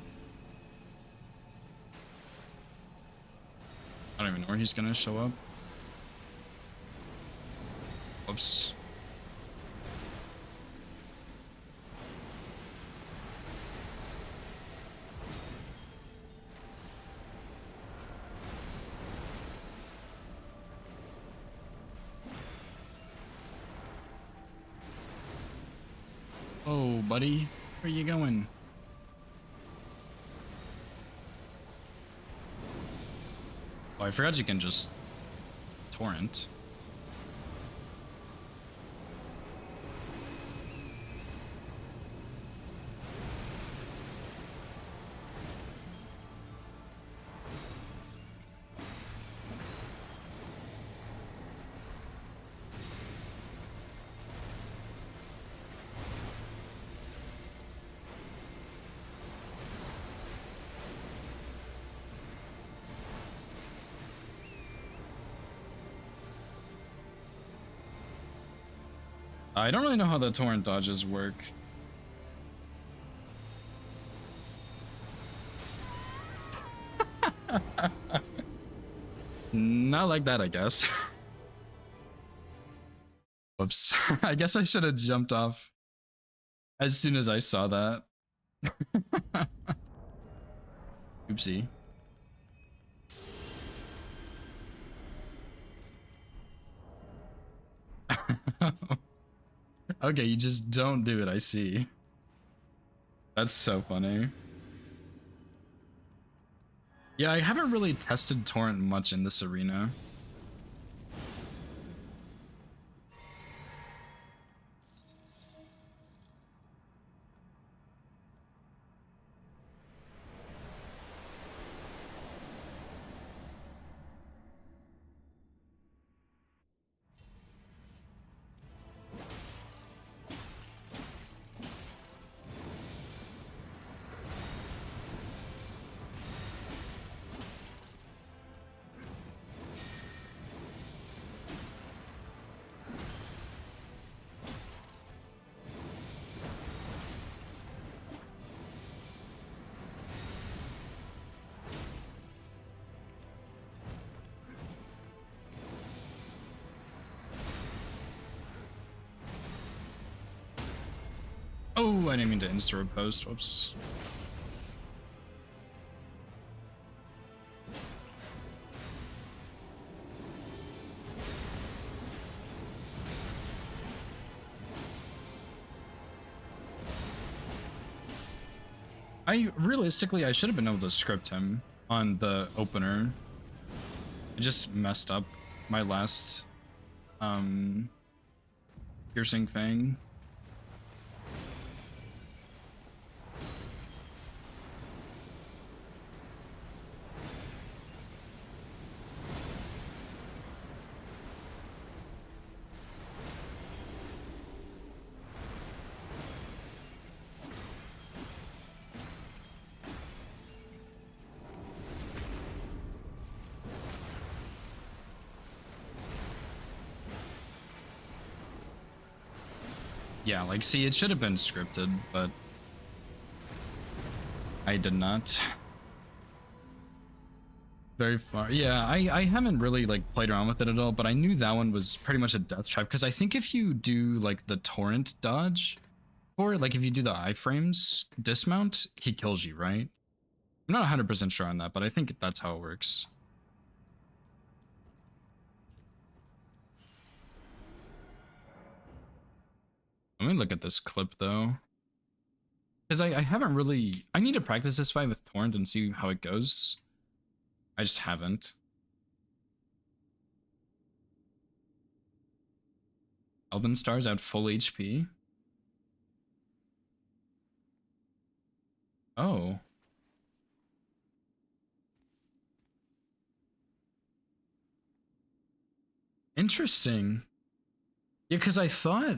Speaker 1: I don't even know where he's gonna show up. Whoops. Oh, buddy. Where you going? Oh, I forgot you can just torrent. I don't really know how the torrent dodges work. Not like that, I guess. Whoops. I guess I should have jumped off as soon as I saw that. Oopsie. Okay, you just don't do it, I see. That's so funny. Yeah, I haven't really tested torrent much in this arena. Oh, I didn't mean to insta repost. Whoops. Realistically, I should have been able to script him on the opener. I just messed up my last piercing thing. Yeah, like, see, it should have been scripted, but I did not. Very far. Yeah, I haven't really, like, played around with it at all, but I knew that one was pretty much a death trap, because I think if you do, like, the torrent dodge, or, like, if you do the iframes dismount, he kills you, right? I'm not 100% sure on that, but I think that's how it works. Let me look at this clip, though. Because I haven't really... I need to practice this fight with Torrent and see how it goes. I just haven't. Elden Stars at full HP. Oh. Interesting. Yeah, because I thought...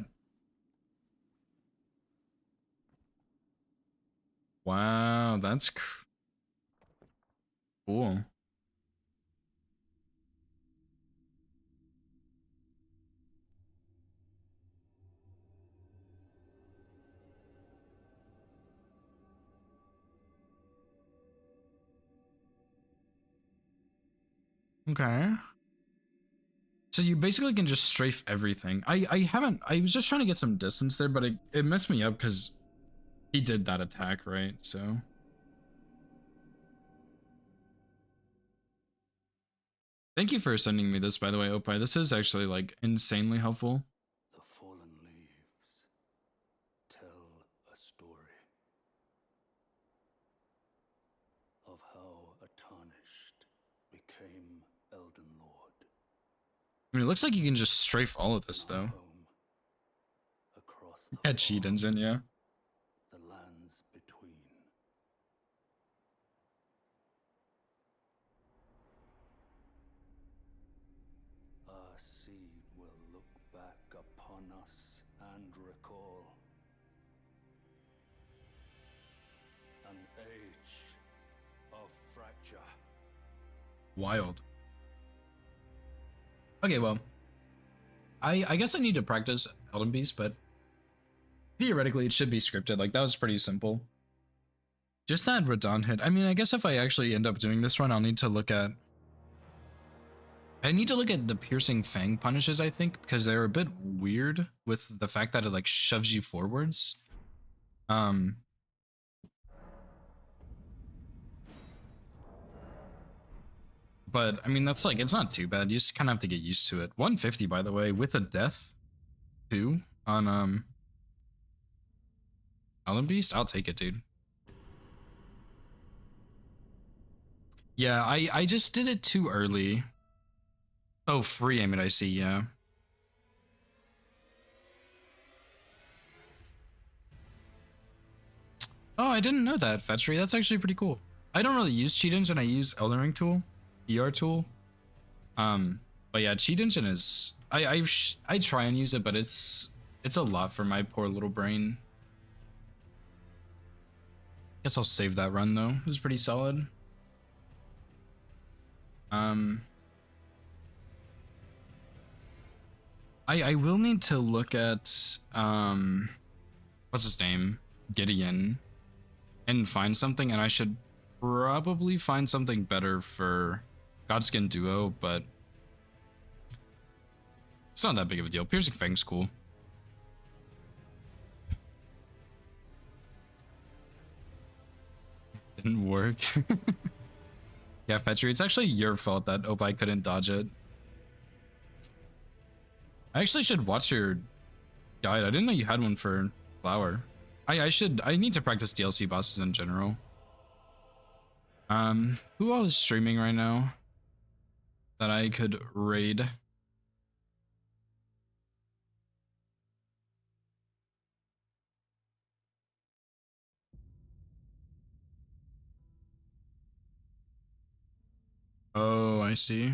Speaker 1: Wow, that's cool. Okay. So you basically can just strafe everything. I haven't... I was just trying to get some distance there, but it messed me up because he did that attack, right? So... Thank you for sending me this, by the way, Opie. This is actually, like, insanely helpful.
Speaker 2: The fallen leaves tell a story of how a tarnished became Elden Lord.
Speaker 1: I mean, it looks like you can just strafe all of this, though.
Speaker 2: Home across the
Speaker 1: Yeah, cheat
Speaker 2: far,
Speaker 1: engine, yeah.
Speaker 2: the lands between. Our seed will look back upon us and recall an age of fracture.
Speaker 1: Wild. Okay, well, I guess I need to practice Elden Beast, but theoretically it should be scripted. Like, that was pretty simple. Just that Radon hit. I mean, I guess if I actually end up doing this run, I'll need to look at... I need to look at the piercing fang punishes, I think, because they're a bit weird with the fact that it, like, shoves you forwards. But, I mean, that's, like, it's not too bad. You just kind of have to get used to it. 150, by the way, with a death, too, on, Elden Beast? I'll take it, dude. Yeah, I just did it too early. Oh, free aim it, I see, yeah. Oh, I didn't know that, Fetchery. That's actually pretty cool. I don't really use Cheat Engine, I use Elden Ring tool, ER tool. But yeah, Cheat Engine is... I try and use it, but it's a lot for my poor little brain. Guess I'll save that run, though. This is pretty solid. I will need to look at what's his name, Gideon, and find something, and I should probably find something better for Godskin Duo, but it's not that big of a deal. Piercing Fang's cool. Didn't work. Yeah, Fetchery, it's actually your fault that Opai couldn't dodge it. I actually should watch your guide. I didn't know you had one for Flower. I need to practice DLC bosses in general. Who all is streaming right now that I could raid? Oh, I see.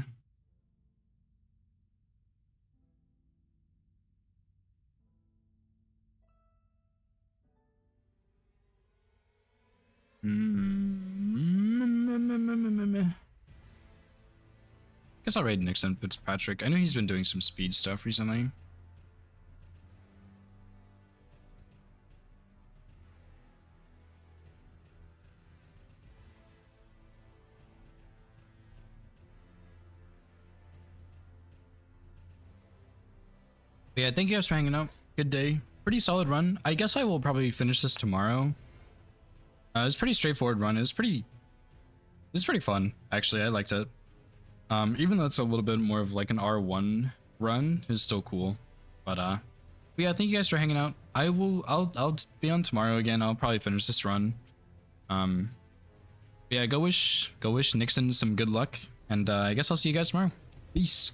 Speaker 1: Guess I'll raid Nixon Fitzpatrick. I know he's been doing some speed stuff recently. But yeah, thank you guys for hanging out. Good day. Pretty solid run. I guess I will probably finish this tomorrow. It's a pretty straightforward run. It's pretty fun, actually. I liked it. Even though it's a little bit more of like an R1 run, it's still cool. But yeah, thank you guys for hanging out. I'll be on tomorrow again. I'll probably finish this run. Yeah, go wish Nixon some good luck, and I guess I'll see you guys tomorrow. Peace.